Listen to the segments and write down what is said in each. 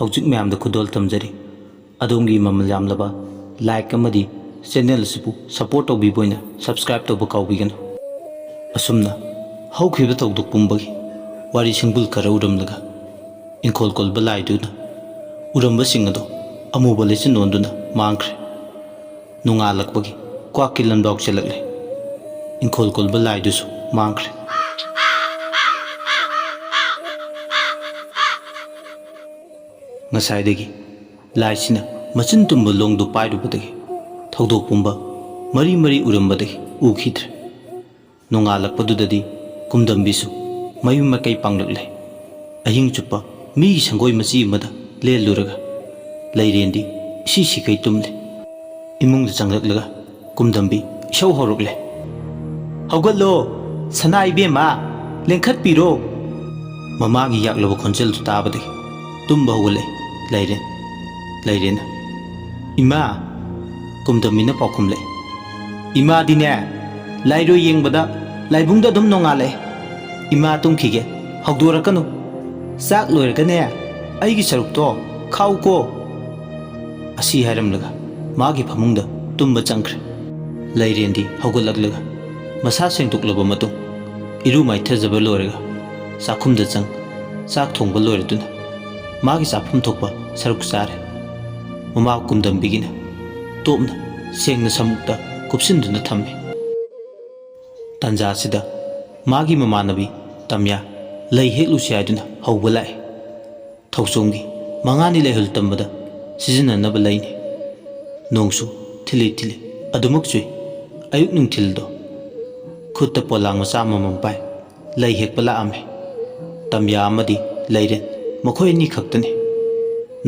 ꯍꯧꯖꯤꯛ ꯃꯌꯥꯝꯗ ꯈꯨꯗꯣꯜ ꯇꯝꯖꯔꯤ ꯑꯗꯣꯝꯒꯤ ꯃꯃꯜ ꯌꯥꯝꯂꯕ ꯂꯥꯏꯛ ꯑꯃꯗꯤ ꯆꯦꯅꯦꯜ ꯑꯁꯤꯕꯨ ꯁꯄꯣꯔꯠ ꯇꯧꯕꯤꯕ ꯑꯣꯏꯅ ꯁꯕꯁꯀ꯭ꯔꯥꯏꯕ ꯇꯧꯕ ꯀꯥꯎꯕꯤꯒꯅꯨ ꯑꯁꯨꯝꯅ ꯍꯧꯈꯤꯕ ꯊꯧꯗꯣꯛ ꯄꯨꯝꯕꯒꯤ ꯋꯥꯔꯤ ꯁꯤꯡꯕꯨꯜ ꯈꯔ ꯎꯔꯝꯂꯒ ꯏꯪꯈꯣꯜ ꯀꯣꯜꯕ ꯂꯥꯏꯗꯨꯅ ꯎꯔꯝꯕꯁꯤꯡ ꯑꯗꯨ ꯑꯃꯨꯕ ꯂꯩꯆꯤꯟ ꯑꯣꯟꯗꯨꯅ ꯃꯥꯡꯈ꯭ꯔꯦ ꯅꯣꯡꯉꯥꯜꯂꯛꯄꯒꯤ ꯀ꯭ꯋꯥꯛꯀꯤ ꯂꯟꯕꯥꯎ ꯆꯦꯜꯂꯛꯂꯦ ꯏꯪꯈꯣꯜ ꯀꯣꯜꯕ ꯂꯥꯏꯗꯨꯁꯨ ꯃꯥꯡꯈ꯭ꯔꯦ ꯉꯁꯥꯏꯗꯒꯤ ꯂꯥꯏꯁꯤꯅ ꯃꯆꯤꯟ ꯇꯨꯝꯕ ꯂꯣꯡꯗꯨ ꯄꯥꯏꯔꯨꯕꯗꯒꯤ ꯊꯧꯗꯣꯛ ꯄꯨꯝꯕ ꯃꯔꯤ ꯃꯔꯤ ꯎꯔꯝꯕꯗꯒꯤ ꯎꯈꯤꯗ꯭ꯔꯦ ꯅꯣꯡꯉꯥꯜꯂꯛꯄꯗꯨꯗꯗꯤ ꯀꯨꯝꯗꯝꯕꯤꯁꯨ ꯃꯌꯨꯝ ꯃꯀꯩ ꯄꯥꯡꯂꯛꯂꯦ ꯑꯍꯤꯡ ꯆꯨꯞꯄ ꯃꯤꯒꯤ ꯁꯪꯒꯣꯏ ꯃꯆꯤ ꯑꯃꯗ ꯂꯦꯜꯂꯨꯔꯒ ꯂꯩꯔꯦꯟꯗꯤ ꯏꯁꯤ ꯁꯤꯈꯩ ꯇꯨꯝꯂꯦ ꯏꯃꯨꯡꯗ ꯆꯪꯂꯛꯂꯒ ꯀꯨꯝꯗꯝꯕꯤ ꯏꯁꯧ ꯍꯧꯔꯛꯂꯦ ꯍꯧꯒꯠꯂꯣ ꯁꯅꯥ ꯏꯕꯦꯝꯃ ꯂꯦꯡꯈꯠꯄꯤꯔꯣ ꯃꯃꯥꯒꯤ ꯌꯥꯛꯂꯕ ꯈꯣꯟꯖꯦꯜꯗꯨ ꯇꯥꯕꯗꯒꯤ ꯇꯨꯝꯕ ꯍꯧꯒꯠꯂꯦ ꯂꯩꯔꯦꯟꯅ ꯏꯃꯥ ꯀꯨꯝꯗꯝꯕꯤꯅ ꯄꯥꯎꯈꯨꯝꯂꯛꯏ ꯏꯃꯥꯗꯤꯅꯦ ꯂꯥꯏꯔꯣꯏ ꯌꯦꯡꯕꯗ ꯂꯥꯏꯕꯨꯡꯗ ꯑꯗꯨꯝ ꯅꯣꯡꯉꯥꯜꯂꯛꯑꯦ ꯏꯃꯥ ꯇꯨꯝꯈꯤꯒꯦ ꯍꯧꯗꯣꯔꯛꯀꯅꯨ ꯆꯥꯛ ꯂꯣꯏꯔꯒꯅꯦ ꯑꯩꯒꯤ ꯁꯔꯨꯛꯇꯣ ꯈꯥꯎꯀꯣ ꯑꯁꯤ ꯍꯥꯏꯔꯝꯂꯒ ꯃꯥꯒꯤ ꯐꯃꯨꯡꯗ ꯇꯨꯝꯕ ꯆꯪꯈ꯭ꯔꯦ ꯂꯩꯔꯦꯟꯗꯤ ꯍꯧꯒꯠꯂꯛꯂꯒ ꯃꯁꯥ ꯁꯦꯡꯗꯣꯛꯂꯕ ꯃꯇꯨꯡ ꯏꯔꯨ ꯃꯥꯏꯊꯖꯕ ꯂꯣꯏꯔꯒ ꯆꯥꯛꯈꯨꯝꯗ ꯆꯥꯛ ꯊꯣꯡꯕ ꯂꯣꯏꯔꯗꯨꯅ ꯃꯥꯒꯤ ꯆꯥꯐꯝ ꯊꯣꯛꯄ ꯁꯔꯨꯛ ꯆꯥꯔꯦ ꯃꯃꯥ ꯀꯨꯝꯗꯝꯕꯤꯒꯤꯅ ꯇꯣꯞꯅ ꯁꯦꯡꯅ ꯁꯃꯨꯛꯇ ꯀꯨꯞꯁꯤꯟꯗꯨꯅ ꯊꯝꯃꯤ ꯇꯥꯟꯖꯥꯁꯤꯗ ꯃꯥꯒꯤ ꯃꯃꯥꯟꯅꯕꯤ ꯇꯝꯌꯥ ꯂꯩ ꯍꯦꯛꯂꯨꯁꯤ ꯍꯥꯏꯗꯨꯅ ꯍꯧꯕ ꯂꯥꯛꯑꯦ ꯊꯧꯆꯣꯡꯒꯤ ꯃꯉꯥꯅꯤ ꯂꯩꯍꯨꯜ ꯇꯝꯕꯗ ꯁꯤꯖꯤꯟꯅꯅꯕ ꯂꯩꯅꯤ ꯅꯣꯡꯁꯨ ꯊꯤꯜꯂꯤ ꯑꯗꯨꯃꯛ ꯆꯨꯏ ꯑꯌꯨꯛ ꯅꯨꯡꯊꯤꯜꯗꯣ ꯈꯨꯠꯇ ꯄꯣꯂꯥꯡ ꯃꯆꯥ ꯑꯃꯃꯝ ꯄꯥꯏ ꯂꯩ ꯍꯦꯛꯄ ꯂꯥꯛꯑꯝꯃꯦ ꯇꯝꯌꯥ ꯑꯃꯗꯤ ꯂꯩꯔꯦꯟ ꯃꯈꯣꯏ ꯑꯅꯤ ꯈꯛꯇꯅꯤ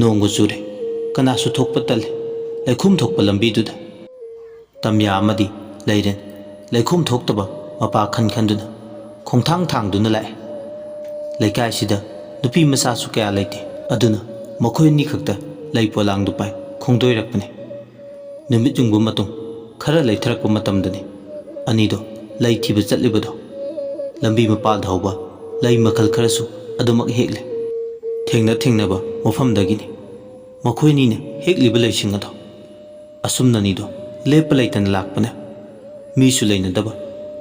ꯅꯣꯡꯒ ꯆꯨꯔꯦ ꯀꯅꯥꯁꯨ ꯊꯣꯛꯄ ꯇꯜꯂꯦ ꯂꯩꯈꯣꯝ ꯊꯣꯛꯄ ꯂꯝꯕꯤꯗꯨꯗ ꯇꯝꯌꯥ ꯑꯃꯗꯤ ꯂꯩꯔꯦꯟ ꯂꯩꯈꯣꯝ ꯊꯣꯛꯇꯕ ꯃꯄꯥ ꯈꯟꯗꯨꯅ ꯈꯣꯡꯊꯥꯡ ꯊꯥꯡꯗꯨꯅ ꯂꯥꯛꯑꯦ ꯂꯩꯀꯥꯏꯁꯤꯗ ꯅꯨꯄꯤ ꯃꯆꯥꯁꯨ ꯀꯌꯥ ꯂꯩꯇꯦ ꯑꯗꯨꯅ ꯃꯈꯣꯏ ꯑꯅꯤ ꯈꯛꯇ ꯂꯩ ꯄꯣꯂꯥꯡꯗꯨ ꯄꯥꯏ ꯈꯣꯡꯗꯣꯏꯔꯛꯄꯅꯤ ꯅꯨꯃꯤꯠ ꯌꯨꯡꯕ ꯃꯇꯨꯡ ꯈꯔ ꯂꯩꯊꯔꯛꯄ ꯃꯇꯝꯗꯅꯤ ꯑꯅꯤꯗꯣ ꯂꯩ ꯊꯤꯕ ꯆꯠꯂꯤꯕꯗꯣ ꯂꯝꯕꯤ ꯃꯄꯥꯜꯗ ꯍꯧꯕ ꯂꯩ ꯃꯈꯜ ꯈꯔꯁꯨ ꯑꯗꯨꯃꯛ ꯍꯦꯛꯂꯦ ꯊꯦꯡꯅꯕ ꯃꯐꯝꯗꯒꯤꯅꯤ ꯃꯈꯣꯏ ꯑꯅꯤꯅ ꯍꯦꯛꯂꯤꯕ ꯂꯩꯁꯤꯡ ꯑꯗꯣ ꯑꯁꯨꯝꯅꯅꯤꯗꯣ ꯂꯦꯞꯄ ꯂꯩꯇꯅ ꯂꯥꯛꯄꯅ ꯃꯤꯁꯨ ꯂꯩꯅꯗꯕ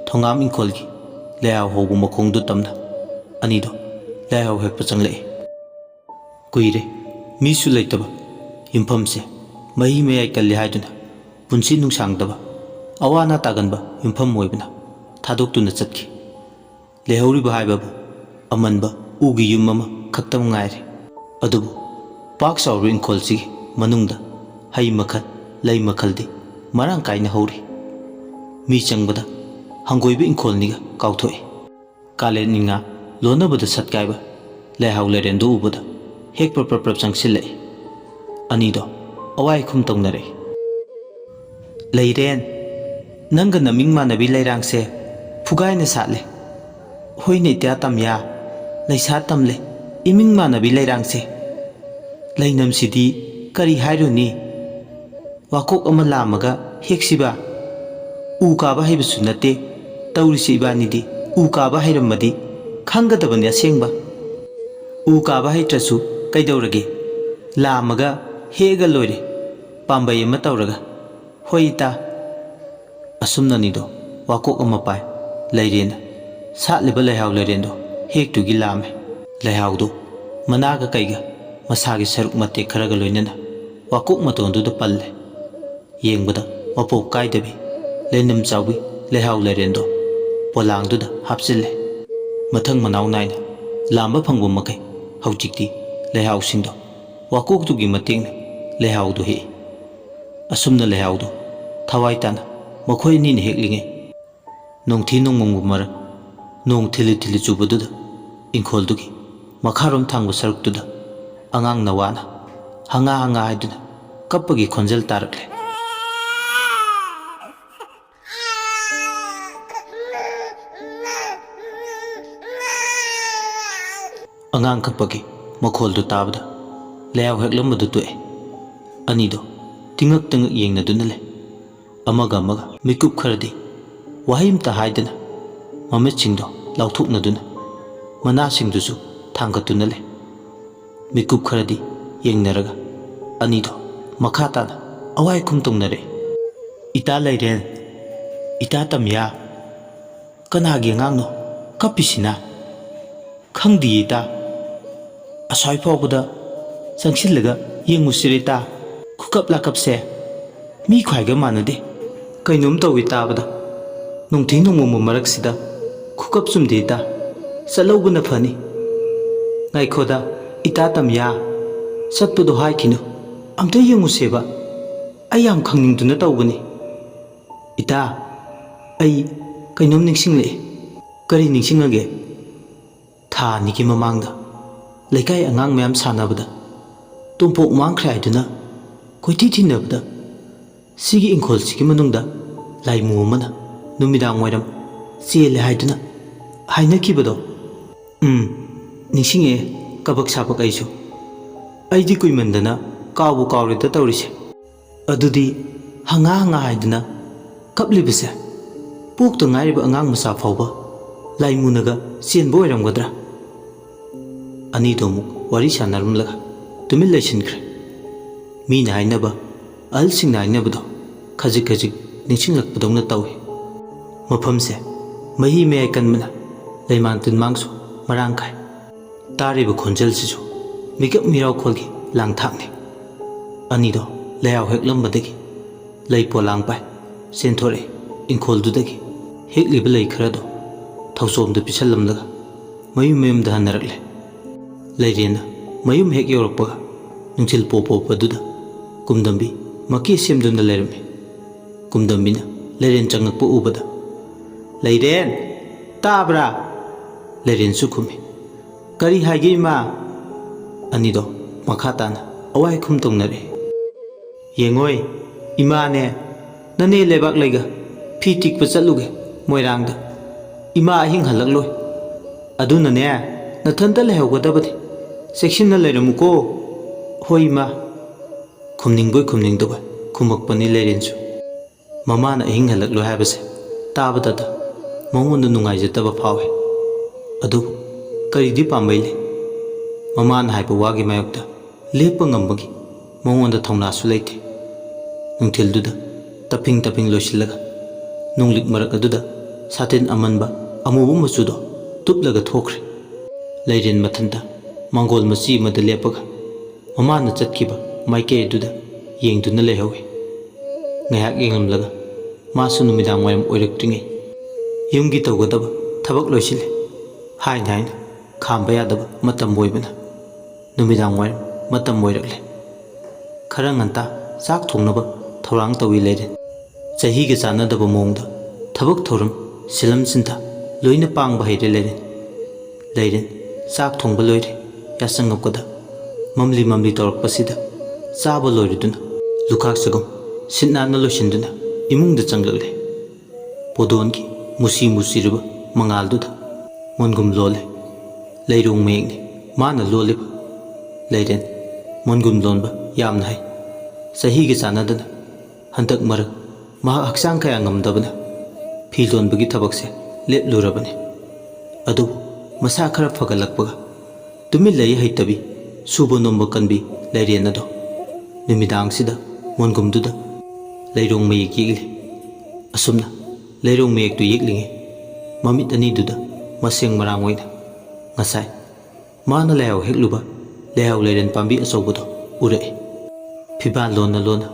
ꯊꯣꯡꯒꯥꯝ ꯏꯪꯈꯣꯜꯒꯤ ꯂꯩꯍꯥꯎ ꯍꯧꯕ ꯃꯈꯣꯡꯗꯨ ꯇꯝꯅ ꯑꯅꯤꯗꯣ ꯂꯩꯍꯥꯎ ꯍꯦꯛꯄ ꯆꯪꯂꯛꯏ ꯀꯨꯏꯔꯦ ꯃꯤꯁꯨ ꯂꯩꯇꯕ ꯌꯨꯝꯐꯝꯁꯦ ꯃꯍꯤ ꯃꯌꯥꯏ ꯀꯜꯂꯤ ꯍꯥꯏꯗꯨꯅ ꯄꯨꯟꯁꯤ ꯅꯨꯡꯁꯥꯡꯗꯕ ꯑꯋꯥ ꯑꯅꯥ ꯇꯥꯒꯟꯕ ꯌꯨꯝꯐꯝ ꯑꯣꯏꯕꯅ ꯊꯥꯗꯣꯛꯇꯨꯅ ꯆꯠꯈꯤ ꯂꯩꯍꯧꯔꯤꯕ ꯍꯥꯏꯕꯕꯨ ꯑꯃꯟꯕ ꯎꯒꯤ ꯌꯨꯝ ꯑꯃ ꯈꯛꯇꯃꯛ ꯉꯥꯏꯔꯦ ꯑꯗꯨꯕꯨ ꯄꯥꯛ ꯆꯥꯎꯔꯕ ꯏꯪꯈꯣꯜꯁꯤꯒꯤ ꯃꯅꯨꯡꯗ ꯍꯩ ꯃꯈꯜ ꯂꯩ ꯃꯈꯜꯗꯤ ꯃꯔꯥꯡ ꯀꯥꯏꯅ ꯍꯧꯔꯤ ꯃꯤ ꯆꯪꯕꯗ ꯍꯪꯒꯣꯏꯕ ꯏꯪꯈꯣꯜꯅꯤꯒ ꯀꯥꯎꯊꯣꯛꯏ ꯀꯥꯂꯦꯟ ꯏꯉꯥ ꯂꯣꯟꯅꯕꯗ ꯁꯠꯀꯥꯏꯕ ꯂꯩꯍꯥꯎ ꯂꯩꯔꯦꯟꯗꯨ ꯎꯕꯗ ꯍꯦꯛ ꯄ꯭ꯔꯞ ꯆꯪꯁꯤꯜꯂꯛꯏ ꯑꯅꯤꯗꯣ ꯑꯋꯥꯏ ꯈꯨꯝ ꯇꯧꯅꯔꯛꯏ ꯂꯩꯔꯦꯟ ꯅꯪꯒ ꯅꯃꯤꯡ ꯃꯥꯟꯅꯕꯤ ꯂꯩꯔꯥꯡꯁꯦ ꯐꯨꯒꯥꯏꯅ ꯁꯥꯠꯂꯦ ꯍꯣꯏꯅꯦ ꯏꯇ꯭ꯌꯥ ꯇꯝꯌꯥ ꯂꯩꯁꯥ ꯇꯝꯂꯦ ꯏꯃꯤꯡ ꯃꯥꯟꯅꯕꯤ ꯂꯩꯔꯥꯡꯁꯦ ꯂꯩꯅꯝꯁꯤꯗꯤ ꯀꯔꯤ ꯍꯥꯏꯔꯨꯅꯤ ꯋꯥꯀꯣꯛ ꯑꯃ ꯂꯥꯝꯃꯒ ꯍꯦꯛꯁꯤꯕ ꯎ ꯀꯥꯕ ꯍꯩꯕꯁꯨ ꯅꯠꯇꯦ ꯇꯧꯔꯤꯁꯤ ꯏꯕꯥꯅꯤꯗꯤ ꯎ ꯀꯥꯕ ꯍꯩꯔꯝꯃꯗꯤ ꯈꯪꯒꯗꯕꯅꯤ ꯑꯁꯦꯡꯕ ꯎ ꯀꯥꯕ ꯍꯩꯇ꯭ꯔꯁꯨ ꯀꯩꯗꯧꯔꯒꯦ ꯂꯥꯝꯃꯒ ꯍꯦꯛꯑꯒ ꯂꯣꯏꯔꯦ ꯄꯥꯝꯕꯩ ꯑꯃ ꯇꯧꯔꯒ ꯍꯣꯏ ꯏꯇꯥ ꯑꯁꯨꯝꯅꯅꯤꯗꯣ ꯋꯥꯀꯣꯛ ꯑꯃ ꯄꯥꯏ ꯂꯩꯔꯦꯟꯅ ꯁꯥꯠꯂꯤꯕ ꯂꯩꯍꯥꯎ ꯂꯩꯔꯦꯟꯗꯣ ꯍꯦꯛꯇꯨꯒꯤ ꯂꯥꯝꯃꯦ ꯂꯩꯍꯥꯎꯗꯣ ꯃꯅꯥꯒ ꯀꯩꯒ ꯃꯁꯥꯒꯤ ꯁꯔꯨꯛ ꯃꯇꯦꯛ ꯈꯔꯒ ꯂꯣꯏꯅꯅ ꯋꯥꯀꯣꯛ ꯃꯇꯣꯟꯗꯨꯗ ꯄꯜꯂꯦ ꯌꯦꯡꯕꯗ ꯃꯄꯣꯞ ꯀꯥꯏꯗꯕꯤ ꯂꯩꯅꯝ ꯆꯥꯎꯕꯤ ꯂꯩꯍꯥꯎ ꯂꯩꯔꯦꯟꯗꯣ ꯄꯣꯂꯥꯡꯗꯨꯗ ꯍꯥꯞꯆꯤꯜꯂꯦ ꯃꯊꯪ ꯃꯅꯥꯎ ナꯏꯅ ꯂꯥꯝꯕ ꯐꯪꯕ ꯃꯈꯩ ꯍꯧꯖꯤꯛꯇꯤ ꯂꯩꯍꯥꯎꯁꯤꯡꯗꯣ ꯋꯥꯀꯣꯛꯇꯨꯒꯤ ꯃꯇꯦꯡꯅ ꯂꯩꯍꯥꯎꯗꯨ ꯍꯦꯛꯏ ꯑꯁꯨꯝꯅ ꯂꯩꯍꯥꯎꯗꯨ ꯊꯋꯥꯏ ꯇꯥꯅ ꯃꯈꯣꯏ ꯑꯅꯤꯅ ꯍꯦꯛꯂꯤꯉꯩ ꯅꯣꯡꯊꯤ ꯅꯣꯡꯃꯪꯕ ꯃꯔꯛ ꯅꯣꯡ ꯊꯤꯜꯂꯤ ꯆꯨꯕꯗꯨꯗ ꯏꯪꯈꯣꯜꯗꯨꯒꯤ ꯃꯈꯥꯔꯣꯝ ꯊꯪꯕ ꯁꯔꯨꯛꯇꯨꯗ ꯑꯉꯥꯡ ꯅꯋꯥꯅ ꯍꯪꯉꯥ ꯍꯥꯏꯗꯨꯅ ꯀꯞꯄꯒꯤ ꯈꯣꯟꯖꯦꯜ ꯇꯥꯔꯛꯂꯦ ꯑꯉꯥꯡ ꯀꯞꯄꯒꯤ ꯃꯈꯣꯜꯗꯨ ꯇꯥꯕꯗ ꯂꯩꯍꯥꯎ ꯍꯦꯛꯂꯝꯕꯗꯨ ꯇꯣꯛꯑꯦ ꯑꯅꯤꯗꯣ ꯇꯤꯡꯉꯛ ꯌꯦꯡꯅꯗꯨꯅ ꯂꯩ ꯑꯃꯒ ꯃꯤꯀꯨꯞ ꯈꯔꯗꯤ ꯋꯥꯍꯩ ꯑꯃꯇ ꯍꯥꯏꯗꯅ ꯃꯃꯤꯠꯁꯤꯡꯗꯣ ꯂꯥꯎꯊꯣꯛꯅꯗꯨꯅ ꯃꯅꯥꯁꯤꯡꯗꯨꯁꯨ ꯊꯥꯡꯒꯠꯇꯨꯅ ꯂꯩ ꯃꯤꯀꯨꯞ ꯈꯔꯗꯤ ꯌꯦꯡꯅꯔꯒ ꯑꯅꯤꯗꯣ ꯃꯈꯥ ꯇꯥꯅ ꯑꯋꯥꯏ ꯈꯨꯝ ꯇꯧꯅꯔꯦ꯫ ꯏꯇꯥ ꯂꯩꯔꯦꯟ, ꯏꯇꯥ ꯇꯝꯌꯥ, ꯀꯅꯥꯒꯤ ꯑꯉꯥꯡꯅꯣ ꯀꯞꯄꯤꯁꯤꯅ? ꯈꯪꯗꯤꯌꯦ ꯏꯇꯥ, ꯑꯁ꯭ꯋꯥꯏ ꯐꯥꯎꯕꯗ ꯆꯪꯁꯤꯜꯂꯒ ꯌꯦꯡꯉꯨꯁꯤꯔꯦ ꯏꯇꯥ, ꯈꯨꯀꯞ ꯂꯥꯀꯞꯁꯦ ꯃꯤ ꯈ꯭ꯋꯥꯏꯒ ꯃꯥꯟꯅꯗꯦ, ꯀꯩꯅꯣꯝ ꯇꯧꯏ ꯇꯥꯕꯗ, ꯅꯨꯡꯊꯤ ꯅꯣꯡꯃꯝꯕ ꯃꯔꯛꯁꯤꯗ ꯈꯨꯀꯞ ꯆꯨꯝꯗꯦ ꯏꯇꯥ, ꯆꯠꯍꯧꯕꯅ ꯐꯅꯤ꯫ ꯉꯥꯏꯈꯣꯗ ꯏꯇꯥ ꯇꯝꯌꯥ, ꯆꯠꯄꯗꯣ ꯍꯥꯏꯈꯤꯅꯨ, ꯑꯝꯇ ꯌꯦꯡꯉꯨꯁꯦꯕ, ꯑꯩ ꯌꯥꯝ ꯈꯪꯅꯤꯡꯗꯨꯅ ꯇꯧꯕꯅꯤ꯫ ꯏꯇꯥ, ꯑꯩ ꯀꯩꯅꯣꯝ ꯅꯤꯡꯁꯤꯡꯂꯛꯑꯦ꯫ ꯀꯔꯤ ꯅꯤꯡꯁꯤꯡꯉꯒꯦ? ꯊꯥ ꯑꯅꯤꯒꯤ ꯃꯃꯥꯡꯗ ꯂꯩꯀꯥꯏ ꯑꯉꯥꯡ ꯃꯌꯥꯝ ꯁꯥꯟꯅꯕꯗ ꯇꯣꯝꯄꯣꯛ ꯃꯥꯡꯈ꯭ꯔꯦ ꯍꯥꯏꯗꯨꯅ ꯀꯣꯏꯊꯤ ꯊꯤꯅꯕꯗ ꯁꯤꯒꯤ ꯏꯪꯈꯣꯜꯁꯤꯒꯤ ꯃꯅꯨꯡꯗ ꯂꯥꯏꯃꯨ ꯑꯃꯅ ꯅꯨꯃꯤꯗꯥꯡ ꯋꯥꯏꯔꯝ ꯆꯦꯜꯂꯦ ꯍꯥꯏꯗꯨꯅ ꯍꯥꯏꯅꯈꯤꯕꯗꯣ? ꯅꯤꯡꯁꯤꯡꯉꯛꯑꯦ ꯀꯕꯛ ꯁꯥꯕꯛ ꯑꯩꯁꯨ꯫ ꯑꯩꯗꯤ ꯀꯨꯏꯃꯟꯗꯅ ꯀꯥꯎꯕꯨ ꯀꯥꯎꯔꯦꯗ ꯇꯧꯔꯤꯁꯦ꯫ ꯑꯗꯨꯗꯤ ꯍꯪꯉꯥ ꯍꯪꯉꯥ ꯍꯥꯏꯗꯨꯅ ꯀꯞꯂꯤꯕꯁꯦ ꯄꯣꯛꯇ ꯉꯥꯏꯔꯤꯕ ꯑꯉꯥꯡ ꯃꯆꯥ ꯐꯥꯎꯕ ꯂꯥꯏꯃꯨꯅꯒ ꯆꯦꯟꯕ ꯑꯣꯏꯔꯝꯒꯗ꯭ꯔꯥ? ꯑꯅꯤꯗꯣ ꯑꯃꯨꯛ ꯋꯥꯔꯤ ꯁꯥꯟꯅꯔꯝꯂꯒ ꯇꯨꯃꯤꯟ ꯂꯩꯁꯤꯟꯈ꯭ꯔꯦ꯫ ꯃꯤꯅ ꯍꯥꯏꯅꯕ, ꯑꯍꯜꯁꯤꯡꯅ ꯍꯥꯏꯅꯕꯗꯣ ꯈꯖꯤꯛ ꯈꯖꯤꯛ ꯅꯤꯡꯁꯤꯡꯂꯛꯄꯗꯧꯅ ꯇꯧꯏ꯫ ꯃꯐꯝꯁꯦ ꯃꯍꯤ ꯃꯌꯥꯏ ꯀꯟꯕꯅ ꯂꯩꯃꯥꯡ ꯇꯤꯟꯃꯥꯡꯁꯨ ꯃꯔꯥꯡ ꯀꯥꯏ꯫ ꯇꯥꯔꯤꯕ ꯈꯣꯟꯖꯦꯜꯁꯤꯁꯨ ꯃꯤꯀꯞ ꯃꯤꯔꯥꯎꯈꯣꯜꯒꯤ ꯂꯥꯡꯊꯥꯛꯅꯤ꯫ ꯑꯅꯤꯗꯣ ꯂꯩꯍꯥꯎ ꯍꯦꯛꯂꯝꯕꯗꯒꯤ ꯂꯩ ꯄꯣꯂꯥꯡ ꯄꯥꯏ ꯆꯦꯟꯊꯣꯔꯛꯑꯦ ꯏꯪꯈꯣꯜꯗꯨꯗꯒꯤ꯫ ꯍꯦꯛꯂꯤꯕ ꯂꯩ ꯈꯔꯗꯣ ꯊꯧꯆꯣꯝꯗ ꯄꯤꯁꯜꯂꯝꯂꯒ ꯃꯌꯨꯝ ꯃꯌꯨꯝꯗ ꯍꯟꯅꯔꯛꯂꯦ꯫ ꯂꯩꯔꯦꯟꯅ ꯃꯌꯨꯝ ꯍꯦꯛ ꯌꯧꯔꯛꯄꯒ ꯅꯨꯡꯊꯤꯜ ꯄꯣꯞ ꯄꯣꯞꯄꯗꯨꯗ ꯀꯨꯝꯗꯝꯕꯤ ꯃꯀꯦ ꯁꯦꯝꯗꯨꯅ ꯂꯩꯔꯝꯃꯤ꯫ ꯀꯨꯝꯗꯝꯕꯤꯅ ꯂꯩꯔꯦꯟ ꯆꯪꯉꯛꯄ ꯎꯕꯗ, ꯂꯩꯔꯦꯟ, ꯇꯥꯕ꯭ꯔꯥ? ꯂꯩꯔꯦꯟꯁꯨ ꯈꯨꯝꯃꯤ, ꯀꯔꯤ ꯍꯥꯏꯒꯦ ꯏꯃꯥ? ꯑꯅꯤꯗꯣ ꯃꯈꯥ ꯇꯥꯅ ꯑꯋꯥꯏ ꯈꯨꯝ ꯇꯧꯅꯔꯦ꯫ ꯌꯦꯡꯉꯣꯏ, ꯏꯃꯥꯅꯦ ꯅꯅꯦ ꯂꯩꯕꯥꯛ ꯂꯩꯒ ꯐꯤ ꯇꯤꯛꯄ ꯆꯠꯂꯨꯒꯦ ꯃꯣꯏꯔꯥꯡꯗ, ꯏꯃꯥ ꯑꯍꯤꯡ ꯍꯜꯂꯛꯂꯣꯏ, ꯑꯗꯨꯅꯅꯦ ꯅꯊꯟꯇ ꯂꯩꯍꯧꯒꯗꯕꯅꯤ, ꯆꯦꯛꯁꯤꯟꯅ ꯂꯩꯔꯝꯃꯨꯀꯣ꯫ ꯍꯣꯏ ꯏꯃꯥ, ꯈꯨꯝꯅꯤꯡꯕꯣꯏ ꯈꯨꯝꯅꯤꯡꯗꯕꯣꯏ ꯈꯨꯝꯃꯛꯄꯅꯤ ꯂꯩꯔꯦꯟꯁꯨ꯫ ꯃꯃꯥꯅ ꯑꯍꯤꯡ ꯍꯜꯂꯛꯂꯣꯏ ꯍꯥꯏꯕꯁꯦ ꯇꯥꯕꯗꯇ ꯃꯉꯣꯟꯗ ꯅꯨꯡꯉꯥꯏꯖꯗꯕ ꯐꯥꯎꯏ꯫ ꯑꯗꯨꯕꯨ ꯀꯔꯤꯗꯤ ꯄꯥꯝꯕꯩ ꯂꯩ? ꯃꯃꯥꯅ ꯍꯥꯏꯕ ꯋꯥꯒꯤ ꯃꯥꯌꯣꯛꯇ ꯂꯦꯞꯄ ꯉꯝꯕꯒꯤ ꯃꯉꯣꯟꯗ ꯊꯧꯅꯥꯁꯨ ꯂꯩꯇꯦ꯫ ꯅꯨꯡꯊꯤꯜꯗꯨꯗ ꯇꯞꯐꯤꯡ ꯇꯞꯐꯤꯡ ꯂꯣꯏꯁꯤꯜꯂꯒ ꯅꯨꯡꯂꯤꯛ ꯃꯔꯛ ꯑꯗꯨꯗ ꯁꯥꯇꯤꯟ ꯑꯃꯟꯕ ꯑꯃꯨꯕ ꯃꯆꯨꯗꯣ ꯇꯨꯞꯂꯒ ꯊꯣꯛꯈ꯭ꯔꯦ꯫ ꯂꯩꯔꯦꯟ ꯃꯊꯟꯇ ꯃꯥꯡꯒꯣꯜ ꯃꯆꯤ ꯑꯃꯗ ꯂꯦꯞꯄꯒ ꯃꯃꯥꯅ ꯆꯠꯈꯤꯕ ꯃꯥꯏꯀꯩ ꯑꯗꯨꯗ ꯌꯦꯡꯗꯨꯅ ꯂꯩꯍꯧꯏ꯫ ꯉꯥꯏꯍꯥꯛ ꯌꯦꯡꯂꯝꯂꯒ ꯃꯥꯁꯨ ꯅꯨꯃꯤꯗꯥꯡ ꯋꯥꯏꯔꯝ ꯑꯣꯏꯔꯛꯇ꯭ꯔꯤꯉꯩ ꯌꯨꯝꯒꯤ ꯇꯧꯒꯗꯕ ꯊꯕꯛ ꯂꯣꯏꯁꯤꯜꯂꯦ꯫ ꯍꯥꯏꯅ ꯍꯥꯏꯅ ꯈꯥꯝꯕ ꯌꯥꯗꯕ ꯃꯇꯝ ꯑꯣꯏꯕꯅ ꯅꯨꯃꯤꯗꯥꯡ ꯋꯥꯏꯔꯝ ꯃꯇꯝ ꯑꯣꯏꯔꯛꯂꯦ꯫ ꯈꯔ ꯉꯟꯇꯥ ꯆꯥꯛ ꯊꯣꯡꯅꯕ ꯊꯧꯔꯥꯡ ꯇꯧꯏ ꯂꯩꯔꯦꯟ꯫ ꯆꯍꯤꯒ ꯆꯥꯟꯅꯗꯕ ꯃꯑꯣꯡꯗ ꯊꯕꯛ ꯊꯧꯔꯝ ꯁꯤꯜꯂꯝ ꯁꯤꯟꯊꯥ ꯂꯣꯏꯅ ꯄꯥꯡꯕ ꯍꯩꯔꯦ ꯂꯩꯔꯦꯟ꯫ ꯂꯩꯔꯦꯟ ꯆꯥꯛ ꯊꯣꯡꯕ ꯂꯣꯏꯔꯦ ꯌꯥꯆꯪꯉꯛꯄꯗ ꯃꯝꯂꯤ ꯃꯝꯂꯤ ꯇꯧꯔꯛꯄꯁꯤꯗ ꯆꯥꯕ ꯂꯣꯏꯔꯗꯨꯅ ꯂꯨꯈꯥꯛ ꯆꯒꯨꯝ ꯁꯤꯠ ꯅꯥꯟꯅ ꯂꯣꯏꯁꯤꯟꯗꯨꯅ ꯏꯃꯨꯡꯗ ꯆꯪꯂꯛꯂꯦ꯫ ꯄꯣꯗꯣꯟꯒꯤ ꯃꯨꯁꯤ ꯃꯨꯁꯤꯔꯕ ꯃꯉꯥꯜꯗꯨꯗ ꯃꯣꯟꯒꯨꯝ ꯂꯣꯜꯂꯦ꯫ ꯂꯩꯔꯣꯡ ꯃꯌꯦꯛꯅꯤ ꯃꯥꯅ ꯂꯣꯜꯂꯤꯕ꯫ ꯂꯩꯔꯦꯟ ꯃꯣꯟꯒꯨꯝ ꯂꯣꯟꯕ ꯌꯥꯝꯅ ꯍꯩ꯫ ꯆꯍꯤꯒ ꯆꯥꯟꯅꯗꯅ ꯍꯟꯗꯛ ꯃꯔꯛ ꯃꯍꯥꯛ ꯍꯛꯆꯥꯡ ꯀꯌꯥ ꯉꯝꯗꯕꯅ ꯐꯤ ꯂꯣꯟꯕꯒꯤ ꯊꯕꯛꯁꯦ ꯂꯦꯞꯂꯨꯔꯕꯅꯤ꯫ ꯑꯗꯨꯕꯨ ꯃꯁꯥ ꯈꯔ ꯐꯒꯠꯂꯛꯄꯒ ꯇꯨꯃꯤꯟ ꯂꯩ ꯍꯩꯇꯕꯤ ꯁꯨꯕ ꯅꯣꯝꯕ ꯀꯟꯕꯤ ꯂꯩꯔꯦꯟ ꯑꯗꯣ ꯅꯨꯃꯤꯗꯥꯡꯁꯤꯗ ꯃꯣꯟꯒꯨꯝꯗꯨꯗ ꯂꯩꯔꯣꯡ ꯃꯌꯦꯛ ꯌꯦꯛꯂꯤ꯫ ꯑꯁꯨꯝꯅ ꯂꯩꯔꯣꯡ ꯃꯌꯦꯛꯇꯨ ꯌꯦꯛꯂꯤꯉꯩ ꯃꯃꯤꯠ ꯑꯅꯤꯗꯨꯗ ꯃꯁꯦꯡ ꯃꯔꯥꯡ ꯑꯣꯏꯅ ꯉꯁꯥꯏ ꯃꯥꯅ ꯂꯩꯍꯥꯎ ꯍꯦꯛꯂꯨꯕ ꯂꯩꯍꯥꯎ ꯂꯩꯔꯦꯟ ꯄꯥꯝꯕꯤ ꯑꯆꯧꯕꯗꯣ ꯎꯔꯛꯏ꯫ ꯐꯤꯕꯥꯜ ꯂꯣꯟꯅ ꯂꯣꯟꯅ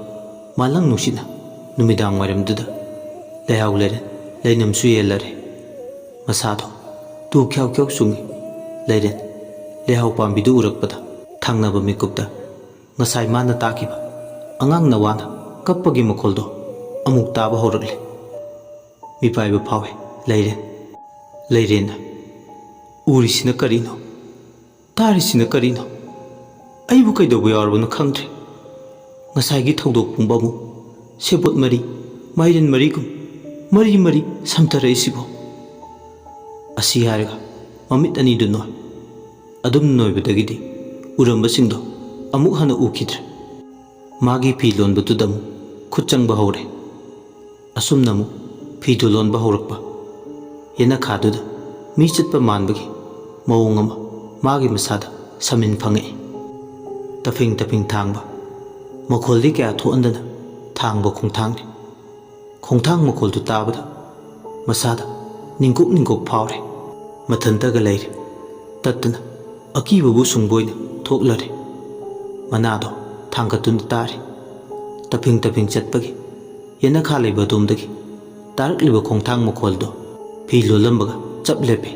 ꯃꯥꯂꯪ ꯅꯨꯡꯁꯤꯠꯅ ꯅꯨꯃꯤꯗꯥꯡ ꯋꯥꯏꯔꯝꯗꯨꯗ ꯂꯩꯍꯥꯎ ꯂꯩꯔꯦꯟ ꯂꯩꯅꯝꯁꯨ ꯌꯦꯜꯂꯔꯦ꯫ ꯃꯁꯥꯗꯣ ꯇꯨ ꯈ꯭ꯌꯥꯎ ꯈ꯭ꯌꯥꯎ ꯆꯨꯡꯉꯤ꯫ ꯂꯩꯔꯦꯟ ꯂꯩꯍꯥꯎ ꯄꯥꯝꯕꯤꯗꯨ ꯎꯔꯛꯄꯗ ꯊꯪꯅꯕ ꯃꯤꯀꯨꯞꯇ ꯉꯁꯥꯏ ꯃꯥꯅ ꯇꯥꯈꯤꯕ ꯑꯉꯥꯡ ꯅꯋꯥꯅ ꯀꯞꯄꯒꯤ ꯃꯈꯣꯜꯗꯣ ꯑꯃꯨꯛ ꯇꯥꯕ ꯍꯧꯔꯛꯂꯦ꯫ ꯃꯤꯄꯥꯏꯕ ꯐꯥꯎꯏ ꯂꯩꯔꯦꯟ꯫ ꯂꯩꯔꯦꯟꯅ ꯎꯔꯤꯁꯤꯅ ꯀꯔꯤꯅꯣ? ꯇꯥꯔꯤꯁꯤꯅ ꯀꯔꯤꯅꯣ? ꯑꯩꯕꯨ ꯀꯩꯗꯧꯕ ꯌꯥꯎꯔꯕꯅꯣ ꯈꯪꯗ꯭ꯔꯦ꯫ ꯉꯁꯥꯏꯒꯤ ꯊꯧꯗꯣꯛ ꯄꯨꯝꯕꯕꯨ ꯁꯦꯕꯣꯠ ꯃꯔꯤ ꯃꯥꯏꯔꯦꯟ ꯃꯔꯤꯒꯨꯝ ꯃꯔꯤ ꯃꯔꯤ ꯁꯝꯊꯔꯛꯏꯁꯤꯕꯨ? ꯑꯁꯤ ꯍꯥꯏꯔꯒ ꯃꯃꯤꯠ ꯑꯅꯤꯗꯨ ꯅꯣꯏ꯫ ꯑꯗꯨꯝ ꯅꯣꯏꯕꯗꯒꯤꯗꯤ ꯎꯔꯝꯕꯁꯤꯡꯗꯣ ꯑꯃꯨꯛ ꯍꯟꯅ ꯎꯈꯤꯗ꯭ꯔꯦ꯫ ꯃꯥꯒꯤ ꯐꯤ ꯂꯣꯟꯕꯗꯨꯗ ꯑꯃꯨꯛ ꯈꯨꯠ ꯆꯪꯕ ꯍꯧꯔꯦ꯫ ꯑꯁꯨꯝꯅ ꯑꯃꯨꯛ ꯐꯤꯗꯨ ꯂꯣꯟꯕ ꯍꯧꯔꯛꯄ ꯌꯦꯅꯈꯥꯗꯨꯗ ꯃꯤ ꯆꯠꯄ ꯃꯥꯟꯕꯒꯤ ꯃꯑꯣꯡ ꯑꯃ ꯃꯥꯒꯤ ꯃꯁꯥꯗ ꯁꯃꯤꯟ ꯐꯪꯉꯛꯏ꯫ ꯇꯐꯤꯡ ꯇꯐꯤꯡ ꯊꯥꯡꯕ ꯃꯈꯣꯜꯗꯤ ꯀꯌꯥ ꯊꯣꯛꯍꯟꯗꯅ ꯊꯥꯡꯕ ꯈꯣꯡꯊꯥꯡꯅꯤ ꯈꯣꯡꯊꯥꯡ ꯃꯈꯣꯜꯗꯨ ꯇꯥꯕꯗ ꯃꯁꯥꯗ ꯅꯤꯡꯀꯣꯛ ꯅꯤꯡꯀꯣꯛ ꯐꯥꯎꯔꯦ ꯃꯊꯟꯇꯒ ꯂꯩꯔꯦ ꯇꯠꯇꯅ ꯑꯀꯤꯕꯕꯨ ꯁꯨꯡꯕꯣꯏꯅ ꯊꯣꯛꯂꯔꯦ ꯃꯅꯥꯗꯣ ꯊꯥꯡꯒꯠꯇꯨꯅ ꯇꯥꯔꯦ ꯇꯐꯤꯡ ꯇꯐꯤꯡ ꯆꯠꯄꯒꯤ ꯌꯦꯅꯈꯥ ꯂꯩꯕ ꯑꯗꯣꯝꯗꯒꯤ ꯇꯥꯔꯛꯂꯤꯕ ꯈꯣꯡꯊꯥꯡ ꯃꯈꯣꯜꯗꯣ ꯐꯤ ꯂꯣꯜꯂꯝꯕꯒ ꯆꯞ ꯂꯦꯞꯄꯤ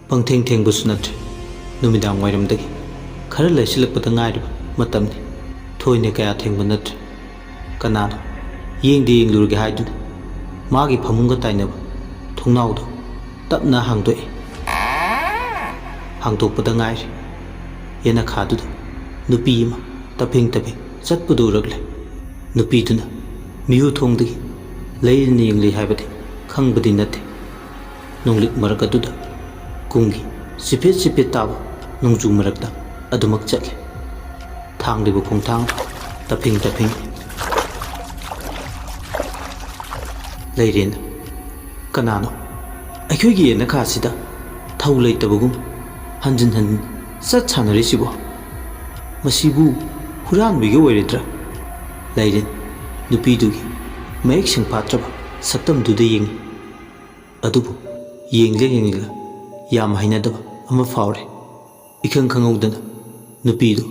ꯄꯪꯊꯦꯡ ꯊꯦꯡꯕꯁꯨ ꯅꯠꯇ꯭ꯔꯦ ꯅꯨꯃꯤꯗꯥꯡ ꯋꯥꯏꯔꯝꯗꯒꯤ ꯈꯔ ꯂꯩꯁꯤꯜꯂꯛꯄꯗ ꯉꯥꯏꯔꯤꯕ ꯃꯇꯝꯅꯤ ꯊꯣꯏꯅ ꯀꯌా ꯊꯦꯡꯕ ꯅꯠꯇ꯭ꯔꯦ ꯀꯅꯥꯅꯣ ꯌꯦꯡꯗꯤ ꯌꯦꯡꯂꯨꯔꯒꯦ ꯍꯥꯏꯗꯨꯅ ꯃꯥꯒꯤ ꯐꯃꯨꯡꯒ ꯇꯥꯏꯅꯕ ꯊꯣꯡꯅꯥꯎꯗꯣ ꯇꯞꯅ ꯍꯥꯡꯗꯣꯛꯏ ꯍꯥꯡꯗꯣꯛꯄꯗ ꯉꯥꯏꯔꯦ ꯌꯦꯅꯈꯥꯗꯨꯗ ꯅꯨꯄꯤ ꯑꯃ ꯇꯐꯤꯡ ꯇꯐꯤꯡ ꯆꯠꯄꯗꯨ ꯎꯔꯛꯂꯦ ꯅꯨꯄꯤꯗꯨꯅ ꯃꯤꯍꯨ ꯊꯣꯡꯗꯒꯤ ꯂꯩꯔꯅ ꯌꯦꯡꯂꯤ ꯍꯥꯏꯕꯗꯤ ꯈꯪꯕꯗꯤ ꯅꯠꯇꯦ ꯅꯣꯡꯂꯤꯛ ꯃꯔꯛ ꯑꯗꯨꯗ ꯀꯨꯝꯒꯤ ꯆꯤꯐꯦꯠ ꯆꯤꯐꯦꯠ ꯇꯥꯕ ꯅꯣꯡꯖꯨ ꯃꯔꯛꯇ ꯑꯗꯨꯃꯛ ꯆꯠꯂꯦ ꯊꯥꯡꯂꯤꯕ ꯈꯣꯡꯊꯥꯡ ꯇꯐꯤꯡ ꯇꯐꯤꯡ ꯂꯩꯔꯦꯅ ꯀꯅꯥꯅꯣ ꯑꯩꯈꯣꯏꯒꯤ ꯌꯦꯅꯈꯥꯁꯤꯗ ꯊꯧ ꯂꯩꯇꯕꯒꯨꯝ ꯍꯟꯖꯤꯟ ꯍꯟꯖꯤꯟ ꯆꯠ ꯁꯥꯟꯅꯔꯤꯁꯤꯕꯣ ꯃꯁꯤꯕꯨ ꯍꯨꯔꯥꯟꯕꯤꯒ ꯑꯣꯏꯔꯣꯏꯗ꯭ꯔꯥ ꯂꯩꯔꯦꯟ ꯅꯨꯄꯤꯗꯨꯒꯤ ꯃꯌꯦꯛ ꯁꯦꯡꯐꯥꯠꯇ꯭ꯔꯕ ꯁꯛꯇꯝꯗꯨꯗ ꯌꯦꯡꯉꯤ ꯑꯗꯨꯕꯨ ꯌꯦꯡꯂꯒ ꯌꯥꯝ ꯍꯩꯅꯗꯕ ꯑꯃ ꯐꯥꯎꯔꯦ ꯏꯈꯪ ꯈꯪꯍꯧꯗꯅ ꯅꯨꯄꯤꯗꯨ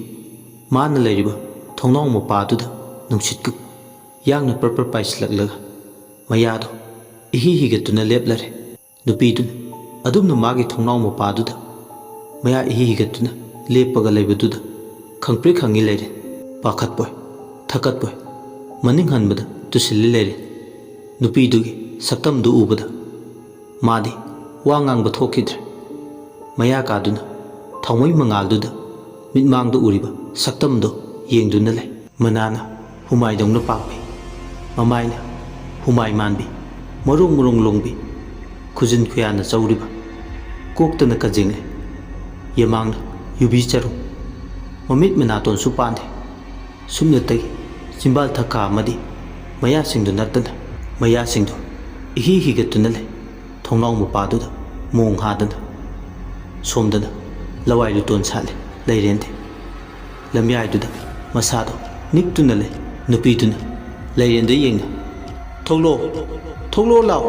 ꯃꯥꯅ ꯂꯩꯔꯤꯕ ꯊꯣꯡꯅꯥꯎ ꯃꯄꯥꯗꯨꯗ ꯅꯨꯡꯁꯤꯠꯀ ꯌꯥꯡꯅ ꯄꯔꯄꯔ ꯄꯥꯏꯁꯤꯜꯂꯛꯂꯒ ꯃꯌꯥꯗꯣ ꯏꯍꯤ ꯍꯤꯒꯠꯇꯨꯅ ꯂꯦꯞꯂꯔꯦ ꯅꯨꯄꯤꯗꯨꯅ ꯑꯗꯨꯝꯅ ꯃꯥꯒꯤ ꯊꯣꯡꯅꯥꯎ ꯃꯄꯥꯗꯨꯗ ꯃꯌꯥ ꯏꯍꯤ ꯍꯤꯒꯠꯇꯨꯅ ꯂꯦꯞꯄꯒ ꯂꯩꯕꯗꯨꯗ ꯈꯪꯄ꯭ꯔꯦꯛ ꯈꯪꯉꯤ ꯂꯩꯔꯦ ꯄꯥꯈꯠꯄꯣꯏ ꯊꯀꯠꯄꯣꯏ ꯃꯅꯤꯡ ꯍꯟꯕꯗ ꯇꯨꯁꯤꯜꯂꯤ ꯂꯩꯔꯦ ꯅꯨꯄꯤꯗꯨꯒꯤ ꯁꯛꯇꯝꯗꯨ ꯎꯕꯗ ꯃꯥꯗꯤ ꯋꯥ ꯉꯥꯡꯕ ꯊꯣꯛꯈꯤꯗ꯭ꯔꯦ ꯃꯌꯥ ꯀꯥꯗꯨꯅ ꯊꯥꯎꯃꯩ ꯃꯉꯥꯜꯗꯨꯗ ꯃꯤꯠꯃꯥꯡꯗ ꯎꯔꯤꯕ ꯁꯛꯇꯝꯗꯣ ꯌꯦꯡꯗꯨꯅ ꯂꯩ ꯃꯅꯥꯅ ꯍꯨꯃꯥꯏꯗꯧꯅ ꯄꯥꯛꯄꯤ ꯃꯃꯥꯏꯅ ꯍꯨꯃꯥꯏ ꯃꯥꯟꯕꯤ ꯃꯔꯣꯡ ꯃꯔꯣꯡ ꯂꯣꯡꯕꯤ ꯈꯨꯖꯤꯟ ꯈꯨꯌꯥꯅ ꯆꯧꯔꯤꯕ ꯀꯣꯛꯇꯅ ꯀꯖꯦꯡꯂꯦ ꯌꯦꯃꯥꯡꯅ ꯌꯨꯕꯤ ꯆꯔꯨ ꯃꯃꯤꯠ ꯃꯅꯥꯇꯣꯟꯁꯨ ꯄꯥꯟꯗꯦ ꯁꯨꯞꯅꯇꯒꯤ ꯆꯤꯝꯕꯥꯜ ꯊꯛꯀꯥ ꯑꯃꯗꯤ ꯃꯌꯥꯁꯤꯡꯗꯨ ꯅꯠꯇꯅ ꯃꯌꯥꯁꯤꯡꯗꯨ ꯏꯍꯤ ꯍꯤꯒꯠꯇꯨꯅ ꯂꯩ ꯊꯣꯡꯅꯥꯎ ꯃꯄꯥꯗꯨꯗ ꯃꯣꯡ ꯍꯥꯗꯅ ꯁꯣꯝꯗꯅ ꯂꯋꯥꯏ ꯂꯨꯇꯣꯟ ꯁꯥꯠꯂꯦ ꯂꯩꯔꯦꯟꯗꯦ ꯂꯝꯌꯥꯏꯗꯨꯗ ꯃꯁꯥꯗꯣ ꯅꯤꯛꯇꯨꯅ ꯂꯩ ꯅꯨꯄꯤꯗꯨꯅ ꯂꯩꯔꯦꯟꯗ ꯌꯦꯡꯅ ꯊꯣꯛꯂꯛꯑꯣ ꯂꯥꯎ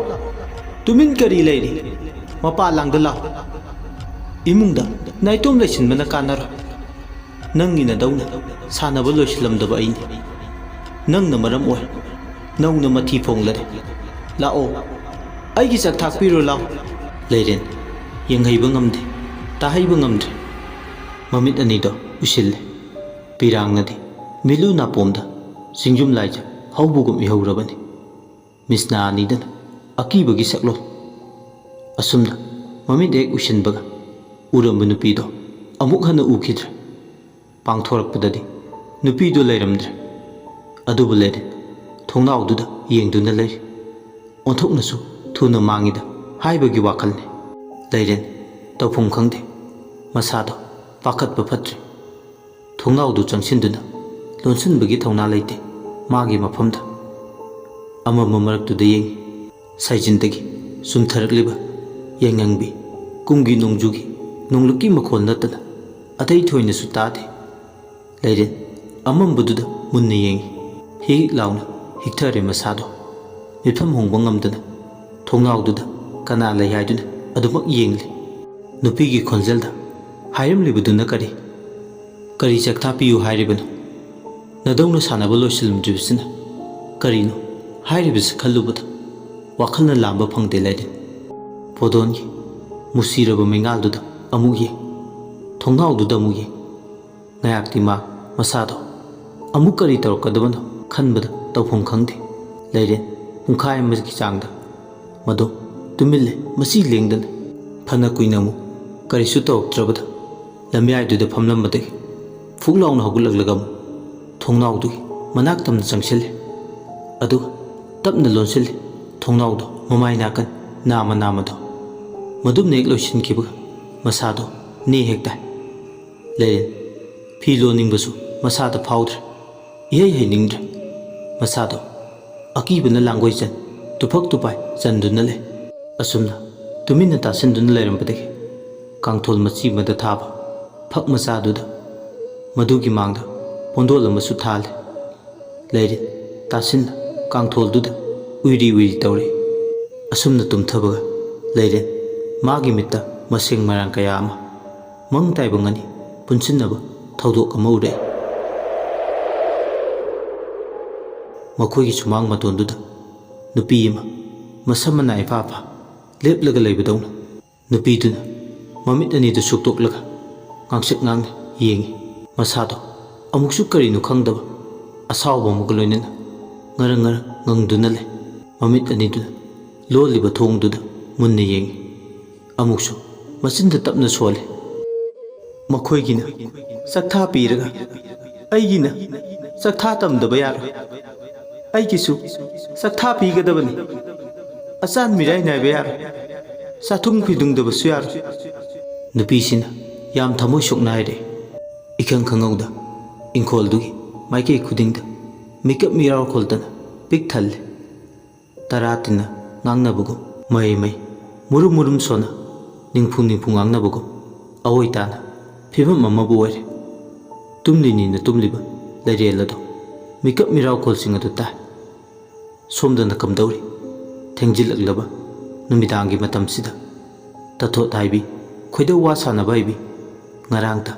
ꯇꯨꯃꯤꯟ ꯀꯔꯤ ꯂꯩꯔꯤ ꯃꯄꯥ ꯂꯥꯡꯗ ꯂꯥꯎ ꯏꯃꯨꯡꯗ ꯅꯥꯏꯇꯣꯝ ꯂꯩꯁꯤꯟꯕꯅ ꯀꯥꯟꯅꯔꯣꯏ ꯅꯪꯒꯤ ꯅꯗꯧꯅ ꯁꯥꯟꯅꯕ ꯂꯣꯏꯁꯤꯜꯂꯝꯗꯕ ꯑꯩꯅꯤ ꯅꯪꯅ ꯃꯔꯝ ꯑꯣꯏ ꯅꯧꯅ ꯃꯊꯤ ꯐꯣꯡꯂꯔꯦ ꯂꯥꯛꯑꯣ ꯑꯩꯒꯤ ꯆꯥꯛ ꯊꯥꯛꯄꯤꯔꯣ ꯂꯥꯎ ꯂꯩꯔꯦꯟ ꯌꯦꯡꯍꯩꯕ ꯉꯝꯗꯦ ꯇꯥꯍꯩꯕ ꯉꯝꯗ꯭ꯔꯦ ꯃꯃꯤꯠ ꯑꯅꯤꯗꯣ ꯎꯏꯁꯤꯜꯂꯦ ꯄꯤꯔꯥꯡꯅꯗꯤ ꯃꯤꯂꯨ ꯅꯥꯄꯣꯝꯗ ꯆꯤꯡꯖꯨꯝ ꯂꯥꯏꯖ ꯍꯧꯕꯒꯨꯝ ꯏꯍꯧꯔꯕꯅꯤ ꯃꯤꯁꯅꯥ ꯑꯅꯤꯗꯅ ꯑꯀꯤꯕꯒꯤ ꯁꯛꯂꯣꯟ ꯑꯁꯨꯝꯅ ꯃꯃꯤꯠ ꯍꯦꯛ ꯎꯏꯁꯤꯟꯕꯒ ꯎꯔꯝꯕ ꯅꯨꯄꯤꯗꯣ ꯑꯃꯨꯛ ꯍꯟꯅ ꯎꯈꯤꯗ꯭ꯔꯦ ꯄꯥꯡꯊꯣꯔꯛꯄꯗꯗꯤ ꯅꯨꯄꯤꯗꯣ ꯂꯩꯔꯝꯗ꯭ꯔꯦ ꯑꯗꯨꯕꯨ ꯂꯩꯔꯦ ꯊꯣꯡꯅꯥꯎꯗꯨꯗ ꯌꯦꯡꯗꯨꯅ ꯂꯩꯔꯤ ꯑꯣꯟꯊꯣꯛꯅꯁꯨ ꯊꯨꯅ ꯃꯥꯡꯉꯤꯗ ꯍꯥꯏꯕꯒꯤ ꯋꯥꯈꯜꯅꯤ ꯂꯩꯔꯦꯟ ꯇꯧꯐꯝ ꯈꯪꯗꯦ ꯃꯁꯥꯗꯣ ꯄꯥꯈꯠꯄ ꯐꯠꯇ꯭ꯔꯦ ꯊꯣꯡꯅꯥꯎꯗꯨ ꯆꯪꯁꯤꯟꯗꯨꯅ ꯂꯣꯟꯁꯤꯟꯕꯒꯤ ꯊꯧꯅꯥ ꯂꯩꯇꯦ ꯃꯥꯒꯤ ꯃꯐꯝꯗ ꯑꯃꯝꯕ ꯃꯔꯛꯇꯨꯗ ꯌꯦꯡꯉꯤ ꯁꯥꯏꯖꯤꯟꯗꯒꯤ ꯆꯨꯝꯊꯔꯛꯂꯤꯕ ꯌꯥꯏꯉꯪꯕꯤ ꯀꯨꯝꯒꯤ ꯅꯣꯡꯖꯨꯒꯤ ꯅꯣꯡꯂꯨꯛꯀꯤ ꯃꯈꯣꯜ ꯅꯠꯇꯅ ꯑꯇꯩ ꯊꯣꯏꯅꯁꯨ ꯇꯥꯗꯦ ꯂꯩꯔꯦꯟ ꯑꯃꯝꯕꯗꯨꯗ ꯃꯨꯟꯅ ꯌꯦꯡꯉꯤ ꯍꯤꯛ ꯂꯥꯎꯅ ꯍꯤꯛꯊꯔꯦ ꯃꯁꯥꯗꯣ ꯃꯤꯠꯐꯝ ꯍꯣꯡꯕ ꯉꯝꯗꯅ ꯊꯣꯡꯅꯥꯎꯗꯨꯗ ꯀꯅꯥ ꯂꯩ ꯍꯥꯏꯗꯨꯅ ꯑꯗꯨꯃꯛ ꯌꯦꯡꯂꯤ ꯅꯨꯄꯤꯒꯤ ꯈꯣꯟꯖꯦꯜꯗ ꯍꯥꯏꯔꯝꯂꯤꯕꯗꯨꯅ ꯀꯔꯤ ꯆꯥꯛꯊꯥꯄꯤꯌꯨ ꯍꯥꯏꯔꯤꯕꯅꯣ ꯅꯗꯧꯅ ꯁꯥꯟꯅꯕ ꯂꯣꯏꯁꯤꯜꯂꯝꯗ꯭ꯔꯤꯕꯁꯤꯅ ꯀꯔꯤꯅꯣ ꯍꯥꯏꯔꯤꯕꯁꯤ ꯈꯜꯂꯨꯕꯗ ꯋꯥꯈꯜꯅ ꯂꯥꯝꯕ ꯐꯪꯗꯦ ꯂꯩꯔꯦꯟ ꯄꯣꯗꯣꯟꯒꯤ ꯃꯨꯁꯤꯔꯕ ꯃꯩꯉꯥꯜꯗꯨꯗ ꯑꯃꯨꯛ ꯌꯦꯡ ꯊꯣꯡꯅꯥꯎꯗꯨꯗ ꯑꯃꯨꯛ ꯌꯦꯡ ꯉꯥꯏꯍꯥꯛꯇꯤ ꯃꯁꯥꯗꯣ ꯑꯃꯨꯛ ꯀꯔꯤ ꯇꯧꯔꯛꯀꯗꯕꯅꯣ ꯈꯟꯕꯗ ꯇꯧꯐꯝ ꯈꯪꯗꯦ ꯂꯩꯔꯦꯟ ꯄꯨꯡꯈꯥꯏ ꯑꯃꯒꯤ ꯆꯥꯡꯗ ꯃꯗꯣ ꯇꯨꯃꯤꯜꯂꯦ ꯃꯁꯤ ꯂꯦꯡꯗꯅ ꯐꯅ ꯀꯨꯏꯅ ꯑꯃꯨꯛ ꯀꯔꯤꯁꯨ ꯇꯧꯔꯛꯇ꯭ꯔꯕꯗ ꯂꯝꯌꯥꯏꯗꯨꯗ ꯐꯝꯂꯝꯕꯗꯒꯤ ꯐꯨꯛ ꯂꯥꯎꯅ ꯍꯧꯒꯠꯂꯛꯂꯒ ꯑꯃꯨꯛ ꯊꯣꯡꯅꯥꯎꯗꯨꯒꯤ ꯃꯅꯥꯛ ꯇꯝꯅ ꯆꯪꯁꯤꯜꯂꯦ ꯑꯗꯨꯒ ꯇꯞꯅ ꯂꯣꯟꯁꯤꯜꯂꯦ ꯊꯣꯡꯅꯥꯎꯗꯣ ꯃꯃꯥꯏ ꯅꯥꯀꯟ ꯅꯥꯃꯗꯣ ꯃꯗꯨꯝꯅ ꯍꯦꯛ ꯂꯣꯏꯁꯤꯟꯈꯤꯕꯒ ꯃꯁꯥꯗꯣ ꯅꯦ ꯍꯦꯛ ꯇꯥꯏ ꯂꯩꯔꯦꯟ ꯐꯤ ꯂꯣꯟꯅꯤꯡꯕꯁꯨ ꯃꯁꯥꯗ ꯐꯥꯎꯗ꯭ꯔꯦ ꯏꯍꯩ ꯍꯩꯅꯤꯡꯗ꯭ꯔꯦ ꯃꯁꯥꯗꯣ ꯑꯀꯤꯕꯅ ꯂꯥꯡꯒꯣꯏ ꯆꯟ ꯇꯨꯐꯛ ꯇꯨꯄꯥꯏ ꯆꯟꯗꯨꯅ ꯂꯩ ꯑꯁꯨꯝꯅ ꯇꯨꯃꯤꯟꯅ ꯇꯥꯁꯤꯟꯗꯨꯅ ꯂꯩꯔꯝꯕꯗꯒꯤ ꯀꯥꯡꯊꯣꯜ ꯃꯆꯤ ꯑꯃꯗ ꯊꯥꯕ ꯐꯛ ꯃꯆꯥꯗꯨꯗ ꯃꯗꯨꯒꯤ ꯃꯥꯡꯗ ꯄꯣꯟꯗꯣꯜ ꯑꯃꯁꯨ ꯊꯥꯜꯂꯦ ꯂꯩꯔꯤꯟ ꯇꯥꯁꯤꯟꯅ ꯀꯥꯡꯊꯣꯜꯗꯨꯗ ꯎꯏꯔꯤ ꯎꯏꯔꯤ ꯇꯧꯔꯤ ꯑꯁꯨꯝꯅ ꯇꯨꯝꯊꯕꯒ ꯂꯩꯔꯤꯟ ꯃꯥꯒꯤ ꯃꯤꯠꯇ ꯃꯁꯦꯡ ꯃꯔꯥꯡ ꯀꯌꯥ ꯑꯃ ꯃꯪ ꯇꯥꯏꯕꯪ ꯑꯅꯤ ꯄꯨꯟꯁꯤꯟꯅꯕ ꯊꯧꯗꯣꯛ ꯑꯃ ꯎꯔꯛꯏ ꯃꯈꯣꯏꯒꯤ ꯁꯨꯃꯥꯡ ꯃꯇꯣꯟꯗꯨꯗ ꯅꯨꯄꯤ ꯑꯃ ꯃꯁꯝ ꯃꯅꯥ ꯏꯐꯥ ꯐꯥ ꯂꯦꯞꯂꯒ ꯂꯩꯕꯗꯧꯅ ꯅꯨꯄꯤꯗꯨꯅ ꯃꯃꯤꯠ ꯑꯅꯤꯗꯨ ꯁꯨꯛꯇꯣꯛꯂꯒ ꯉꯥꯡꯁꯛ ꯉꯥꯡꯅ ꯌꯦꯡꯉꯤ ꯃꯁꯥꯗꯣ ꯑꯃꯨꯛꯁꯨ ꯀꯔꯤꯅꯣ ꯈꯪꯗꯕ ꯑꯁꯥꯎꯕ ꯑꯃꯒ ꯂꯣꯏꯅꯅ ꯉꯔꯪ ꯉꯔꯪ ꯉꯪꯗꯨꯅ ꯂꯩ ꯃꯃꯤꯠ ꯑꯅꯤꯗꯨꯅ ꯂꯣꯜꯂꯤꯕ ꯊꯣꯡꯗꯨꯗ ꯃꯨꯟꯅ ꯌꯦꯡꯉꯤ ꯑꯃꯨꯛꯁꯨ ꯃꯆꯤꯟꯗ ꯇꯞꯅ ꯁꯣꯜꯂꯤ ꯃꯈꯣꯏꯒꯤꯅ ꯆꯥꯛꯊꯥ ꯄꯤꯔꯒ ꯑꯩꯒꯤꯅ ꯆꯥꯛꯊꯥ ꯇꯝꯗꯕ ꯌꯥꯔꯣꯏ ꯑꯩꯒꯤꯁꯨ ꯆꯥꯛꯊꯥ ꯄꯤꯒꯗꯕꯅꯤ ꯑꯆꯥꯟ ꯃꯤꯔꯥꯏ ꯅꯥꯏꯕ ꯌꯥꯔꯣꯏ ꯆꯥꯊꯨꯡ ꯐꯤꯗꯨꯡꯗꯕꯁꯨ ꯌꯥꯔꯣꯏ ꯅꯨꯄꯤꯁꯤꯅ ꯌꯥꯝ ꯊꯃꯣꯏ ꯁꯣꯛꯅ ꯍꯥꯏꯔꯦ इखंग खंगौदा इंखोलदुगी माइके खुदिंग मिकअप मिराव खोलतन पिक थल्ले तरातिना ngangnabugum mai mai murum murum sona ningphung ningphung ngangnabugum awoitana phibam amabu oire tumlini na tumliba lairelado mikap miraw kholsing adu ta somdana kamdauri thengjilaklaba numidangi matamsida tatho thaibi khoida wa sana baibi ngarangta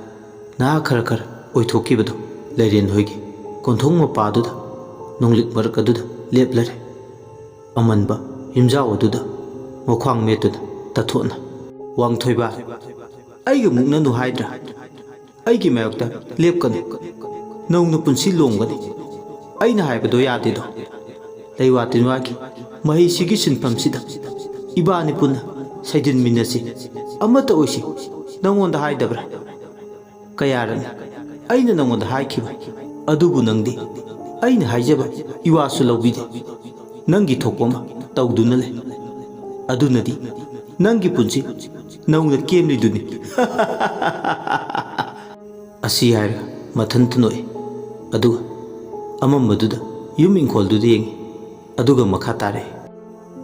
na khara khara oithokibado lairen hoigi konthong mapaduda nonglik marakaduda leplare amanba himjao aduda mokhwang metuda tathona wangthoiba aiga mukna nu haidra aigi mayokta lepkanu nongnu punsi longani aina haibado yadedo leiwatinwaki mahi sigi sinpamsida ibani punna saidin minasi amata oisi nangonda haidabra kayarani aina nangonda haikhiba adubu nangdi aina haijaba iwasu lawbide nangi thokpama tawduna le adunadi nangi punsi nongna kemliduni asi haira mathantunoi aduga amambaduda yum ingkholduda yengi aduga makha tare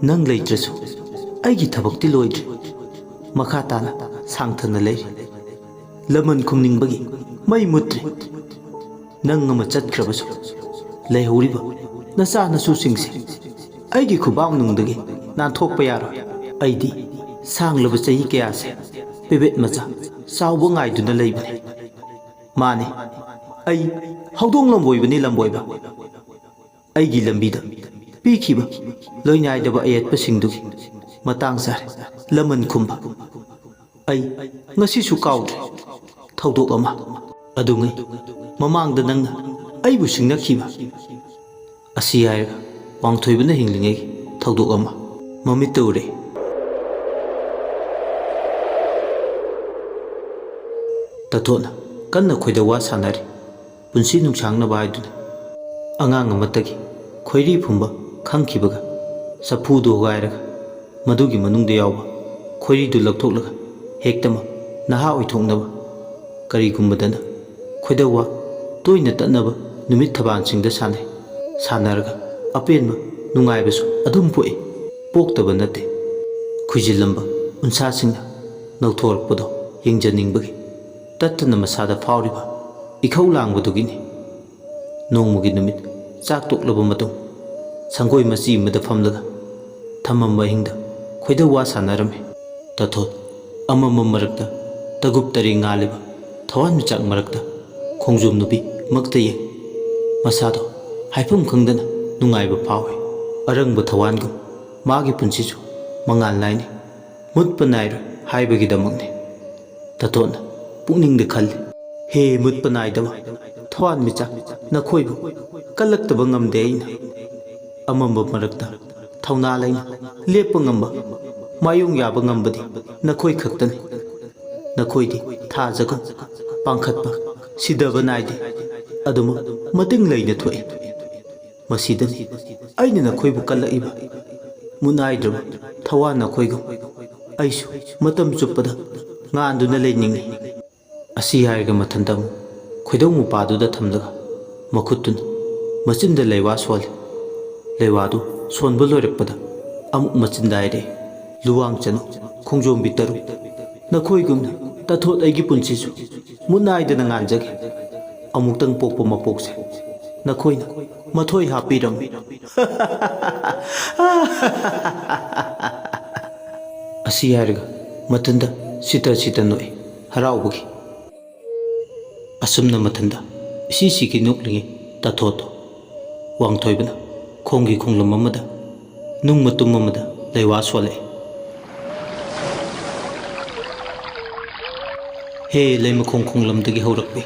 nang leitrasu aigi thabakti loidre makha tana sangthana leiri lamon khumningbagi mai mutre nang ama chatkhrabasu leihoriba nacha nasu singse aigi khubang nungdagi nan thokpa yaro aidi sanglaba chahi kayase pebet macha chawba ngaiduna leibane mane ai haudong lamboibani lamboiba aigi lambida pikhiba loinaidaba ayatpa singdugi matang sare lamon khumba ai ngasi su kaudre thaudok ama adungai mamangda nangna aibu singnakhiba asi haira wangthoibana hinglingai thaudok ama mamit tawre tathona kanna khoida wa sanari punsi nungsangna baiduna angang amatagi khoiri phumba khangkhibaga sapu do gairaga madugi manungda yawba khoiri du lakthoklaga hektama naha oithoknaba karigumbadana khoida wa toina tatnaba numit thaban singda sanai sanaraga apenba nungaibasu adum poi poktaba nate khujilamba unsa singna nauthorpado yengjaningbagi tattana masada fauriba ikhau langbadugini nongmugi numit chak toklaba matung sangoi machi mada famlaga thamamba hingda khoida wa sanarame tathot amama marakta tagup tari ngaliba thawan michak marakta khongjum nubi makta ye masado haifam khangdana nungaiba phawe arangba thawangum magi punsisu mangal naini mutpa naira haibagi damakne tatona pukningda khalle he mutpa naidaba thawan michak nakhoibu kalaktaba ngamde aina amamba marakta thauna laina lepa ngamba mayung yaba ngambadi nakhoi khaktani nakhoidi thajaga pangkhatpa sidaba naide aduma mating leina thoi masidani aina nakhoibu kalaiba munaidrba thawa nakhoigu aisu matam chuppada nganduna leiningi asi haiga mathandam khoidong mupaduda thamlaga makhutun machinda leiwa sol leiwadu sonba loirakpada amuk machindaire luwang chanu khongjom bitaru nakhoigumna tathot aigi punsisu munaidana nganjage ꯑꯃꯨꯛꯇꯪ ꯄꯣꯛꯄ ꯃꯄꯣꯛꯁꯦ ꯅꯈꯣꯏꯅ ꯃꯊꯣꯏ ꯍꯥꯞꯄꯤꯔꯝꯃꯤ ꯑꯁꯤ ꯍꯥꯏꯔꯒ ꯃꯊꯟꯗ seat ꯅꯣꯛꯏ ꯍꯔꯥꯎꯕꯒꯤ ꯑꯁꯨꯝꯅ ꯃꯊꯟꯗ ꯏꯁꯤꯒꯤ ꯅꯣꯛꯂꯤꯉꯩ ꯇꯥꯊꯣꯠꯇꯣ ꯋꯥꯡꯊꯣꯏꯕꯅ ꯈꯣꯡꯒꯤ ꯈꯣꯡꯂꯝ ꯑꯃꯗ ꯅꯨꯡ ꯃꯇꯨꯝ ꯑꯃꯗ ꯂꯩꯋꯥ ꯁꯣꯜꯂꯛꯏ ꯍꯦ ꯂꯩꯃꯈꯣꯡ ꯈꯣꯡꯂꯝꯗꯒꯤ ꯍꯧꯔꯛꯄꯤ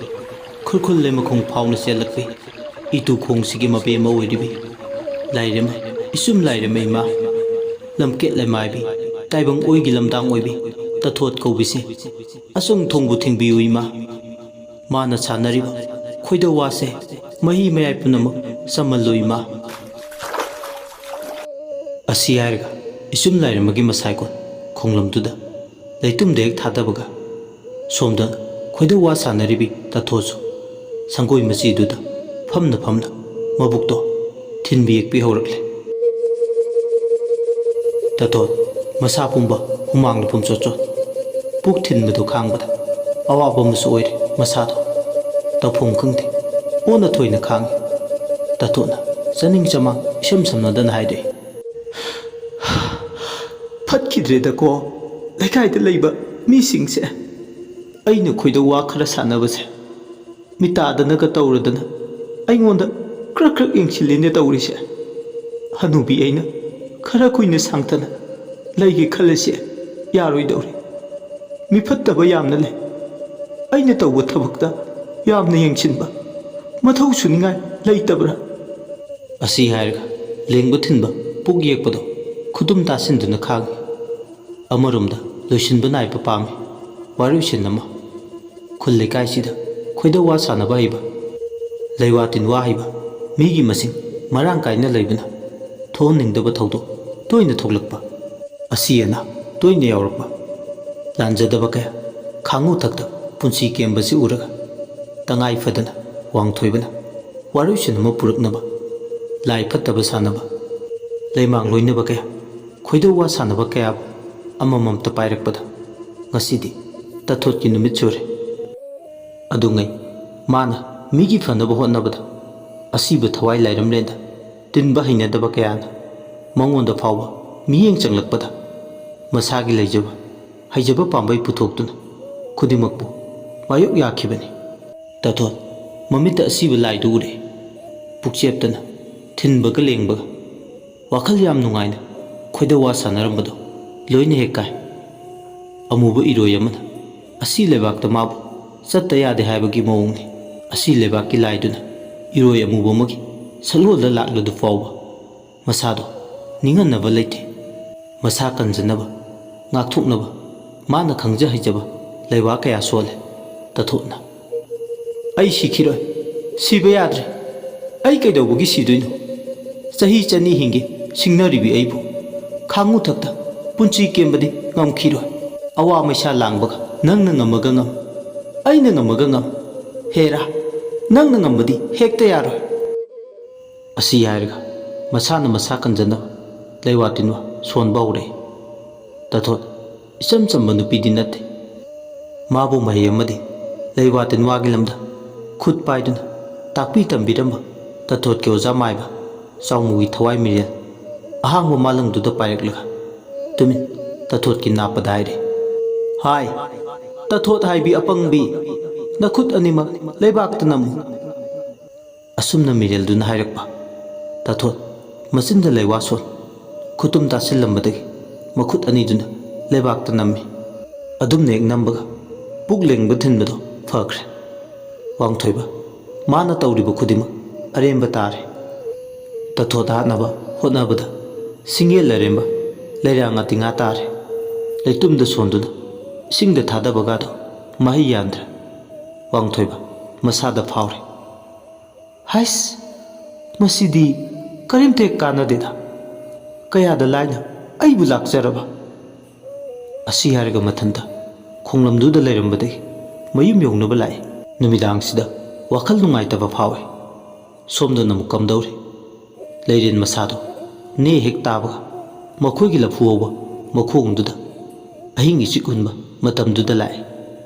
ꯈꯨꯔꯈꯨꯜ ꯂꯩꯃꯈꯣꯡ ꯐꯥꯎꯅ ꯆꯦꯜꯂꯛꯄꯤ ꯏꯇꯨ ꯈꯣꯡꯁꯤꯒꯤ ꯃꯕꯦꯝꯃ ꯑꯣꯏꯔꯤꯕꯤ ꯂꯥꯏꯔꯦꯝꯃ ꯏꯁꯨꯝ ꯂꯥꯏꯔꯦꯝꯃ ꯏꯃꯥ ꯂꯝꯀꯦꯠ ꯂꯩꯃꯥꯏꯕꯤ ꯇꯥꯏꯕꯪ ꯑꯣꯏꯒꯤ ꯂꯝꯗꯥꯡ ꯑꯣꯏꯕꯤ ꯇꯊꯣꯠ ꯀꯧꯕꯤꯁꯤ ꯑꯁꯨꯝ ꯊꯣꯡꯕꯨ ꯊꯤꯡꯕꯤꯌꯨ ꯏꯃꯥ ꯃꯥꯅ ꯁꯥꯟꯅꯔꯤꯕ ꯈꯣꯏꯗꯧ ꯋꯥꯁꯦ ꯃꯍꯤ ꯃꯌꯥꯏ ꯄꯨꯝꯅꯃꯛ ꯆꯝꯍꯜꯂꯨ ꯏꯃꯥ ꯑꯁꯤ ꯍꯥꯏꯔꯒ ꯏꯁꯨꯝ ꯂꯥꯏꯔꯦꯝꯃꯒꯤ ꯃꯁꯥꯏꯀꯣꯟ ꯈꯣꯡꯂꯝꯗꯨꯗ ꯂꯩꯇꯨꯝꯗ ꯍꯦꯛ ꯊꯥꯗꯕꯒ ꯁꯣꯝꯗ ꯈꯣꯏꯗꯧ ꯋꯥ ꯁꯥꯟꯅꯔꯤꯕꯤ ꯇꯊꯣꯠꯁꯨ ꯁꯪꯒꯣꯏ ꯃꯆꯤꯗꯨꯗ ꯐꯝꯅ ꯃꯕꯨꯛꯇꯣ ꯊꯤꯟꯕꯤ ꯌꯦꯛꯄꯤ ꯍꯧꯔꯛꯂꯦ ꯇꯊꯣꯠ ꯃꯁꯥ ꯄꯨꯝꯕ ꯍꯨꯃꯥꯡꯅ ꯄꯨꯝꯆꯣꯠ ꯄꯨꯛ ꯊꯤꯟꯕꯗꯨ ꯈꯥꯡꯕꯗ ꯑꯋꯥꯕ ꯑꯃꯁꯨ ꯑꯣꯏꯔꯦ ꯃꯁꯥꯗꯣ ꯇꯧꯐꯝ ꯈꯪꯗꯦ ꯑꯣꯟꯅ ꯊꯣꯏꯅ ꯈꯥꯡꯉꯤ ꯇꯊꯣꯠꯅ ꯆꯅꯤꯡ ꯆꯃꯥꯡ ꯏꯁꯝ ꯁꯝꯅꯗꯅ ꯍꯥꯏꯔꯛꯏ ꯐꯠꯈꯤꯗ꯭ꯔꯦꯗꯀꯣ ꯂꯩꯀꯥꯏꯗ ꯂꯩꯕ ꯃꯤꯁꯤꯡꯁꯦ ꯑꯩꯅ ꯈꯣꯏꯗꯧ ꯋꯥ ꯈꯔ ꯁꯥꯟꯅꯕꯁꯦ ꯃꯤꯇꯥꯗꯅꯒ ꯇꯧꯔꯗꯅ ꯑꯩꯉꯣꯟꯗ ꯀ꯭ꯔꯛ ꯌꯦꯡꯁꯤꯜꯂꯤꯅꯦ ꯇꯧꯔꯤꯁꯦ ꯍꯅꯨꯕꯤ ꯑꯩꯅ ꯈꯔ ꯀꯨꯏꯅ ꯁꯥꯡꯇꯅ ꯂꯩꯒꯦ ꯈꯜꯂꯁꯦ ꯌꯥꯔꯣꯏꯗꯧꯔꯤ ꯃꯤꯐꯠꯇꯕ ꯌꯥꯝꯅ ꯂꯩ ꯑꯩꯅ ꯇꯧꯕ ꯊꯕꯛꯇ ꯌꯥꯝꯅ ꯌꯦꯡꯁꯤꯟꯕ ꯃꯊꯧ ꯁꯨꯅꯤꯡꯉꯥꯏ ꯂꯩꯇꯕ꯭ꯔꯥ ꯑꯁꯤ ꯍꯥꯏꯔꯒ ꯂꯦꯡꯕ ꯊꯤꯟꯕ ꯄꯨꯛ ꯌꯦꯛꯄꯗꯣ ꯈꯨꯗꯨꯝ ꯇꯥꯁꯤꯟꯗꯨꯅ ꯈꯥꯡꯉꯤ ꯑꯃꯔꯣꯝꯗ ꯂꯣꯏꯁꯤꯟꯕ ꯅꯥꯏꯕ ꯄꯥꯝꯃꯤ ꯋꯥꯔꯣꯏꯁꯤꯟ ꯑꯃ ꯈꯨꯜ ꯂꯩꯀꯥꯏꯁꯤꯗ ꯈꯣꯏꯗꯧ ꯋꯥ ꯁꯥꯟꯅꯕ ꯍꯩꯕ ꯂꯩꯋꯥ ꯇꯤꯟꯋꯥ ꯍꯩꯕ ꯃꯤꯒꯤ ꯃꯁꯤꯡ ꯃꯔꯥꯡ ꯀꯥꯏꯅ ꯂꯩꯕꯅ ꯊꯣꯛꯍꯟꯅꯤꯡꯗꯕ ꯊꯧꯗꯣꯛ ꯇꯣꯏꯅ ꯊꯣꯛꯂꯛꯄ ꯑꯁꯤ ꯑꯅꯥ ꯇꯣꯏꯅ ꯌꯥꯎꯔꯛꯄ ꯂꯥꯟꯖꯗꯕ ꯀꯌꯥ ꯈꯥꯡꯉꯨ ꯊꯛꯇ ꯄꯨꯟꯁꯤ ꯀꯦꯝꯕꯁꯤ ꯎꯔꯒ ꯇꯉꯥꯏ ꯐꯗꯅ ꯋꯥꯡꯊꯣꯏꯕꯅ ꯋꯥꯔꯣꯏꯁꯤꯟ ꯑꯃ ꯄꯨꯔꯛꯅꯕ ꯂꯥꯏ ꯐꯠꯇꯕ ꯁꯥꯟꯅꯕ ꯂꯩꯃꯥꯡ ꯂꯣꯏꯅꯕ ꯀꯌꯥ ꯈꯣꯏꯗꯧ ꯋꯥ ꯁꯥꯟꯅꯕ ꯀꯌꯥꯕꯨ ꯑꯃꯃꯝꯇ ꯄꯥꯏꯔꯛꯄꯗ ꯉꯁꯤꯗꯤ ꯇꯊꯣꯠꯀꯤ ꯅꯨꯃꯤꯠ ꯁꯨꯔꯦ ꯑꯗꯨꯉꯩ ꯃꯥꯅ ꯃꯤꯒꯤ ꯐꯅꯕ ꯍꯣꯠꯅꯕꯗ ꯑꯁꯤꯕ ꯊꯋꯥꯏ ꯂꯥꯏꯔꯝꯂꯦꯟꯗ ꯇꯤꯟꯕ ꯍꯩꯅꯗꯕ ꯀꯌꯥꯅ ꯃꯉꯣꯟꯗ ꯐꯥꯎꯕ ꯃꯤꯠꯌꯦꯡ ꯆꯪꯂꯛꯄꯗ ꯃꯁꯥꯒꯤ ꯂꯩꯖꯕ ꯍꯩꯖꯕ ꯄꯥꯝꯕꯩ ꯄꯨꯊꯣꯛꯇꯨꯅ ꯈꯨꯗꯤꯡꯃꯛꯄꯨ ꯃꯥꯌꯣꯛ ꯌꯥꯈꯤꯕꯅꯤ ꯇꯊꯣꯠ ꯃꯃꯤꯠꯇ ꯑꯁꯤꯕ ꯂꯥꯏꯗꯨ ꯎꯔꯦ ꯄꯨꯛꯆꯦꯞꯇꯅ ꯊꯤꯟꯕꯒ ꯂꯦꯡꯕꯒ ꯋꯥꯈꯜ ꯌꯥꯝ ꯅꯨꯡꯉꯥꯏꯅ ꯈꯣꯏꯗꯧ ꯋꯥ ꯁꯥꯟꯅꯔꯝꯕꯗꯣ ꯂꯣꯏꯅ ꯍꯦꯛ ꯀꯥꯏ ꯑꯃꯨꯕ ꯏꯔꯣꯏ ꯑꯃꯅ ꯑꯁꯤ ꯂꯩꯕꯥꯛꯇ ꯃꯥꯕꯨ ꯆꯠꯇ ꯌꯥꯗꯦ ꯍꯥꯏꯕꯒꯤ ꯃꯑꯣꯡꯅꯤ ꯑꯁꯤ ꯂꯩꯕꯥꯛꯀꯤ ꯂꯥꯏꯗꯨꯅ ꯏꯔꯣꯏ ꯑꯃꯨꯕ ꯑꯃꯒꯤ ꯁꯛꯂꯣꯟꯗ ꯂꯥꯛꯂꯗꯨ ꯐꯥꯎꯕ ꯃꯁꯥꯗꯣ ꯅꯤꯡꯍꯟꯅꯕ ꯂꯩꯇꯦ ꯃꯁꯥ ꯀꯟꯖꯅꯕ ꯉꯥꯛꯊꯣꯛꯅꯕ ꯃꯥꯅ ꯈꯪꯖ ꯍꯩꯖꯕ ꯂꯩꯋꯥ ꯀꯌꯥ ꯁꯣꯜꯂꯦ ꯇꯊꯣꯠꯅ ꯑꯩ ꯁꯤꯈꯤꯔꯣꯏ ꯁꯤꯕ ꯌꯥꯗ꯭ꯔꯦ ꯑꯩ ꯀꯩꯗꯧꯕꯒꯤ ꯁꯤꯗꯣꯏꯅꯣ ꯆꯍꯤ 200 ꯍꯤꯡꯒꯦ ꯁꯤꯡꯅꯔꯤꯕꯤ ꯑꯩꯕꯨ ꯈꯥꯡꯉꯨ ꯊꯛꯇ ꯄꯨꯟꯁꯤ ꯀꯦꯝꯕꯗꯤ ꯉꯝꯈꯤꯔꯣꯏ ꯑꯋꯥ ꯃꯩꯁꯥ ꯂꯥꯡꯕꯒ ꯅꯪꯅ ꯉꯝꯃꯒ ꯉꯝ ꯑꯩꯅ ꯉꯝꯃꯒ ꯉꯝ ꯍꯦꯔꯥ ꯅꯪꯅ ꯉꯝꯕꯗꯤ ꯍꯦꯛꯇ ꯌꯥꯔꯣꯏ ꯑꯁꯤ ꯍꯥꯏꯔꯒ ꯃꯁꯥꯅ ꯃꯁꯥ ꯀꯟꯖꯅꯕ ꯂꯩꯋꯥ ꯇꯤꯟꯋꯥ ꯁꯣꯟꯕ ꯍꯧꯔꯛꯏ ꯇꯊꯣꯠ ꯏꯆꯝ ꯆꯝꯕ ꯅꯨꯄꯤꯗꯤ ꯅꯠꯇꯦ ꯃꯥꯕꯨ ꯃꯍꯩ ꯑꯃꯗꯤ ꯂꯩꯋꯥ ꯇꯤꯟꯋꯥꯒꯤ ꯂꯝꯗ ꯈꯨꯠ ꯄꯥꯏꯗꯨꯅ ꯇꯥꯛꯄꯤ ꯇꯝꯕꯤꯔꯝꯕ ꯇꯊꯣꯠꯀꯤ ꯑꯣꯖꯥ ꯃꯥꯏꯕ ꯆꯥꯎꯃꯨꯒꯤ ꯊꯋꯥꯏ ꯃꯤꯔꯦꯜ ꯑꯍꯥꯡꯕ ꯃꯥꯂꯪꯗꯨꯗ ꯄꯥꯏꯔꯛꯂꯒ ꯇꯨꯃꯤꯟ ꯇꯊꯣꯠꯀꯤ ꯅꯥꯞꯄꯗ ꯍꯥꯏꯔꯦ ꯍꯥꯏ ꯇꯊꯣꯠ ꯍꯥꯏꯕꯤ ꯑꯄꯪꯕꯤ ꯅꯈꯨꯠ ꯑꯅꯤꯃꯛ ꯂꯩꯕꯥꯛꯇ ꯅꯝꯃꯨ ꯑꯁꯨꯝꯅ ꯃꯤꯔꯦꯜꯗꯨꯅ ꯍꯥꯏꯔꯛꯄ ꯇꯊꯣꯠ ꯃꯆꯤꯟꯗ ꯂꯩꯋꯥ ꯁꯣꯟ ꯈꯨꯇꯨꯝ ꯇꯥꯁꯤꯜꯂꯝꯕꯗꯒꯤ ꯃꯈꯨꯠ ꯑꯅꯤꯗꯨꯅ ꯂꯩꯕꯥꯛꯇ ꯅꯝꯃꯤ ꯑꯗꯨꯝꯅ ꯍꯦꯛ ꯅꯝꯕꯒ ꯄꯨꯛ ꯂꯦꯡꯕ ꯊꯤꯟꯕꯗꯣ ꯐꯈ꯭ꯔꯦ ꯋꯥꯡꯊꯣꯏꯕ ꯃꯥꯅ ꯇꯧꯔꯤꯕ ꯈꯨꯗꯤꯡꯃꯛ ꯑꯔꯦꯝꯕ ꯇꯥꯔꯦ ꯇꯊꯣꯠ ꯍꯥꯠꯅꯕ ꯍꯣꯠꯅꯕꯗ ꯁꯤꯡꯒꯦꯜ ꯑꯔꯦꯝꯕ ꯂꯩꯔꯥꯡ ꯑꯇꯤꯡꯉꯥ ꯇꯥꯔꯦ ꯂꯩꯇꯨꯝꯗ ꯁꯣꯟꯗꯨꯅ ꯏꯁꯤꯡꯗ ꯊꯥꯗꯕꯒꯗꯣ ꯃꯍꯩ ꯌꯥꯟꯗ꯭ꯔꯦ ꯋꯥꯡꯊꯣꯏꯕ ꯃꯁꯥꯗ ꯐꯥꯎꯔꯦ ꯍꯥꯏꯁ ꯃꯁꯤꯗꯤ ꯀꯔꯤꯝꯇ ꯍꯦꯛ ꯀꯥꯟꯅꯗꯦꯗ ꯀꯌꯥꯗ ꯂꯥꯏꯅ ꯑꯩꯕꯨ ꯂꯥꯛꯆꯔꯕ ꯑꯁꯤ ꯍꯥꯏꯔꯒ ꯃꯊꯟꯇ ꯈꯣꯡꯂꯝꯗꯨꯗ ꯂꯩꯔꯝꯕꯗꯒꯤ ꯃꯌꯨꯝ ꯌꯧꯅꯕ ꯂꯥꯛꯏ ꯅꯨꯃꯤꯗꯥꯡꯁꯤꯗ ꯋꯥꯈꯜ ꯅꯨꯡꯉꯥꯏꯇꯕ ꯐꯥꯎꯏ ꯁꯣꯝꯗꯅ ꯑꯃꯨꯛ ꯀꯝꯗꯧꯔꯤ ꯂꯩꯔꯦꯟ ꯃꯁꯥꯗꯣ ꯅꯦ ꯍꯦꯛ ꯇꯥꯕꯒ ꯃꯈꯣꯏꯒꯤ ꯂꯐꯨ ꯍꯧꯕ ꯃꯈꯣꯡꯗꯨꯗ ꯑꯍꯤꯡ ꯏꯆꯤꯛ ꯍꯨꯟꯕ ꯃꯇꯝꯗꯨꯗ ꯂꯥꯛꯏ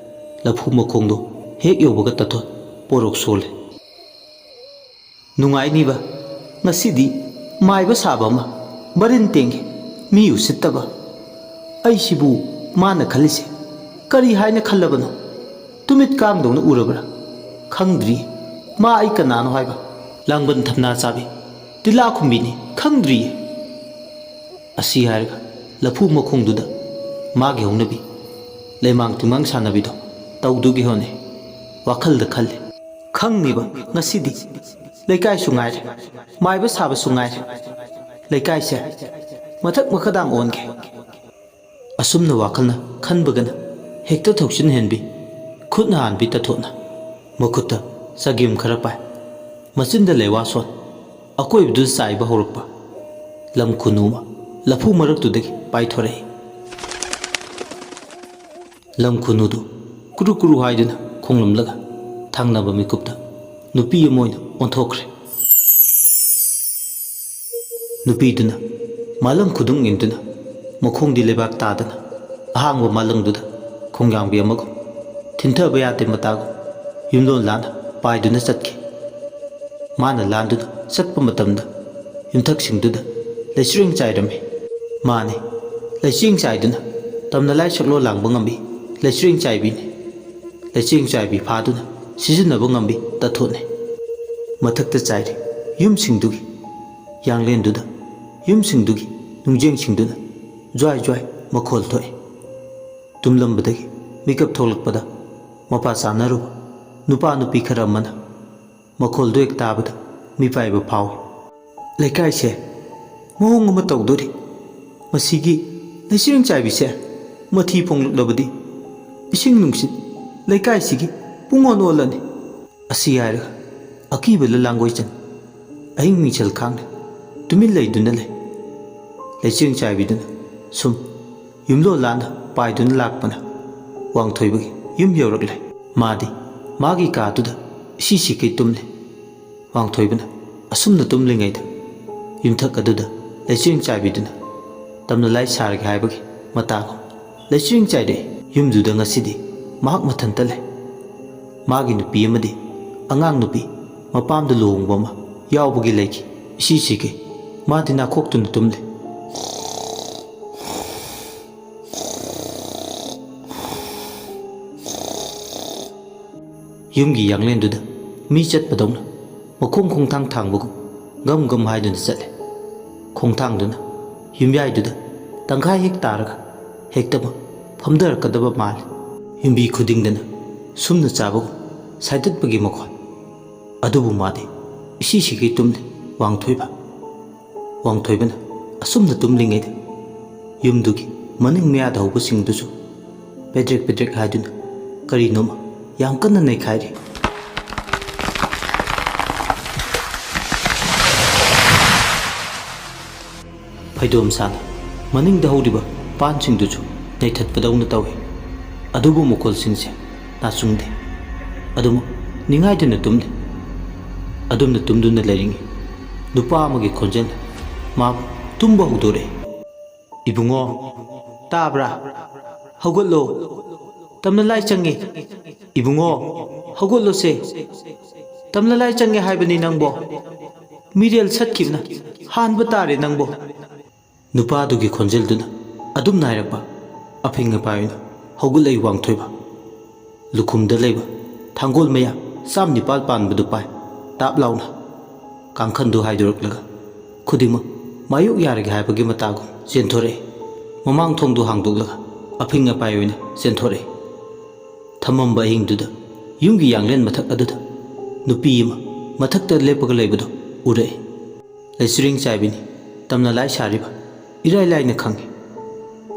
ꯂꯐꯨ ꯃꯈꯣꯡꯗꯣ ꯍꯦꯛ ꯌꯧꯕꯒ ꯇꯊꯣꯠ ꯄꯣꯔꯣꯛ ꯁꯣꯜꯂꯦ ꯅꯨꯡꯉꯥꯏꯅꯤꯕ ꯉꯁꯤꯗꯤ ꯃꯥꯏꯕ ꯁꯥꯕ ꯑꯃ ꯃꯔꯤꯟ ꯇꯦꯡꯒꯦ ꯃꯤ ꯎꯁꯤꯠꯇꯕ ꯑꯩꯁꯤꯕꯨ ꯃꯥꯅ ꯈꯜꯂꯤꯁꯦ ꯀꯔꯤ ꯍꯥꯏꯅ ꯈꯜꯂꯕꯅꯣ ꯇꯨꯃꯤꯠ ꯀꯥꯡꯗꯧꯅ ꯎꯔꯕ꯭ꯔꯥ ꯈꯪꯗ꯭ꯔꯤ ꯃꯥ ꯑꯩ ꯀꯅꯥꯅꯣ ꯍꯥꯏꯕ ꯂꯥꯡꯕꯟ ꯊꯝꯅꯥ ꯆꯥꯕꯤ ꯇꯤꯜꯂꯥ ꯈꯨꯝꯕꯤꯅꯤ ꯈꯪꯗ꯭ꯔꯤꯌꯦ ꯑꯁꯤ ꯍꯥꯏꯔꯒ ꯂꯐꯨ ꯃꯈꯣꯡꯗꯨꯗ ꯃꯥꯒꯤ ꯍꯧꯅꯕꯤ ꯂꯩꯃꯥꯡ ꯇꯨꯃꯥꯡ ꯁꯥꯟꯅꯕꯤꯗꯣ ꯇꯧꯗꯨꯒꯤ ꯍꯣꯠꯅꯩ ꯋꯥꯈꯜꯗ ꯈꯜꯂꯤ ꯈꯪꯅꯤꯕ ꯉꯁꯤꯗꯤ ꯂꯩꯀꯥꯏꯁꯨ ꯉꯥꯏꯔꯦ ꯃꯥꯏꯕ ꯁꯥꯕꯁꯨ ꯉꯥꯏꯔꯦ ꯂꯩꯀꯥꯏꯁꯦ ꯃꯊꯛ ꯃꯈꯥꯗꯥꯡ ꯑꯣꯟꯒꯦ ꯑꯁꯨꯝꯅ ꯋꯥꯈꯜꯅ ꯈꯟꯕꯒꯅ ꯍꯦꯛꯇ ꯊꯧꯁꯤꯟꯍꯟꯕꯤ ꯈꯨꯠꯅ ꯍꯥꯟꯕꯤ ꯇꯊꯣꯠꯅ ꯃꯈꯨꯠꯇ ꯆꯒꯦꯝ ꯈꯔ ꯄꯥꯏ ꯃꯆꯤꯟꯗ ꯂꯩꯋꯥ ꯁꯣꯟ ꯑꯀꯣꯏꯕꯗꯨ ꯆꯥꯏꯕ ꯍꯧꯔꯛꯄ ꯂꯝ ꯈꯨꯅꯨꯃ ꯂꯐꯨ ꯃꯔꯛꯇꯨꯗꯒꯤ ꯄꯥꯏꯊꯣꯔꯛꯏ ꯂꯝ ꯈꯨꯅꯨꯗꯨ ꯀꯨꯔꯨ ꯀꯨꯔꯨ ꯍꯥꯏꯗꯨꯅ ꯈꯣꯡꯂꯝꯂꯒ ꯊꯪꯅꯕ ꯃꯤꯀꯨꯞꯇ ꯅꯨꯄꯤ ꯑꯃ ꯑꯣꯏꯅ ꯑꯣꯟꯊꯣꯛꯈ꯭ꯔꯦ ꯅꯨꯄꯤꯗꯨꯅ ꯃꯥꯂꯪ ꯈꯨꯗꯨꯡ ꯏꯟꯗꯨꯅ ꯃꯈꯣꯡꯗꯤ ꯂꯩꯕꯥꯛ ꯇꯥꯗꯅ ꯑꯍꯥꯡꯕ ꯃꯥꯂꯪꯗꯨꯗ ꯈꯣꯡꯌꯥꯡꯕꯤ ꯑꯃꯒꯨꯝ ꯊꯤꯟꯊꯕ ꯌꯥꯗꯦ ꯃꯇꯥꯒꯨꯝ ꯌꯨꯝꯂꯣꯟ ꯂꯥꯟꯅ ꯄꯥꯏꯗꯨꯅ ꯆꯠꯈꯤ ꯃꯥꯅ ꯂꯥꯟꯗꯨꯅ ꯆꯠꯄ ꯃꯇꯝꯗ ꯌꯨꯝꯊꯛꯁꯤꯡꯗꯨꯗ ꯂꯩꯆꯤꯔꯦꯡ ꯆꯥꯏꯔꯝꯃꯤ ꯃꯥꯅꯤ ꯂꯩꯆꯤꯔꯦꯡ ꯆꯥꯏꯗꯨꯅ ꯇꯝꯅ ꯂꯥꯏ ꯁꯛꯂꯣꯟ ꯂꯥꯡꯕ ꯉꯝꯕꯤ ꯂꯩꯆꯤꯔꯦꯡ ꯆꯥꯏꯕꯤꯅꯤ ꯂꯩꯆꯤꯔꯦꯡ ꯆꯥꯏꯕꯤ ꯐꯥꯗꯨꯅ ꯁꯤꯖꯤꯟꯅꯕ ꯉꯝꯕꯤ ꯇꯊꯣꯠꯅꯤ ꯃꯊꯛꯇ ꯆꯥꯏꯔꯤ ꯌꯨꯝꯁꯤꯡꯗꯨꯒꯤ ꯌꯥꯡꯂꯦꯟꯗꯨꯗ ꯌꯨꯝꯁꯤꯡꯗꯨꯒꯤ ꯅꯨꯡꯖꯦꯡꯁꯤꯡꯗꯨꯅ ꯖ꯭ꯋꯥꯏ ꯖ꯭ꯋꯥꯏ ꯃꯈꯣꯜ ꯊꯣꯛꯏ ꯇꯨꯝꯂꯝꯕꯗꯒꯤ ꯃꯤꯀꯞ ꯊꯣꯛꯂꯛꯄꯗ ꯃꯄꯥ ꯆꯥꯅꯔꯨꯕ ꯅꯨꯄꯥ ꯅꯨꯄꯤ ꯈꯔ ꯑꯃꯅ ꯃꯈꯣꯜꯗꯨ ꯍꯦꯛ ꯇꯥꯕꯗ ꯃꯤꯄꯥꯏꯕ ꯐꯥꯎꯏ ꯂꯩꯀꯥꯏꯁꯦ ꯃꯑꯣꯡ ꯑꯃ ꯇꯧꯗꯣꯔꯤ ꯃꯁꯤꯒꯤ ꯂꯩꯆꯤꯔꯦꯡ ꯆꯥꯏꯕꯤꯁꯦ ꯃꯊꯤ ꯐꯣꯡꯂꯛꯂꯕꯗꯤ ꯏꯁꯤꯡ ꯅꯨꯡꯁꯤꯠ ꯂꯩꯀꯥꯏꯁꯤꯒꯤ ꯄꯨꯡꯑꯣꯟ ꯑꯣꯜꯂꯅꯤ ꯑꯁꯤ ꯍꯥꯏꯔꯒ ꯑꯀꯤꯕ ꯂꯥꯡꯒꯣꯏꯆꯟ ꯑꯍꯤꯡ ꯃꯤꯡꯁꯦꯜ ꯈꯥꯡꯅ ꯇꯨꯃꯤꯟ ꯂꯩꯗꯨꯅ ꯂꯩ ꯂꯩꯆꯤꯔꯦꯡ ꯆꯥꯏꯕꯤꯗꯨꯅ ꯁꯨꯝ ꯌꯨꯝꯂꯣꯟ ꯂꯥꯟꯅ ꯄꯥꯏꯗꯨꯅ ꯂꯥꯛꯄꯅ ꯋꯥꯡꯊꯣꯏꯕꯒꯤ ꯌꯨꯝ ꯌꯧꯔꯛꯂꯦ ꯃꯥꯗꯤ ꯃꯥꯒꯤ ꯀꯥꯗꯨꯗ ꯏꯁꯤ ꯁꯤꯀꯩ ꯇꯨꯝꯂꯤ ꯋꯥꯡꯊꯣꯏꯕꯅ ꯑꯁꯨꯝꯅ ꯇꯨꯝꯂꯤꯉꯩꯗ ꯌꯨꯝꯊꯛ ꯑꯗꯨꯗ ꯂꯩꯆꯤꯔꯦꯡ ꯆꯥꯏꯕꯤꯗꯨꯅ ꯇꯝꯅ ꯂꯥꯏ ꯁꯥꯔꯒꯦ ꯍꯥꯏꯕꯒꯤ ꯃꯇꯥꯒꯨꯝ ꯂꯩꯆꯤꯔꯦꯡ ꯆꯥꯏꯔꯛꯏ ꯌꯨꯝꯗꯨꯗ ꯉꯁꯤꯗꯤ ꯃꯍꯥꯛ ꯃꯊꯟꯇ ꯂꯩ ꯃꯥꯒꯤ ꯅꯨꯄꯤ ꯑꯃꯗꯤ ꯑꯉꯥꯡ ꯅꯨꯄꯤ ꯃꯄꯥꯝꯗ ꯂꯨꯍꯣꯡꯕ ꯑꯃ ꯌꯥꯎꯕꯒꯤ ꯂꯩꯈꯤ ꯏꯁꯤ ꯁꯤꯀꯩ ꯃꯥꯗꯤ ꯅꯥꯈꯣꯛꯇꯨꯅ ꯇꯨꯝꯂꯤ ꯌꯨꯝꯒꯤ ꯌꯥꯡꯂꯦꯟꯗꯨꯗ ꯃꯤ ꯆꯠꯄꯗꯧꯅ ꯃꯈꯣꯡ ꯈꯣꯡꯊꯥꯡ ꯊꯥꯡꯕꯒꯨꯝ ꯒꯝ ꯒꯝ ꯍꯥꯏꯗꯨꯅ ꯆꯠꯂꯦ ꯈꯣꯡꯊꯥꯡꯗꯨꯅ ꯌꯨꯝꯌꯥꯏꯗꯨꯗ ꯇꯪꯈꯥꯏ ꯍꯦꯛ ꯇꯥꯔꯒ ꯍꯦꯛꯇꯃꯛ ꯐꯝꯊꯔꯛꯀꯗꯕ ꯃꯥꯜꯂꯤ ꯌꯨꯝꯕꯤ ꯈꯨꯗꯤꯡꯗꯅ ꯁꯨꯝꯅ ꯆꯥꯕꯒꯨꯝ ꯁꯥꯏꯗꯠꯄꯒꯤ ꯃꯈꯣꯜ ꯑꯗꯨꯕꯨ ꯃꯥꯗꯤ ꯏꯁꯤ ꯁꯤꯀꯩ ꯇꯨꯝꯂꯤ ꯋꯥꯡꯊꯣꯏꯕꯅ ꯑꯁꯨꯝꯅ ꯇꯨꯝꯂꯤꯉꯩꯗ ꯌꯨꯝꯗꯨꯒꯤ ꯃꯅꯤꯡ ꯃꯌꯥꯗ ꯍꯧꯕꯁꯤꯡꯗꯨꯁꯨ ꯄꯦꯗ꯭ꯔꯦꯛ ꯄꯦꯗ꯭ꯔꯦꯛ ꯍꯥꯏꯗꯨꯅ ꯀꯔꯤꯅꯣꯃ ꯌꯥꯝ ꯀꯟꯅ ꯅꯩꯈꯥꯏꯔꯤ ꯐꯩꯗꯣꯝ ꯁꯥꯅ ꯃꯅꯤꯡꯗ ꯍꯧꯔꯤꯕ ꯄꯥꯟꯁꯤꯡꯗꯨꯁꯨ ꯅꯩꯊꯠꯄꯗꯧꯅ ꯇꯧꯏ ꯑꯗꯨꯕꯨ ꯃꯈꯣꯜꯁꯤꯡꯁꯦ ꯅꯥꯆꯨꯡꯗꯦ ꯑꯗꯨꯃꯛ ꯅꯤꯡꯉꯥꯏꯗꯨꯅ ꯇꯨꯝꯂꯤ ꯑꯗꯨꯝꯅ ꯇꯨꯝꯗꯨꯅ ꯂꯩꯔꯤꯉꯩ ꯅꯨꯄꯥ ꯑꯃꯒꯤ ꯈꯣꯟꯖꯦꯜ ꯃꯥꯕꯨ ꯇꯨꯝꯕ ꯍꯧꯗꯣꯔꯛꯏ ꯏꯕꯨꯡꯉꯣ ꯇꯥꯕ꯭ꯔꯥ ꯍꯧꯒꯠꯂꯣ ꯇꯝꯅ ꯂꯥꯏ ꯆꯪꯉꯤ ꯏꯕꯨꯡꯉꯣ ꯍꯧꯒꯠꯂꯣꯁꯦ ꯇꯝꯅ ꯂꯥꯏ ꯆꯪꯉꯦ ꯍꯥꯏꯕꯅꯤ ꯅꯪꯕꯣ ꯃꯤꯔꯦꯜ ꯁꯠꯈꯤꯕꯅ ꯍꯥꯟꯕ ꯇꯥꯔꯦ ꯅꯪꯕꯣ ꯅꯨꯄꯥꯗꯨꯒꯤ ꯈꯣꯟꯖꯦꯜꯗꯨꯅ ꯑꯗꯨꯝ ꯅꯥꯏꯔꯛꯄ ꯑꯐꯤꯡ ꯑꯄꯥꯏ ꯑꯣꯏꯅ ꯍꯧꯒꯠꯂꯛꯏ ꯋꯥꯡꯊꯣꯏꯕ ꯂꯨꯈꯨꯝꯗ ꯂꯩꯕ ꯊꯥꯡꯒꯣꯜ ꯃꯌꯥ 19 ꯄꯥꯟꯕꯗꯨ ꯄꯥꯏ ꯇꯥꯞ ꯂꯥꯎꯅ ꯀꯥꯡꯈꯟꯗꯨ ꯍꯥꯏꯗꯣꯔꯛꯂꯒ ꯈꯨꯗꯤꯡꯃꯛ ꯃꯥꯌꯣꯛ ꯌꯥꯔꯒꯦ ꯍꯥꯏꯕꯒꯤ ꯃꯇꯥꯒꯨꯝ ꯆꯦꯟꯊꯣꯔꯛꯏ ꯃꯃꯥꯡ ꯊꯣꯡꯗꯨ ꯍꯥꯡꯗꯣꯛꯂꯒ ꯑꯐꯤꯡ ꯑꯄꯥꯏ ꯑꯣꯏꯅ ꯆꯦꯟꯊꯣꯔꯛꯏ ꯊꯝꯃꯝꯕ ꯑꯍꯤꯡꯗꯨꯗ ꯌꯨꯝꯒꯤ ꯌꯥꯡꯂꯦꯟ ꯃꯊꯛ ꯑꯗꯨꯗ ꯅꯨꯄꯤ ꯑꯃ ꯃꯊꯛꯇ ꯂꯦꯞꯄꯒ ꯂꯩꯕꯗꯨ ꯎꯔꯛꯏ ꯂꯩꯆꯤꯔꯦꯡ ꯆꯥꯏꯕꯤꯅꯤ ꯇꯝꯅ ꯂꯥꯏ ꯁꯥꯔꯤꯕ ꯏꯔꯥꯏ ꯂꯥꯏꯅ ꯈꯪꯉꯤ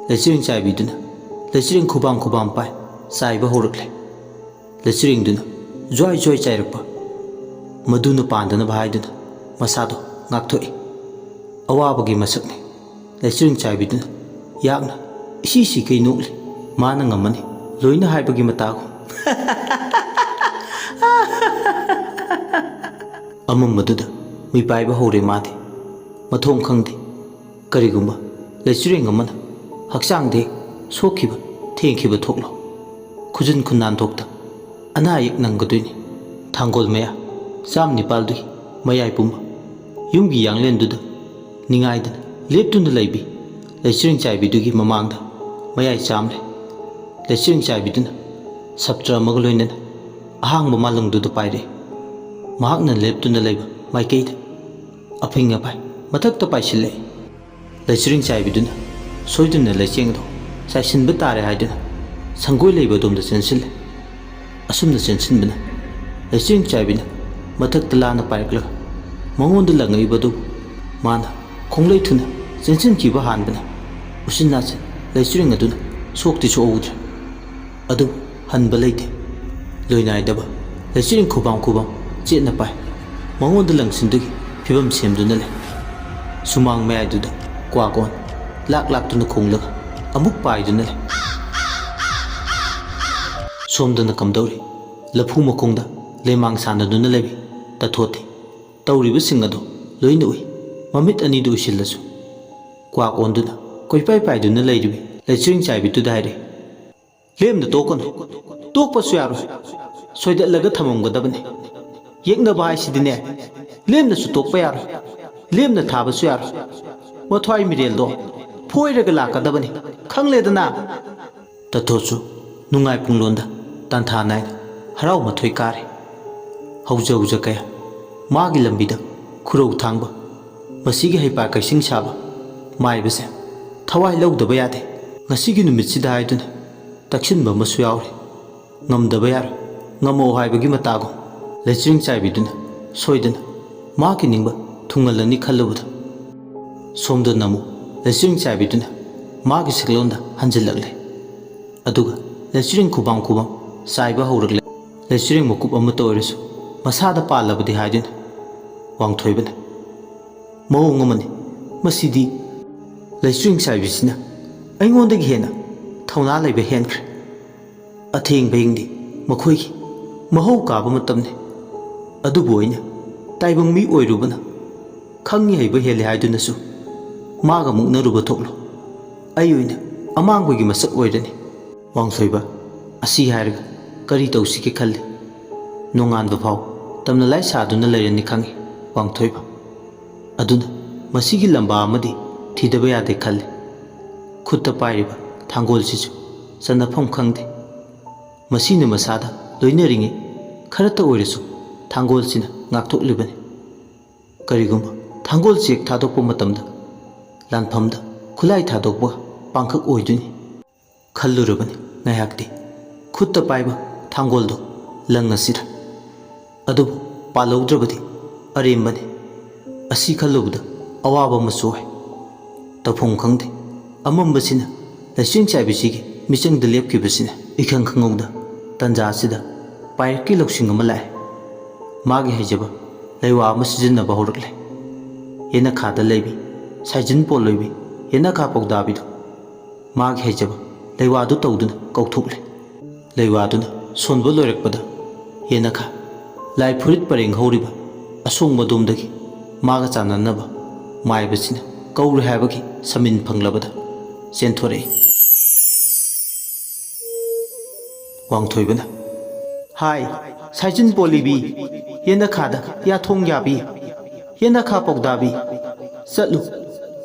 ꯂꯩꯆꯤꯔꯦꯡ ꯆꯥꯏꯕꯤꯗꯨꯅ ꯂꯩꯆꯤꯔꯦꯡ ꯈꯨꯕꯥꯝ ꯄꯥꯏ ꯆꯥꯏꯕ ꯍꯧꯔꯛꯂꯦ ꯂꯩꯆꯤꯔꯦꯡꯗꯨꯅ ꯖ꯭ꯋꯥꯏ ꯖ꯭ꯋꯥꯏ ꯆꯥꯏꯔꯛꯄ ꯃꯗꯨꯅ ꯄꯥꯟꯗꯅꯕ ꯍꯥꯏꯗꯨꯅ ꯃꯁꯥꯗꯣ ꯉꯥꯛꯊꯣꯛꯏ ꯑꯋꯥꯕꯒꯤ ꯃꯁꯛꯅꯤ ꯂꯩꯆꯤꯔꯦꯡ ꯆꯥꯏꯕꯤꯗꯨꯅ ꯌꯥꯛꯅ ꯏꯁꯤ ꯁꯤꯀꯩ ꯅꯣꯛꯂꯤ ꯃꯥꯅ ꯉꯝꯃꯅꯤ ꯂꯣꯏꯅ ꯍꯥꯏꯕꯒꯤ ꯃꯇꯥꯒꯨꯝ ꯑꯃꯝꯕꯗꯨꯗ ꯃꯤꯄꯥꯏꯕ ꯍꯧꯔꯦ ꯃꯥꯗꯤ ꯃꯊꯣꯡ ꯈꯪꯗꯦ ꯀꯔꯤꯒꯨꯝꯕ ꯂꯩꯆꯤꯔꯦꯡ ꯑꯃꯅ ꯍꯛꯆꯥꯡꯗ ꯍꯦꯛ ꯁꯣꯛꯈꯤꯕ ꯊꯦꯡꯈꯤꯕ ꯊꯣꯛꯂꯣ ꯈꯨꯖꯤꯟ ꯈꯨꯟꯅꯥꯟꯊꯣꯛꯇ ꯑꯅꯥ ꯑꯌꯦꯛ ꯅꯪꯒꯗꯣꯏꯅꯤ ꯊꯥꯡꯒꯣꯜ ꯃꯌꯥ ꯆꯥꯝ ꯅꯤꯄꯥꯜꯗꯨꯒꯤ ꯃꯌꯥꯏ ꯄꯨꯝꯕ ꯌꯨꯝꯒꯤ ꯌꯥꯡꯂꯦꯟꯗꯨꯗ ꯅꯤꯡꯉꯥꯏꯗꯅ ꯂꯦꯞꯇꯨꯅ ꯂꯩꯕꯤ ꯂꯩꯆꯤꯔꯤꯡ ꯆꯥꯏꯕꯤꯗꯨꯒꯤ ꯃꯃꯥꯡꯗ ꯃꯌꯥꯏ ꯆꯥꯝꯂꯦ ꯂꯩꯆꯤꯔꯤꯡ ꯆꯥꯏꯕꯤꯗꯨꯅ ꯁꯞꯇ꯭ꯔ ꯑꯃꯒ ꯂꯣꯏꯅꯅ ꯑꯍꯥꯡꯕ ꯃꯥꯂꯪꯗꯨꯗ ꯄꯥꯏꯔꯛꯏ ꯃꯍꯥꯛꯅ ꯂꯦꯞꯇꯨꯅ ꯂꯩꯕ ꯃꯥꯏꯀꯩꯗ ꯑꯐꯤꯡ ꯑꯐꯥꯏ ꯃꯊꯛꯇ ꯄꯥꯏꯁꯤꯜꯂꯛꯏ ꯂꯩꯆꯤꯔꯤꯡ ꯆꯥꯏꯕꯤꯗꯨꯅ ꯁꯣꯏꯗꯨꯅ ꯂꯩꯆꯦꯡꯗꯣ ꯆꯥꯏꯁꯤꯟꯕ ꯇꯥꯔꯦ ꯍꯥꯏꯗꯨꯅ ꯁꯪꯒꯣꯏ ꯂꯩꯕ ꯑꯗꯣꯝꯗ ꯆꯦꯟꯁꯤꯜꯂꯦ ꯑꯁꯨꯝꯅ ꯆꯦꯟꯁꯤꯟꯕꯅ ꯂꯩꯆꯤꯔꯤꯡ ꯆꯥꯏꯕꯤꯅ ꯃꯊꯛꯇ ꯂꯥꯟꯅ ꯄꯥꯏꯔꯛꯂꯒ ꯃꯉꯣꯟꯗ ꯂꯪꯉꯛꯏꯕꯗꯨꯕꯨ ꯃꯥꯅ ꯈꯣꯡꯂꯩ ꯊꯨꯅ ꯆꯦꯟꯁꯤꯟꯈꯤꯕ ꯍꯥꯟꯕꯅ ꯎꯆꯤꯟ ꯅꯥꯆꯤꯟ ꯂꯩꯆꯤꯔꯤꯡ ꯑꯗꯨꯅ ꯁꯣꯛꯇꯤ ꯁꯣꯛꯍꯧꯗ꯭ꯔꯦ ꯑꯗꯨꯕꯨ ꯍꯟꯕ ꯂꯩꯇꯦ ꯂꯣꯏꯅꯥꯏꯗꯕ ꯂꯩꯆꯤꯔꯤꯡ ꯈꯨꯕꯥꯝ ꯆꯦꯠꯅ ꯄꯥꯏ ꯃꯉꯣꯟꯗ ꯂꯪꯁꯤꯟꯗꯨꯒꯤ ꯐꯤꯕꯝ ꯁꯦꯝꯗꯨꯅ ꯂꯩ ꯁꯨꯃꯥꯡ ꯃꯌꯥꯏꯗꯨꯗ ꯀ꯭ꯋꯥꯛ ꯑꯣꯟ ꯂꯥꯛꯇꯨꯅ ꯈꯣꯡꯂꯒ ꯑꯃꯨꯛ ꯄꯥꯏꯗꯨꯅ ꯂꯩ ꯁꯣꯝꯗꯅ ꯀꯝꯗꯧꯔꯤ ꯂꯐꯨ ꯃꯈꯣꯡꯗ ꯂꯩꯃꯥꯡ ꯁꯥꯟꯅꯗꯨꯅ ꯂꯩꯕꯤ ꯇꯊꯣꯠꯇꯤ ꯇꯧꯔꯤꯕꯁꯤꯡ ꯑꯗꯨ ꯂꯣꯏꯅ ꯎꯏ ꯃꯃꯤꯠ ꯑꯅꯤꯗꯨ ꯎꯏꯁꯤꯜꯂꯁꯨ ꯀ꯭ꯋꯥꯛ ꯑꯣꯟꯗꯨꯅ ꯀꯣꯏꯄꯥꯏ ꯄꯥꯏꯗꯨꯅ ꯂꯩꯔꯤꯕꯤ ꯂꯩꯆꯤꯔꯤꯡ ꯆꯥꯏꯕꯤꯗꯨꯗ ꯍꯥꯏꯔꯦ ꯂꯦꯝꯅ ꯇꯣꯛꯀꯅꯨ ꯇꯣꯛꯄꯁꯨ ꯌꯥꯔꯣꯏ ꯁꯣꯏꯗꯠꯂꯒ ꯊꯝꯃꯝꯒꯗꯕꯅꯤ ꯌꯦꯛꯅꯕ ꯍꯥꯏꯁꯤꯗꯤꯅꯦ ꯂꯦꯝꯅꯁꯨ ꯇꯣꯛꯄ ꯌꯥꯔꯣꯏ ꯂꯦꯝꯅ ꯊꯥꯕꯁꯨ ꯌꯥꯔꯣꯏ ꯃꯊ꯭ꯋꯥꯏ ꯃꯤꯔꯦꯜꯗꯣ ꯐꯣꯏꯔꯒ ꯂꯥꯛꯀꯗꯕꯅꯤ ꯈꯪꯂꯦꯗꯅ ꯇꯊꯣꯠꯁꯨ ꯅꯨꯡꯉꯥꯏ ꯄꯨꯡꯂꯣꯟꯗ ꯇꯥꯟꯊꯥ ꯅꯥꯏꯅ ꯍꯔꯥꯎ ꯃꯊꯣꯏ ꯀꯥꯔꯦ ꯍꯧꯖ ꯀꯌꯥ ꯃꯥꯒꯤ ꯂꯝꯕꯤꯗ ꯈꯨꯔꯧ ꯊꯥꯡꯕ ꯃꯁꯤꯒꯤ ꯍꯩꯄꯥ ꯀꯩꯁꯤꯡ ꯁꯥꯕ ꯃꯥꯏꯕꯁꯦ ꯊꯋꯥꯏ ꯂꯧꯗꯕ ꯌꯥꯗꯦ ꯉꯁꯤꯒꯤ ꯅꯨꯃꯤꯠꯁꯤꯗ ꯍꯥꯏꯗꯨꯅ ꯇꯛꯁꯤꯟꯕ ꯑꯃꯁꯨ ꯌꯥꯎꯔꯤ ꯉꯝꯗꯕ ꯌꯥꯔꯣꯏ ꯉꯝꯃꯣ ꯍꯥꯏꯕꯒꯤ ꯃꯇꯥꯒꯨꯝ ꯂꯩꯆꯤꯔꯤꯡ ꯆꯥꯏꯕꯤꯗꯨꯅ ꯁꯣꯏꯗꯅ ꯃꯥꯒꯤ ꯅꯤꯡꯕ ꯊꯨꯡꯍꯜꯂꯅꯤ ꯈꯜꯂꯨꯕꯗ ꯁꯣꯝꯗꯅ ꯑꯃꯨꯛ ꯂꯩꯆꯤꯔꯤꯡ ꯆꯥꯏꯕꯤꯗꯨꯅ ꯃꯥꯒꯤ ꯁꯛꯂꯣꯟꯗ ꯍꯟꯖꯤꯜꯂꯛꯂꯦ ꯑꯗꯨꯒ ꯂꯩꯆꯤꯔꯤꯡ ꯈꯨꯕꯥꯝ ꯆꯥꯏꯕ ꯍꯧꯔꯛꯂꯦ ꯂꯩꯆꯤꯔꯤꯡ ꯃꯀꯨꯞ ꯑꯃꯠꯇ ꯑꯣꯏꯔꯁꯨ ꯃꯁꯥꯗ ꯄꯥꯜꯂꯕꯗꯤ ꯍꯥꯏꯗꯨꯅ ꯋꯥꯡꯊꯣꯏꯕꯅ ꯃꯑꯣꯡ ꯑꯃꯅꯤ ꯃꯁꯤꯗꯤ ꯂꯩꯆꯤꯔꯤꯡ ꯆꯥꯏꯕꯤꯁꯤꯅ ꯑꯩꯉꯣꯟꯗꯒꯤ ꯍꯦꯟꯅ ꯊꯧꯅꯥ ꯂꯩꯕ ꯍꯦꯟꯈ꯭ꯔꯦ ꯑꯊꯦꯡꯕ ꯍꯤꯡꯗꯤ ꯃꯈꯣꯏꯒꯤ ꯃꯍꯧ ꯀꯥꯕ ꯃꯇꯝꯅꯤ ꯑꯗꯨꯕꯨ ꯑꯩꯅ ꯇꯥꯏꯕꯪ ꯃꯤ ꯑꯣꯏꯔꯨꯕꯅ ꯈꯪꯉꯤ ꯍꯩꯕ ꯍꯦꯜꯂꯦ ꯍꯥꯏꯗꯨꯅꯁꯨ ꯃꯥꯒ ꯃꯨꯛꯅꯔꯨꯕ ꯊꯣꯛꯂꯣ ꯑꯩ ꯑꯣꯏꯅ ꯑꯃꯥꯡꯕꯒꯤ ꯃꯁꯛ ꯑꯣꯏꯔꯅꯤ ꯋꯥꯡꯊꯣꯏꯕ ꯑꯁꯤ ꯍꯥꯏꯔꯒ ꯀꯔꯤ ꯇꯧꯁꯤꯒꯦ ꯈꯜꯂꯤ ꯅꯣꯡꯉꯥꯟꯕ ꯐꯥꯎ ꯇꯝꯅ ꯂꯥꯏ ꯁꯥꯗꯨꯅ ꯂꯩꯔꯅꯤ ꯈꯪꯉꯤ ꯋꯥꯡꯊꯣꯏꯕ ꯑꯗꯨꯅ ꯃꯁꯤꯒꯤ ꯂꯝꯕꯥ ꯑꯃꯗꯤ ꯊꯤꯗꯕ ꯌꯥꯗꯦ ꯈꯜꯂꯤ ꯈꯨꯠꯇ ꯄꯥꯏꯔꯤꯕ ꯊꯥꯡꯒꯣꯜꯁꯤꯁꯨ ꯆꯟꯅꯐꯝ ꯈꯪꯗꯦ ꯃꯁꯤꯅ ꯃꯁꯥꯗ ꯂꯣꯏꯅꯔꯤꯉꯩ ꯈꯔꯇ ꯑꯣꯏꯔꯁꯨ ꯊꯥꯡꯒꯣꯜꯁꯤꯅ ꯉꯥꯛꯊꯣꯛꯂꯤꯕꯅꯤ ꯀꯔꯤꯒꯨꯝꯕ ꯊꯥꯡꯒꯣꯜ ꯆꯦꯛ ꯊꯥꯗꯣꯛꯄ ꯃꯇꯝꯗ ꯂꯥꯟꯐꯝꯗ ꯈꯨꯠꯂꯥꯏ ꯊꯥꯗꯣꯛꯄ ꯄꯥꯡꯈꯛ ꯑꯣꯏꯗꯣꯏꯅꯤ ꯈꯜꯂꯨꯔꯕꯅꯤ ꯉꯥꯏꯍꯥꯛꯇꯤ ꯈꯨꯠꯇ ꯄꯥꯏꯕ ꯊꯥꯡꯒꯣꯜꯗꯣ ꯂꯪꯉꯁꯤꯔ ꯑꯗꯨꯕꯨ ꯄꯥꯜꯍꯧꯗ꯭ꯔꯕꯗꯤ ꯑꯔꯦꯝꯕꯅꯤ ꯑꯁꯤ ꯈꯜꯂꯨꯕꯗ ꯑꯋꯥꯕ ꯑꯃꯁꯨ ꯑꯣꯏ ꯇꯧꯐꯝ ꯈꯪꯗꯦ ꯑꯃꯝꯕꯁꯤꯅ ꯂꯩꯆꯤꯔꯤꯡ ꯆꯥꯏꯕꯤꯁꯤꯒꯤ ꯃꯤꯆꯪꯗ ꯂꯦꯞꯈꯤꯕꯁꯤꯅ ꯏꯈꯪ ꯈꯪꯍꯧꯗ ꯇꯟꯖꯥ ꯑꯁꯤꯗ ꯄꯥꯏꯔꯛꯀꯤ ꯂꯧꯁꯤꯡ ꯑꯃ ꯂꯥꯛꯑꯦ ꯃꯥꯒꯤ ꯍꯩꯖꯕ ꯂꯩꯋꯥ ꯑꯃ ꯁꯤꯖꯤꯟꯅꯕ ꯍꯧꯔꯛꯂꯦ ꯌꯦꯅꯈꯥꯗ ꯂꯩꯕꯤ ꯁꯥꯏꯖꯤꯟ ꯄꯣꯠꯂꯣꯏꯕꯤ ꯌꯦꯅꯈꯥ ꯄꯧꯗꯥꯕꯤꯗꯨ ꯃꯥꯒꯤ ꯍꯩꯖꯕ ꯂꯩꯋꯥꯗꯨ ꯇꯧꯗꯨꯅ ꯀꯧꯊꯣꯛꯂꯦ ꯂꯩꯋꯥꯗꯨꯅ ꯁꯣꯟꯕ ꯂꯣꯏꯔꯛꯄꯗ ꯌꯦꯅꯈꯥ ꯂꯥꯏ ꯐꯨꯔꯤꯠ ꯄꯔꯦꯡ ꯍꯧꯔꯤꯕ ꯑꯁꯣꯡꯕꯗꯣꯝꯗꯒꯤ ꯃꯥꯒ ꯆꯥꯟꯅꯅꯕ ꯃꯥꯏꯕꯁꯤꯅ ꯀꯧꯔꯦ ꯍꯥꯏꯕꯒꯤ ꯁꯃꯤꯟ ꯐꯪꯂꯕꯗ ꯆꯦꯟꯊꯣꯔꯛꯏ ꯋꯥꯡꯊꯣꯏꯕꯅ ꯍꯥꯏ ꯁꯥꯏꯖꯤꯟ ꯄꯣꯜꯂꯤꯕꯤ ꯌꯦꯅꯈꯥꯗ ꯌꯥꯊꯣꯡ ꯌꯥꯕꯤ ꯌꯦꯅꯈꯥ ꯄꯧꯗꯥꯕꯤ ꯆꯠꯂꯨ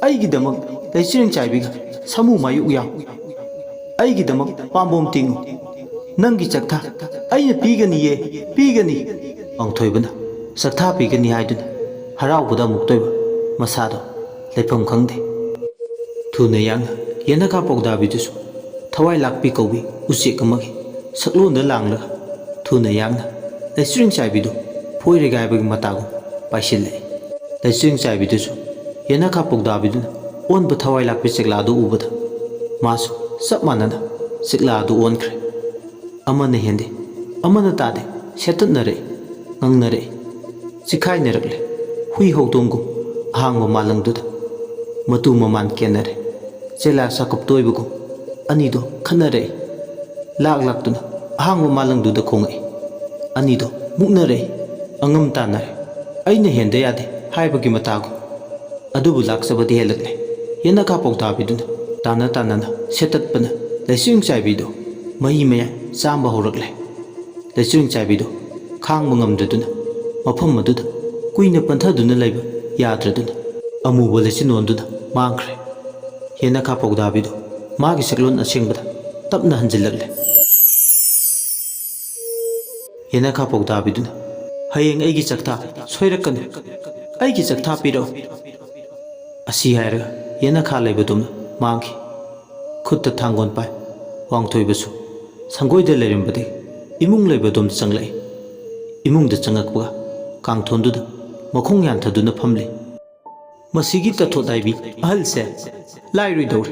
ꯑꯩꯒꯤꯗꯃꯛ ꯂꯩꯆꯤꯔꯤꯡ ꯆꯥꯏꯕꯤꯒ ꯁꯃꯨ ꯃꯥꯌꯣꯛ ꯌꯥꯎ ꯑꯩꯒꯤꯗꯃꯛ ꯄꯥꯝꯕꯣꯝ ꯇꯤꯡꯉꯨ ꯅꯪꯒꯤ ꯆꯛꯊꯥ ꯑꯩꯅ ꯄꯤꯒꯅꯤꯌꯦ ꯄꯤꯒꯅꯤ ꯋꯥꯡꯊꯣꯏꯕꯅ ꯆꯛꯊꯥ ꯄꯤꯒꯅꯤ ꯍꯥꯏꯗꯨꯅ ꯍꯔꯥꯎꯕꯗ ꯑꯃꯨꯛꯇꯣꯏꯕ ꯃꯁꯥꯗꯣ ꯂꯩꯐꯝ ꯈꯪꯗꯦ ꯊꯨꯅ ꯌꯥꯡꯅ ꯌꯦꯅꯈꯥ ꯄꯧꯗꯥꯕꯤꯗꯨꯁꯨ ꯊꯋꯥꯏ ꯂꯥꯛꯄꯤ ꯀꯧꯕꯤ ꯎꯆꯦꯛ ꯑꯃꯒꯤ ꯁꯛꯂꯣꯟꯗ ꯂꯥꯡꯂꯒ ꯊꯨꯅ ꯌꯥꯡꯅ ꯂꯩꯆꯤꯔꯤꯡ ꯆꯥꯏꯕꯤꯗꯨ ꯐꯣꯏꯔꯒ ꯍꯥꯏꯕꯒꯤ ꯃꯇꯥꯒꯨꯝ ꯄꯥꯏꯁꯤꯜꯂꯛꯏ ꯂꯩꯆꯤꯔꯤꯡ ꯆꯥꯏꯕꯤꯗꯨꯁꯨ ꯌꯦꯅꯈꯥ ꯄꯧꯗꯥꯕꯤꯗꯨꯅ ꯑꯣꯟꯕ ꯊꯋꯥꯏ ꯂꯥꯛꯄꯤ ꯆꯦꯛꯂꯥꯗꯨ ꯎꯕꯗ ꯃꯥꯁꯨ ꯆꯞ ꯃꯥꯟꯅꯅ ꯆꯦꯛꯂꯥꯗꯨ ꯑꯣꯟꯈ꯭ꯔꯦ ꯑꯃꯅ ꯍꯦꯟꯗꯦ ꯑꯃꯅ ꯇꯥꯗꯦ ꯁꯦꯠꯇꯠꯅꯔꯛꯏ ꯉꯪꯅꯔꯛꯏ ꯆꯤꯈꯥꯏꯅꯔꯛꯂꯦ ꯍꯨꯏ ꯍꯧꯗꯣꯡꯒꯨꯝ ꯑꯍꯥꯡꯕ ꯃꯥꯂꯪꯗꯨꯗ ꯃꯇꯨ ꯃꯃꯥꯟ ꯀꯦꯟꯅꯔꯦ ꯆꯦꯂꯥ ꯆꯥꯀꯞ ꯇꯣꯏꯕꯒꯨꯝ ꯑꯅꯤꯗꯣ ꯈꯟꯅꯔꯛꯏ ꯂꯥꯛꯇꯨꯅ ꯑꯍꯥꯡꯕ ꯃꯥꯂꯪꯗꯨꯗ ꯈꯣꯡꯉꯛꯏ ꯑꯅꯤꯗꯣ ꯃꯨꯛꯅꯔꯛꯏ ꯑꯉꯝ ꯇꯥꯟꯅꯔꯦ ꯑꯩꯅ ꯍꯦꯟꯗ ꯌꯥꯗꯦ ꯍꯥꯏꯕꯒꯤ ꯃꯇꯥꯒꯨꯝ ꯑꯗꯨꯕꯨ ꯂꯥꯛꯆꯕꯗꯤ ꯍꯦꯜꯂꯛꯂꯦ ꯌꯦꯅꯈꯥ ꯄꯧꯗꯥꯕꯤꯗꯨꯅ ꯇꯥꯟꯅꯅ ꯁꯦꯠꯇꯠꯄꯅ ꯂꯩꯆꯤꯔꯤꯡ ꯆꯥꯏꯕꯤꯗꯣ ꯃꯍꯤ ꯃꯌꯥꯏ ꯆꯥꯝꯕ ꯍꯧꯔꯛꯂꯦ ꯂꯩꯆꯤꯔꯤꯡ ꯆꯥꯏꯕꯤꯗꯣ ꯈꯥꯡꯕ ꯉꯝꯗ꯭ꯔꯗꯨꯅ ꯃꯐꯝ ꯑꯗꯨꯗ ꯀꯨꯏꯅ ꯄꯟꯊꯗꯨꯅ ꯂꯩꯕ ꯌꯥꯗ꯭ꯔꯗꯨꯅ ꯑꯃꯨꯕ ꯂꯩꯆꯤꯟꯂꯣꯟꯗꯨꯅ ꯃꯥꯡꯈ꯭ꯔꯦ꯫ ꯌꯦꯅꯈꯥ ꯄꯧꯗꯥꯕꯤꯗꯨ ꯃꯥꯒꯤ ꯁꯛꯂꯣꯟ ꯑꯁꯦꯡꯕꯗ ꯇꯞꯅ ꯍꯟꯖꯤꯜꯂꯛꯂꯦ꯫ ꯌꯦꯅꯈꯥ ꯄꯧꯗꯥꯕꯤꯗꯨꯅ ꯍꯌꯦꯡ ꯑꯩꯒꯤ ꯆꯛꯊꯥ ꯁꯣꯏꯔꯛꯀꯅꯨ, ꯑꯩꯒꯤ ꯆꯛꯊꯥ ꯄꯤꯔꯛꯎ ꯑꯁꯤ ꯍꯥꯏꯔꯒ ꯌꯦꯅꯈꯥ ꯂꯩꯕꯗꯨꯝꯅ ꯃꯥꯡꯈꯤ꯫ ꯈꯨꯠꯇ ꯊꯥꯡꯒꯣꯟ ꯄꯥꯏ ꯋꯥꯡꯊꯣꯏꯕꯁꯨ ꯁꯪꯒꯣꯏꯗ ꯂꯩꯔꯝꯕꯗꯒꯤ ꯏꯃꯨꯡ ꯂꯩꯕꯗꯣꯝꯗ ꯆꯪꯂꯛꯏ꯫ ꯏꯃꯨꯡꯗ ꯆꯪꯉꯛꯄꯒ ꯀꯥꯡꯊꯣꯟꯗꯨꯗ ꯃꯈꯣꯡ ꯌꯥꯟꯊꯗꯨꯅ ꯐꯝꯂꯤ꯫ ꯃꯁꯤꯒꯤ ꯇꯊꯣꯠ ꯍꯥꯏꯕꯤ ꯑꯍꯜꯁꯦ ꯂꯥꯏꯔꯣꯏꯗꯧꯔꯦ꯫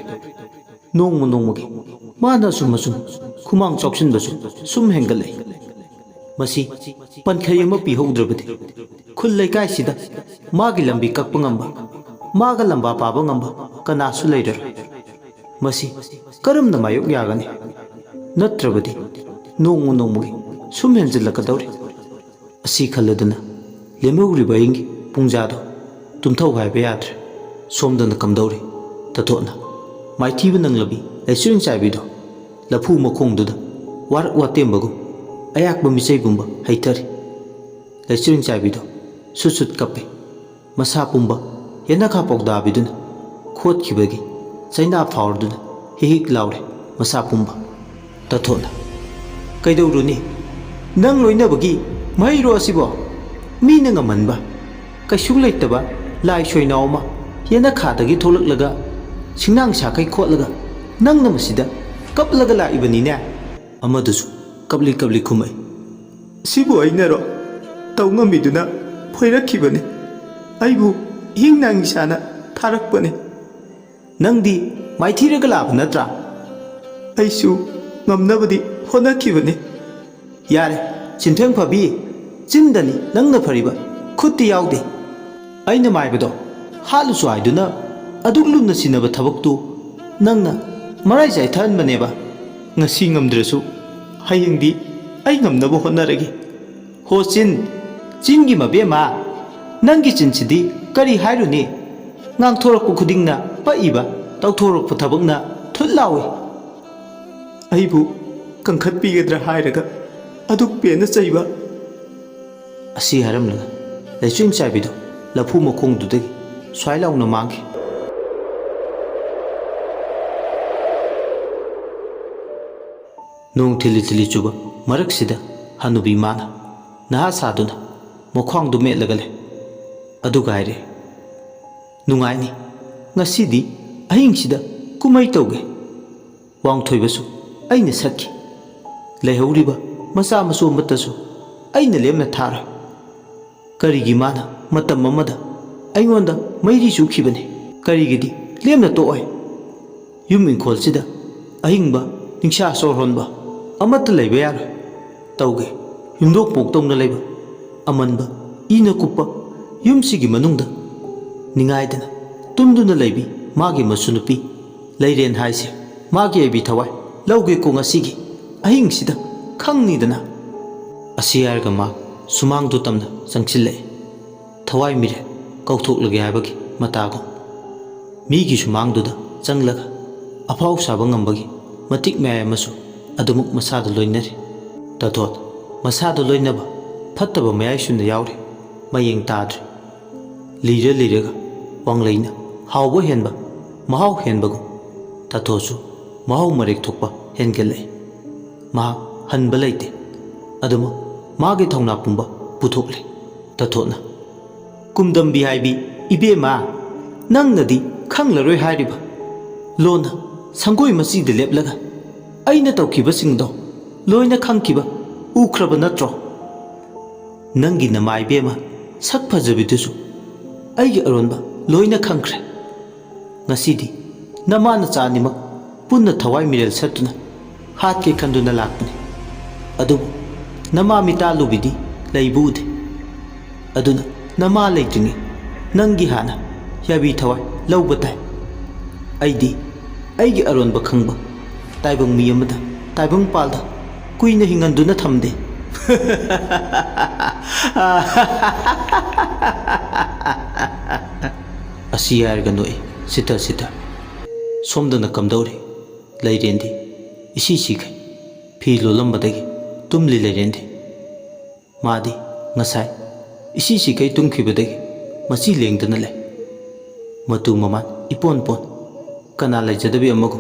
ꯅꯣꯡꯃ ꯅꯣꯡꯃꯒꯤ ꯃꯥꯅ ꯑꯁꯨꯝ ꯈꯨꯃꯥꯡ ꯆꯥꯎꯁꯤꯟꯕꯁꯨ ꯁꯨꯝ ꯍꯦꯟꯒꯠꯂꯛꯏ꯫ ꯃꯁꯤ ꯄꯟꯈꯩ ꯑꯃ ꯄꯤꯍꯧꯗ꯭ꯔꯕꯗꯤ ꯈꯨꯜ ꯂꯩꯀꯥꯏꯁꯤꯗ ꯃꯥꯒꯤ ꯂꯝꯕꯤ ꯀꯛꯄ ꯉꯝꯕ, ꯃꯥꯒ ꯂꯝꯕꯥ ꯄꯥꯕ ꯉꯝꯕ ꯀꯅꯥꯁꯨ ꯂꯩꯔꯔꯣꯏ꯫ ꯃꯁꯤ ꯀꯔꯝꯅ ꯃꯥꯌꯣꯛ ꯌꯥꯒꯅꯤ? ꯅꯠꯇ꯭ꯔꯕꯗꯤ ꯅꯣꯡꯃ ꯅꯣꯡꯃꯒꯤ ꯁꯨꯝ ꯍꯦꯟꯖꯤꯜꯂꯛꯀꯗꯧꯔꯤ꯫ ꯑꯁꯤ ꯈꯜꯂꯗꯨꯅ ꯂꯦꯝꯍꯧꯔꯤꯕ ꯑꯍꯤꯡꯒꯤ ꯄꯨꯡꯖꯥꯗꯣ ꯇꯨꯝꯊꯧ ꯍꯥꯏꯕ ꯌꯥꯗ꯭ꯔꯦ꯫ ꯁꯣꯝꯗꯅ ꯀꯝꯗꯧꯔꯤ? ꯇꯊꯣꯠꯅ ꯃꯥꯏꯊꯤꯕ ꯅꯪꯂꯕꯤ ꯂꯩꯆꯤꯔꯤꯡ ꯆꯥꯏꯕꯤꯗꯣ ꯂꯐꯨ ꯃꯈꯣꯡꯗꯨꯗ ꯋꯥꯔꯛ ꯋꯥꯇꯦꯝꯕꯒꯨꯝ ꯑꯌꯥꯛꯄ ꯃꯤꯆꯩꯒꯨꯝꯕ ꯍꯩꯊꯔꯤ꯫ ꯂꯩꯆꯤꯔꯤꯡ ꯆꯥꯏꯕꯤꯗꯣ ꯁꯨꯠ ꯁꯨꯠ ꯀꯞꯄꯤ꯫ ꯃꯁꯥ ꯄꯨꯝꯕ ꯌꯦꯅꯈꯥ ꯄꯧꯗꯥꯕꯤꯗꯨꯅ ꯈꯣꯠꯈꯤꯕꯒꯤ ꯆꯩꯅꯥ ꯐꯥꯎꯔꯗꯨꯅ ꯍꯤꯛ ꯍꯤꯛ ꯂꯥꯎꯔꯦ ꯃꯁꯥ ꯄꯨꯝꯕ꯫ ꯇꯊꯣꯠꯅ ꯀꯩꯗꯧꯔꯨꯅꯤ? ꯅꯪ ꯂꯣꯏꯅꯕꯒꯤ ꯃꯍꯩꯔꯣ ꯑꯁꯤꯕꯣ? ꯃꯤꯅ ꯉꯝꯍꯟꯕ ꯀꯩꯁꯨ ꯂꯩꯇꯕ ꯂꯥꯏ ꯁꯣꯏꯅꯥꯎ ꯑꯃ ꯌꯦꯅꯈꯥꯗꯒꯤ ꯊꯣꯛꯂꯛꯂꯒ ꯁꯤꯡꯅꯥꯡ ꯁꯥꯈꯩ ꯈꯣꯠꯂꯒ ꯅꯪꯅ ꯃꯁꯤꯗ ꯀꯞꯂꯒ ꯂꯥꯛꯏꯕꯅꯤꯅꯦ꯫ ꯑꯃꯗꯨꯁꯨ ꯀꯞꯂꯤ ꯀꯞꯂꯤ ꯈꯨꯝꯃꯛꯏ꯫ ꯁꯤꯕꯨ ꯑꯩꯅꯔꯣ? ꯇꯧ ꯉꯝꯃꯤꯗꯨꯅ ꯐꯣꯏꯔꯛꯈꯤꯕꯅꯤ, ꯑꯩꯕꯨ ꯏꯍꯤꯡ ꯅꯥꯡꯏꯁꯥꯅ ꯊꯥꯔꯛꯄꯅꯤ꯫ ꯅꯪꯗꯤ ꯃꯥꯏꯊꯤꯔꯒ ꯂꯥꯛꯄ ꯅꯠꯇ꯭ꯔꯥ? ꯑꯩꯁꯨ ꯉꯝꯅꯕꯗꯤ ꯍꯣꯠꯅꯈꯤꯕꯅꯤ꯫ ꯌꯥꯔꯦ ꯆꯤꯟꯐꯦꯡ ꯐꯕꯤ, ꯆꯤꯟꯗꯅꯤ ꯅꯪꯅ ꯐꯔꯤꯕ, ꯈꯨꯠꯇꯤ ꯌꯥꯎꯗꯦ꯫ ꯑꯩꯅ ꯃꯥꯏꯕꯗꯣ ꯍꯥꯠꯂꯨꯁꯨ ꯍꯥꯏꯗꯨꯅ ꯑꯗꯨꯛ ꯂꯨꯅ ꯆꯤꯟꯅꯕ ꯊꯕꯛꯇꯨ ꯅꯪꯅ ꯃꯔꯥꯏ ꯆꯥꯏꯊꯍꯟꯕꯅꯦꯕ꯫ ꯉꯁꯤ ꯉꯝꯗ꯭ꯔꯁꯨ ꯍꯌꯦꯡꯗꯤ ꯑꯩ ꯉꯝꯅꯕ ꯍꯣꯠꯅꯔꯒꯦ꯫ ꯍꯣ ꯆꯤꯟ, ꯆꯤꯟꯒꯤ ꯃꯕꯦꯝꯃ, ꯅꯪꯒꯤ ꯆꯤꯟꯁꯤꯗꯤ ꯀꯔꯤ ꯍꯥꯏꯔꯨꯅꯤ? ꯉꯥꯡꯊꯣꯔꯛꯄ ꯈꯨꯗꯤꯡꯅ ꯄꯛꯏꯕ, ꯇꯧꯊꯣꯔꯛꯄ ꯊꯕꯛꯅ ꯊꯨꯠ ꯂꯥꯎꯏ꯫ ꯑꯩꯕꯨ ꯀꯟꯈꯠꯄꯤꯒꯗ꯭ꯔꯥ ꯍꯥꯏꯔꯒ ꯑꯗꯨꯛ ꯄꯦꯟꯅ ꯆꯩꯕ꯫ ꯑꯁꯤ ꯍꯥꯏꯔꯝꯂꯒ ꯂꯩꯆꯤꯔꯤꯡ ꯆꯥꯏꯕꯤꯗꯣ ꯂꯐꯨ ꯃꯈꯣꯡꯗꯨꯗꯒꯤ ꯁ꯭ꯋꯥꯏ ꯂꯥꯎꯅ ꯃꯥꯡꯈꯤ꯫ ꯅꯣꯡ ꯊꯤꯂꯤ ꯊꯤꯂꯤ ꯆꯨꯕ ꯃꯔꯛꯁꯤꯗ ꯍꯅꯨꯕꯤ ꯃꯥꯅ ꯅꯍꯥ ꯁꯥꯗꯨꯅ ꯃꯈ꯭ꯋꯥꯡꯗꯨ ꯃꯦꯠꯂꯒ ꯂꯩ꯫ ꯑꯗꯨꯒ ꯍꯥꯏꯔꯦ, ꯅꯨꯡꯉꯥꯏꯅꯤ, ꯉꯁꯤꯗꯤ ꯑꯍꯤꯡꯁꯤꯗ ꯀꯨꯝꯍꯩ ꯇꯧꯒꯦ꯫ ꯋꯥꯡꯊꯣꯏꯕꯁꯨ ꯑꯩꯅ ꯁꯠꯈꯤ, ꯂꯩꯍꯧꯔꯤꯕ ꯃꯆꯥ ꯃꯁꯨ ꯑꯃꯠꯇꯁꯨ ꯑꯩꯅ ꯂꯦꯝꯅ ꯊꯥꯔꯣꯏ꯫ ꯀꯔꯤꯒꯤ ꯃꯥꯅ ꯃꯇꯝ ꯑꯃꯗ ꯑꯩꯉꯣꯟꯗ ꯃꯩꯔꯤ ꯆꯨꯈꯤꯕꯅꯤ, ꯀꯔꯤꯒꯤꯗꯤ ꯂꯦꯝꯅ ꯇꯣꯛꯑꯣꯏ? ꯌꯨꯝ ꯏꯪꯈꯣꯜꯁꯤꯗ ꯑꯍꯤꯡꯕ ꯅꯤꯡꯁꯥ ꯁꯣꯔ ꯍꯣꯟꯕ ꯑꯃꯠꯇ ꯂꯩꯕ ꯌꯥꯔꯣꯏ꯫ ꯇꯧꯒꯦ ꯌꯨꯝꯗꯣꯛ ꯄꯣꯛꯇꯧꯅ ꯂꯩꯕ ꯑꯃꯟꯕ ꯏꯅ ꯀꯨꯞꯄ ꯌꯨꯝꯁꯤꯒꯤ ꯃꯅꯨꯡꯗ ꯅꯤꯡꯉꯥꯏꯗꯅ ꯇꯨꯝꯗꯨꯅ ꯂꯩꯕꯤ ꯃꯥꯒꯤ ꯃꯁꯨ ꯅꯨꯄꯤ ꯂꯩꯔꯦꯟ ꯍꯥꯏꯁꯦ ꯃꯥꯒꯤ ꯑꯩꯕꯤ ꯊꯋꯥꯏ ꯂꯧꯒꯦꯀꯣ ꯉꯁꯤꯒꯤ ꯑꯍꯤꯡꯁꯤꯗ ꯈꯪꯅꯤꯗꯅ꯫ ꯑꯁꯤ ꯍꯥꯏꯔꯒ ꯃꯥ ꯁꯨꯃꯥꯡꯗꯨ ꯇꯝꯅ ꯆꯪꯁꯤꯜꯂꯛꯏ꯫ ꯊꯋꯥꯏ ꯃꯤꯔꯦꯜ ꯀꯧꯊꯣꯛꯂꯒꯦ ꯍꯥꯏꯕꯒꯤ ꯃꯇꯥꯒꯨꯝ ꯃꯤꯒꯤ ꯁꯨꯃꯥꯡꯗꯨꯗ ꯆꯪꯂꯒ ꯑꯐꯥꯎ ꯁꯥꯕ ꯉꯝꯕꯒꯤ ꯃꯇꯤꯛ ꯃꯌꯥꯏ ꯑꯃꯁꯨ ꯑꯗꯨꯃꯛ ꯃꯁꯥꯗ ꯂꯣꯏꯅꯔꯤ꯫ ꯇꯊꯣꯠ ꯃꯁꯥꯗ ꯂꯣꯏꯅꯕ ꯐꯠꯇꯕ ꯃꯌꯥꯏꯁꯨꯅ ꯌꯥꯎꯔꯤ, ꯃꯌꯦꯡ ꯇꯥꯗ꯭ꯔꯤ꯫ ꯂꯤꯔ ꯂꯤꯔꯒ ꯋꯥꯡꯂꯩꯅ ꯍꯥꯎꯕ ꯍꯦꯟꯕ ꯃꯍꯥꯎ ꯍꯦꯟꯕꯒꯨꯝ ꯇꯊꯣꯠꯁꯨ ꯃꯍꯥꯎ ꯃꯔꯦꯛ ꯊꯣꯛꯄ ꯍꯦꯟꯒꯠꯂꯛꯏ꯫ ꯃꯍꯥꯛ ꯍꯟꯕ ꯂꯩꯇꯦ, ꯑꯗꯨꯃꯛ ꯃꯥꯒꯤ ꯊꯧꯅꯥ ꯄꯨꯝꯕ ꯄꯨꯊꯣꯛꯂꯤ꯫ ꯇꯊꯣꯠꯅ ꯀꯨꯝꯗꯝꯕꯤ ꯍꯥꯏꯕꯤ ꯏꯕꯦꯝꯃ, ꯅꯪꯅꯗꯤ ꯈꯪꯂꯔꯣꯏ ꯍꯥꯏꯔꯤꯕ, ꯂꯣꯟꯅ ꯁꯪꯒꯣꯏ ꯃꯆꯤꯗ ꯂꯦꯞꯂꯒ ꯑꯩꯅ ꯇꯧꯈꯤꯕꯁꯤꯡꯗꯣ ꯂꯣꯏꯅ ꯈꯪꯈꯤꯕ ꯎꯈ꯭ꯔꯕ ꯅꯠꯇ꯭ꯔꯣ? ꯅꯪꯒꯤ ꯅꯃꯥ ꯏꯕꯦꯝꯃ ꯁꯛ ꯐꯖꯕꯤꯗꯨꯁꯨ ꯑꯩꯒꯤ ꯑꯔꯣꯟꯕ ꯂꯣꯏꯅ ꯈꯪꯈ꯭ꯔꯦ꯫ ꯉꯁꯤꯗꯤ ꯅꯃꯥ ꯅꯆꯥ ꯑꯅꯤꯃꯛ ꯄꯨꯟꯅ ꯊꯋꯥꯏ ꯃꯤꯔꯦꯜ ꯁꯠꯇꯨꯅ ꯍꯥꯠꯀꯦ ꯈꯟꯗꯨꯅ ꯂꯥꯛꯄꯅꯤ꯫ ꯑꯗꯨꯕꯨ ꯅꯃꯥ ꯃꯤꯇꯥꯂꯨꯕꯤꯗꯤ ꯂꯩꯕ ꯎꯗꯦ꯫ ꯑꯗꯨꯅ ꯅꯃꯥ ꯂꯩꯇ꯭ꯔꯤꯉꯩ ꯅꯪꯒꯤ ꯍꯥꯟꯅ ꯌꯥꯕꯤ ꯊꯋꯥꯏ ꯂꯧꯕ ꯇꯥꯏ꯫ ꯑꯩꯗꯤ ꯑꯩꯒꯤ ꯑꯔꯣꯟꯕ ꯈꯪꯕ ꯇꯥꯏꯕꯪ ꯃꯤ ꯑꯃꯗ ꯇꯥꯏꯕꯪꯄꯥꯜꯗ ꯀꯨꯏꯅ ꯍꯤꯡꯍꯟꯗꯨꯅ ꯊꯝꯗꯦ꯫ ꯑꯁꯤ ꯍꯥꯏꯔꯒ ꯅꯣꯛꯏ ꯁꯤꯇ ꯁꯤꯇ꯫ ꯁꯣꯝꯗꯅ ꯀꯝꯗꯧꯔꯤ? ꯂꯩꯔꯦꯟꯗꯤ ꯏꯁꯤ ꯁꯤꯈꯩ ꯐꯤ ꯂꯣꯜꯂꯝꯕꯗꯒꯤ ꯇꯨꯝꯂꯤ ꯂꯩꯔꯦꯟꯗꯤ꯫ Madi ngasai isi si kai tumkhibadagi machi lengdana lei. Matu maman ipon pon kana laijadabi amagu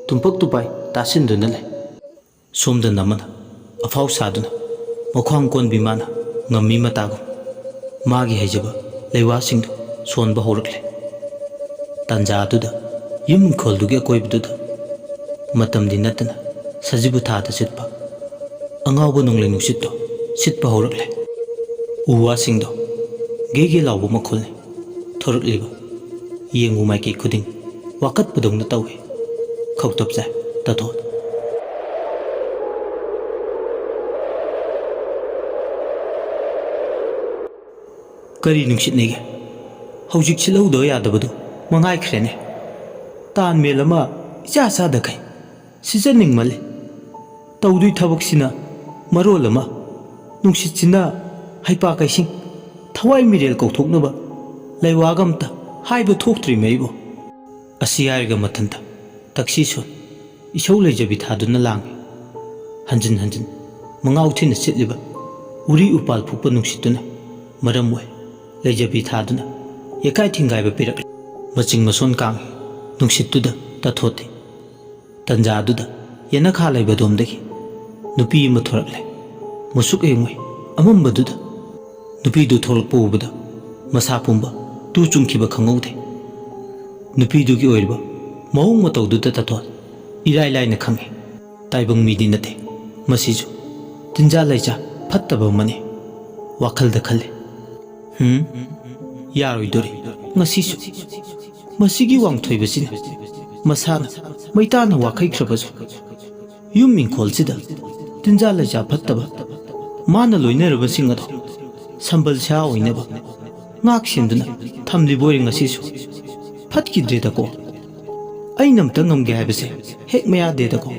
tumpak tupai tasinduna lei. Somda namana afau saduna makhwang kon bimana ngami matagu magi haijaba leiwa singdu sonba horakle. Tanja aduda yum kholdugi akoibduda matamdi natana sajibu thada sitpa angawba nonglei nusitto sitpa horakle. Uwa singdo gege lawba makhulni thorakliba yengu maiki khuding wakat padongna tawi khawtap jai tathot. Kari nungsit nege hojik chilaudo yadabadu mangai khrene tan melama icha sada kai sijaning male tawdui thabak sina marol ama nungsit sina haipa kaising thawai mirel kauthoknaba laiwagamta haiba thoktri meibo asi yarga mathanta taksi son isau leijabi thaduna lang hanjin hanjin mangauthina sitliba uri upal phukpa nungsituna maram wai leijabi thaduna yakai thingaiba pirak maching mason kang nungsituda tathote. Tanja aduda yana kha laiba domdagi nupi ma thorakle musuk engoi amambaduda nupi du tholakpa ubada masa pumba tu chungkiba khangaude. Nupi du gi oirba maung matawduda tathot irai laina khange taibang midi nate masiju tinja laija phattaba mane wakhalda khalle. Yaroidori ngasisu masigi wangthoibasina masana maitana wakhaikhrabasu yum mingkholsida tinja laija phattaba mana loinarabasing ado sambal sha oinaba ngak sinduna thamliboi ngasisu phatkidredako ainamta ngamge haibase hek maya dedako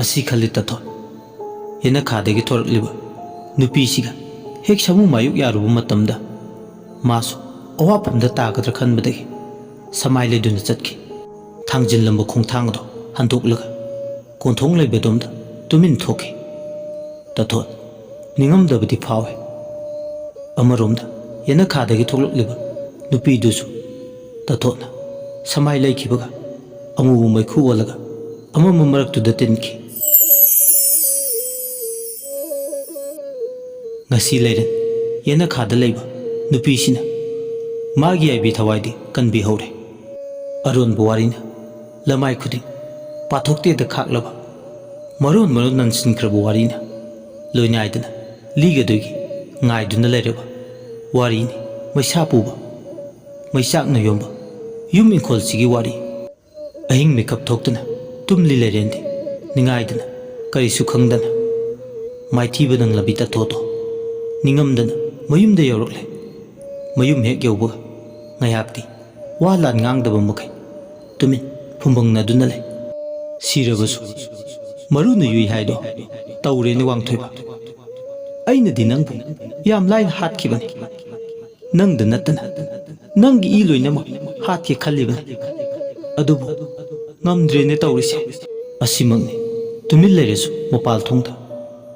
asi khali tathot. Yena khadegi thorakliba nupi siga hek samu mayuk yaruba matamda masu awapamda tagadra khanbadagi samai leduna chatki. Thangjinlamba khongthangdo handoklaga konthong leibadomda tumin thoki tathot ningamdabadi phawe. Amaromda yena khadagi thoklakliba nupi dusu tathotna samai leikibaga amubu maikhu walaga amama maraktuda tinki. Ngasi leiren yena khada leiba nupi sina magi aibi thawaidi kanbi hore. Aron buwarina lamai khuding pathokte da khaklaba maron maron nansin khra buwarina loinaidana ligadogi ngaiduna leireba warini maisa puba maisakna yomba yum inkhol sigi wari ahing makeup thoktuna tumli lerendi ningaidana karisu khangdana maithiba nang labita thoto ningamdana mayumda yorokle. Mayum hek yauba ngayakti walan ngangdaba makai tumin phumbangna duna lei. Sirabasu maruna yui haido taureni wangthoiba aina di nangbu yam lain hatkibani nangda natana nangi i loinama hatke khallibani adubu ngamdrene taurise. Asimangni tumil leiresu mapal thongda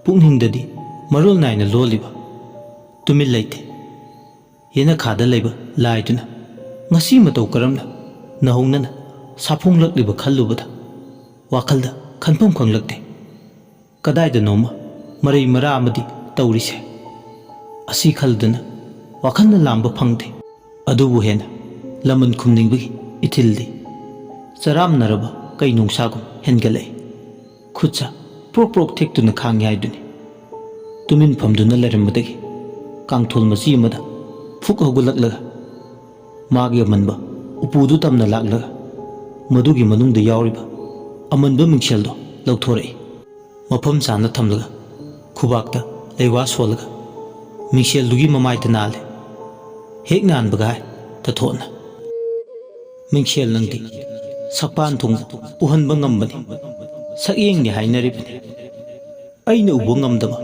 pukningdadi marol naina loliba tumil leite. Yena khada leiba laiduna ngasi matau karamna nahongnana saphonglakliba khallubada wakhalda khanpham khanglakte kadaida noma marai mara amadi taurise. Asi khalduna wakhalna lamba phangde adubu hena laman khumningbagi ithildi charamnaraba kai nungsagum hengalai khutsa prok prok thektuna khangi haiduni tumin phamduna lerambadagi kangthol machi amada phuk hogulaklaga magi amanba upudu tamna laklaga madugi manungda yauriba amanba mingseldo lauthorei. Mafam chana thamlaga khubakta leiwa solaga mingseldugi mamaita nale hek nanbaga tathotna mingsel nangdi sakpan thung uhanba ngambani sakyengni hainaribani aina ubo ngamdaba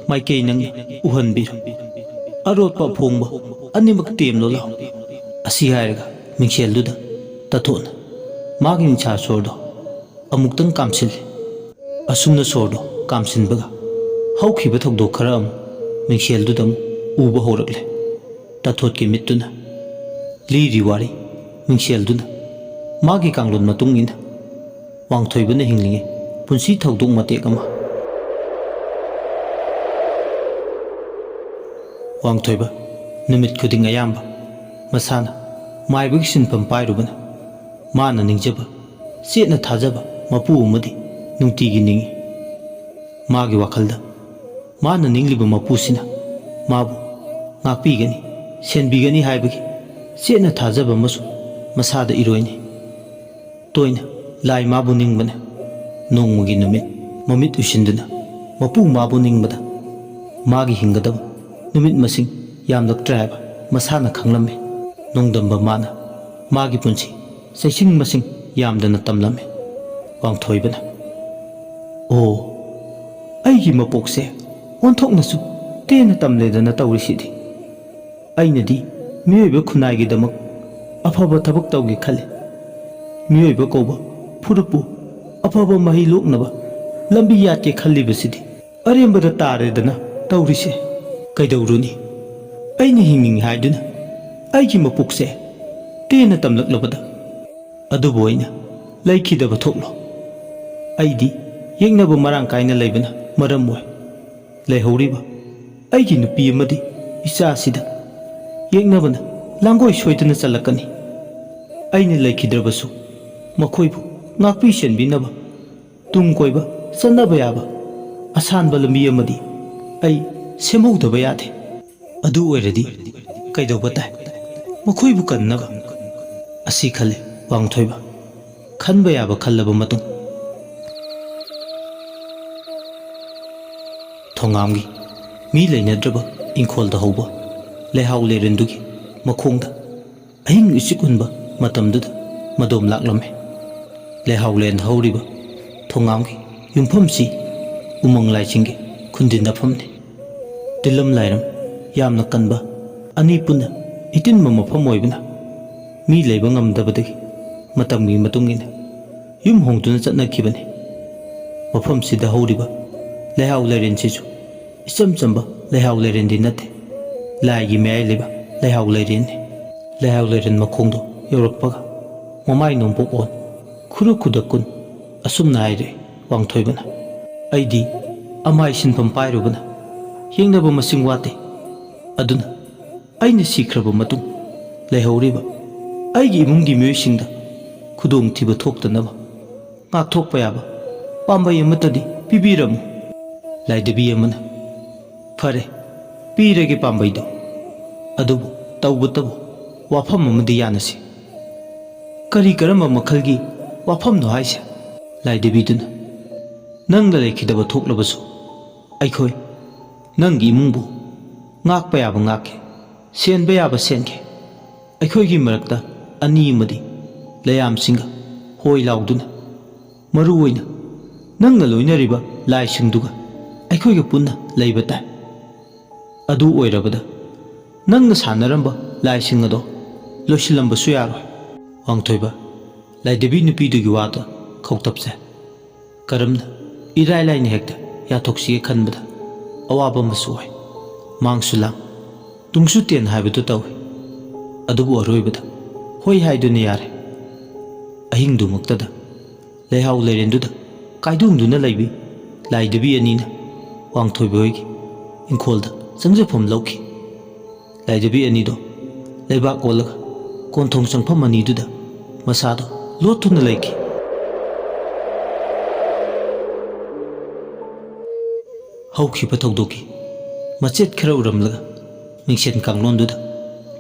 maikei nangni uhanbiru arotpa phongba animak temlo lao. Asi hairaga mingselduda tathotna magi ningcha sordo amuktang kamsil asumna sordo kamsinbaga haukiba thokdok khara amu ꯃꯤꯡꯁꯦꯜꯗꯨꯗ ꯑꯃꯨꯛ ꯎꯕ ꯍꯧꯔꯛꯂꯦ꯫ ꯇꯥꯊꯣꯠꯀꯤ ꯃꯤꯠꯇꯨꯅ ꯂꯤꯔꯤ ꯋꯥꯔꯤ ꯃꯤꯡꯁꯦꯜꯗꯨꯅ ꯃꯥꯒꯤ ꯀꯥꯡꯂꯣꯟ ꯃꯇꯨꯡ ꯏꯟꯅ ꯋꯥꯡꯊꯣꯏꯕꯅ ꯍꯤꯡꯂꯤꯉꯩ ꯄꯨꯟꯁꯤ ꯊꯧꯗꯣꯛ ꯃꯇꯦꯛ ꯑꯃ꯫ ꯋꯥꯡꯊꯣꯏꯕ ꯅꯨꯃꯤꯠ ꯈꯨꯗꯤꯡ ꯑꯌꯥꯝꯕ ꯃꯁꯥꯅ ꯃꯥꯏꯕꯒꯤ ꯁꯤꯟꯐꯝ ꯄꯥꯏꯔꯨꯕꯅ ꯃꯥꯅ ꯅꯤꯡꯖꯕ ꯆꯦꯠꯅ ꯊꯥꯖꯕ ꯃꯄꯨ ꯑꯃꯗꯤ ꯅꯨꯡꯇꯤꯒꯤ ꯅꯤꯡꯏ꯫ ꯃꯥꯒꯤ ꯋꯥꯈꯜꯗ ꯃꯥꯅ ꯅꯤꯡꯂꯤꯕ ꯃꯄꯨꯁꯤꯅ ꯃꯥꯕꯨ ꯉꯥꯛꯄꯤꯒꯅꯤ ꯁꯦꯟꯕꯤꯒꯅꯤ ꯍꯥꯏꯕꯒꯤ ꯆꯦꯠꯅ ꯊꯥꯖꯕ ꯑꯃꯁꯨ ꯃꯁꯥꯗ ꯏꯔꯣꯏꯅꯤ꯫ ꯇꯣꯏꯅ ꯂꯥꯏ ꯃꯥꯕꯨ ꯅꯤꯡꯕꯅ ꯅꯣꯡꯃꯒꯤ ꯅꯨꯃꯤꯠ ꯃꯃꯤꯠ ꯎꯏꯁꯤꯟꯗꯨꯅ ꯃꯄꯨ ꯃꯥꯕꯨ ꯅꯤꯡꯕꯗ ꯃꯥꯒꯤ ꯍꯤꯡꯒꯗꯕ ꯅꯨꯃꯤꯠ ꯃꯁꯤꯡ ꯌꯥꯝꯂꯛꯇ꯭ꯔꯦ ꯍꯥꯏꯕ ꯃꯁꯥꯅ ꯈꯪꯂꯝꯃꯤ꯫ ꯅꯣꯡꯗꯝꯕ ꯃꯥꯅ ꯃꯥꯒꯤ ꯄꯨꯟꯁꯤ ꯆꯩꯁꯤꯡ ꯃꯁꯤꯡ ꯌꯥꯝꯗꯅ ꯇꯝꯂꯝꯃꯤ꯫ ꯋꯥꯡꯊꯣꯏꯕꯅ ꯑꯣ ꯑꯩꯒꯤ ꯃꯄꯣꯛꯁꯦ ꯑꯣꯟꯊꯣꯛꯅꯁꯨ ꯇꯦꯟꯅ ꯇꯝꯂꯦꯗꯅ ꯇꯧꯔꯤꯁꯤꯗꯤ꯫ ꯑꯩꯅꯗꯤ ꯃꯤꯑꯣꯏꯕ ꯈꯨꯟꯅꯥꯏꯒꯤꯗꯃꯛ ꯑꯐꯕ ꯊꯕꯛ ꯇꯧꯒꯦ ꯈꯜꯂꯤ꯫ ꯃꯤꯑꯣꯏꯕ ꯀꯧꯕ ꯐꯨꯔꯨꯞꯄꯨ ꯑꯐꯕ ꯃꯍꯩ ꯂꯣꯛꯅꯕ ꯂꯝꯕꯤ ꯌꯥꯠꯀꯦ ꯈꯜꯂꯤꯕꯁꯤꯗꯤ ꯑꯔꯦꯝꯕꯗ ꯇꯥꯔꯦꯗꯅ ꯇꯧꯔꯤꯁꯦ꯫ ꯀꯩꯗꯧꯔꯨꯅꯤ ꯑꯩꯅ ꯍꯤꯡꯅꯤꯡꯉꯤ ꯍꯥꯏꯗꯨꯅ ꯑꯩꯒꯤ ꯃꯄꯣꯛꯁꯦ ꯇꯦꯟꯅ ꯇꯝꯂꯛꯂꯕꯗ ꯑꯗꯨꯕꯨ ꯑꯩꯅ ꯂꯩꯈꯤꯗꯕ ꯊꯣꯛꯂꯣ꯫ ꯑꯩꯗꯤ ꯌꯦꯛꯅꯕ ꯃꯔꯥꯡ ꯀꯥꯏꯅ ꯂꯩꯕꯅ ꯃꯔꯝ ꯑꯣꯏ ꯂꯩꯍꯧꯔꯤꯕ ꯑꯩꯒꯤ ꯅꯨꯄꯤ ꯑꯃꯗꯤ ꯏꯆꯥꯁꯤꯗ ꯌꯦꯛꯅꯕꯅ ꯂꯥꯡꯒꯣꯏ ꯁꯣꯏꯗꯅ ꯆꯜꯂꯛꯀꯅꯤ꯫ ꯑꯩꯅ ꯂꯩꯈꯤꯗ꯭ꯔꯕꯁꯨ ꯃꯈꯣꯏꯕꯨ ꯉꯥꯛꯄꯤ ꯁꯦꯟꯕꯤꯅꯕ ꯇꯨꯡ ꯀꯣꯏꯕ ꯆꯠꯅꯕ ꯌꯥꯕ ꯑꯁꯥꯟꯕ ꯂꯝꯕꯤ ꯑꯃꯗꯤ ꯑꯩ ꯁꯦꯝꯍꯧꯗꯕ ꯌꯥꯗꯦ꯫ ꯑꯗꯨ ꯑꯣꯏꯔꯗꯤ ꯀꯩꯗꯧꯕ ꯇꯥꯏ ꯃꯈꯣꯏꯕꯨ ꯀꯟꯅꯕ ꯑꯁꯤ ꯈꯜꯂꯤ ꯋꯥꯡꯊꯣꯏꯕ꯫ ꯈꯟꯕ ꯌꯥꯕ ꯈꯜꯂꯕ ꯃꯇꯨꯡ ꯊꯣꯡꯉꯥꯝꯒꯤ ꯃꯤ ꯂꯩꯅꯗ꯭ꯔꯕ ꯏꯪꯈꯣꯜꯗ ꯍꯧꯕ ꯂꯩꯍꯥꯎ ꯂꯩꯔꯦꯟꯗꯨꯒꯤ ꯃꯈꯣꯡꯗ ꯑꯍꯤꯡ ꯏꯆꯤꯛ ꯎꯟꯕ ꯃꯇꯝꯗꯨꯗ ꯃꯗꯣꯝ ꯂꯥꯛꯂꯝꯃꯤ꯫ ꯂꯩꯍꯥꯎ ꯂꯦꯟꯗ ꯍꯧꯔꯤꯕ ꯊꯣꯡꯉꯥꯝꯒꯤ ꯌꯨꯝꯐꯝꯁꯤ ꯎꯃꯪ ꯂꯥꯏꯆꯤꯡꯒꯤ ꯈꯨꯟꯗꯤꯟꯅꯐꯝꯅꯤ꯫ ꯇꯤꯜꯂꯝ ꯂꯥꯏꯔꯝ ꯌꯥꯝꯅ ꯀꯟꯕ ꯑꯅꯤ ꯄꯨꯟꯅ ꯏꯇꯤꯟꯕ ꯃꯐꯝ ꯑꯣꯏꯕꯅ ꯃꯤ ꯂꯩꯕ ꯉꯝꯗꯕꯗꯒꯤ ꯃꯇꯝꯒꯤ ꯃꯇꯨꯡ ꯏꯟꯅ ꯌꯨꯝ ꯍꯣꯡꯗꯨꯅ ꯆꯠꯅꯈꯤꯕꯅꯤ꯫ ꯃꯐꯝꯁꯤꯗ ꯍꯧꯔꯤꯕ ꯂꯩꯍꯥꯎ ꯂꯩꯔꯦꯟꯁꯤꯁꯨ ꯏꯆꯝ ꯆꯝꯕ ꯂꯩꯍꯥꯎ ꯂꯩꯔꯦꯟꯗꯤ ꯅꯠꯇꯦ, ꯂꯥꯏꯒꯤ ꯃꯌꯥꯏ ꯂꯩꯕ ꯂꯩꯍꯥꯎ ꯂꯩꯔꯦꯟꯅꯤ꯫ ꯂꯩꯍꯥꯎ ꯂꯩꯔꯦꯟ ꯃꯈꯣꯡꯗꯣ ꯌꯧꯔꯛꯄꯒ ꯃꯃꯥꯏ ꯅꯣꯡꯄꯣꯛ ꯑꯣꯟ ꯈꯨꯔꯨ ꯈꯨꯗꯛ ꯀꯨꯟ ꯑꯁꯨꯝꯅ ꯍꯥꯏꯔꯦ ꯋꯥꯡꯊꯣꯏꯕꯅ꯫ ꯑꯩꯗꯤ ꯑꯃꯥꯏ ꯁꯤꯟꯐꯝ ꯄꯥꯏꯔꯨꯕꯅ ꯌꯦꯡꯅꯕ ꯃꯁꯤꯡ ꯋꯥꯠꯇꯦ꯫ ꯑꯗꯨꯅ ꯑꯩꯅ ꯁꯤꯈ꯭ꯔꯕ ꯃꯇꯨꯡ ꯂꯩꯍꯧꯔꯤꯕ ꯑꯩꯒꯤ ꯏꯃꯨꯡꯒꯤ ꯃꯤꯑꯣꯏꯁꯤꯡꯗ ꯈꯨꯗꯣꯡꯊꯤꯕ ꯊꯣꯛꯇꯅꯕ ꯉꯥꯛꯊꯣꯛꯄ ꯌꯥꯕ ꯄꯥꯝꯕꯩ ꯑꯃꯠꯇꯗꯤ ꯄꯤꯕꯤꯔꯝꯃꯨ꯫ ꯂꯥꯏꯙꯕꯤ ꯑꯃꯅ ꯐꯔꯦ ꯄꯤꯔꯒꯦ ꯄꯥꯝꯕꯩꯗꯣ, ꯑꯗꯨꯕꯨ ꯇꯧꯕꯇꯕꯨ ꯋꯥꯐꯝ ꯑꯃꯗꯤ ꯌꯥꯅꯁꯤ꯫ ꯀꯔꯤ ꯀꯔꯝꯕ ꯃꯈꯜꯒꯤ ꯋꯥꯐꯝꯅꯣ ꯍꯥꯏꯁꯦ? ꯂꯥꯏꯙꯕꯤꯗꯨꯅ ꯅꯪꯅ ꯂꯩꯈꯤꯗꯕ ꯊꯣꯛꯂꯕꯁꯨ ꯑꯩꯈꯣꯏ ꯅꯪꯒꯤ ꯏꯃꯨꯡꯕꯨ ꯉꯥꯛꯄ ꯌꯥꯕ ꯉꯥꯛꯀꯦ, ꯁꯦꯟꯕ ꯌꯥꯕ ꯁꯦꯟꯒꯦ꯫ ꯑꯩꯈꯣꯏꯒꯤ ꯃꯔꯛꯇ ꯑꯅꯤ ꯑꯃꯗꯤ ꯂꯌꯥꯝꯁꯤꯡꯒ ꯍꯣꯏ ꯂꯥꯎꯗꯨꯅ ꯃꯔꯨ ꯑꯣꯏꯅ ꯅꯪꯅ ꯂꯣꯏꯅꯔꯤꯕ ꯂꯥꯏꯁꯤꯡꯗꯨꯒ ꯑꯩꯈꯣꯏꯒ ꯄꯨꯟꯅ ꯂꯩꯕ ꯇꯥꯏ꯫ ꯑꯗꯨ ꯑꯣꯏꯔꯕꯗ ꯅꯪꯅ ꯁꯥꯟꯅꯔꯝꯕ ꯂꯥꯏꯁꯤꯡ ꯑꯗꯣ ꯂꯣꯏꯁꯤꯜꯂꯝꯕꯁꯨ ꯌꯥꯔꯣꯏ꯫ ꯋꯥꯡꯊꯣꯏꯕ ꯂꯥꯏꯙꯕꯤ ꯅꯨꯄꯤꯗꯨꯒꯤ ꯋꯥꯗ ꯈꯧꯇꯞꯆꯩ꯫ ꯀꯔꯝꯅ ꯏꯔꯥꯏ ꯂꯥꯏꯅ ꯍꯦꯛꯇ ꯌꯥꯊꯣꯛꯁꯤꯒꯦ ꯈꯟꯕꯗ ꯑꯋꯥꯕ ꯑꯃꯁꯨ ꯑꯣꯏ꯫ ꯃꯥꯡꯁꯨ ꯂꯥꯡ ꯇꯨꯡꯁꯨ ꯇꯦꯟ ꯍꯥꯏꯕꯗꯨ ꯇꯧꯏ꯫ ꯑꯗꯨꯕꯨ ꯑꯔꯣꯏꯕꯗ ꯍꯣꯏ ꯍꯥꯏꯗꯨꯅ ꯌꯥꯔꯦ꯫ ꯑꯍꯤꯡꯗꯨꯃꯛꯇꯗ ꯂꯩꯍꯥꯎ ꯂꯩꯔꯦꯟꯗꯨꯗ ꯀꯥꯏꯗꯣꯡꯗꯨꯅ ꯂꯩꯕꯤ ꯂꯥꯏꯙꯕꯤ ꯑꯅꯤꯅ ꯋꯥꯡꯊꯣꯏꯕ ꯍꯣꯏꯒꯤ ꯏꯪꯈꯣꯜꯗ ꯆꯪꯖꯐꯝ ꯂꯧꯈꯤ꯫ ꯂꯥꯏꯙꯕꯤ ꯑꯅꯤꯗꯣ ꯂꯩꯕꯥꯛ ꯑꯣꯜꯂꯒ ꯀꯣꯟꯊꯣꯡ ꯆꯪꯐꯝ ꯑꯅꯤꯗꯨꯗ ꯃꯁꯥꯗꯣ ꯂꯣꯠꯇꯨꯅ ꯂꯩꯈꯤ꯫ ꯍꯧꯈꯤꯕ ꯊꯧꯗꯣꯛꯀꯤ ꯃꯆꯦꯠ ꯈꯔ ꯎꯔꯝꯂꯒ ꯃꯤꯡꯁꯦꯟ ꯀꯥꯡꯂꯣꯟꯗꯨꯗ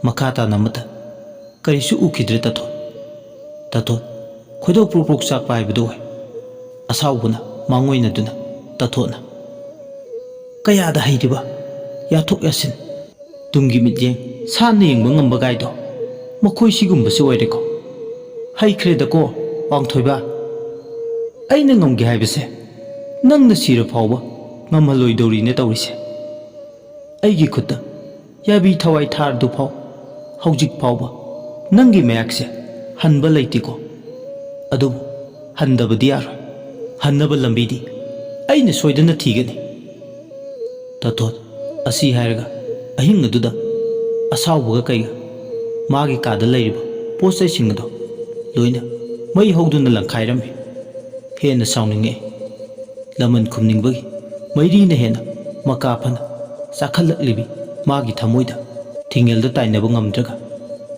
ꯃꯈꯥ ꯇꯥꯅ ꯑꯃꯠꯇ ꯀꯔꯤꯁꯨ ꯎꯈꯤꯗ꯭ꯔꯦ ꯇꯥꯊꯣꯠ꯫ ꯇꯥꯊꯣꯠ ꯈꯣꯏꯗꯧ ꯄ꯭ꯔꯣꯛ ꯄ꯭ꯔꯣꯛ ꯆꯥꯛꯄ ꯍꯥꯏꯕꯗꯨ ꯑꯣꯏ꯫ ꯑꯁꯥꯎꯕꯅ ꯃꯥꯡꯑꯣꯏꯅꯗꯨꯅ ꯇꯥꯊꯣꯠꯅ ꯀꯌꯥꯗ ꯍꯩꯔꯤꯕ ꯌꯥꯊꯣꯛ ꯌꯥꯁꯤꯟ ꯇꯨꯡꯒꯤ ꯃꯤꯠꯌꯦꯡ ꯁꯥꯟꯅ ꯌꯦꯡꯕ ꯉꯝꯕ ꯒꯥꯏꯗꯣ ꯃꯈꯣꯏ ꯁꯤꯒꯨꯝꯕꯁꯤ ꯑꯣꯏꯔꯦꯀꯣ꯫ ꯍꯩꯈ꯭ꯔꯦꯗꯀꯣ ꯋꯥꯡꯊꯣꯏꯕ, ꯑꯩꯅ ꯉꯝꯒꯦ ꯍꯥꯏꯕꯁꯦ ꯅꯪꯅ ꯁꯤꯔ ꯐꯥꯎꯕ ꯉꯝꯍꯜꯂꯣꯏꯗꯧꯔꯤꯅꯦ ꯇꯧꯔꯤꯁꯦ꯫ ꯑꯩꯒꯤ ꯈꯨꯠꯇ ꯌꯥꯕꯤ ꯊꯋꯥꯏ ꯊꯥꯔꯗꯨ ꯐꯥꯎ ꯍꯧꯖꯤꯛ ꯐꯥꯎꯕ ꯅꯪꯒꯤ ꯃꯌꯥꯛꯁꯦ ꯍꯟꯕ ꯂꯩꯇꯦꯀꯣ꯫ ꯑꯗꯨꯕꯨ ꯍꯟꯗꯕꯗꯤ ꯌꯥꯔꯣꯏ꯫ ꯍꯟꯅꯕ ꯂꯝꯕꯤꯗꯤ ꯑꯩꯅ ꯁꯣꯏꯗꯅ ꯊꯤꯒꯅꯤ꯫ ꯇꯥꯊꯣꯠ ꯑꯁꯤ ꯍꯥꯏꯔꯒ ꯑꯍꯤꯡ ꯑꯗꯨꯗ ꯑꯁꯥꯎꯕꯒ ꯀꯩꯒ ꯃꯥꯒꯤ ꯀꯥꯗ ꯂꯩꯔꯤꯕ ꯄꯣꯠ ꯆꯩꯁꯤꯡ ꯑꯗꯣ ꯂꯣꯏꯅ ꯃꯩ ꯍꯧꯗꯨꯅ ꯂꯪꯈꯥꯏꯔꯝꯃꯤ꯫ ꯍꯦꯟꯅ ꯁꯥꯎꯅꯤꯡꯉꯛꯏ꯫ ꯂꯃꯟ ꯈꯨꯝꯅꯤꯡꯕꯒꯤ ꯃꯩꯔꯤꯅ ꯍꯦꯟꯅ ꯃꯀꯥ ꯐꯅ ꯆꯥꯈꯠꯂꯛꯂꯤꯕꯤ ꯃꯥꯒꯤ ꯊꯃꯣꯏꯗ ꯊꯤꯡꯉꯦꯜꯗ ꯇꯥꯏꯅꯕ ꯉꯝꯗ꯭ꯔꯒ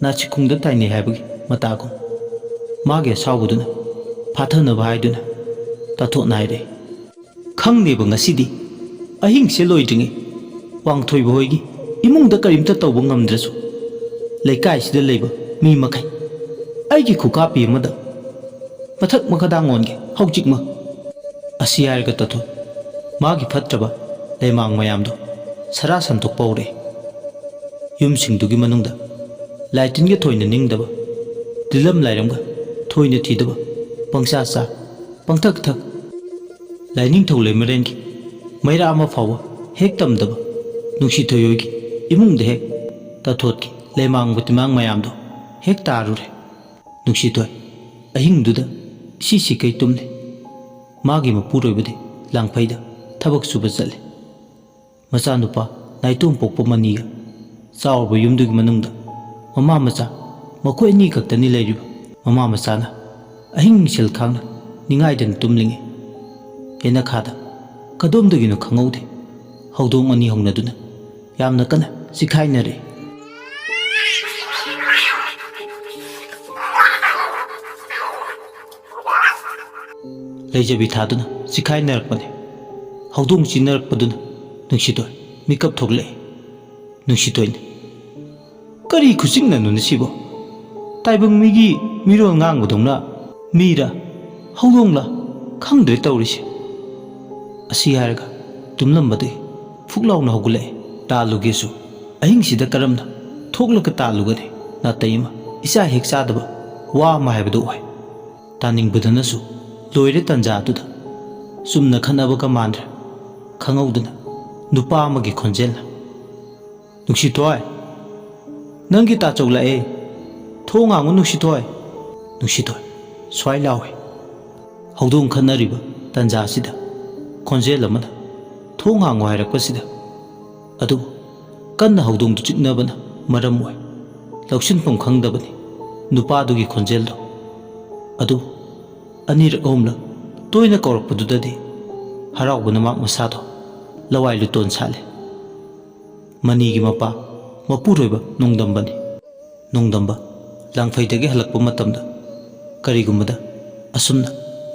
ꯅꯥꯆꯤꯛꯈꯨꯡꯗ ꯇꯥꯏꯅꯩ ꯍꯥꯏꯕꯒꯤ ꯃꯇꯥꯒꯨꯝ ꯃꯥꯒꯤ ꯑꯁꯥꯎꯕꯗꯨꯅ ꯐꯥꯊꯅꯕ ꯍꯥꯏꯗꯨꯅ ꯇꯥꯊꯣꯠꯅ ꯍꯥꯏꯔꯛꯏ꯫ ꯈꯪꯗꯦꯕ ꯉꯁꯤꯗꯤ ꯑꯍꯤꯡꯁꯦ ꯂꯣꯏꯗ꯭ꯔꯤꯉꯩ ꯋꯥꯡꯊꯣꯏꯕ ꯍꯣꯏꯒꯤ ꯏꯃꯨꯡꯗ ꯀꯔꯤꯝꯇ ꯇꯧꯕ ꯉꯝꯗ꯭ꯔꯁꯨ ꯂꯩꯀꯥꯏꯁꯤꯗ ꯂꯩꯕ ꯃꯤ ꯃꯈꯩ ꯑꯩꯒꯤ ꯈꯨꯀꯥꯞꯄꯤ ꯑꯃꯗ ꯃꯊꯛ ꯃꯈꯥꯗꯥꯡ ꯑꯣꯟꯒꯦ ꯍꯧꯖꯤꯛꯃꯛ꯫ ꯑꯁꯤ ꯍꯥꯏꯔꯒ ꯇꯥꯊꯣꯠ ꯃꯥꯒꯤ ꯐꯠꯇ꯭ꯔꯕ ꯂꯩꯃꯥꯡ ꯃꯌꯥꯝꯗꯣ ꯁꯔꯥ ꯁꯟꯇꯣꯛꯄ ꯍꯧꯔꯛꯏ꯫ ꯌꯨꯝꯁꯤꯡꯗꯨꯒꯤ ꯃꯅꯨꯡꯗ ꯂꯥꯏꯇꯤꯟꯒ ꯊꯣꯏꯅ ꯅꯤꯡꯗꯕ, ꯇꯤꯜꯂꯝ ꯂꯥꯏꯔꯝꯒ ꯊꯣꯏꯅ ꯊꯤꯗꯕ, ꯄꯪꯆꯥ ꯆꯥ ꯄꯪꯊꯛ ꯊꯛ, ꯂꯥꯏꯅꯤꯡꯊꯧ ꯂꯩꯃꯔꯦꯟꯒꯤ ꯃꯩꯔꯥ ꯑꯃ ꯐꯥꯎꯕ ꯍꯦꯛ ꯇꯝꯗꯕ ꯅꯨꯡꯁꯤꯊꯣꯏ ꯍꯣꯏꯒꯤ ꯏꯃꯨꯡꯗ ꯍꯦꯛ ꯇꯥꯊꯣꯠꯀꯤ ꯂꯩꯃꯥꯡ ꯕꯇꯤꯃꯥꯡ ꯃꯌꯥꯝꯗꯣ ꯍꯦꯛ ꯇꯥꯔꯨꯔꯦ꯫ ꯅꯨꯡꯁꯤꯊꯣꯏ ꯑꯍꯤꯡꯗꯨꯗ ꯏꯁꯤ ꯀꯩ ꯇꯨꯝꯂꯤ꯫ ꯃꯥꯒꯤ ꯃꯄꯨꯔꯣꯏꯕꯗꯤ ꯂꯥꯡꯐꯩꯗ ꯊꯕꯛ ꯁꯨꯕ ꯆꯠꯂꯤ꯫ ꯃꯆꯥꯅꯨꯄꯥ ꯅꯥꯏꯇꯣꯝ ꯄꯣꯛꯄ ꯃꯅꯤꯒ ꯆꯥꯎꯔꯕ ꯌꯨꯝꯗꯨꯒꯤ ꯃꯅꯨꯡꯗ ꯃꯃꯥ ꯃꯆꯥ ꯃꯈꯣꯏ ꯑꯅꯤ ꯈꯛꯇꯅꯤ ꯂꯩꯔꯤꯕ꯫ ꯃꯃꯥ ꯃꯆꯥꯅ ꯑꯍꯤꯡ ꯃꯤꯁꯦꯜ ꯈꯥꯡꯅ ꯅꯤꯡꯉꯥꯏꯗꯅ ꯇꯨꯝꯂꯤꯉꯩ ꯌꯦꯅꯈꯥꯗ ꯀꯗꯣꯝꯗꯒꯤꯅꯣ ꯈꯪꯍꯧꯗꯦ ꯍꯧꯗꯣꯡ ꯑꯅꯤ ꯍꯧꯅꯗꯨꯅ ꯌꯥꯝꯅ ꯀꯟꯅ ꯆꯤꯈꯥꯏꯅꯔꯦ꯫ ꯂꯩꯖꯕꯤ ꯊꯥꯗꯨꯅ ꯆꯤꯈꯥꯏꯅꯔꯛꯄꯅꯤ꯫ ꯍꯧꯗꯣꯡ ꯆꯤꯅꯔꯛꯄꯗꯨꯅ ꯅꯨꯡꯁꯤꯊꯣꯏ ꯃꯤꯀꯞ ꯊꯣꯛꯂꯛꯏ꯫ ꯅꯨꯡꯁꯤꯊꯣꯏꯅ ꯀꯔꯤ ꯈꯨꯆꯤꯡꯅꯅꯣꯅꯦ ꯁꯤꯕꯣ? ꯇꯥꯏꯕꯪ ꯃꯤꯒꯤ ꯃꯤꯔꯣꯜ ꯉꯥꯡꯕꯗꯧꯅ ꯃꯤꯔ ꯍꯧꯗꯣꯡꯂ ꯈꯪꯗ꯭ꯔꯦ ꯇꯧꯔꯤꯁꯦ꯫ ꯑꯁꯤ ꯍꯥꯏꯔꯒ ꯇꯨꯝꯂꯝꯕꯗꯒꯤ ꯐꯨꯛ ꯂꯥꯎꯅ ꯍꯧꯒꯠꯂꯛꯏ꯫ ꯇꯥꯜꯂꯨꯒꯦꯁꯨ ꯑꯍꯤꯡꯁꯤꯗ ꯀꯔꯝꯅ ꯊꯣꯛꯂꯒ ꯇꯥꯜꯂꯨꯒꯅꯤ? ꯅꯥꯇꯩ ꯑꯃ ꯏꯆꯥ ꯍꯦꯛ ꯆꯥꯗꯕ ꯋꯥ ꯑꯃ ꯍꯥꯏꯕꯗꯨ ꯑꯣꯏ꯫ ꯇꯥꯅꯤꯡꯕꯗꯅꯁꯨ ꯂꯣꯏꯔꯦ ꯇꯟꯖꯥ ꯑꯗꯨꯗ ꯆꯨꯝꯅ ꯈꯠꯅꯕꯒ ꯃꯥꯟꯗ꯭ꯔꯦ꯫ ꯈꯪꯍꯧꯗꯅ ꯅꯨꯄꯥ ꯑꯃꯒꯤ ꯈꯣꯟꯖꯦꯜꯅ "ꯅꯨꯡꯁꯤꯊꯣꯏ, ꯅꯪꯒꯤ ꯇꯥꯆꯧ ꯂꯥꯛꯑꯦ, ꯊꯣꯡ ꯍꯥꯡꯉꯨ ꯅꯨꯡꯁꯤꯊꯣꯏ"꯫ ꯅꯨꯡꯁꯤꯊꯣꯏ ꯁ꯭ꯋꯥꯏ ꯂꯥꯎꯏ꯫ ꯍꯧꯗꯣꯡ ꯈꯠꯅꯔꯤꯕ ꯇꯟꯖꯥꯁꯤꯗ ꯈꯣꯟꯖꯦꯜ ꯑꯃꯅ ꯊꯣꯡ ꯍꯥꯡꯉꯨ ꯍꯥꯏꯔꯛꯄꯁꯤꯗ ꯑꯗꯨꯕꯨ ꯀꯟꯅ ꯍꯧꯗꯣꯡꯗꯨ ꯆꯤꯛꯅꯕꯅ ꯃꯔꯝ ꯑꯣꯏ ꯂꯧꯁꯤꯟꯐꯝ ꯈꯪꯗꯕꯅꯤ ꯅꯨꯄꯥꯗꯨꯒꯤ ꯈꯣꯟꯖꯦꯜꯗꯣ꯫ ꯑꯗꯨꯕꯨ ꯑꯅꯤꯔꯛ ꯑꯍꯨꯝꯂꯛ ꯇꯣꯏꯅ ꯀꯧꯔꯛꯄꯗꯨꯗꯗꯤ ꯍꯔꯥꯎꯕꯅ ꯃꯥꯛ ꯃꯁꯥꯗꯣ ꯂꯋꯥꯏ ꯂꯨꯇꯣꯟ ꯁꯥꯠꯂꯦ꯫ ꯃꯅꯤꯒꯤ ꯃꯄꯥ ꯃꯄꯨꯔꯣꯏꯕ ꯅꯣꯡꯗꯝꯕꯅꯤ꯫ ꯅꯣꯡꯗꯝꯕ ꯂꯥꯡꯐꯩꯗꯒꯤ ꯍꯜꯂꯛꯄ ꯃꯇꯝꯗ ꯀꯔꯤꯒꯨꯝꯕꯗ ꯑꯁꯨꯝꯅ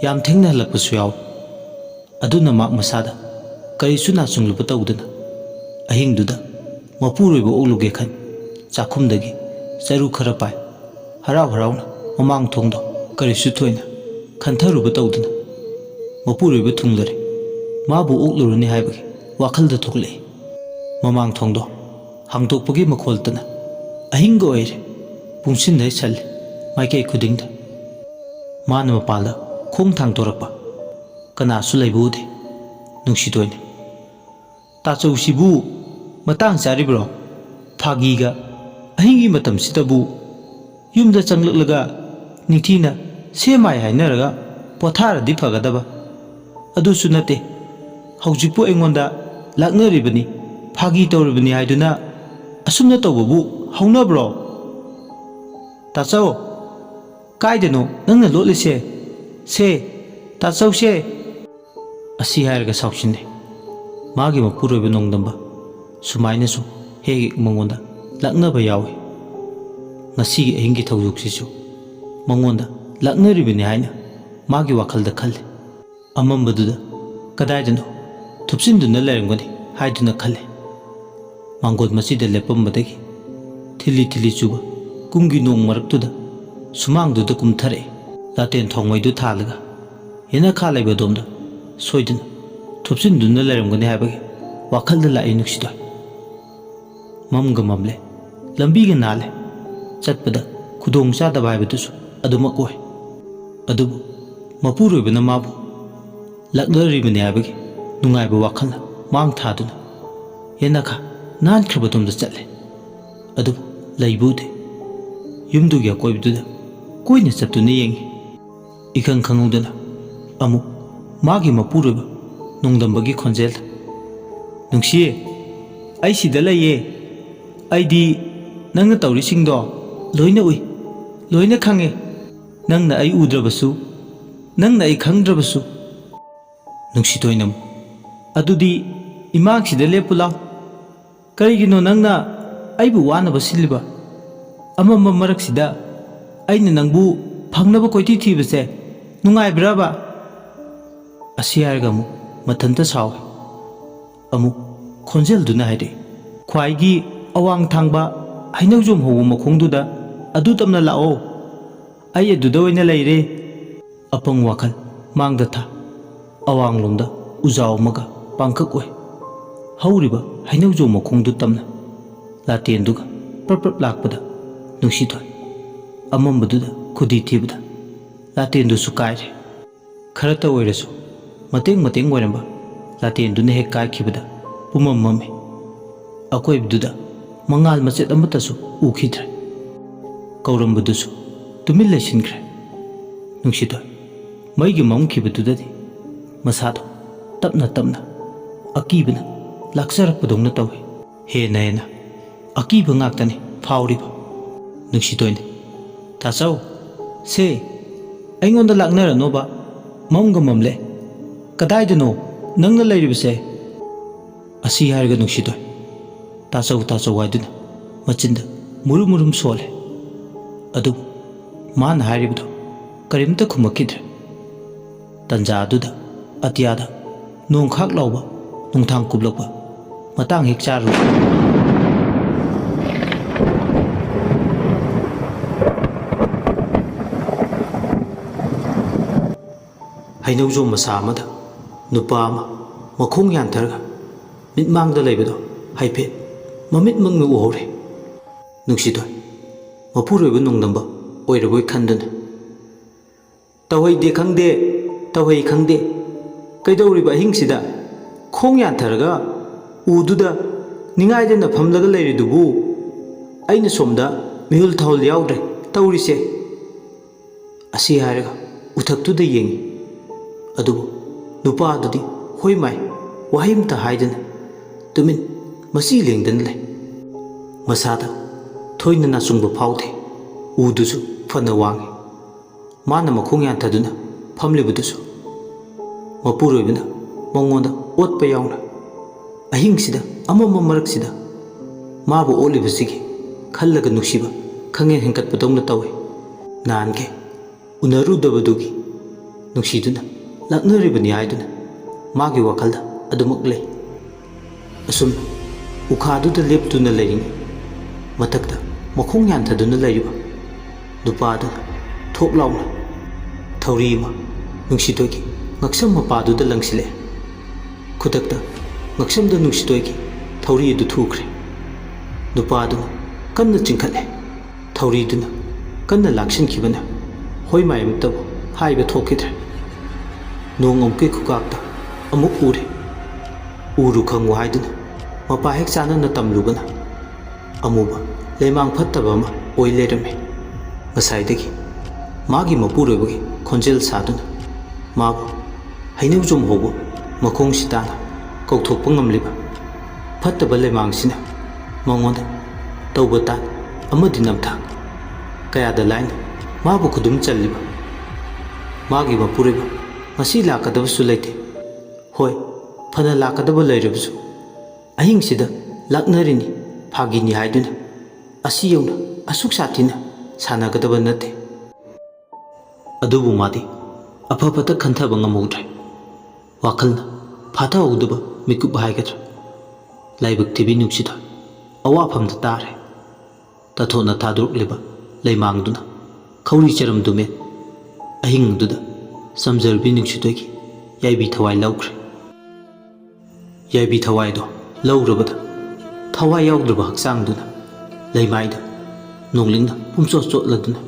ꯌꯥꯝ ꯊꯦꯡꯅ ꯍꯜꯂꯛꯄꯁꯨ ꯌꯥꯎꯏ꯫ ꯑꯗꯨꯅ ꯃꯥꯛ ꯃꯁꯥꯗ ꯀꯔꯤꯁꯨ ꯅꯥꯆꯨꯡꯂꯨꯕ ꯇꯧꯗꯅ ꯑꯍꯤꯡꯗꯨꯗ ꯃꯄꯨꯔꯣꯏꯕ ꯑꯣꯛꯂꯨꯒꯦ ꯈꯟ ꯆꯥꯛꯈꯨꯝꯗꯒꯤ ꯆꯔꯨ ꯈꯔ ꯄꯥꯏ ꯍꯔꯥꯎ ꯍꯔꯥꯎꯅ ꯃꯃꯥꯡ ꯊꯣꯡꯗꯣ ꯀꯔꯤꯁꯨ ꯊꯣꯏꯅ ꯈꯟꯊꯔꯨꯕ ꯇꯧꯗꯅ ꯃꯄꯨꯔꯣꯏꯕ ꯊꯨꯡꯂꯔꯦ ꯃꯥꯕꯨ ꯑꯣꯛꯂꯨꯔꯅꯤ ꯍꯥꯏꯕꯒꯤ ꯋꯥꯈꯜꯗ ꯊꯣꯛꯂꯛꯏ꯫ ꯃꯃꯥꯡ ꯊꯣꯡꯗꯣ ꯍꯥꯡꯗꯣꯛꯄꯒꯤ ꯃꯈꯣꯜꯇꯅ ꯑꯍꯤꯡꯒ ꯑꯣꯏꯔꯦ ꯄꯨꯡꯁꯤꯟꯗꯩ ꯁꯜꯂꯤ ꯃꯥꯏꯀꯩ ꯈꯨꯗꯤꯡꯗ꯫ ꯃꯥꯅ ꯃꯄꯥꯟꯗ ꯈꯣꯡ ꯊꯥꯡꯗꯣꯔꯛꯄ ꯀꯅꯥꯁꯨ ꯂꯩꯕ ꯎꯗꯦ꯫ ꯅꯨꯡꯁꯤꯊꯣꯏꯅ "ꯇꯥꯆꯧꯁꯤꯕꯨ ꯃꯇꯥꯡ ꯆꯥꯔꯤꯕ꯭ꯔꯣ? ꯐꯥꯒꯤꯒ ꯑꯍꯤꯡꯒꯤ ꯃꯇꯝꯁꯤꯗꯕꯨ ꯌꯨꯝꯗ ꯆꯪꯂꯛꯂꯒ ꯅꯤꯡꯊꯤꯅ ꯁꯦꯃꯥꯏ ꯍꯥꯏꯅꯔꯒ ꯄꯣꯊꯥꯔꯗꯤ ꯐꯒꯗꯕ, ꯑꯗꯨꯁꯨ ꯅꯠꯇꯦ ꯍꯧꯖꯤꯛꯄꯨ ꯑꯩꯉꯣꯟꯗ ꯂꯥꯛꯅꯔꯤꯕꯅꯤ ꯐꯥꯒꯤ ꯇꯧꯔꯤꯕꯅꯤ ꯍꯥꯏꯗꯨꯅ ꯑꯁꯨꯝꯅ ꯇꯧꯕꯕꯨ ꯍꯧꯅꯕ꯭ꯔꯣ? ꯇꯥꯆꯧ, ꯀꯥꯏꯗꯅꯣ ꯅꯪꯅ ꯂꯣꯠꯂꯤꯁꯦ? ꯁꯦ ꯇꯥꯆꯧꯁꯦ"꯫ ꯑꯁꯤ ꯍꯥꯏꯔꯒ ꯁꯥꯎꯁꯤꯟꯅꯩ꯫ ꯃꯥꯒꯤ ꯃꯄꯨꯔꯣꯏꯕ ꯅꯣꯡꯗꯝꯕ ꯁꯨꯃꯥꯏꯅꯁꯨ ꯍꯦꯛ ꯍꯦꯛ ꯃꯉꯣꯟꯗ ꯂꯥꯛꯅꯕ ꯌꯥꯎꯏ꯫ ꯉꯁꯤꯒꯤ ꯑꯍꯤꯡꯒꯤ ꯊꯧꯗꯣꯛꯁꯤꯁꯨ ꯃꯉꯣꯟꯗ ꯂꯥꯛꯅꯔꯤꯕꯅꯤ ꯍꯥꯏꯅ ꯃꯥꯒꯤ ꯋꯥꯈꯜꯗ ꯈꯜꯂꯤ꯫ ꯑꯃꯝꯕꯗꯨꯗ ꯀꯗꯥꯏꯗꯅꯣ ꯊꯨꯞꯆꯤꯟꯗꯨꯅ ꯂꯩꯔꯝꯒꯅꯤ ꯍꯥꯏꯗꯨꯅ ꯈꯜꯂꯤ꯫ ꯃꯥꯡꯒꯣꯜ ꯃꯆꯤꯗ ꯂꯦꯞꯄꯝꯕꯗꯒꯤ ꯊꯤꯜꯂꯤ ꯊꯤꯜꯂꯤ ꯆꯨꯕ ꯀꯨꯝꯒꯤ ꯅꯣꯡ ꯃꯔꯛꯇꯨꯗ ꯁꯨꯃꯥꯡꯗꯨꯗ ꯀꯨꯝꯊꯔꯛꯏ꯫ ꯂꯥꯇꯦꯟ ꯊꯣꯡꯃꯩꯗꯨ ꯊꯥꯜꯂꯒ ꯌꯦꯅꯈꯥ ꯂꯩꯕ ꯑꯗꯣꯝꯗ ꯁꯣꯏꯗꯅ ꯊꯨꯞꯆꯤꯟꯗꯨꯅ ꯂꯩꯔꯝꯒꯅꯤ ꯍꯥꯏꯕꯒꯤ ꯋꯥꯈꯜꯗ ꯂꯥꯛꯏ ꯅꯨꯡꯁꯤꯊꯣꯏ꯫ ꯃꯝꯒ ꯃꯝꯂꯦ, ꯂꯝꯕꯤꯒ ꯅꯥꯜꯂꯦ, ꯆꯠꯄꯗ ꯈꯨꯗꯣꯡ ꯆꯥꯗꯕ ꯍꯥꯏꯕꯗꯨꯁꯨ ꯑꯗꯨꯃꯛ ꯑꯣꯏ꯫ ꯑꯗꯨꯕꯨ ꯃꯄꯨꯔꯣꯏꯕꯅ ꯃꯥꯕꯨ ꯂꯥꯛꯅꯔꯤꯕꯅꯤ ꯍꯥꯏꯕꯒꯤ ꯅꯨꯡꯉꯥꯏꯕ ꯋꯥꯈꯜꯅ ꯃꯥꯡ ꯊꯥꯗꯨꯅ ꯌꯦꯅꯈꯥ ꯅꯥꯟꯈ꯭ꯔꯕꯗꯣꯝꯗ ꯆꯠꯂꯦ꯫ ꯑꯗꯨꯕꯨ ꯂꯩꯕ ꯎꯗꯦ꯫ ꯌꯨꯝꯗꯨꯒꯤ ꯑꯀꯣꯏꯕꯗꯨꯗ ꯀꯣꯏꯅ ꯆꯠꯇꯨꯅ ꯌꯦꯡꯉꯤ꯫ ꯏꯈꯪ ꯈꯪꯍꯧꯗꯅ ꯑꯃꯨꯛ ꯃꯥꯒꯤ ꯃꯄꯨꯔꯣꯏꯕ ꯅꯣꯡꯗꯝꯕꯒꯤ ꯈꯣꯟꯖꯦꯜ "ꯅꯨꯡꯁꯤ, ꯑꯩ ꯁꯤꯗ ꯂꯩꯌꯦ ꯑꯩꯗꯤ ꯅꯪꯅ ꯇꯧꯔꯤꯁꯤꯡꯗꯣ ꯂꯣꯏꯅ ꯎꯏ ꯂꯣꯏꯅ ꯈꯪꯉꯦ ꯅꯪꯅ ꯑꯩ ꯎꯗ꯭ꯔꯕꯁꯨ ꯅꯪꯅ ꯑꯩ ꯈꯪꯗ꯭ꯔꯕꯁꯨ ꯅꯨꯡꯁꯤꯇꯣꯏꯅ ꯑꯗꯨꯗꯤ ꯏꯃꯥꯡꯁꯤꯗ ꯂꯦꯞꯄꯨ ꯂꯥꯎ ꯀꯔꯤꯒꯤꯅꯣ ꯅꯪꯅ ꯑꯩꯕꯨ ꯋꯥꯅꯕ ꯁꯤꯜꯂꯤꯕ ꯑꯃꯝꯕ ꯃꯔꯛꯁꯤꯗ ꯑꯩꯅ ꯅꯪꯕꯨ ꯐꯪꯅꯕ ꯀꯣꯏꯊꯤ ꯊꯤꯕꯁꯦ ꯅꯨꯡꯉꯥꯏꯕ꯭ꯔꯕ ꯑꯁꯤ ꯍꯥꯏꯔꯒ ꯑꯃꯨꯛ ꯃꯊꯟꯇ ꯁꯥꯎꯋꯦ ꯑꯃꯨꯛ ꯈꯣꯟꯖꯦꯜꯗꯨꯅ ꯍꯥꯏꯔꯛꯏ ꯈ꯭ꯋꯥꯏꯒꯤ ꯑꯋꯥꯡ ꯊꯥꯡꯕ ꯍꯩꯅꯧꯖꯣꯝ ꯍꯧꯕ ꯃꯈꯣꯡꯗꯨꯗ ꯑꯗꯨ ꯇꯝꯅ ꯂꯥꯛꯑꯣ ꯑꯩ ꯑꯗꯨꯗ ꯑꯣꯏꯅ ꯂꯩꯔꯦ ꯑꯄꯪ ꯋꯥꯈꯜ ꯃꯥꯡꯗ ꯊꯥ ꯑꯋꯥꯡꯂꯣꯝꯗ ꯎꯖꯥꯎ ꯑꯃꯒ ꯄꯥꯡꯈꯛ ꯑꯣꯏ ꯍꯧꯔꯤꯕ ꯍꯩꯅꯧꯖꯣꯝ ꯃꯈꯣꯡꯗꯨ ꯇꯝꯅ ꯂꯥꯇꯦꯟꯗꯨꯒ ꯄ꯭ꯔꯞ ꯄ꯭ꯔꯞ ꯂꯥꯛꯄꯗ ꯅꯨꯡꯁꯤꯊꯣꯏ ꯑꯃꯝꯕꯗꯨꯗ ꯈꯨꯗꯤ ꯊꯤꯕꯗ ꯂꯥꯇꯦꯟꯗꯨꯁꯨ ꯀꯥꯏꯔꯦ ꯈꯔꯇ ꯑꯣꯏꯔꯁꯨ ꯃꯇꯦꯡ ꯑꯣꯏꯔꯝꯕ ꯂꯥꯇꯦꯟꯗꯨꯅ ꯍꯦꯛ ꯀꯥꯏꯈꯤꯕꯗ ꯄꯨꯃꯝ ꯃꯝꯃꯤ ꯑꯀꯣꯏꯕꯗꯨꯗ ꯃꯉꯥꯜ ꯃꯆꯦꯠ ꯑꯃꯠꯇꯁꯨ ꯎꯈꯤꯗ꯭ꯔꯦ ꯀꯧꯔꯝꯕꯗꯨꯁꯨ ꯇꯨꯃꯤꯟ ꯂꯩꯁꯤꯟꯈ꯭ꯔꯦ ꯅꯨꯡꯁꯤꯊꯣꯏ ꯃꯩꯒꯤ ꯃꯝꯈꯤꯕꯗꯨꯗꯗꯤ ꯃꯁꯥꯗꯣ ꯇꯞꯅ ꯇꯞꯅ ꯑꯀꯤꯕꯅ ꯂꯥꯛꯆꯔꯛꯄꯗꯧꯅ ꯇꯧꯏ ꯍꯦꯟꯅ ꯑꯀꯤꯕ ꯉꯥꯛꯇꯅꯤ ꯐꯥꯎꯔꯤꯕ ꯅꯨꯡꯁꯤꯊꯣꯏꯅ ꯇꯥꯆꯧ ꯁꯦ ꯑꯩꯉꯣꯟꯗ ꯂꯥꯛꯅꯔꯅꯣꯕ ꯃꯝꯒ ꯃꯝꯂꯦ ꯀꯗꯥꯏꯗꯅꯣ ꯅꯪꯅ ꯂꯩꯔꯤꯕꯁꯦ ꯑꯁꯤ ꯍꯥꯏꯔꯒ ꯅꯨꯡꯁꯤꯊꯣꯏ ꯇꯥꯆꯧ ꯍꯥꯏꯗꯨꯅ ꯃꯆꯤꯟꯗ ꯃꯨꯔꯨꯝ ꯁꯣꯜꯂꯦ ꯑꯗꯨꯕꯨ ꯃꯥꯅ ꯍꯥꯏꯔꯤꯕꯗꯣ ꯀꯔꯤꯝꯇ ꯈꯨꯝꯃꯛꯈꯤꯗ꯭ꯔꯦ ꯇꯟꯖꯥ ꯑꯗꯨꯗ ꯑꯇꯤꯌꯥꯗ ꯅꯣꯡꯈꯥꯛ ꯂꯥꯎꯕ ꯅꯨꯡꯊꯥꯡ ꯀꯨꯞꯂꯛꯄ ꯃꯇꯥꯡ ꯍꯦꯛ ꯆꯥꯔꯨ ꯍꯩꯅꯧꯖꯣꯝ ꯃꯁꯥ ꯑꯃꯗ ꯅꯨꯄꯥ ꯑꯃ ꯃꯈꯣꯡ ꯌꯥꯟꯊꯔꯒ ꯃꯤꯠꯃꯥꯡꯗ ꯂꯩꯕꯗꯣ ꯍꯥꯏꯐꯦꯠ ꯃꯃꯤꯠꯃꯛꯅ ꯎꯍꯧꯔꯦ ꯅꯨꯡꯁꯤꯊꯣꯏ ꯃꯄꯨꯔꯣꯏꯕ ꯅꯣꯡꯗꯝꯕ ꯑꯣꯏꯔꯕꯣꯏ ꯈꯟꯗꯨꯅ ꯇꯧꯍꯩꯗꯦ ꯈꯪꯗꯦ ꯇꯧꯍꯩ ꯈꯪꯗꯦ ꯀꯩꯗꯧꯔꯤꯕ ꯑꯍꯤꯡꯁꯤꯗ ꯈꯣꯡ ꯌꯥꯟꯊꯔꯒ ꯎꯗꯨꯗ ꯅꯤꯡꯉꯥꯏꯗꯅ ꯐꯝꯂꯒ ꯂꯩꯔꯤꯗꯨꯕꯨ ꯑꯩꯅ ꯁꯣꯝꯗ ꯃꯤꯍꯨꯜ ꯊꯥꯍꯨꯜ ꯌꯥꯎꯗ꯭ꯔꯦ ꯇꯧꯔꯤꯁꯦ ꯑꯁꯤ ꯍꯥꯏꯔꯒ ꯎꯊꯛꯇꯨꯗ ꯌꯦꯡꯉꯤ ꯑꯗꯨꯕꯨ ꯅꯨꯄꯥꯗꯨꯗꯤ ꯍꯣꯏ ꯃꯥꯏ ꯋꯥꯍꯩ ꯑꯃꯇ ꯍꯥꯏꯗꯅ ꯇꯨꯃꯤꯟ ꯃꯆꯤ ꯂꯦꯡꯗꯅ ꯂꯩ ꯃꯁꯥꯗ ꯊꯣꯏꯅ ꯅꯥꯆꯨꯡꯕ ꯐꯥꯎꯗꯦ ꯎꯗꯨꯁꯨ ꯐꯅ ꯋꯥꯡꯉꯤ ꯃꯥꯅ ꯃꯈꯣꯡ ꯌꯥꯟꯊꯗꯨꯅ ꯐꯝꯂꯤꯕꯗꯨꯁꯨ ꯃꯄꯨꯔꯣꯏꯕꯅ ꯃꯉꯣꯟꯗ ꯑꯣꯠꯄ ꯌꯥꯎꯅ ꯑꯍꯤꯡꯁꯤꯗ ꯑꯃꯝꯕ ꯃꯔꯛꯁꯤꯗ ꯃꯥꯕꯨ ꯑꯣꯠꯂꯤꯕꯁꯤꯒꯤ ꯈꯜꯂꯒ ꯅꯨꯡꯁꯤꯕ ꯈꯪꯍꯦꯟ ꯍꯦꯟꯀꯠꯄꯗꯧꯅ ꯇꯧꯏ ꯅꯍꯥꯟꯈꯩ ꯎꯅꯔꯨꯗꯕꯗꯨꯒꯤ ꯅꯨꯡꯁꯤꯗꯨꯅ ꯂꯥꯛꯅꯔꯤꯕꯅꯤ ꯍꯥꯏꯗꯨꯅ ꯃꯥꯒꯤ ꯋꯥꯈꯜꯗ ꯑꯗꯨꯃꯛ ꯂꯩ ꯑꯁꯨꯝ ꯎꯈꯥꯗꯨꯗ ꯂꯦꯞꯇꯨꯅ ꯂꯩꯔꯤꯉꯩ ꯃꯊꯛꯇ ꯃꯈꯣꯡ ꯌꯥꯟꯊꯗꯨꯅ ꯂꯩꯔꯤꯕ ꯅꯨꯄꯥꯗꯨꯅ ꯊꯣꯛ ꯂꯥꯎꯅ ꯊꯧꯔꯤ ꯑꯃ ꯅꯨꯡꯁꯤꯊꯣꯏꯒꯤ ꯉꯛꯁꯝ ꯃꯄꯥꯗꯨꯗ ꯂꯪꯁꯤꯜꯂꯛꯑꯦ ꯈꯨꯗꯛꯇ ꯉꯛꯁꯝꯗ ꯅꯨꯡꯁꯤꯊꯣꯏꯒꯤ ꯊꯧꯔꯤ ꯑꯗꯨ ꯊꯨꯈ꯭ꯔꯦ ꯅꯨꯄꯥꯗꯨꯅ ꯀꯟꯅ ꯆꯤꯡꯈꯠꯂꯦ ꯊꯧꯔꯤꯗꯨꯅ ꯀꯟꯅ ꯂꯥꯛꯁꯤꯟꯈꯤꯕꯅ ꯍꯣꯏ ꯃꯥꯏ ꯑꯃꯇꯕꯨ ꯍꯥꯏꯕ ꯊꯣꯛꯈꯤꯗ꯭ꯔꯦ ꯅꯣꯡ ꯑꯃꯨꯛꯀꯤ ꯈꯨꯀꯥꯛꯇ ꯑꯃꯨꯛ ꯎꯔꯦ ꯎꯔꯨ ꯈꯪꯉꯨ ꯍꯥꯏꯗꯨꯅ ꯃꯄꯥ ꯍꯦꯛ ꯆꯥꯟꯅꯅ ꯇꯝꯂꯨꯕꯅ ꯑꯃꯨꯕ ꯂꯩꯃꯥꯡ ꯐꯠꯇꯕ ꯑꯃ ꯑꯣꯏ ꯂꯩꯔꯝꯃꯤ ꯉꯁꯥꯏꯗꯒꯤ ꯃꯥꯒꯤ ꯃꯄꯨꯔꯣꯏꯕꯒꯤ ꯈꯣꯟꯖꯦꯜ ꯁꯥꯗꯨꯅ ꯃꯥꯕꯨ ꯍꯩꯅꯧꯖꯣꯝ ꯍꯧꯕ ꯃꯈꯣꯡꯁꯤ ꯇꯥꯅ ꯀꯧꯊꯣꯛꯄ ꯉꯝꯂꯤꯕ ꯐꯠꯇꯕ ꯂꯩꯃꯥꯡꯁꯤꯅ ꯃꯉꯣꯟꯗ ꯇꯧꯕ ꯇꯥꯟ ꯑꯃꯗꯤ ꯅꯝꯊꯥꯛ ꯀꯌꯥꯗ ꯂꯥꯏꯅ ꯃꯥꯕꯨ ꯈꯨꯗꯨꯝ ꯆꯜꯂꯤꯕ ꯃꯥꯒꯤ ꯃꯄꯨꯔꯣꯏꯕ ꯉꯁꯤ ꯂꯥꯛꯀꯗꯕꯁꯨ ꯂꯩꯇꯦ ꯍꯣꯏ ꯐꯅ ꯂꯥꯛꯀꯗꯕ ꯂꯩꯔꯕꯁꯨ ꯑꯍꯤꯡꯁꯤꯗ ꯂꯥꯛꯅꯔꯤꯅꯤ ꯐꯥꯒꯤꯅꯤ ꯍꯥꯏꯗꯨꯅ ꯑꯁꯤ ꯌꯧꯅ ꯑꯁꯨꯛ ꯁꯥꯊꯤꯅ ꯁꯥꯟꯅꯒꯗꯕ ꯅꯠꯇꯦ ꯑꯗꯨꯕꯨ ꯃꯥꯗꯤ ꯑꯐꯕꯇ ꯈꯟꯊꯕ ꯉꯝꯍꯧꯗ꯭ꯔꯦ ꯋꯥꯈꯜꯅ ꯐꯥꯊꯍꯧꯗꯕ ꯃꯤꯀꯨꯞ ꯍꯥꯏꯒꯗ꯭ꯔꯥ ꯂꯥꯏꯕꯛ ꯊꯤꯕꯤ ꯅꯨꯡꯁꯤꯊꯣꯏ ꯑꯋꯥꯐꯝꯗ ꯇꯥꯔꯦ ꯇꯊꯣꯠꯅ ꯊꯥꯗꯣꯔꯛꯂꯤꯕ ꯂꯩꯃꯥꯡꯗꯨꯅ ꯈꯧꯔꯤ ꯆꯔꯝꯗꯨ ꯃꯦꯠ ꯑꯍꯤꯡꯗꯨꯗ ꯆꯝꯖꯔꯕꯤ ꯅꯨꯡꯁꯤꯊꯣꯏꯒꯤ ꯌꯥꯏꯕꯤ ꯊꯋꯥꯏ ꯂꯧꯈ꯭ꯔꯦ ꯌꯥꯏꯕꯤ ꯊꯋꯥꯏꯗꯣ ꯂꯧꯔꯕꯗ ꯊꯋꯥꯏ ꯌꯥꯎꯗ꯭ꯔꯕ ꯍꯛꯆꯥꯡꯗꯨꯅ ꯂꯩꯃꯥꯏꯗ ꯅꯣꯡꯂꯤꯡꯅ ꯄꯨꯝꯆꯣꯠ ꯆꯣꯠꯂꯗꯨꯅ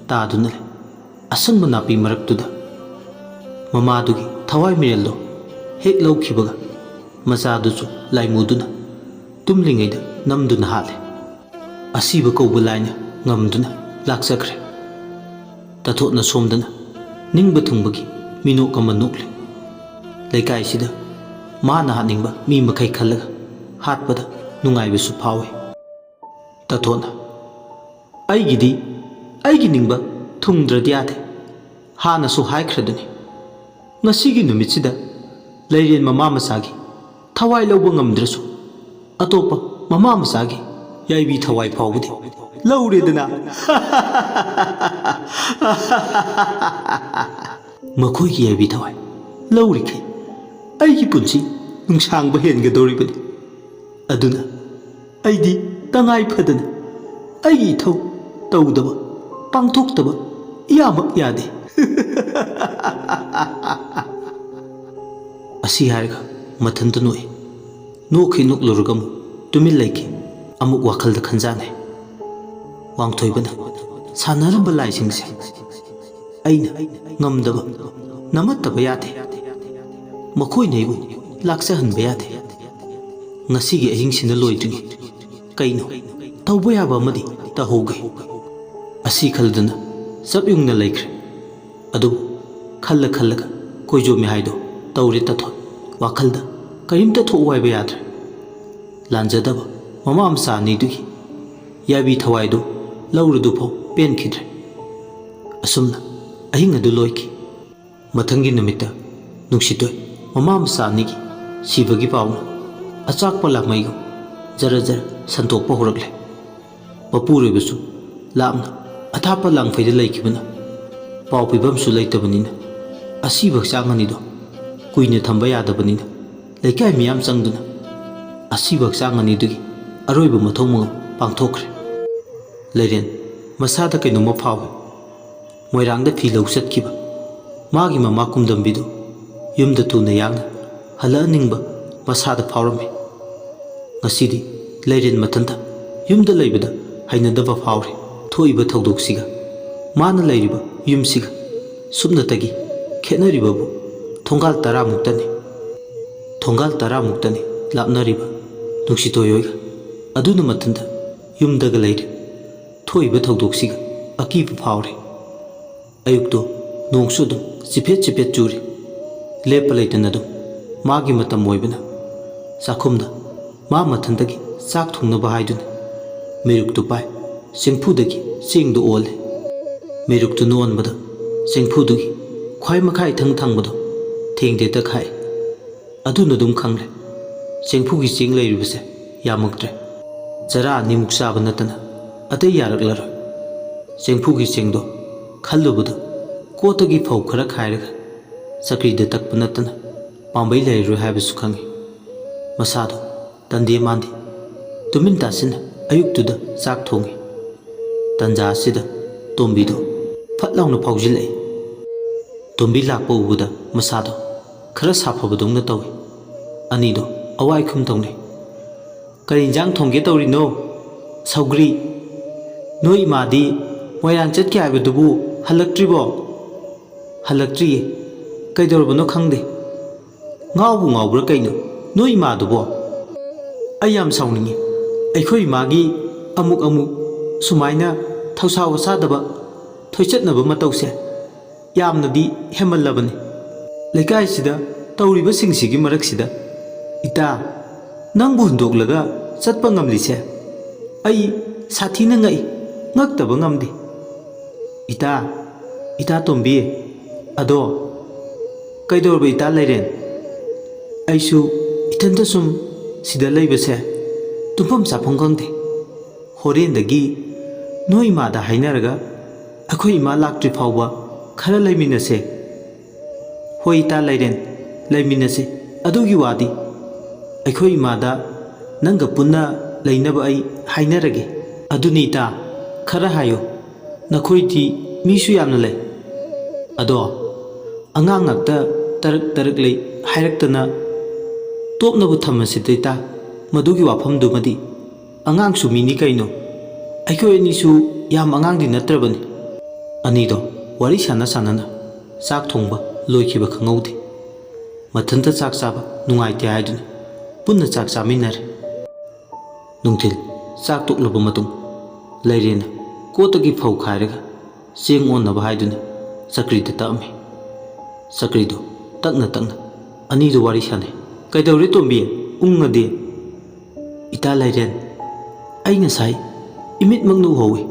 ꯇꯥꯗꯨꯅ ꯂꯩ ꯑꯁꯪꯕ ꯅꯥꯄꯤ ꯃꯔꯛꯇꯨꯗ ꯃꯃꯥꯗꯨꯒꯤ ꯊꯋꯥꯏ ꯃꯤꯔꯦꯜꯗꯣ ꯍꯦꯛ ꯂꯧꯈꯤꯕꯒ ꯃꯆꯥꯗꯨꯁꯨ ꯂꯥꯏꯃꯨꯗꯨꯅ ꯇꯨꯝꯂꯤꯉꯩꯗ ꯅꯝꯗꯨꯅ ꯍꯥꯠꯂꯦ ꯑꯁꯤꯕ ꯀꯧꯕ ꯂꯥꯏꯅ ꯉꯝꯗꯨꯅ ꯂꯥꯛꯆꯈ꯭ꯔꯦ ꯇꯊꯣꯠꯅ ꯁꯣꯝꯗꯅ ꯅꯤꯡꯕ ꯊꯨꯡꯕꯒꯤ ꯃꯤꯅꯣꯛ ꯑꯃ ꯅꯣꯛꯂꯤ ꯂꯩꯀꯥꯏꯁꯤꯗ ꯃꯥꯅ ꯍꯥꯠꯅꯤꯡꯕ ꯃꯤ ꯃꯈꯩ ꯈꯜꯂꯒ ꯍꯥꯠꯄꯗ ꯅꯨꯡꯉꯥꯏꯕꯁꯨ ꯐꯥꯎꯏ꯫ ꯇꯥꯊꯣꯠꯅ ꯑꯩꯒꯤꯗꯤ ꯑꯩꯒꯤ ꯅꯤꯡꯕ ꯊꯨꯡꯗ꯭ꯔꯗꯤ ꯌꯥꯗꯦ ꯍꯥꯟꯅꯁꯨ ꯍꯥꯏꯈ꯭ꯔꯗꯨꯅꯤ꯫ ꯉꯁꯤꯒꯤ ꯅꯨꯃꯤꯠꯁꯤꯗ ꯂꯩꯔꯦꯟ ꯃꯃꯥ ꯃꯆꯥꯒꯤ ꯊꯋꯥꯏ ꯂꯧꯕ ꯉꯝꯗ꯭ꯔꯁꯨ ꯑꯇꯣꯞꯄ ꯃꯃꯥ ꯃꯆꯥꯒꯤ ꯌꯥꯏꯕꯤ ꯊꯋꯥꯏ ꯐꯥꯎꯕꯗꯤ ꯂꯧꯔꯦꯗꯅ꯫ ꯃꯈꯣꯏꯒꯤ ꯌꯥꯏꯕꯤ ꯊꯋꯥꯏ ꯂꯧꯔꯤꯈꯩ ꯑꯩꯒꯤ ꯄꯨꯟꯁꯤ ꯅꯨꯡꯁꯥꯡꯕ ꯍꯦꯟꯒꯗꯧꯔꯤꯕꯅꯤ꯫ ꯑꯗꯨꯅ ꯑꯩꯗꯤ ꯇꯉꯥꯏ ꯐꯗꯅ ꯑꯩꯒꯤ ꯏꯊꯧ ꯇꯧꯗꯕ ꯄꯥꯡꯊꯣꯛꯇꯕ ꯏꯌꯥꯃꯛ ꯌꯥꯗꯦ꯫ ꯑꯁꯤ ꯍꯥꯏꯔꯒ ꯃꯊꯟꯇ ꯅꯣꯛꯏ꯫ ꯅꯣꯛꯈꯤ ꯅꯣꯛꯂꯨꯔꯒ ꯑꯃꯨꯛ ꯇꯨꯃꯤꯟ ꯂꯩꯈꯤ꯫ ꯑꯃꯨꯛ ꯋꯥꯈꯜꯗ ꯈꯟꯖꯥꯟꯅꯩ꯫ ꯋꯥꯡꯊꯣꯏꯕꯅ ꯁꯥꯟꯅꯔꯝꯕ ꯂꯥꯏꯁꯤꯡꯁꯦ ꯑꯩꯅ ꯉꯝꯗꯕ ꯅꯃꯠꯇꯕ ꯌꯥꯗꯦ꯫ ꯃꯈꯣꯏꯅ ꯑꯩꯕꯨ ꯂꯥꯛꯆꯍꯟꯕ ꯌꯥꯗꯦ꯫ ꯉꯁꯤꯒꯤ ꯑꯍꯤꯡꯁꯤꯅ ꯂꯣꯏꯗ꯭ꯔꯤꯉꯩ ꯀꯩꯅꯣ ꯇꯧꯕ ꯌꯥꯕ ꯑꯃꯗꯤ ꯇꯧꯍꯧꯒꯦ꯫ ꯑꯁꯤ ꯈꯜꯗꯨꯅ ꯆꯞ ꯌꯨꯡꯅ ꯂꯩꯈ꯭ꯔꯦ꯫ ꯑꯗꯨꯕꯨ ꯈꯜꯂ ꯈꯜꯂꯒ ꯀꯣꯏꯖꯣꯝꯃꯦ ꯍꯥꯏꯗꯣ ꯇꯧꯔꯦ ꯇꯥꯊꯣꯠ꯫ ꯋꯥꯈꯜꯗ ꯀꯔꯤꯝꯇ ꯊꯣꯛꯎ ꯍꯥꯏꯕ ꯌꯥꯗ꯭ꯔꯦ꯫ ꯂꯥꯟꯖꯗꯕ ꯃꯃꯥ ꯃꯆꯥ ꯑꯅꯤꯗꯨꯒꯤ ꯌꯥꯏꯕꯤ ꯊꯋꯥꯏꯗꯨ ꯂꯧꯔꯗꯨꯐꯥꯎ ꯄꯦꯟꯈꯤꯗ꯭ꯔꯦ꯫ ꯑꯁꯨꯝꯅ ꯑꯍꯤꯡ ꯑꯗꯨ ꯂꯣꯏꯈꯤ꯫ ꯃꯊꯪꯒꯤ ꯅꯨꯃꯤꯠꯇ ꯅꯨꯡꯁꯤꯇꯣꯏ ꯃꯃꯥ ꯃꯆꯥ ꯑꯅꯤꯒꯤ ꯁꯤꯕꯒꯤ ꯄꯥꯎꯅ ꯑꯆꯥꯛꯄ ꯂꯥꯛꯃꯩꯒꯨꯝ ꯖꯔ ꯖꯔ ꯁꯟꯇꯣꯛꯄ ꯍꯧꯔꯛꯂꯦ꯫ ꯃꯄꯨꯔꯣꯏꯕꯁꯨ ꯂꯥꯞꯅ ꯑꯊꯥꯞꯄ ꯂꯥꯡꯐꯩꯗ ꯂꯩꯈꯤꯕꯅ ꯄꯥꯎ ꯄꯤꯐꯝꯁꯨ ꯂꯩꯇꯕꯅꯤꯅ ꯑꯁꯤꯕ ꯍꯛꯆꯥꯡ ꯑꯅꯤꯗꯣ ꯀꯨꯏꯅ ꯊꯝꯕ ꯌꯥꯗꯕꯅꯤꯅ ꯂꯩꯀꯥꯏ ꯃꯤꯌꯥꯝ ꯆꯪꯗꯨꯅ ꯑꯁꯤꯕ ꯍꯛꯆꯥꯡ ꯑꯅꯤꯗꯨꯒꯤ ꯑꯔꯣꯏꯕ ꯃꯊꯧ ꯃꯉꯝ ꯄꯥꯡꯊꯣꯛꯈ꯭ꯔꯦ꯫ ꯂꯩꯔꯦꯟ ꯃꯁꯥꯗ ꯀꯩꯅꯣꯝꯃ ꯐꯥꯎꯏ꯫ ꯃꯣꯏꯔꯥꯡꯗ ꯐꯤ ꯂꯧ ꯆꯠꯈꯤꯕ ꯃꯥꯒꯤ ꯃꯃꯥ ꯀꯨꯝꯗꯝꯕꯤꯗꯨ ꯌꯨꯝꯗ ꯊꯨꯅ ꯌꯥꯡꯅ ꯍꯜꯂꯛꯍꯟꯅꯤꯡꯕ ꯃꯁꯥꯗ ꯐꯥꯎꯔꯝꯃꯤ꯫ ꯉꯁꯤꯗꯤ ꯂꯩꯔꯦꯟ ꯃꯊꯟꯇ ꯌꯨꯝꯗ ꯂꯩꯕꯗ ꯍꯩꯅꯗꯕ ꯐꯥꯎꯔꯦ꯫ ꯊꯣꯛꯏꯕ ꯊꯧꯗꯣꯛꯁꯤꯒ ꯃꯥꯅ ꯂꯩꯔꯤꯕ ꯌꯨꯝꯁꯤꯒ ꯁꯨꯞꯅꯇꯒꯤ ꯈꯦꯠꯅꯔꯤꯕꯕꯨ ꯊꯣꯡꯒꯥꯜ 10ꯃꯨꯛꯇꯅꯤ꯫ ꯊꯣꯡꯒꯥꯜ 10ꯃꯨꯛꯇꯅꯤ ꯂꯥꯞꯅꯔꯤꯕ ꯅꯨꯡꯁꯤꯇꯣꯏ ꯍꯣꯏꯒ꯫ ꯑꯗꯨꯅ ꯃꯊꯟꯇ ꯌꯨꯝꯗꯒ ꯂꯩꯔꯦ꯫ ꯊꯣꯛꯏꯕ ꯊꯧꯗꯣꯛꯁꯤꯒ ꯑꯀꯤꯕ ꯐꯥꯎꯔꯦ꯫ ꯑꯌꯨꯛꯇꯣ ꯅꯣꯡꯁꯨ ꯑꯗꯨꯝ ꯆꯤꯐꯦꯠ ꯆꯤꯐꯦꯠ ꯆꯨꯔꯤ꯫ ꯂꯦꯞꯄ ꯂꯩꯇꯅ ꯑꯗꯨꯝ ꯃꯥꯒꯤ ꯃꯇꯝ ꯑꯣꯏꯕꯅ ꯆꯥꯛꯈꯨꯝꯗ ꯃꯥ ꯃꯊꯟꯇꯒꯤ ꯆꯥꯛ ꯊꯣꯡꯅꯕ ꯍꯥꯏꯗꯨꯅ ꯃꯩꯔꯨꯛꯇꯨ ꯄꯥꯏ ꯆꯦꯡꯐꯨꯗꯒꯤ ꯆꯦꯡꯗꯨ ꯑꯣꯜꯂꯦ꯫ ꯃꯩꯔꯨꯛꯇꯨꯅ ꯑꯣꯟꯕꯗ ꯆꯦꯡꯐꯨꯗꯨꯒꯤ ꯈ꯭ꯋꯥꯏ ꯃꯈꯥ ꯏꯊꯪ ꯊꯪꯕꯗꯣ ꯊꯦꯡꯗꯦ ꯇꯛꯈꯥꯏ꯫ ꯑꯗꯨꯅ ꯑꯗꯨꯝ ꯈꯪꯂꯦ ꯆꯦꯡꯐꯨꯒꯤ ꯆꯦꯡ ꯂꯩꯔꯤꯕꯁꯦ ꯌꯥꯝꯃꯛꯇ꯭ꯔꯦ꯫ ꯆꯔꯥ 2ꯃꯨꯛ ꯆꯥꯕ ꯅꯠꯇꯅ ꯑꯇꯩ ꯌꯥꯔꯛꯂꯔꯣꯏ꯫ ꯆꯦꯡꯐꯨꯒꯤ ꯆꯦꯡꯗꯣ ꯈꯜꯂꯨꯕꯗ ꯀꯣꯠꯇꯒꯤ ꯐꯧ ꯈꯔ ꯈꯥꯏꯔꯒ ꯆꯀ꯭ꯔꯤꯗ ꯇꯛꯄ ꯅꯠꯇꯅ ꯄꯥꯝꯕꯩ ꯂꯩꯔꯔꯣꯏ ꯍꯥꯏꯕꯁꯨ ꯈꯪꯉꯤ꯫ ꯃꯁꯥꯗꯣ ꯇꯟꯗꯦ ꯃꯥꯟꯗꯦ ꯇꯨꯃꯤꯟ ꯇꯥꯁꯤꯟꯅ ꯑꯌꯨꯛꯇꯨꯗ ꯆꯥꯛ ꯊꯣꯡꯉꯤ꯫ ꯇꯟꯖꯥ ꯑꯁꯤꯗ ꯇꯣꯝꯕꯤꯗꯣ ꯐꯠ ꯂꯥꯎꯅ ꯐꯥꯎꯖꯤꯜꯂꯛꯏ꯫ ꯇꯣꯝꯕꯤ ꯂꯥꯛꯄ ꯎꯕꯗ ꯃꯁꯥꯗꯣ ꯈꯔ ꯁꯥꯐꯕꯗꯧꯅ ꯇꯧꯏ꯫ ꯑꯅꯤꯗꯣ ꯑꯋꯥꯏꯈꯨꯝ ꯇꯧꯅꯩ꯫ ꯀꯔꯤ ꯏꯟꯖꯥꯡ ꯊꯣꯡꯒꯦ ꯇꯧꯔꯤꯅꯣ? ꯁꯧꯒ꯭ꯔꯤ꯫ ꯅꯣꯏ ꯏꯃꯥꯗꯤ ꯃꯣꯏꯔꯥꯡ ꯆꯠꯀꯦ ꯍꯥꯏꯕꯗꯨꯕꯨ ꯍꯜꯂꯛꯇ꯭ꯔꯤꯕꯣ? ꯍꯜꯂꯛꯇ꯭ꯔꯤꯌꯦ꯫ ꯀꯩꯗꯧꯔꯕꯅꯣ ꯈꯪꯗꯦ꯫ ꯉꯥꯎꯕꯨ ꯉꯥꯎꯕ꯭ꯔꯥ ꯀꯩꯅꯣ ꯅꯣꯏ ꯏꯃꯥꯗꯨꯕꯣ? ꯑꯩ ꯌꯥꯝ ꯁꯥꯎꯅꯤꯡꯉꯤ꯫ ꯑꯩꯈꯣꯏ ꯏꯃꯥꯒꯤ ꯑꯃꯨꯛ ꯁꯨꯃꯥꯏꯅ ꯊꯧꯁꯥ ꯋꯥꯁꯥꯗꯕ ꯊꯣꯏꯆꯠꯅꯕ ꯃꯇꯧꯁꯦ ꯌꯥꯝꯅꯗꯤ ꯍꯦꯟꯃꯜꯂꯕꯅꯤ꯫ ꯂꯩꯀꯥꯏꯁꯤꯗ ꯇꯧꯔꯤꯕꯁꯤꯡꯁꯤꯒꯤ ꯃꯔꯛꯁꯤꯗ ꯏꯇꯥ ꯅꯪꯕꯨ ꯍꯨꯟꯗꯣꯛꯂꯒ ꯆꯠꯄ ꯉꯝꯂꯤꯁꯦ ꯑꯩ ꯁꯥꯊꯤꯅ ꯉꯛꯏ, ꯉꯛꯇꯕ ꯉꯝꯗꯦ꯫ ꯏꯇꯥ ꯇꯣꯝꯕꯤ, ꯑꯗꯣ ꯀꯩꯗꯧꯔꯕ ꯏꯇꯥ ꯂꯩꯔꯦꯟ? ꯑꯩꯁꯨ ꯏꯊꯟꯇ ꯁꯨꯝ ꯁꯤꯗ ꯂꯩꯕꯁꯦ ꯇꯨꯝꯐꯝ ꯆꯥꯐꯝ ꯈꯪꯗꯦ꯫ ꯍꯣꯔꯦꯟꯗꯒꯤ ꯅꯣꯏ ꯏꯃꯥꯗ ꯍꯥꯏꯅꯔꯒ ꯑꯩꯈꯣই ꯏꯃꯥ ꯂꯥꯛꯇ꯭ꯔꯤ ꯐꯥꯎꯕ ꯈꯔ ꯂꯩꯃꯤꯟꯅꯁꯦ꯫ ꯍꯣꯏ ꯏꯇꯥ ꯂꯩꯔꯦꯟ, ꯂꯩꯃꯤꯟꯅꯁꯦ꯫ ꯑꯗꯨꯒꯤ ꯋꯥꯗꯤ ꯑꯩꯈꯣই ꯏꯃꯥꯗ ꯅꯪꯒ ꯄꯨꯟꯅ ꯂꯩꯅꯕ ꯑꯩ ꯍꯥꯏꯅꯔꯒꯦ꯫ ꯑꯗꯨꯅꯤ ꯏꯇꯥ, ꯈꯔ ꯍꯥꯏꯌꯣ, ꯅꯈꯣꯏꯗꯤ ꯃꯤꯁꯨ ꯌꯥꯝꯅ ꯂꯩ꯫ ꯑꯗꯣ ꯑꯉꯥꯡ ꯉꯥꯛꯇ ꯇꯔꯛ ꯂꯩ ꯍꯥꯏꯔꯛꯇꯅ ꯇꯣꯞꯅꯕꯨ ꯊꯝꯃꯁꯤꯗ ꯏꯇꯥ꯫ ꯃꯗꯨꯒꯤ ꯋꯥꯐꯝꯗꯨꯃꯗꯤ ꯑꯉꯥꯡꯁꯨ ꯃꯤꯅꯤ ꯀꯩꯅꯣ꯫ ꯑꯩꯈꯣꯏ ꯑꯅꯤꯁꯨ ꯌꯥꯝ ꯑꯉꯥꯡꯗꯤ ꯅꯠꯇ꯭ꯔꯕꯅꯤ꯫ ꯑꯅꯤꯗꯣ ꯋꯥꯔꯤ ꯁꯥꯟꯅꯅ ꯆꯥꯛ ꯊꯣꯡꯕ ꯂꯣꯏꯈꯤꯕ ꯈꯪꯍꯧꯗꯦ꯫ ꯃꯊꯟꯇ ꯆꯥꯛ ꯆꯥꯕ ꯅꯨꯡꯉꯥꯏꯇꯦ ꯍꯥꯏꯗꯨꯅ ꯄꯨꯟꯅ ꯆꯥꯛ ꯆꯥꯃꯤꯟꯅꯔꯦ꯫ ꯅꯨꯡꯊꯤꯜ ꯆꯥꯛ ꯇꯣꯛꯂꯕ ꯃꯇꯨꯡ ꯂꯩꯔꯦꯟꯅ ꯀꯣꯠꯇꯒꯤ ꯐꯧ ꯈꯥꯏꯔꯒ ꯆꯦꯡ ꯑꯣꯟꯅꯕ ꯍꯥꯏꯗꯨꯅ ꯆꯀ꯭ꯔꯤꯗ ꯇꯛꯑꯝꯃꯤ꯫ ꯆꯀ꯭ꯔꯤꯗꯣ ꯇꯛꯅ ꯑꯅꯤꯗꯣ ꯋꯥꯔꯤ ꯁꯥꯟꯅꯩ꯫ ꯀꯩꯗꯧꯔꯦ ꯇꯣꯝꯕꯤ, ꯎꯪꯉꯗꯤ? Ita Lairen, ai ngasai imitmang na uhawi.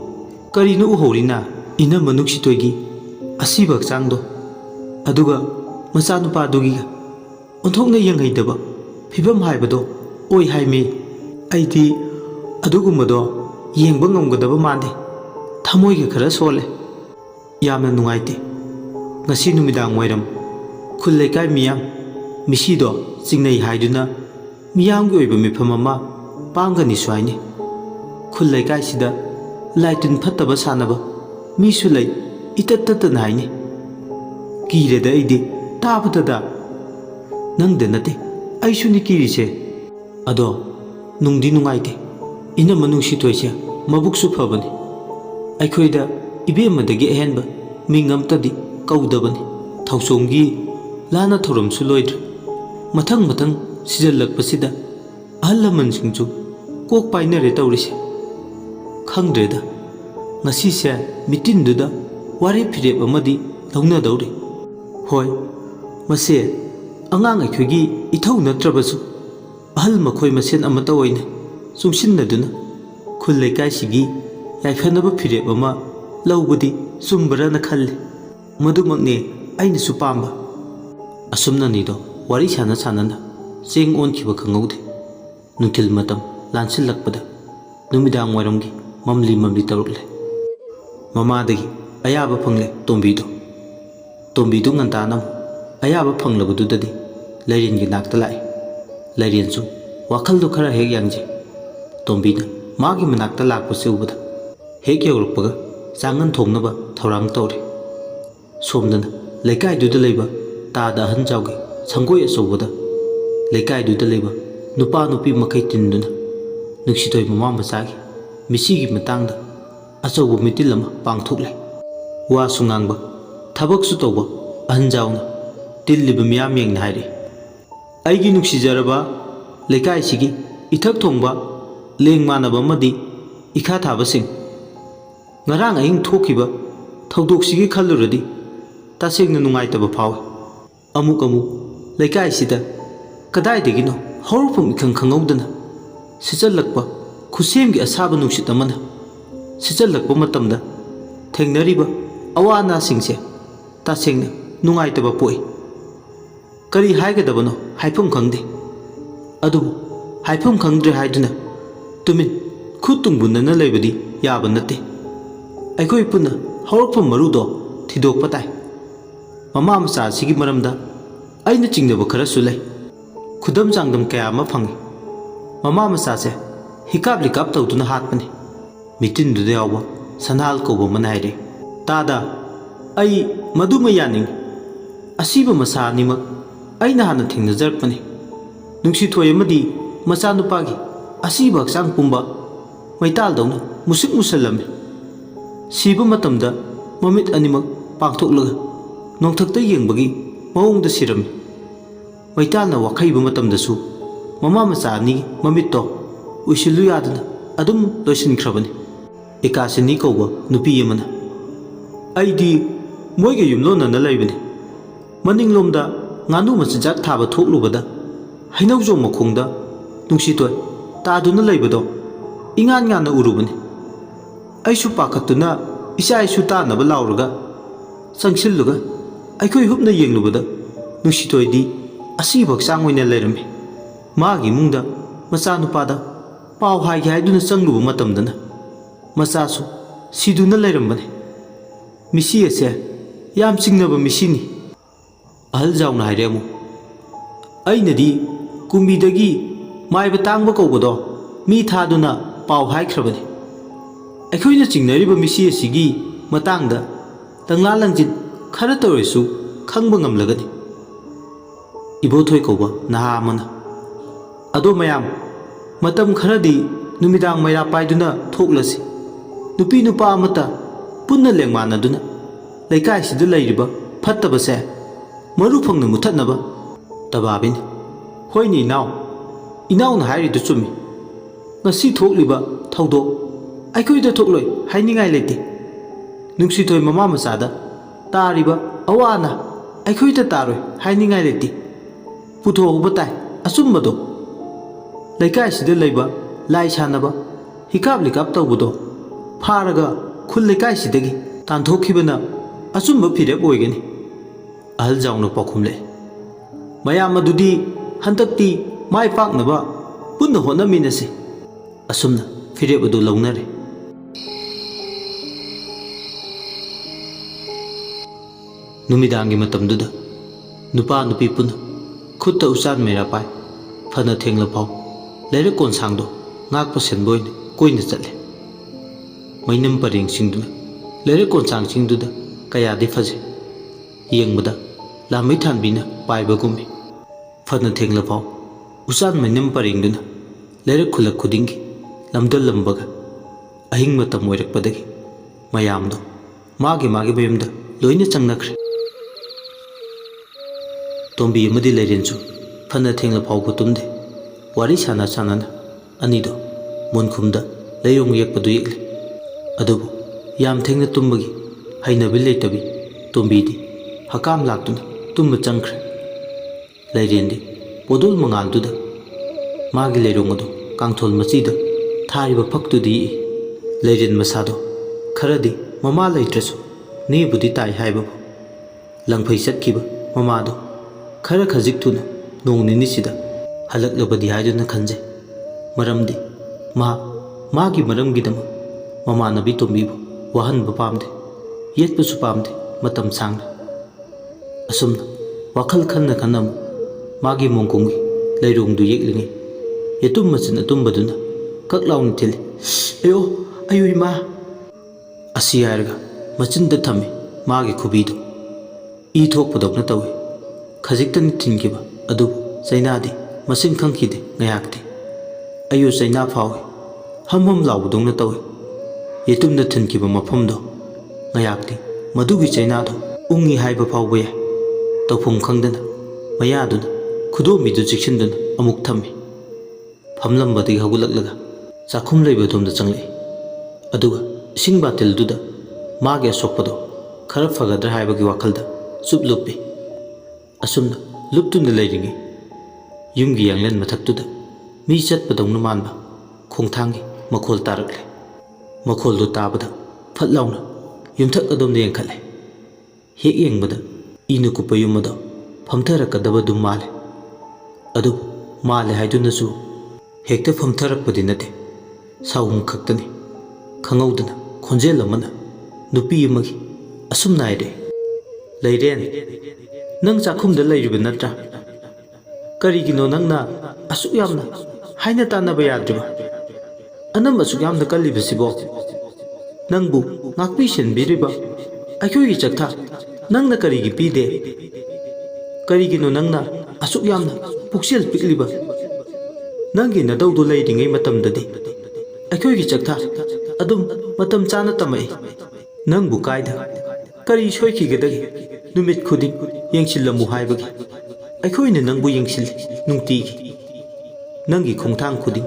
Karino uhawrina inamba nuksitoygi asiba hakchangdo aduga machanupadugiga onthokna yenghaidaba fibam haibado oi haimi. Aidi adugumado yengba ngamgadaba mande thamoiga khara sole. Yamna nungaite ngasi numidang wairam khul leikai miyam misido chingnai haiduna miyamgi oiba mifam ama pangani swaini. Khul leikai sida laitin phattaba sanaba misu lei itattatan haini. Kireda aidi tabadada nangda nate aisu ni kirise. Ado nungdi nungaite inama nungsitoise mabuksu phabani. Aikhoida ibemadagi ahenba mingamtadi kaudabani. Thauchomgi lana thoramsu loidre mathang mathang sijalakpasida ahal lamansingchu kok painare taurise. Khangdreda ngasi se mitinduda ware phirep amadi launa dauri. Hoi mase angang aikhoigi ithau natrabasu ahal makhoi masen amata oine sumsinnaduna khul leikai sigi yaifhanaba phirep ama laubadi sumbarana khalle. Madumakne aina su pamba. Asumna nido wari sana sanana cheng onkhiba khangaude. Nungthil matam lansilakpada numidang wairamgi mamli mamli tarukle. Mamadagi ayaba phangle tombido. Tombido ngantanam ayaba phanglabadudadi Lairengi nakta lai. Lairensu wakhaldu khara hek yangje. Tombina magi manakta lakpase ubada hek yaurukpaga changan thongnaba thaurang tawre. Somdana leikaiduda leiba tada ahan jawgi sangoi asobada leikaiduda leiba nupa nupi makai tinduna nuksitoi mama machagi misigi matangda achobu mitil ama pangthokle. Wa sungangba thabaksu tawba ahan jawna tilliba miyam yengna haire. Aigi nuksijaraba leikai sigi ithak thongba lengmanaba amadi ikha thabasing ngarang ahing thokiba thaudoksigi khalluradi tasengna nungaitaba phawe. Amuk leikai sida kadaidagino horufam ikhang khangaudana sijalakpa khusemgi asaba nungsit amana sijalakpa matamda thengnariba awana singse tasengna nungaitaba poi. Kari haigadabano haifam khangde. Adubu haifam khangdre haiduna tumin khutungbunana leibadi yaba nate. Aikhoi punna horufam marudo thidokpa tai. Mama macha sigi maramda aina chingnaba kharasu lei. Khudam changdam kaya ama phangi. Mama macha se hikap likap tawduna hatpani. Mitinduda yawba sanhal koba manaire. Tada ai maduma yaning asiba masa nimak aina hana thengnajarpani. Nungsithoi amadi macha nupagi asiba hakchang pumba maitaldawna musik musalame. Siba matamda mamit animak pangthoklaga nongthakta yengbagi maungda sirami. Maitalna wakhaiba matamdasu mama macha ani mamitto uisilu yaduna adum loisinkrabani. Ekasini kauba nupi amana aidi moiga yumlonana laibani. Maninglomda nganu machijak thaba thoklubada hainaujong makhongda nungsitoi taduna laibado ingan ngana urubani. Aisu pakhatuna isa isu tanaba lauraga changsilluga aikhoi hupna yenglubada nungsitoidi asiba hakchang oina leirami. Magi mungda macha nupada pau haigi haiduna changluba matamdana machasu siduna leirambani. Misi ase yam chingnaba misini. Ahal jawna haire amu ainadi kumbidagi maiba tangba kaubado mi thaduna pau haikrabani. Aikhoina chingnariba misi asigi matangda tangla langjin khara tawresu khangba ngamlagani. Ibothoi kauba naha amana ado mayam matam kharadi numidang maira paiduna thoklasi. Nupi nupa amata punna lengmanaduna leikai sida leiriba phattabase maru phangna muthatnaba tababini. Hoini inauna hairidu chumi. Ngasi thokliba thaudok aikhoida thokloi hainingai leite. Nungsithoi mama machada tariba awana aikhoida taroi hainingai leite. Puthoba tai achumbado leikai sida leiba ꯂꯥꯏ ꯁꯥꯟꯅꯕ ꯍꯤꯀꯥꯞ ꯂꯤꯀꯥꯞ ꯇꯧꯕꯗꯣ ꯐꯥꯔꯒ ꯈꯨꯜ ꯂꯩꯀꯥꯏꯁꯤꯗꯒꯤ ꯇꯥꯟꯊꯣꯛꯈꯤꯕꯅ ꯑꯆꯨꯝꯕ ꯐꯤꯔꯦꯞ ꯑꯣꯏꯒꯅꯤ꯫ ꯑꯍꯜ ꯖꯥꯎꯅ ꯄꯥꯎꯈꯨꯝꯂꯛꯏ꯫ ꯃꯌꯥꯝ ꯑꯗꯨꯗꯤ ꯍꯟꯗꯛꯇꯤ ꯃꯥꯏ ꯄꯥꯛꯅꯕ ꯄꯨꯟꯅ ꯍꯣꯠꯅꯃꯤꯟꯅꯁꯤ꯫ ꯑꯁꯨꯝꯅ ꯐꯤꯔꯦꯞ ꯑꯗꯨ ꯂꯧꯅꯔꯦ꯫ ꯅꯨꯃꯤꯗꯥꯡꯒꯤ ꯃꯇꯝꯗꯨꯗ ꯅꯨꯄꯥ ꯅꯨꯄꯤ ꯄꯨꯟꯅ ꯈꯨꯠꯇ ꯎꯆꯥꯟ ꯃꯩꯔꯥ ꯄꯥꯏ ꯐꯅ ꯊꯦꯡꯂ ꯐꯥꯎ ꯂꯩꯔꯛ ꯀꯣꯟꯁꯥꯡꯗꯣ ꯉꯥꯛꯄ ꯁꯦꯟꯕ ꯑꯣꯏꯅ ꯀꯣꯏꯅ ꯆꯠꯂꯦ꯫ ꯃꯩꯅꯝ ꯄꯔꯦꯡꯁꯤꯡꯗꯨꯅ ꯂꯩꯔꯛ ꯀꯣꯟꯁꯥꯡꯁꯤꯡꯗꯨꯗ ꯀꯌꯥꯗꯤ ꯐꯖꯩ꯫ ꯌꯦꯡꯕꯗ ꯂꯥꯃꯩ ꯊꯥꯟꯕꯤꯅ ꯄꯥꯏꯕꯒꯨꯝꯃꯤ꯫ ꯐꯅ ꯊꯦꯡꯂ ꯐꯥꯎ ꯎꯆꯥꯟ ꯃꯩꯅꯝ ꯄꯔꯦꯡꯗꯨꯅ ꯂꯩꯔꯛ ꯈꯨꯜꯂꯛ ꯈꯨꯗꯤꯡꯒꯤ ꯂꯝꯗꯜꯂꯝꯕꯒ ꯑꯍꯤꯡ ꯃꯇꯝ ꯑꯣꯏꯔꯛꯄꯗꯒꯤ ꯃꯌꯥꯝꯗꯣ ꯃꯥꯒꯤ ꯃꯌꯨꯝꯗ ꯂꯣꯏꯅ ꯆꯪꯅꯈ꯭ꯔꯦ꯫ ꯇꯣꯝꯕꯤ ꯑꯃꯗꯤ ꯂꯩꯔꯦꯟꯁꯨ ꯐꯅ ꯊꯦꯡꯂ ꯐꯥꯎꯕ ꯇꯨꯝꯗꯦ꯫ ꯋꯥꯔꯤ ꯁꯥꯟꯅ ꯁꯥꯟꯅꯅ ꯑꯅꯤꯗꯣ ꯃꯣꯟꯈꯨꯝꯗ ꯂꯩꯔꯣꯡ ꯌꯦꯛꯄꯗꯨ ꯌꯦꯛꯂꯤ꯫ ꯑꯗꯨꯕꯨ ꯌꯥꯝ ꯊꯦꯡꯅ ꯇꯨꯝꯕꯒꯤ ꯍꯩꯅꯕꯤ ꯂꯩꯇꯕꯤ ꯇꯣꯝꯕꯤꯗꯤ ꯍꯀꯥꯝ ꯂꯥꯛꯇꯨꯅ ꯇꯨꯝꯕ ꯆꯪꯈ꯭ꯔꯦ꯫ ꯂꯩꯔꯦꯟꯗꯤ ꯄꯣꯗꯣꯜ ꯃꯉꯥꯜꯗꯨꯗ ꯃꯥꯒꯤ ꯂꯩꯔꯣꯡ ꯑꯗꯨ ꯀꯥꯡꯊꯣꯜ ꯃꯆꯤꯗ ꯊꯥꯔꯤꯕ ꯐꯛꯇꯨꯗ ꯌꯦꯛꯏ꯫ ꯂꯩꯔꯦꯟ ꯃꯁꯥꯗꯣ ꯈꯔꯗꯤ ꯃꯃꯥ ꯂꯩꯇ꯭ꯔꯁꯨ ꯅꯦꯕꯨꯗꯤ ꯇꯥꯏ ꯍꯥꯏꯕꯕꯨ ꯂꯪꯐꯩ ꯆꯠꯈꯤꯕ ꯃꯃꯥꯗꯣ ꯈꯔ ꯈꯖꯤꯛ ꯊꯨꯅ ꯅꯣꯡ ꯅꯤꯅꯤꯁꯤꯗ ꯍꯜꯂꯛꯂꯕꯗꯤ ꯍꯥꯏꯗꯨꯅ ꯈꯟꯖꯩ꯫ ꯃꯔꯝꯗꯤ ꯃꯥꯒꯤ ꯃꯔꯝꯒꯤꯗꯃꯛ ꯃꯃꯥꯟꯅꯕꯤ ꯇꯣꯝꯕꯤꯕꯨ ꯋꯥꯍꯟꯕ ꯄꯥꯝꯗꯦ, ꯌꯦꯠꯄꯁꯨ ꯄꯥꯝꯗꯦ ꯃꯇꯝ ꯁꯥꯡꯅ꯫ ꯑꯁꯨꯝꯅ ꯋꯥꯈꯜ ꯈꯟꯅ ꯈꯟꯅ ꯃꯥꯒꯤ ꯃꯣꯡꯈꯨꯝꯒꯤ ꯂꯩꯔꯣꯡꯗꯨ ꯌꯦꯛꯂꯤꯉꯩ ꯌꯦꯇꯨꯝ ꯃꯆꯤꯟ ꯑꯇꯨꯝꯕꯗꯨꯅ ꯀꯛ ꯂꯥꯎꯅ ꯊꯤꯜꯂꯤ꯫ "ꯑꯌꯣ ꯑꯌꯣ ꯏꯃꯥ!" ꯑꯁꯤ ꯍꯥꯏꯔꯒ ꯃꯆꯤꯟꯗ ꯊꯝꯃꯤ ꯃꯥꯒꯤ ꯈꯨꯕꯤꯗꯨ꯫ ꯏ ꯊꯣꯛꯄꯗꯧꯅ ꯇꯧꯏ꯫ ꯈꯖꯤꯛꯇꯅꯤ ꯊꯤꯟꯈꯤꯕ ꯑꯗꯨꯕꯨ ꯆꯩꯅꯥꯗꯤ ꯃꯁꯤꯡ ꯈꯪꯈꯤꯗꯦ ꯉꯥꯏꯍꯥꯛꯇꯤ꯫ ꯑꯌꯨ ꯆꯩꯅꯥ ꯐꯥꯎꯏ, ꯍꯝ ꯍꯝ ꯂꯥꯎꯕꯗꯧꯅ ꯇꯧꯏ꯫ ꯌꯦꯇꯨꯝꯗ ꯊꯤꯟꯈꯤꯕ ꯃꯐꯝꯗꯣ ꯉꯥꯏꯍꯥꯛꯇꯤ ꯃꯗꯨꯒꯤ ꯆꯩꯅꯥꯗꯣ ꯎꯪꯉꯤ ꯍꯥꯏꯕ ꯐꯥꯎꯕ ꯌꯥꯏ꯫ ꯇꯧꯐꯝ ꯈꯪꯗꯅ ꯃꯌꯥꯗꯨꯅ ꯈꯨꯗꯣꯝꯕꯤꯗꯨ ꯆꯦꯛꯁꯤꯟꯗꯨꯅ ꯑꯃꯨꯛ ꯊꯝꯃꯤ꯫ ꯐꯝꯂꯝꯕꯗꯒꯤ ꯍꯧꯒꯠꯂꯛꯂꯒ ꯆꯥꯛꯈꯨꯝ ꯂꯩꯕꯗꯣꯝꯗ ꯆꯪꯂꯛꯏ꯫ ꯑꯗꯨꯒ ꯏꯁꯤꯡ ꯕꯥꯇꯤꯜꯗꯨꯗ ꯃꯥꯒꯤ ꯑꯁꯣꯛꯄꯗꯣ ꯈꯔ ꯐꯒꯗ꯭ꯔꯥ ꯍꯥꯏꯕꯒꯤ ꯋꯥꯈꯜꯗ ꯆꯨꯞ ꯂꯨꯞꯄꯤ꯫ ꯑꯁꯨꯝꯅ ꯂꯨꯞꯇꯨꯅ ꯂꯩꯔꯤꯉꯩ ꯌꯨꯝꯒꯤ ꯌꯥꯡꯂꯦꯟ ꯃꯊꯛꯇꯨꯗ ꯃꯤ ꯆꯠꯄꯗꯧꯅ ꯃꯥꯟꯕ ꯈꯣꯡꯊꯥꯡꯒꯤ ꯃꯈꯣꯜ ꯇꯥꯔꯛꯂꯦ꯫ ꯃꯈꯣꯜꯗꯨ ꯇꯥꯕꯗ ꯐꯠ ꯂꯥꯎꯅ ꯌꯨꯝꯊꯛ ꯑꯗꯣꯝꯗ ꯌꯦꯡꯈꯠꯂꯦ꯫ ꯍꯦꯛ ꯌꯦꯡꯕꯗ ꯏꯅ ꯀꯨꯞꯄ ꯌꯨꯝ ꯑꯗꯣ ꯐꯝꯊꯔꯛꯀꯗꯕꯗꯨ ꯃꯥꯜꯂꯦ꯫ ꯑꯗꯨꯕꯨ ꯃꯥꯜꯂꯦ ꯍꯥꯏꯗꯨꯅꯁꯨ ꯍꯦꯛꯇ ꯐꯝꯊꯔꯛꯄꯗꯤ ꯅꯠꯇꯦ, ꯁꯥꯎꯍꯨꯝ ꯈꯛꯇꯅꯤ꯫ ꯈꯪꯍꯧꯗꯅ ꯈꯣꯟꯖꯦꯜ ꯑꯃꯅ ꯅꯨꯄꯤ ꯑꯃꯒꯤ ꯑꯁꯨꯝꯅ ꯍꯥꯏꯔꯛꯏ꯫ "ꯂꯩꯔꯦꯟ, ꯅꯪ ꯆꯥꯛꯈꯨꯝꯗ ꯂꯩꯔꯤꯕ ꯅꯠꯇ꯭ꯔꯥ? ꯀꯔꯤꯒꯤꯅꯣ ꯅꯪꯅ ꯑꯁꯨꯛ ꯌꯥꯝꯅ ꯍꯥꯏꯅ ꯇꯥꯟꯅꯕ ꯌꯥꯗ꯭ꯔꯤꯕ? ꯑꯅꯝ ꯑꯁꯨꯛ ꯌꯥꯝꯅ ꯀꯜꯂꯤꯕꯁꯤꯕꯣ? ꯅꯪꯕꯨ ꯉꯥꯛꯄꯤ ꯁꯦꯟꯕꯤꯔꯤꯕ ꯑꯩꯈꯣꯏꯒꯤ ꯆꯥꯛꯊꯥ ꯅꯪꯅ ꯀꯔꯤꯒꯤ ꯄꯤꯗꯦ? ꯀꯔꯤꯒꯤꯅꯣ ꯅꯪꯅ ꯑꯁꯨꯛ ꯌꯥꯝꯅ ꯄꯨꯛꯆꯦꯜ ꯄꯤꯛꯂꯤꯕ? ꯅꯪꯒꯤ ꯅꯙꯧꯗꯨ ꯂꯩꯔꯤꯉꯩ ꯃꯇꯝꯗꯗꯤ ꯑꯩꯈꯣꯏꯒꯤ ꯆꯥꯛꯊꯥ ꯑꯗꯨꯝ ꯃꯇꯝ ꯆꯥꯅ ꯇꯝꯃꯛꯏ꯫ ꯅꯪꯕꯨ ꯀꯥꯏꯗ ꯀꯔꯤ ꯁꯣꯏꯈꯤꯒꯗꯒꯦ ꯅꯨꯃꯤꯠ ꯈꯨꯗꯤꯡ ꯌꯦꯡꯁꯤꯜꯂꯝꯃꯨ ꯍꯥꯏꯕꯒꯤ? ꯑꯩꯈꯣꯏꯅ ꯅꯪꯕꯨ ꯌꯦꯡꯁꯤꯜꯂꯤ ꯅꯨꯡꯇꯤꯒꯤ꯫ ꯅꯪꯒꯤ ꯈꯣꯡꯊꯥꯡ ꯈꯨꯗꯤꯡ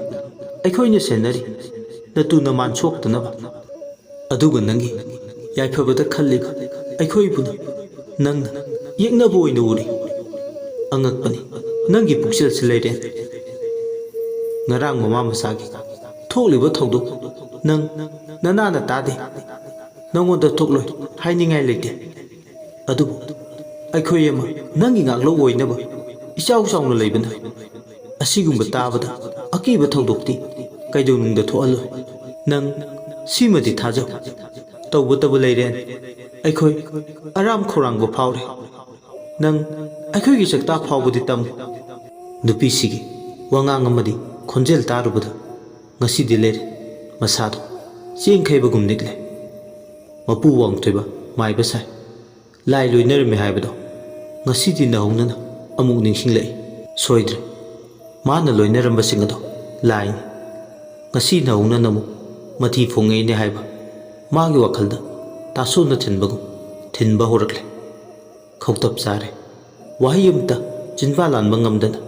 ꯑꯩꯈꯣꯏꯅ ꯁꯦꯟꯅꯔꯤ ꯅꯇꯨ ꯅꯃꯥꯟ ꯁꯣꯛꯇꯅꯕ꯫ ꯑꯗꯨꯒ ꯅꯪꯒꯤ ꯌꯥꯏꯐꯕꯗ ꯈꯜꯂꯤꯕ ꯑꯩꯈꯣꯏꯕꯨꯅ ꯅꯪꯅ ꯌꯦꯛꯅꯕ ꯑꯣꯏꯅ ꯎꯔꯤ꯫ ꯑꯉꯛꯄꯅꯤ ꯅꯪꯒꯤ ꯄꯨꯛꯆꯦꯜꯁꯤ ꯂꯩꯔꯦꯟ꯫ ꯉꯔꯥꯡ ꯃꯃꯥ ꯃꯆꯥꯒꯤ ꯊꯣꯛꯂꯤꯕ ꯊꯧꯗꯣꯛ ꯅꯪ ꯅꯅꯥꯅ ꯇꯥꯗꯦ, ꯅꯪꯉꯣꯟꯗ ꯊꯣꯛꯂꯣꯏ ꯍꯥꯏꯅꯤꯡꯉꯥꯏ ꯂꯩꯇꯦ꯫ ꯑꯗꯨꯕꯨ ꯑꯩꯈꯣꯏ ꯑꯃ ꯅꯪꯒꯤ ꯉꯥꯛꯂꯧ ꯑꯣꯏꯅꯕ ꯏꯆꯥꯎ ꯆꯥꯎꯅ ꯂꯩꯕꯅ ꯑꯁꯤꯒꯨꯝꯕ ꯇꯥꯕꯗ ꯑꯀꯤꯕ ꯊꯧꯗꯣꯛꯇꯤ ꯀꯩꯗꯧꯅꯨꯡꯗ ꯊꯣꯛꯍꯜꯂꯣꯏ꯫ ꯅꯪ ꯁꯤꯃꯗꯤ ꯊꯥꯖꯧ, ꯇꯧꯕꯇꯕꯨ ꯂꯩꯔꯦꯟ, ꯑꯩꯈꯣꯏ ꯑꯔꯥꯝ ꯈꯧꯔꯥꯡꯕ ꯐꯥꯎꯔꯦ꯫ ꯅꯪ ꯑꯩꯈꯣꯏꯒꯤ ꯆꯥꯛꯇꯥ ꯐꯥꯎꯕꯗꯤ ꯇꯝꯃꯨ." ꯅꯨꯄꯤꯁꯤꯒꯤ ꯋꯥꯉꯥꯡ ꯑꯃꯗꯤ ꯈꯣꯟꯖꯦꯜ ꯇꯥꯔꯨꯕꯗ ꯉꯁꯤꯗꯤ ꯂꯩꯔꯦꯟ ꯃꯁꯥꯗꯣ ꯆꯦꯡꯈꯩꯕꯒꯨꯝ ꯅꯤꯛꯂꯦ꯫ ꯃꯄꯨ ꯋꯥꯡꯊꯣꯏꯕ ꯃꯥꯏꯕ ꯁꯥꯏ, ꯂꯥꯏ ꯂꯣꯏꯅꯔꯝꯃꯤ ꯍꯥꯏꯕꯗꯣ ꯉꯁꯤꯗꯤ ꯅꯧꯍꯧꯅꯅ ꯑꯃꯨꯛ ꯅꯤꯡꯁꯤꯡꯂꯛꯏ꯫ ꯁꯣꯏꯗ꯭ꯔꯦ, ꯃꯥꯅ ꯂꯣꯏꯅꯔꯝꯕꯁꯤꯡ ꯑꯗꯣ ꯂꯥꯏꯅꯤ꯫ ꯉꯁꯤ ꯅꯧꯍꯧꯅꯅ ꯑꯃꯨꯛ ꯃꯊꯤ ꯐꯣꯡꯉꯛꯏꯅꯦ ꯍꯥꯏꯕ ꯃꯥꯒꯤ ꯋꯥꯈꯜꯗ ꯇꯥꯁꯣꯟꯅ ꯊꯤꯟꯕꯒꯨꯝ ꯊꯤꯟꯕ ꯍꯧꯔꯛꯂꯦ꯫ ꯈꯧꯇꯞ ꯆꯥꯔꯦ꯫ ꯋꯥꯍꯩ ꯑꯃꯇ ꯆꯤꯟꯕꯥ ꯂꯥꯟꯕ ꯉꯝꯗꯅ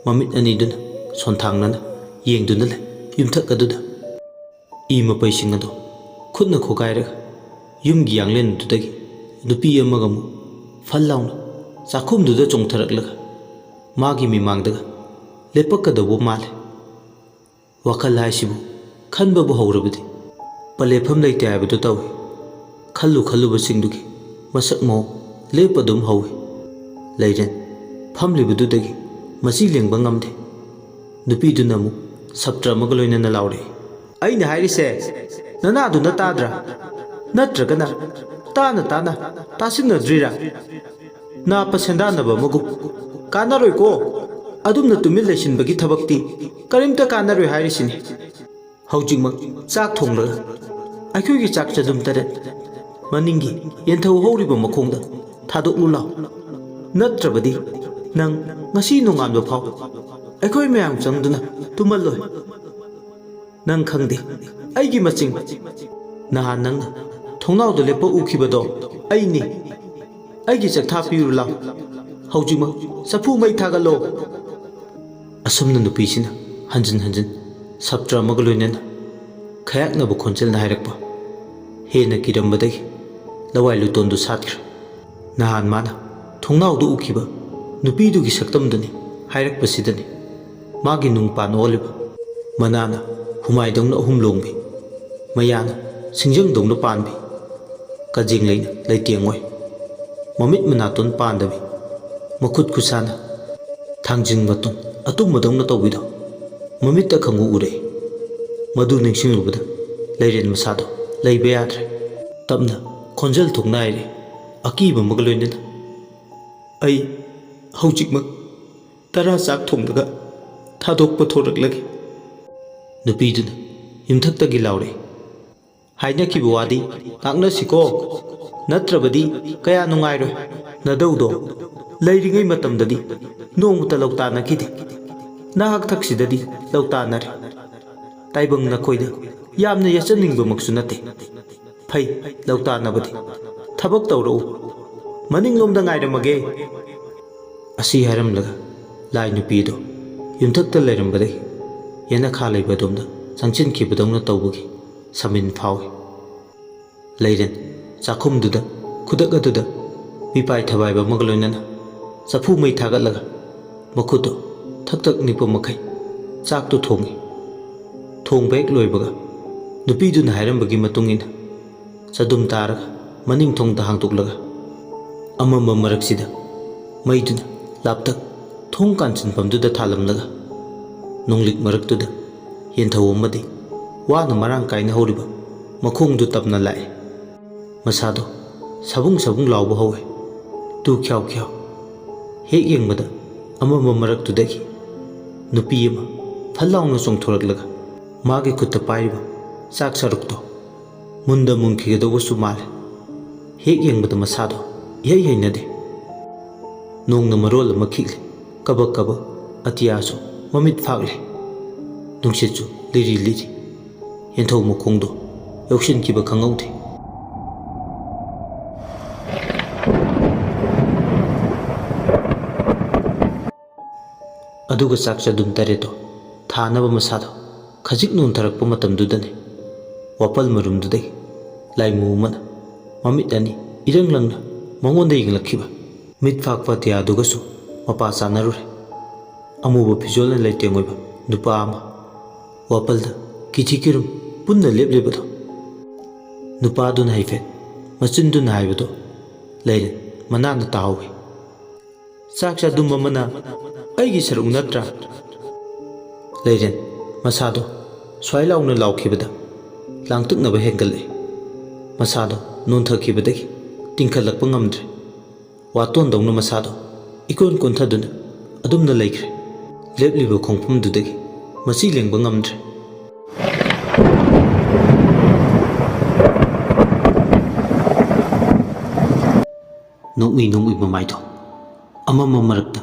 ꯃꯃꯤꯠ ꯑꯅꯤꯗꯨꯅ ꯁꯣꯟꯊꯥꯡꯅꯅ ꯌꯦꯡꯗꯨꯅ ꯂꯩ ꯌꯨꯝꯊꯛ ꯑꯗꯨꯗ꯫ ꯏ ꯃꯄꯩꯁꯤꯡ ꯑꯗꯣ ꯈꯨꯠꯅ ꯈꯣꯒꯥꯏꯔꯒ ꯌꯨꯝꯒꯤ ꯌꯥꯡꯂꯦꯟꯗꯨꯗꯒꯤ ꯅꯨꯄꯤ ꯑꯃꯒ ꯑꯃꯨꯛ ꯐꯜ ꯂꯥꯎꯅ ꯋꯥꯈꯜ ꯍꯥꯏꯁꯤꯕꯨ ꯈꯟꯕꯕꯨ ꯍꯧꯔꯕꯗꯤ ꯄꯂꯦꯞꯐꯝ ꯂꯩꯇꯦ ꯍꯥꯏꯕꯗꯨ ꯇꯧꯏ꯫ ꯈꯜꯂꯨꯕꯁꯤꯡꯗꯨꯒꯤ ꯃꯁꯛ ꯃꯑꯣꯡ ꯂꯦꯞꯄ ꯑꯗꯨꯝ ꯍꯧꯏ꯫ ꯂꯩꯔꯦꯟ ꯐꯝꯂꯤꯕꯗꯨꯗꯒꯤ ꯃꯆꯤ ꯂꯦꯡꯕ ꯉꯝꯗꯦ꯫ ꯅꯨꯄꯤꯗꯨꯅ ꯑꯃꯨꯛ ꯁꯞꯇ꯭ꯔ ꯑꯃꯒ ꯂꯣꯏꯅꯅ ꯂꯥꯎꯔꯛꯏ, "ꯑꯩꯅ ꯍꯥꯏꯔꯤꯁꯦ ꯅꯅꯥꯗꯨꯅ ꯇꯥꯗ꯭ꯔꯥ? ꯅꯠꯇ꯭ꯔꯒꯅ ꯇꯥꯅ ꯇꯥꯁꯤꯟꯅꯗ꯭ꯔꯤꯔꯥ? ꯅꯥꯞꯄ ꯁꯦꯟꯗꯥꯟꯅꯕ ꯑꯃꯒꯨꯝ ꯀꯥꯟꯅꯔꯣꯏꯀꯣ꯫ ꯑꯗꯨꯝꯅ ꯇꯨꯃꯤꯟ ꯂꯩꯁꯤꯟꯕꯒꯤ ꯊꯕꯛꯇꯤ ꯀꯔꯤꯝꯇ ꯀꯥꯟꯅꯔꯣꯏ ꯍꯥꯏꯔꯤꯁꯤꯅꯤ꯫ ꯍꯧꯖꯤꯛꯃꯛ ꯆꯥꯛ ꯊꯣꯡꯂꯒ ꯑꯩꯈꯣꯏꯒꯤ ꯆꯥꯛ ꯆꯗꯨꯝ ꯇꯔꯦꯠ ꯃꯅꯤꯡꯒꯤ ꯌꯦꯟꯊꯧ ꯍꯧꯔꯤꯕ ꯃꯈꯣꯡꯗ ꯊꯥꯗꯣꯛꯂꯨ ꯂꯥꯎ꯫ ꯅꯠꯇ꯭ꯔꯕꯗꯤ ꯅꯪ ꯉꯁꯤ ꯅꯣꯡꯉꯥꯟꯕ ꯐꯥꯎ ꯑꯩꯈꯣꯏ ꯃꯌꯥꯝ ꯆꯪꯗꯨꯅ ꯇꯨꯝꯃꯜꯂꯣꯏ꯫ ꯅꯪ ꯈꯪꯗꯦ ꯑꯩꯒꯤ ꯃꯆꯤꯡ, ꯅꯍꯥꯟ ꯅꯪꯅ ꯊꯣꯡꯅꯥꯎꯗ ꯂꯦꯞꯄ ꯎꯈꯤꯕꯗꯣ ꯑꯩꯅꯤ꯫ ꯑꯩꯒꯤ ꯆꯥꯛꯊꯥ ꯄꯤꯔꯨ ꯂꯥꯎ, ꯍꯧꯖꯤꯛꯃꯛ ꯆꯐꯨ ꯃꯩ ꯊꯥꯒꯠꯂꯣ." ꯑꯁꯨꯝꯅ ꯅꯨꯄꯤꯁꯤꯅ ꯍꯟꯖꯤꯟ ꯁꯞꯇ꯭ꯔ ꯑꯃꯒ ꯂꯣꯏꯅꯅ ꯈꯌꯥꯛꯅꯕ ꯈꯣꯟꯖꯦꯜꯅ ꯍꯥꯏꯔꯛꯄ ꯍꯦꯟꯅ ꯀꯤꯔꯝꯕꯗꯒꯤ ꯂꯋꯥꯏ ꯂꯨꯇꯣꯟꯗꯨ ꯁꯥꯠꯈ꯭ꯔꯦ꯫ ꯅꯍꯥꯟ ꯃꯥꯅ ꯊꯣꯡꯅꯥꯎꯗ ꯎꯈꯤꯕ ꯅꯨꯄꯤꯗꯨꯒꯤ ꯁꯛꯇꯝꯗꯨꯅꯤ ꯍꯥꯏꯔꯛꯄꯁꯤꯗꯅꯤ ꯃꯥꯒꯤ ꯅꯨꯡꯄꯥꯟ ꯑꯣꯜꯂꯤꯕ꯫ ꯃꯅꯥꯅ ꯍꯨꯃꯥꯏꯗꯧꯅ ꯑꯍꯨꯝ ꯂꯣꯡꯕꯤ, ꯃꯌꯥꯅ ꯁꯤꯡꯖꯪꯗꯧꯅ ꯄꯥꯟꯕꯤ, ꯀꯖꯦꯡ ꯂꯩꯅ ꯂꯩꯇꯦꯡ ꯑꯣꯏ, ꯃꯃꯤꯠ ꯃꯅꯥꯇꯣꯟ ꯄꯥꯟꯗꯕꯤ, ꯃꯈꯨꯠ ꯈꯨꯠꯁꯥꯅ ꯊꯥꯡꯖꯤꯡ ꯃꯇꯣꯟ ꯑꯇꯨꯝꯕꯗꯧꯅ ꯇꯧꯕꯤꯗꯣ ꯃꯃꯤꯠꯇ ꯈꯪꯎ ꯎꯔꯛꯏ꯫ ꯃꯗꯨ ꯅꯤꯡꯁꯤꯡꯂꯨꯕꯗ ꯂꯩꯔꯦꯟ ꯃꯁꯥꯗꯣ ꯂꯩꯕ ꯌꯥꯗ꯭ꯔꯦ꯫ ꯇꯞꯅ ꯈꯣꯟꯖꯦꯜ ꯊꯣꯛꯅ ꯍꯥꯏꯔꯦ ꯑꯀꯤꯕ ꯑꯃꯒ ꯂꯣꯏꯅꯅ, "ꯑꯩ ꯍꯧꯖꯤꯛꯃꯛ ꯇꯔꯥ ꯆꯥꯛ ꯊꯣꯡꯂꯒ ꯊꯥꯗꯣꯛꯄ ꯊꯣꯔꯛꯂꯒꯦ." ꯅꯨꯄꯤꯗꯨꯅ ꯌꯨꯝꯊꯛꯇꯒꯤ ꯂꯥꯎꯔꯛꯏ, "ꯍꯥꯏꯅꯈꯤꯕ ꯋꯥꯗꯤ ꯉꯥꯛꯅꯁꯤꯀꯣ, ꯅꯠꯇ꯭ꯔꯕꯗꯤ ꯀꯌꯥ ꯅꯨꯡꯉꯥꯏꯔꯣꯏ꯫ ꯅꯗꯧꯗꯣ ꯂꯩꯔꯤꯉꯩ ꯃꯇꯝꯗꯗꯤ ꯅꯣꯡꯃꯇ ꯂꯧꯇꯥꯅꯈꯤꯗꯦ, ꯅꯍꯥꯛꯊꯛꯁꯤꯗꯗꯤ ꯂꯧꯇꯥꯅꯔꯦ꯫ ꯇꯥꯏꯕꯪ ꯅꯈꯣꯏꯗ ꯌꯥꯝꯅ ꯌꯦꯠꯆꯅꯤꯡꯕꯃꯛꯁꯨ ꯅꯠꯇꯦ꯫ ꯐꯩ ꯂꯧꯇꯥꯅꯕꯗꯤ, ꯊꯕꯛ ꯇꯧꯔꯛꯎ, ꯃꯅꯤꯡꯂꯣꯝꯗ ꯉꯥꯏꯔꯝꯃꯒꯦ." ꯑꯁꯤ ꯍꯥꯏꯔꯝꯂꯒ ꯂꯥꯏ ꯅꯨꯄꯤ ꯑꯗꯣ ꯌꯨꯝꯊꯛꯇ ꯂꯩꯔꯝꯕꯗꯒꯤ ꯌꯦꯅꯈꯥ ꯂꯩꯕ ꯑꯗꯣꯝꯗ ꯆꯪꯁꯤꯟꯈꯤꯕꯗꯧꯅ ꯇꯧꯕꯒꯤ ꯁꯃꯤꯟ ꯐꯥꯎꯏ꯫ ꯂꯩꯔꯦꯟ ꯆꯥꯛꯈꯨꯝꯗꯨꯗ ꯈꯨꯗꯛ ꯑꯗꯨꯗ ꯃꯤꯄꯥꯏ ꯊꯕꯥꯏꯕ ꯑꯃꯒ ꯂꯣꯏꯅꯅ ꯆꯐꯨ ꯃꯩ ꯊꯥꯒꯠꯂꯒ ꯃꯈꯨꯠꯇꯣ ꯊꯛ ꯅꯤꯛꯄ ꯃꯈꯩ ꯆꯥꯛꯇꯨ ꯊꯣꯡꯉꯤ꯫ ꯊꯣꯡꯕ ꯍꯦꯛ ꯂꯣꯏꯕꯒ ꯅꯨꯄꯤꯗꯨꯅ ꯍꯥꯏꯔꯝꯕꯒꯤ ꯃꯇꯨꯡ ꯏꯟꯅ ꯆꯗꯨꯝ ꯇꯥꯔꯒ ꯃꯅꯤꯡ ꯊꯣꯡꯗ ꯍꯥꯡꯗꯣꯛꯂꯒ ꯑꯃꯝꯕ ꯃꯔꯛꯁꯤꯗ ꯃꯩꯗꯨꯅ ꯂꯥꯞꯇꯛ ꯊꯣꯡ ꯀꯥꯟꯆꯤꯟꯐꯝꯗꯨꯗ ꯊꯥꯜꯂꯝꯂꯒ ꯅꯣꯡꯂꯤꯛ ꯃꯔꯛꯇꯨꯗ ꯌꯦꯟꯊꯧ ꯑꯃꯗꯤ ꯋꯥꯅ ꯃꯔꯥꯡ ꯀꯥꯏꯅ ꯍꯧꯔꯤꯕ ꯃꯈꯣꯡꯗꯨ ꯇꯞꯅ ꯂꯥꯛꯏ꯫ ꯃꯁꯥꯗꯣ ꯁꯕꯨꯡ ꯂꯥꯎꯕ ꯍꯧꯏ, ꯇꯨ ꯈ꯭ꯌꯥꯎ ꯈ꯭ꯌꯥꯎ꯫ ꯍꯦꯛ ꯌꯦꯡꯕꯗ ꯑꯃꯝꯕ ꯃꯔꯛꯇꯨꯗꯒꯤ ꯅꯨꯄꯤ ꯑꯃ ꯐꯜ ꯂꯥꯎꯅ ꯆꯣꯡꯊꯣꯔꯛꯂꯒ ꯃꯥꯒꯤ ꯈꯨꯠꯇ ꯄꯥꯏꯔꯤꯕ ꯆꯥꯛ ꯁꯔꯨꯛꯇꯣ ꯃꯨꯟꯗ ꯃꯨꯟꯈꯤꯒꯗꯧꯕꯁꯨ ꯃꯥꯜꯂꯦ꯫ ꯍꯦꯛ ꯌꯦꯡꯕꯗ ꯃꯁꯥꯗꯣ ꯏꯍꯩ ꯍꯩꯅꯗꯦ꯫ ꯅꯣꯡꯅ ꯃꯔꯣꯜ ꯑꯃ ꯈꯤꯛꯂꯤ, ꯀꯕꯛ ꯑꯇꯤꯌꯥꯁꯨ ꯃꯃꯤꯠ ꯐꯥꯛꯂꯤ, ꯅꯨꯡꯁꯤꯠꯁꯨ ꯂꯤꯔꯤ ꯌꯦꯟꯊꯧ ꯃꯈꯣꯡꯗꯣ ꯌꯧꯁꯤꯟꯈꯤꯕ ꯈꯪꯍꯧꯗꯦ꯫ ꯑꯗꯨꯒ ꯆꯥꯛ ꯆꯗꯨꯝ ꯇꯔꯦꯠꯇꯣ ꯊꯥꯅꯕ ꯃꯁꯥꯗꯣ ꯈꯖꯤꯛ ꯅꯣꯟꯊꯔꯛꯄ ꯃꯇꯝꯗꯨꯗꯅꯤ ꯋꯥꯄꯜ ꯃꯔꯨꯝꯗꯨꯗꯒꯤ ꯂꯥꯏꯃꯨ ꯑꯃꯅ ꯃꯃꯤꯠ ꯑꯅꯤ ꯏꯔꯪ ꯂꯪꯅ ꯃꯉꯣꯟꯗ ꯌꯦꯡꯂꯛꯈꯤꯕ꯫ ꯃꯤꯠ ꯐꯥꯛꯄ ꯑꯇꯤꯌꯥꯗꯨꯒꯁꯨ ꯃꯄꯥ ꯆꯥꯅꯔꯨꯔꯦ꯫ ꯑꯃꯨꯕ ꯐꯤꯖꯣꯜꯅ ꯂꯩꯇꯦꯡ ꯑꯣꯏꯕ ꯅꯨꯄꯥ ꯑꯃ ꯋꯥꯄꯜꯗ ꯀꯤꯊꯤ ꯀꯤꯔꯨꯝ ꯄꯨꯟꯅ ꯂꯦꯞꯂꯤꯕꯗꯣ꯫ ꯅꯨꯄꯥꯗꯨꯅ ꯍꯥꯏꯐꯦꯠ ꯃꯆꯤꯟꯗꯨꯅ ꯍꯥꯏꯕꯗꯣ ꯂꯩꯔꯦꯟ ꯃꯅꯥꯅ ꯇꯥꯍꯧꯏ, "ꯆꯥꯛ ꯆꯗꯨꯝ ꯑꯃꯅ ꯑꯩꯒꯤ ꯁꯔꯨꯛ ꯅꯠꯇ꯭ꯔꯥ?" ꯂꯩꯔꯦꯟ ꯃꯁꯥꯗꯣ ꯁ꯭ꯋꯥꯏ ꯂꯥꯎꯅ ꯂꯥꯎꯈꯤꯕꯗ ꯂꯥꯡꯇꯛꯅꯕ ꯍꯦꯟꯒꯠꯂꯛꯏ꯫ ꯃꯁꯥꯗꯣ ꯅꯣꯟꯊꯈꯤꯕꯗꯒꯤ ꯇꯤꯡꯈꯠꯂꯛꯄ ꯉꯝꯗ꯭ꯔꯦ꯫ ꯋꯥꯇꯣꯟꯗꯧꯅ ꯃꯁꯥꯗꯣ ꯏꯀꯣꯟ ꯀꯣꯟꯊꯗꯨꯅ ꯑꯗꯨꯝꯅ ꯂꯩꯈ꯭ꯔꯦ꯫ ꯂꯦꯞꯂꯤꯕ ꯈꯣꯡꯐꯝꯗꯨꯗꯒꯤ ꯃꯆꯤ ꯂꯦꯡꯕ ꯉꯝꯗ꯭ꯔꯦ꯫ ꯅꯣꯛꯃꯤ ꯃꯃꯥꯏꯗꯣ ꯑꯃꯝꯕ ꯃꯔꯛꯇ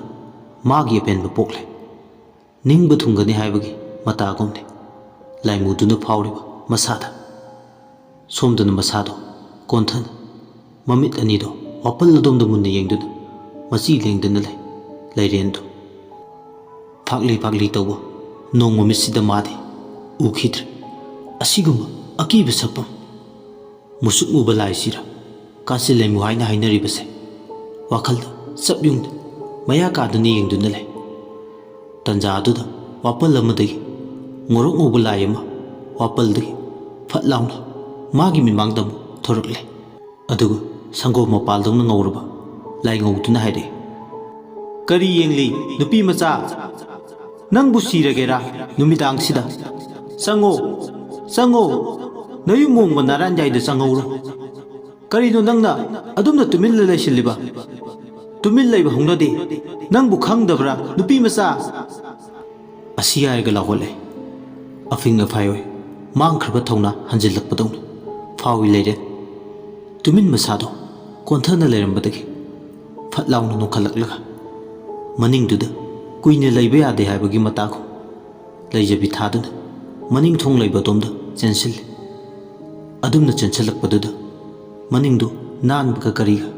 ꯃꯥꯒꯤ ꯑꯄꯦꯟꯕ ꯄꯣꯛꯂꯦ꯫ ꯅꯤꯡꯕ ꯊꯨꯡꯒꯅꯤ ꯍꯥꯏꯕꯒꯤ ꯃꯇꯥꯒꯨꯝꯅꯤ ꯂꯥꯏꯃꯨꯗꯨꯅ ꯐꯥꯎꯔꯤꯕ ꯃꯁꯥꯗ꯫ ꯁꯣꯝꯗꯅ ꯃꯁꯥꯗꯣ ꯀꯣꯟꯊꯅ ꯃꯃꯤꯠ ꯑꯅꯤꯗꯣ ꯋꯥꯄꯜ ꯑꯗꯣꯝꯗ ꯃꯨꯟꯅ ꯌꯦꯡꯗꯨꯅ ꯃꯆꯤ ꯂꯦꯡꯗꯅ ꯂꯩ꯫ ꯂꯩꯔꯦꯟꯗꯣ ꯐꯥꯛꯂꯤ ꯇꯧꯕ ꯅꯣꯡ ꯃꯃꯤꯠꯁꯤꯗ ꯃꯥꯗꯤ ꯎꯈꯤꯗ꯭ꯔꯦ ꯑꯁꯤꯒꯨꯝꯕ ꯑꯀꯤꯕ ꯁꯛꯐꯝ꯫ ꯃꯨꯁꯨꯛ ꯃꯨꯕ ꯂꯥꯏꯁꯤꯔ ꯀꯥꯆꯤꯟ ꯂꯩꯃꯨ ꯍꯥꯏꯅ ꯍꯥꯏꯅꯔꯤꯕꯁꯦ ꯋꯥꯈꯜꯗ ꯆꯞ ꯌꯨꯡꯅ ꯃꯌꯥ ꯀꯥꯗꯨꯅ ꯌꯦꯡꯗꯨꯅ ꯂꯩ꯫ ꯇꯟꯖꯥ ꯑꯗꯨꯗ ꯋꯥꯄꯜ ꯑꯃꯗꯒꯤ ngorok ngobu lai ama wapaldagi fat launa magi mimangda mu thorakle aduga sango mapaldongna ngorba lai ngowduna haire kari yengli nupi macha nangbu siragera numidang sida sango sango nayu mongba naran jaida sangowro karino nangna adumna tumin la leishiliba tumin laiba hongnade nangbu khangdabra nupi macha asi ayga lawole afing afayoi mangkhrba thongna hanjilakpadong fawi leire tumin masado konthana leirambadagi fatlauna nokhalaklaga maningduda kuine leiba yade haibagi matako leijabi thaduna maning thong leiba tomda chensil adumna chenchalakpaduda maningdu nanbaga kariga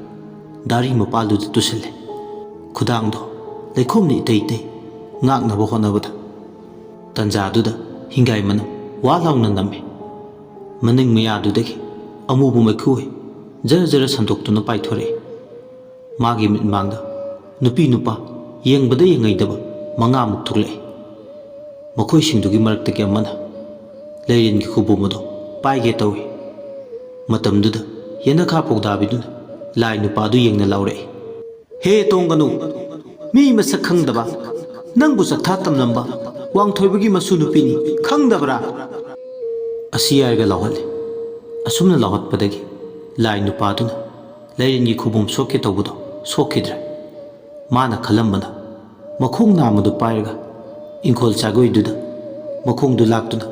dari mapaluda tusille khudangdo leikhomni itei ngaknaba honabada tanjaduda hingai manam walauna name maning mayadudagi amubu maikhui jara jara sandoktuna paithore magi mitmangda nupi nupa yengbada yengaidaba manga muk thuklai makhoi singdugi maraktagi amana leiringi khubumado paige tawi matamduda yenakha pogdabiduna lai nupadu yengna laure he tonganu mi masak khangdaba nangbu sakha tamnamba wangthoibagi masu nupini khangdabra asiyarga lawale asumna lawatpadagi lai nupaduna leiringi khubum sokke tawbudo sokkidra mana khalambana makhong namadu pairaga inkhol chagoiduda makhongdu laktuna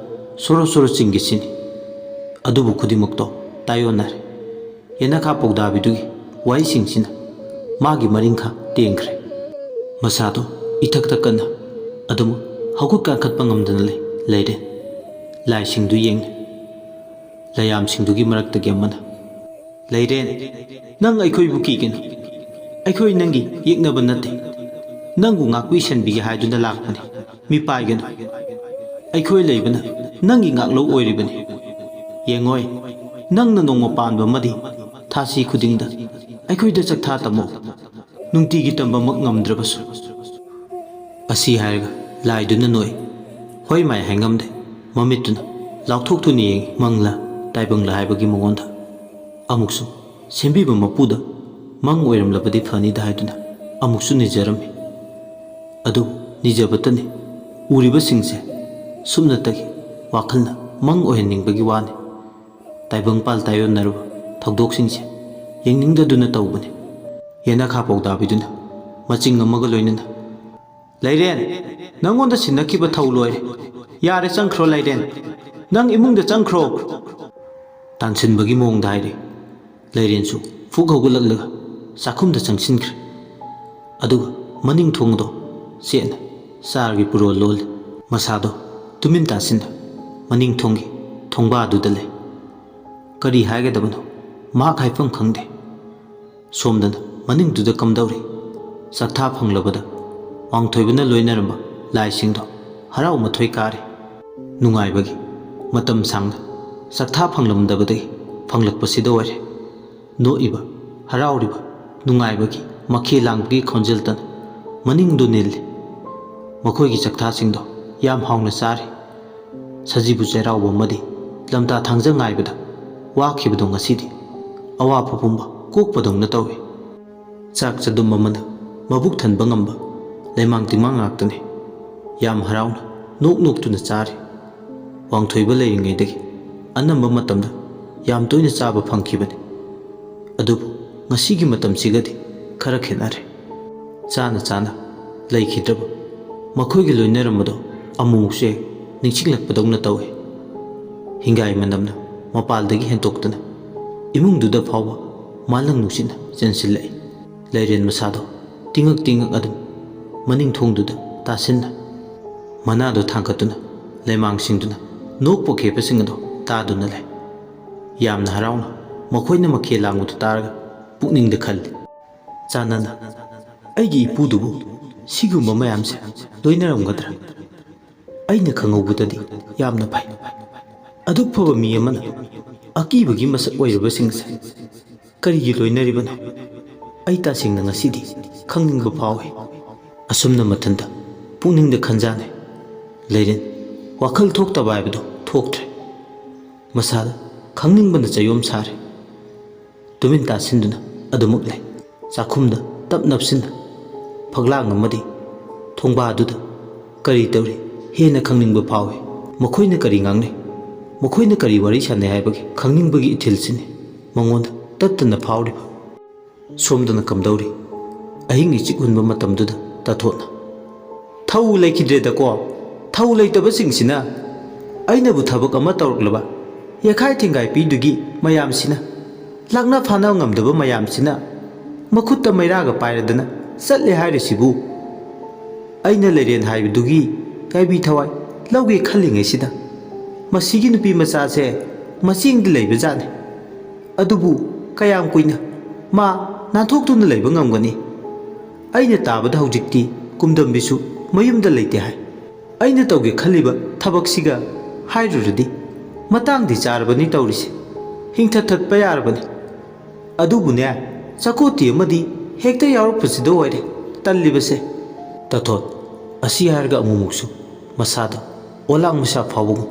soro soro chingisini adubu khudimukto tayonare yenakha pogdabidugi wai singsina magi maringkha tengkhre masado ithakta kana adumu hawkut kakhatpa ngamdana leire lai singdu yeng layam singdugi maraktagi amana leiren nang aikhoi buki ken aikhoi nangi yeknaba nate nangu ngakwi senbigi haiduna lakpani mi paigena aikhoi leibana nangi ngaklo oiribani yengoi nangna nongma panba madi thasi khudingda aikhoi da chaktha tamo nungtigi tamba mak ngamdrabasu asi haiga laiduna noi hoi mai hangamde mamituna lauthokthuni yeng mangla taibangla haibagi mongonda amuksu sembiba mapuda mang oiramlabadi phani da haiduna amuksu nijarami adu nijabatani uriba singse sumnatagi wakhalna mang oihanningbagi wani taibangpal tayonnaruba thogdok singse yengningdaduna tawbani yenakha pogdabiduna maching amaga loinana leiren nangonda sinnakiba thawloi yare changkhro leiren nang imungda changkhro tansinbagi mongda haire leirensu fuk hogulaglaga sakhumda changsinkhre aduga maning thongdo sena sargi puro lol masado tumin tasinda maning thongi thongba aduda le kari haigadabano ma khaifam khangde somdana maning duda kamdauri saktha phanglabada wangthoibana loinaramba laisingdo harau mathoi kare nungaibagi matam sangna saktha phanglamdabadagi phanglakpasida oire noiba harauriba nungaibagi makhe langbagi khonjeltan maningdu nil makhoigi saktha singdo yam haungna sare sajibu cherauba madi lamta thangja ngaibada wakhibado ngasidi awa phupumba kokpadongna tawi chak chadum mamana mabuk thanba ngamba lemang tingmang ngaktane yam harauna nok nok tuna chare wangthoiba leiringaidagi anamba matamda yam toina chaba phangkhibani adubu ngasigi matam sigadi khara khenare chana chana leikhidaba makhoigi loinaramado amumukse ningsinglakpadongna tawi hingai manamna mapaldagi hentoktana imungduda phawa malang nusina chensilai leiren masado tingak adum maning thongduda tasinna manado thangkatuna lemang singduna nokpo khepasingado taduna lai yamna harauna makhoina makhe langudu taraga pukningda khalli chanana aigi ipudubu sigumba mayamse loinaramgadra aina khangobudadi yamna phai aduk phaba mi amana akibagi masak oirabasingse karigi loinaribana ai tasingna ngasidi khangningba phawi asumna mathanda pukningda khanjane leiren ꯋꯥꯈꯜ ꯊꯣꯛꯇꯕ ꯍꯥꯏꯕꯗꯨ ꯊꯣꯛꯇ꯭ꯔꯦ ꯃꯁꯥꯗ ꯈꯪꯅꯤꯡꯕꯅ ꯆꯌꯣꯝ ꯁꯥꯔꯦ ꯇꯨꯃꯤꯟ ꯇꯥꯁꯤꯟꯗꯨꯅ ꯑꯗꯨꯃꯛ ꯂꯩ ꯆꯥꯛꯈꯨꯝꯗ ꯇꯞ ꯅꯞꯁꯤꯟꯅ ꯐꯛꯂꯥꯡ ꯑꯃꯗꯤ ꯊꯣꯡꯕꯥꯗꯨꯗ ꯀꯔꯤ ꯇꯧꯔꯤ ꯍꯦꯟꯅ ꯈꯪꯅꯤꯡꯕ ꯐꯥꯎꯏ ꯃꯈꯣꯏꯅ ꯀꯔꯤ ꯉꯥꯡꯅꯩ ꯃꯈꯣꯏꯅ ꯀꯔꯤ ꯋꯥꯔꯤ ꯁꯥꯟꯅꯩ ꯍꯥꯏꯕꯒꯤ ꯈꯪꯅꯤꯡꯕꯒꯤ ꯏꯊꯤꯜꯁꯤꯅꯤ ꯃꯉꯣꯟꯗ ꯇꯠꯇꯅ ꯐꯥꯎꯔꯤꯕ ꯁꯣꯝꯗꯅ ꯀꯝꯗꯧꯔꯤ ꯑꯍꯤꯡ ꯏꯆꯤꯛ ꯎꯟꯕ ꯃꯇꯝꯗꯨꯗ ꯇꯥꯊꯣꯠꯅ ꯊꯧ ꯂꯩꯈꯤꯗ꯭ꯔꯦꯗꯀꯣ ꯊꯧ ꯂꯩꯇꯕꯁꯤꯡꯁꯤꯅ ꯑꯩꯅꯕꯨ ꯊꯕꯛ ꯑꯃ ꯇꯧꯔꯛꯂꯕ ꯌꯦꯈꯥꯏ ꯊꯤꯡꯒꯥꯏ ꯄꯤꯗꯨꯒꯤ ꯃꯌꯥꯝꯁꯤꯅ ꯂꯥꯛꯅ ꯐꯥꯅ ꯉꯝꯗꯕ ꯃꯌꯥꯝꯁꯤꯅ ꯃꯈꯨꯠꯇ ꯃꯩꯔꯥꯒ ꯄꯥꯏꯔꯗꯅ ꯆꯠꯂꯦ ꯍꯥꯏꯔꯤꯁꯤꯕꯨ ꯑꯩꯅ ꯂꯩꯔꯦꯟ ꯍꯥꯏꯕꯗꯨꯒꯤ ꯀꯥꯏꯕꯤ ꯊꯋꯥꯏ ꯂꯧꯒꯦ ꯈꯜꯂꯤꯉꯩꯁꯤꯗ ꯃꯁꯤꯒꯤ ꯅꯨꯄꯤ ꯃꯆꯥꯁꯦ ꯃꯆꯦꯡꯗꯤ ꯂꯩꯕꯖꯥꯠꯅꯤ ꯑꯗꯨꯕꯨ ꯀꯌꯥꯝ ꯀꯨꯏꯅ ꯃꯥ ꯅꯥꯟꯊꯣꯛꯇꯨꯅ ꯂꯩꯕ ꯉꯝꯒꯅꯤ ꯑꯩꯅ ꯇꯥꯕꯗ ꯍꯧꯖꯤꯛꯇꯤ ꯀꯨꯝꯗꯝꯕꯤꯁꯨ ꯃꯌꯨꯝꯗ ꯂꯩꯇꯦ ꯍꯥꯏ ꯑꯩꯅ ꯇꯧꯒꯦ ꯈꯜꯂꯤꯕ ꯊꯕꯛꯁꯤꯒ ꯍꯥꯏꯔꯨꯔꯗꯤ ꯃꯇꯥꯡꯗꯤ ꯆꯥꯔꯕꯅꯤ ꯇꯧꯔꯤꯁꯦ ꯍꯤꯡꯊꯠꯊꯠꯄ ꯌꯥꯔꯕꯅꯤ ꯑꯗꯨꯕꯨꯅꯦ ꯆꯀꯣꯇꯤ ꯑꯃꯗꯤ ꯍꯦꯛꯇ ꯌꯥꯎꯔꯛꯄꯁꯤꯗ ꯑꯣꯏꯔꯦ ꯇꯜꯂꯤꯕꯁꯦ ꯇꯥꯊꯣꯠ ꯑꯁꯤ ꯍꯥꯏꯔꯒ ꯑꯃꯨꯛꯃꯨꯛꯁꯨ ꯃꯁꯥꯗ ꯑꯣꯂꯥꯡ ꯃꯩꯁꯥ ꯐꯥꯎꯕꯒꯨꯝ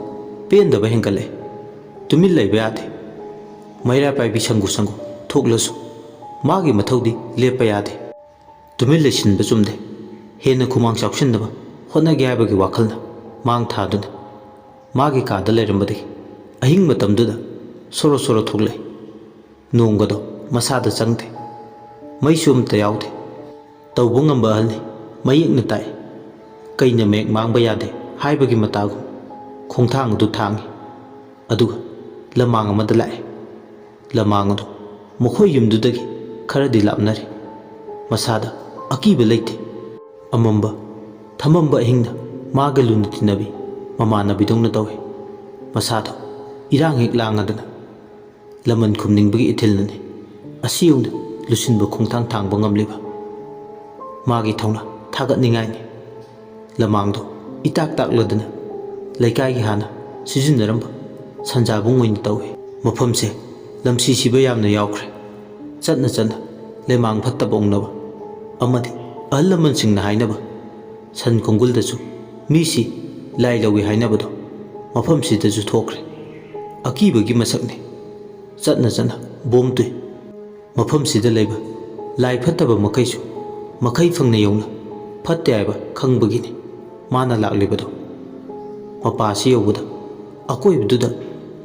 ꯄꯦꯟꯗꯕ ꯍꯦꯟꯒꯠꯂꯛꯑꯦ ꯇꯨꯃꯤꯟ ꯂꯩꯕ ꯌꯥꯗꯦ ꯃꯩꯔꯥ ꯄꯥꯏꯕꯤ ꯁꯪꯒꯨ ꯁꯪꯒꯨ ꯊꯣꯛꯂꯁꯨ ꯃꯥꯒꯤ ꯃꯊꯧꯗꯤ ꯂꯦꯞꯄ ꯌꯥꯗꯦ ꯇꯨꯃꯤꯟ ꯂꯩꯁꯤꯟꯕ ꯆꯨꯝꯗꯦ ꯍꯦꯟꯅ ꯈꯨꯃꯥꯡ ꯆꯥꯎꯁꯤꯟꯅꯕ ꯍꯣꯠꯅꯒꯦ ꯍꯥꯏꯕꯒꯤ ꯋꯥꯈꯜꯅ ꯃꯥꯡ ꯊꯥꯗꯨꯅ ꯃꯥꯒꯤ ꯀꯥꯗ ꯂꯩꯔꯝꯕꯗꯒꯤ ꯑꯍꯤꯡ ꯃꯇꯝꯗꯨꯗ ꯁꯣꯔꯣ ꯁꯣꯔꯣ ꯊꯣꯛꯂꯛꯏ ꯅꯣꯡꯒꯗꯣ ꯃꯁꯥꯗ ꯆꯪꯗꯦ ꯃꯩꯁꯨ ꯑꯝꯇ ꯌꯥꯎꯗꯦ ꯇꯧꯕ ꯉꯝꯕ ꯑꯍꯜꯅꯤ ꯃꯌꯦꯛꯅ ꯇꯥꯏ ꯀꯩꯅ ꯃꯌꯦꯛ ꯃꯥꯡꯕ ꯌꯥꯗꯦ ꯍꯥꯏꯕꯒꯤ ꯃꯇꯥꯒꯨꯝ ꯈꯣꯡꯊꯥꯡ ꯑꯗꯨ ꯊꯥꯡꯉꯤ ꯑꯗꯨꯒ ꯂꯃꯥꯡ ꯑꯃꯗ ꯂꯥꯛꯑꯦ ꯂꯃꯥꯡ ꯑꯗꯨ ꯃꯈꯣꯏ ꯌꯨꯝꯗꯨꯗꯒꯤ ꯈꯔꯗꯤ ꯂꯥꯞꯅꯔꯤ ꯃꯁꯥꯗ ꯑꯀꯤꯕ ꯂꯩꯇꯦ ꯑꯃꯝꯕ ꯊꯃꯝꯕ ꯑꯍꯤꯡꯅ ꯃꯥꯒ ꯂꯨꯅ ꯇꯤꯟꯅꯕꯤ ꯃꯃꯥꯟꯅꯕꯤꯗꯧꯅ ꯇꯧꯏ ꯃꯁꯥꯗꯣ ꯏꯔꯥꯡ ꯍꯦꯛ ꯂꯥꯡꯉꯗꯅ ꯂꯃꯟ ꯈꯨꯝꯅꯤꯡꯕꯒꯤ ꯏꯊꯤꯜꯅꯅꯤ ꯑꯁꯤ ꯌꯧꯅ ꯂꯨꯁꯤꯟꯕ ꯈꯣꯡꯊꯥꯡ ꯊꯥꯡꯕ ꯉꯝꯂꯤꯕ ꯃꯥꯒꯤ ꯊꯧꯅꯥ ꯊꯥꯒꯠꯅꯤꯡꯉꯥꯏꯅꯤ ꯂꯃꯥꯡꯗꯣ ꯏꯇꯥꯛ ꯇꯥꯛꯂꯗꯅ ꯂꯩꯀꯥꯏꯒꯤ ꯍꯥꯟꯅ ꯁꯤꯖꯤꯟꯅꯔꯝꯕ ꯁꯟꯖꯥꯕꯨꯡ ꯑꯣꯏꯅ ꯇꯧꯏ ꯃꯐꯝꯁꯦ ꯂꯝꯁꯤ ꯁꯤꯕ ꯌꯥꯝꯅ ꯌꯥꯎꯈ꯭ꯔꯦ ꯆꯠꯅ ꯆꯠꯅ ꯂꯩꯃꯥꯡ ꯐꯠꯇꯕ ꯎꯪꯅꯕ ꯑꯃꯗꯤ ꯑꯍꯜ ꯂꯃꯟꯁꯤꯡꯅ ꯍꯥꯏꯅꯕ ꯁꯟ ꯈꯣꯡꯒꯨꯜꯗꯁꯨ ꯃꯤꯁꯤ ꯂꯥꯏ ꯂꯧꯏ ꯍꯥꯏꯅꯕꯗꯣ ꯃꯐꯝꯁꯤꯗꯁꯨ ꯊꯣꯛꯈ꯭ꯔꯦ ꯑꯀꯤꯕꯒꯤ ꯃꯁꯛꯅꯤ ꯆꯠꯅ ꯆꯠꯅ ꯕꯣꯝ ꯇꯨꯏ ꯃꯐꯝꯁꯤꯗ ꯂꯩꯕ ꯂꯥꯏ ꯐꯠꯇꯕ ꯃꯈꯩꯁꯨ ꯃꯈꯩ ꯐꯪꯅ ꯌꯧꯅ ꯐꯠꯇꯦ ꯍꯥꯏꯕ ꯈꯪꯕꯒꯤꯅꯤ ꯃꯥꯅ ꯂꯥꯛꯂꯤꯕꯗꯣ ꯃꯄꯥꯁꯤ ꯌꯧꯕꯗ ꯑꯀꯣꯏꯕꯗꯨꯗ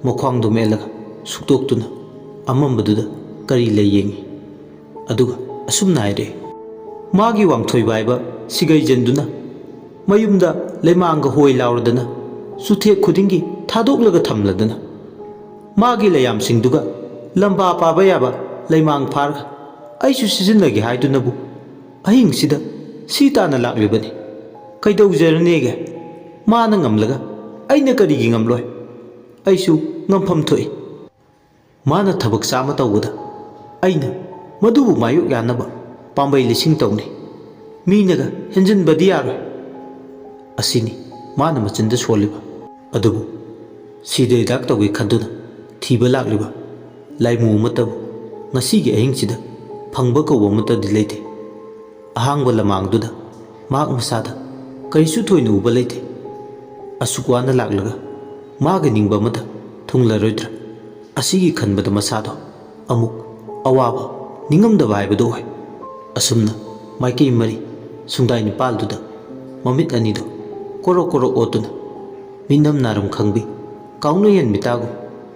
ꯃꯈ꯭ꯋꯥꯡꯗꯣ ꯃꯦꯠꯂꯒ ꯁꯨꯛꯇꯣꯛꯇꯨꯅ ꯑꯃꯝꯕꯗꯨꯗ ꯀꯔꯤ ꯂꯩ ꯌꯦꯡꯉꯤ ꯑꯗꯨꯒ ꯑꯁꯨꯝꯅ ꯍꯥꯏꯔꯛꯏ ꯃꯥꯒꯤ ꯋꯥꯡꯊꯣꯏꯕ ꯍꯥꯏꯕ ꯁꯤꯒꯩꯖꯟꯗꯨꯅ ꯃꯌꯨꯝꯗ ꯂꯩꯃꯥꯡꯒ ꯍꯣꯏ ꯂꯥꯎꯔꯗꯅ ꯆꯨꯊꯦꯛ ꯈꯨꯗꯤꯡꯒꯤ ꯊꯥꯗꯣꯛꯂꯒ ꯊꯝꯂꯗꯅ ꯃꯥꯒꯤ ꯂꯩꯌꯥꯝꯁꯤꯡꯗꯨꯒ ꯂꯝꯕꯥ ꯄꯥꯕ ꯌꯥꯕ ꯂꯩꯃꯥꯡ ꯐꯥꯔꯒ ꯑꯩꯁꯨ ꯁꯤꯖꯤꯟꯅꯒꯦ ꯍꯥꯏꯗꯨꯅꯕꯨ ꯑꯍꯤꯡꯁꯤꯗ ꯁꯤ ꯇꯥꯅ ꯂꯥꯛꯂꯤꯕꯅꯤ ꯀꯩꯗꯧꯖꯔꯅꯦꯒꯦ ꯃꯥꯅ ꯉꯝꯂꯒ ꯑꯩꯅ ꯀꯔꯤꯒꯤ ꯉꯝꯂꯣꯏ ꯑꯩꯁꯨ ꯉꯝꯐꯝ ꯊꯣꯛꯏ ꯃꯥꯅ ꯊꯕꯛ ꯆꯥꯝꯃ ꯇꯧꯕꯗ ꯑꯩꯅ ꯃꯗꯨꯕꯨ ꯃꯥꯌꯣꯛ ꯌꯥꯅꯕ ꯄꯥꯝꯕꯩ 1000 ꯇꯧꯅꯤ ꯃꯤꯅꯒ ꯍꯦꯟꯖꯤꯟꯕꯗꯤ ꯌꯥꯔꯣꯏ ꯑꯁꯤꯅꯤ ꯃꯥꯅ ꯃꯆꯤꯟꯗ ꯁꯣꯜꯂꯤꯕ ꯑꯗꯨꯕꯨ ꯁꯤꯗ ꯍꯤꯗꯥꯛ ꯇꯧꯒꯦ ꯈꯟꯗꯨꯅ ꯊꯤꯕ ꯂꯥꯛꯂꯤꯕ ꯂꯥꯏꯃꯨ ꯑꯃꯠꯇꯕꯨ ꯉꯁꯤꯒꯤ ꯑꯍꯤꯡꯁꯤꯗ ꯐꯪꯕ ꯀꯧꯕ ꯑꯃꯠꯇꯗꯤ ꯂꯩꯇꯦ ꯑꯍꯥꯡꯕ ꯂꯃꯥꯡꯗꯨꯗ ꯃꯍꯥꯛ ꯃꯁꯥꯗ ꯀꯔꯤꯁꯨ ꯊꯣꯏꯅ ꯎꯕ ꯂꯩꯇꯦ ꯑꯁꯨꯛ ꯋꯥꯅ ꯂꯥꯛꯂꯒ ꯃꯥꯒꯤ ꯅꯤꯡꯕ ꯑꯃꯗ ꯊꯨꯡꯂꯔꯣꯏꯗ꯭ꯔꯥ ꯑꯁꯤꯒꯤ ꯈꯟꯕꯗ ꯃꯁꯥꯗꯣ ꯑꯃꯨꯛ ꯑꯋꯥꯕ ꯅꯤꯡꯉꯝꯗꯕ ꯍꯥꯏꯕꯗꯨ ꯑꯣꯏ ꯑꯁꯨꯝꯅ ꯃꯥꯏꯀꯩ 4 ꯁꯨꯡꯗꯥꯏ ꯅꯤꯄꯥꯜꯗꯨꯗ ꯃꯃꯤꯠ ꯑꯅꯤꯗꯨ ꯀꯣꯔꯣꯛ ꯀꯣꯔꯣꯛ ꯑꯣꯠꯇꯨꯅ ꯃꯤꯅꯝ ꯅꯥꯔꯝ ꯈꯪꯕꯤ ꯀꯥꯎꯅꯌꯦꯟ ꯃꯤꯇꯥꯒꯨꯝ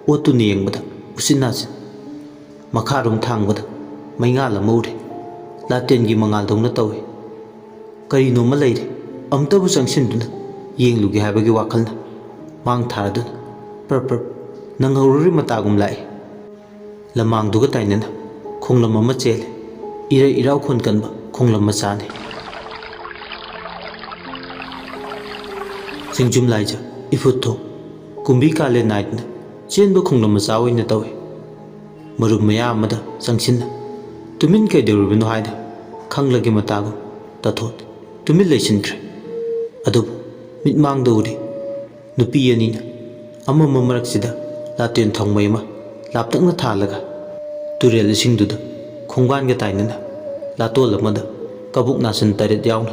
ꯑꯣꯠꯇꯨꯅ ꯌꯦꯡꯕꯗ ꯎꯆꯤꯟ ꯅꯥꯆꯤꯟ ꯃꯈꯥꯔꯣꯝ ꯊꯥꯡꯕꯗ ꯃꯩꯉꯥꯜ ꯑꯃ ꯎꯔꯦ ꯂꯥꯇꯦꯟꯒꯤ ꯃꯉꯥꯜꯗꯧꯅ ꯇꯧꯏ ꯀꯔꯤꯅꯣꯃ ꯂꯩꯔꯦ ꯑꯝꯇꯕꯨ ꯆꯪꯁꯤꯟꯗꯨꯅ ꯌꯦꯡꯂꯨꯒꯦ ꯍꯥꯏꯕꯒꯤ ꯋꯥꯈꯜꯅ ꯃꯥꯡ ꯊꯥꯔꯗꯨꯅ ꯄ꯭ꯔꯞ ꯅꯪꯍꯧꯔꯔꯤ ꯃꯇꯥꯒꯨꯝ ꯂꯥꯛꯏ ꯂꯃꯥꯡꯗꯨꯒ ꯇꯥꯏꯅꯅ ꯈꯣꯡꯂꯝ ꯑꯃ ꯆꯦꯜꯂꯦ ꯏꯔꯩ ꯏꯔꯥꯎꯈꯣꯟ ꯀꯟꯕ ꯈꯣꯡꯂꯝ ꯃꯆꯥꯅꯤ ꯆꯤꯡꯖꯨꯝ ꯂꯥꯏꯖ ꯏꯐꯨꯠ ꯊꯣꯛ ꯀꯨꯝꯕꯤ ꯀꯥꯂꯦꯟ ꯅꯥꯏꯗꯅ ꯆꯦꯟꯕ ꯈꯣꯡꯂꯝ ꯃꯆꯥ ꯑꯣꯏꯅ ꯇꯧꯏ ꯃꯔꯨꯞ ꯃꯌꯥ ꯑꯃꯗ ꯆꯪꯁꯤꯟꯅ ꯇꯨꯃꯤꯟ ꯀꯩꯗꯧꯔꯤꯕꯅꯣ ꯍꯥꯏꯅ ꯈꯪꯂꯒꯦ ꯃꯇꯥꯒꯨꯝ ꯇꯥꯊꯣꯠ ꯇꯨꯃꯤꯟ ꯂꯩꯁꯤꯟꯈ꯭ꯔꯦ ꯑꯗꯨꯕꯨ ꯃꯤꯠꯃꯥꯡꯗ ꯎꯔꯤ ꯅꯨꯄꯤ ꯑꯅꯤꯅ ꯑꯃꯝꯕ ꯃꯔꯛꯁꯤꯗ ꯂꯥꯇꯦꯟ ꯊꯥꯎꯃꯩ ꯑꯃ ꯂꯥꯞꯇꯛꯅ ꯊꯥꯜꯂꯒ ꯇꯨꯔꯦꯜ ꯏꯁꯤꯡꯗꯨꯗ ꯈꯣꯡꯕꯥꯟꯒ ꯇꯥꯏꯅꯅ ꯂꯥꯇꯣꯜ ꯑꯃꯗ ꯀꯕꯨꯛ ꯅꯥꯁꯤꯟ 8 ꯌꯥꯎꯅ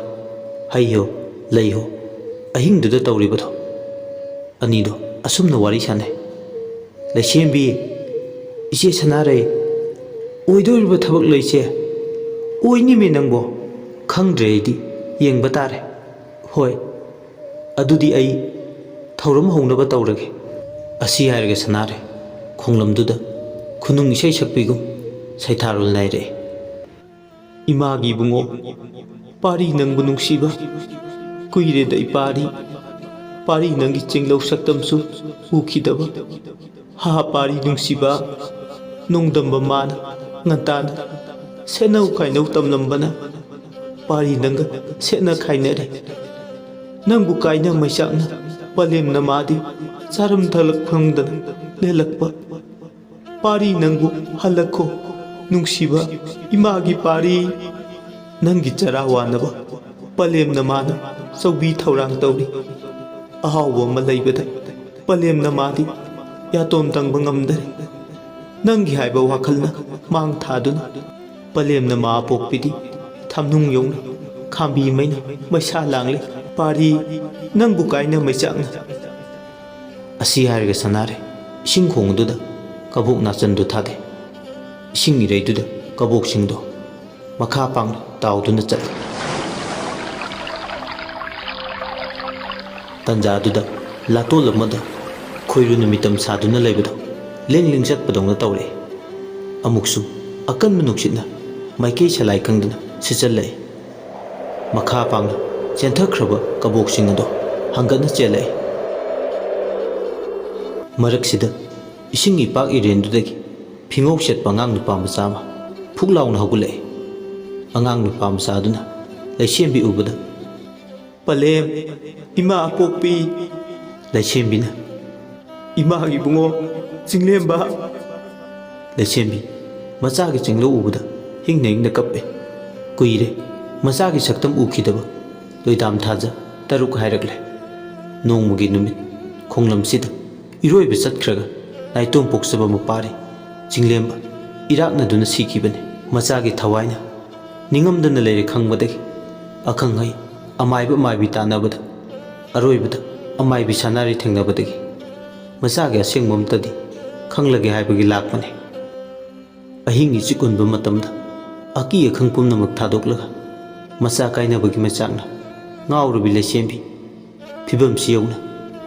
ꯍꯩꯍꯣ ꯂꯩꯍꯣ ꯑꯍꯤꯡꯗꯨꯗ ꯇꯧꯔꯤꯕꯗꯣ ꯑꯅꯤꯗꯣ ꯑꯁꯨꯝꯅ ꯋꯥꯔꯤ ꯁꯥꯟꯅꯩ꯫ ꯂꯩꯁꯦꯝꯕꯤ, ꯏꯆꯦ ꯁꯅꯥꯔꯩ, ꯑꯣꯏꯗꯣꯔꯤꯕ ꯊꯕꯛ ꯂꯩꯁꯦ ꯑꯣꯏꯅꯤꯃꯦ ꯅꯪꯕꯣ? ꯈꯪꯗ꯭ꯔꯦ ꯑꯩꯗꯤ, ꯌꯦꯡꯕ ꯇꯥꯔꯦ꯫ ꯍꯣꯏ, ꯑꯗꯨꯗꯤ ꯑꯩ ꯊꯧꯔꯝ ꯍꯧꯅꯕ ꯇꯧꯔꯒꯦ꯫ ꯑꯁꯤ ꯍꯥꯏꯔꯒ ꯁꯅꯥꯔꯩ ꯈꯣꯡꯂꯝꯗꯨꯗ ꯈꯨꯅꯨꯡ ꯏꯁꯩ ꯁꯛꯄꯤꯒꯨꯝ ꯁꯩꯊꯥꯔꯣꯜ ꯅꯥꯏꯔꯛꯏ꯫ ꯏꯃꯥꯒꯤ ꯏꯕꯨꯡꯉꯣ, ꯄꯥꯔꯤ ꯅꯪꯕꯨ ꯅꯨꯡꯁꯤꯕ ꯀꯨꯏꯔꯦꯗ ꯏꯄꯥꯔꯤ, ꯄꯥꯔꯤ ꯅꯪꯒꯤ ꯆꯤꯡꯂꯧ ꯁꯛꯇꯝꯁꯨ ꯎꯈꯤꯗꯕ꯫ ꯍꯥ ꯄꯥꯔꯤ ꯅꯨꯡꯁꯤꯕ, ꯅꯣꯡꯗꯝꯕ ꯃꯥꯅ ꯉꯟꯇꯥꯅ ꯁꯦꯠꯅꯧ ꯈꯥꯏꯅꯧ ꯇꯝꯂꯝꯕꯅ ꯄꯥꯔꯤ ꯅꯪꯒ ꯁꯦꯠꯅ ꯈꯥꯏꯅꯔꯦ꯫ ꯅꯪꯕꯨ ꯀꯥꯏꯅ ꯃꯩꯆꯥꯛꯅ ꯄꯂꯦꯝꯅ ꯃꯥꯗꯤ ꯆꯥꯔꯝ ꯊꯛꯂꯛ ꯐꯪꯗꯅ ꯂꯦꯜꯂꯛꯄ꯫ ꯄꯥꯔꯤ ꯅꯪꯕꯨ ꯍꯜꯂꯛꯈꯣ ꯅꯨꯡꯁꯤꯕ ꯏꯃꯥꯒꯤ ꯄꯥꯔꯤ, ꯅꯪꯒꯤ ꯆꯔꯥ ꯋꯥꯅꯕ ꯄꯂꯦꯝꯅ ꯃꯥꯅ ꯆꯧꯕꯤ ꯊꯧꯔꯥꯡ ꯇꯧꯔꯤ꯫ ꯑꯍꯥꯎꯕ ꯑꯃ ꯂꯩꯕꯗ ꯄꯂꯦꯝꯅ ꯃꯥꯗꯤ ꯌꯥꯇꯣꯟ ꯇꯪꯕ ꯉꯝꯗꯔꯦ꯫ ꯅꯪꯒꯤ ꯍꯥꯏꯕ ꯋꯥꯈꯜꯅ ꯃꯥꯡ ꯊꯥꯗꯨꯅ ꯄꯂꯦꯝꯅ ꯃꯥ ꯄꯣꯛꯄꯤꯗꯤ ꯊꯝꯅꯨꯡ ꯌꯧꯅ ꯈꯥꯝꯕꯤ ꯃꯩꯅ ꯃꯩꯁꯥ ꯂꯥꯡꯂꯤ꯫ ꯄꯥꯔꯤ ꯅꯪꯕꯨ ꯀꯥꯏꯅ ꯃꯩꯆꯥꯛꯅ꯫ ꯑꯁꯤ ꯍꯥꯏꯔꯒ ꯁꯅꯥꯔꯩ ꯏꯁꯤꯡ ꯈꯣꯡꯗꯨꯗ ꯀꯕꯣꯛ ꯅꯥꯆꯟꯗꯨ ꯊꯥꯗꯩ꯫ ꯏꯁꯤꯡ ꯏꯔꯩꯗꯨꯗ ꯀꯕꯣꯛꯁꯤꯡꯗꯣ ꯃꯈꯥ ꯄꯥꯡꯅ ꯇꯥꯎꯗꯨꯅ ꯆꯠꯂꯤ꯫ ꯇꯟꯖꯥꯗꯨꯗ ꯂꯥꯇꯣꯜ ꯑꯃꯗ ꯈꯣꯏꯔꯨ ꯅꯨꯃꯤꯠꯇꯝ ꯁꯥꯗꯨꯅ ꯂꯩꯕꯗꯣ ꯂꯦꯡ ꯂꯦꯡ ꯆꯠꯄꯗꯧꯅ ꯇꯧꯔꯛꯏ꯫ ꯑꯃꯨꯛꯁꯨ ꯑꯀꯟꯕ ꯅꯨꯡꯁꯤꯠꯅ ꯃꯥꯏꯀꯩ ꯁꯂꯥꯏ ꯈꯪꯗꯅ ꯁꯤꯠꯆꯜꯂꯛꯏ꯫ ꯃꯈꯥ ꯄꯥꯡꯅ ꯆꯦꯟꯊꯈ꯭ꯔꯕ ꯀꯕꯣꯛꯁꯤꯡ ꯑꯗꯣ ꯍꯪꯒꯠꯅ ꯆꯦꯜꯂꯛꯏ꯫ ꯃꯔꯛꯁꯤꯗ ꯏꯁꯤꯡ ꯏꯄꯥꯛ ꯏꯔꯦꯟꯗꯨꯗꯒꯤ ꯐꯤꯉꯧ ꯁꯦꯠꯄ ꯑꯉꯥꯡ ꯅꯨꯄꯥ ꯃꯆꯥ ꯑꯃ ꯐꯨꯛ ꯂꯥꯎꯅ ꯍꯧꯒꯠꯂꯛꯏ꯫ ꯑꯉꯥꯡ ꯅꯨꯄꯥ ꯃꯆꯥ ꯑꯗꯨꯅ ꯂꯩꯁꯦꯝꯕꯤ ꯎꯕꯗ, ꯄꯂꯦꯝ, ꯏꯃꯥ ꯑꯄꯣꯛꯄꯤ꯫ ꯂꯩꯁꯦꯝꯕꯤꯅ, ꯏꯃꯥꯒꯤ ꯏꯕꯨꯡꯉꯣ ꯆꯤꯡꯂꯦꯝꯕ꯫ ꯂꯩꯁꯦꯝꯕꯤ ꯃꯆꯥꯒꯤ ꯆꯤꯡꯂꯧ ꯎꯕꯗ ꯍꯤꯡꯅ ꯍꯤꯡꯅ ꯀꯞꯄꯤ꯫ ꯀꯨꯏꯔꯦ ꯃꯆꯥꯒꯤ ꯁꯛꯇꯝ ꯎꯈꯤꯗꯕ ꯂꯣꯏꯗꯥꯝ ꯊꯥꯖ ꯇꯔꯨꯛ ꯍꯥꯏꯔꯛꯂꯦ꯫ ꯅꯣꯡꯃꯒꯤ ꯅꯨꯃꯤꯠ ꯈꯣꯡꯂꯝꯁꯤꯗ ꯏꯔꯣꯏꯕ ꯆꯠꯈ꯭ꯔꯒ ꯅꯥꯏꯇꯣꯝ ꯄꯣꯛꯆꯕ ꯃꯄꯥꯔꯤ ꯆꯤꯡꯂꯦꯝꯕ ꯏꯔꯥꯛꯅꯗꯨꯅ ꯁꯤꯈꯤꯕꯅꯤ꯫ ꯃꯆꯥꯒꯤ ꯊꯋꯥꯏꯅ ꯅꯤꯡꯉꯝꯗꯅ ꯂꯩꯔꯦ ꯈꯪꯕꯗꯒꯤ ꯑꯈꯪ ꯑꯍꯩ ꯑꯃꯥꯏꯕ ꯑꯃꯥꯏꯕꯤ ꯇꯥꯟꯅꯕꯗ ꯑꯔꯣꯏꯕꯗ ꯑꯃꯥꯏꯕꯤ ꯁꯅꯥꯔꯩ ꯊꯦꯡꯅꯕꯗꯒꯤ ꯃꯆꯥꯒꯤ ꯑꯁꯦꯡꯕ ꯑꯝꯇꯗꯤ ꯈꯪꯂꯒꯦ ꯍꯥꯏꯕꯒꯤ ꯂꯥꯛꯄꯅꯤ꯫ ꯑꯍꯤꯡ ꯏꯆꯤꯛ ꯎꯟꯕ ꯃꯇꯝꯗ ꯑꯀꯤ ꯑꯈꯪ ꯄꯨꯝꯅꯃꯛ ꯊꯥꯗꯣꯛꯂꯒ ꯃꯆꯥ ꯀꯥꯏꯅꯕꯒꯤ ꯃꯩꯆꯥꯛꯅ ꯉꯥꯎꯔꯕꯤ ꯂꯩꯁꯦꯝꯕꯤ ꯐꯤꯕꯝꯁꯤ ꯌꯧꯅ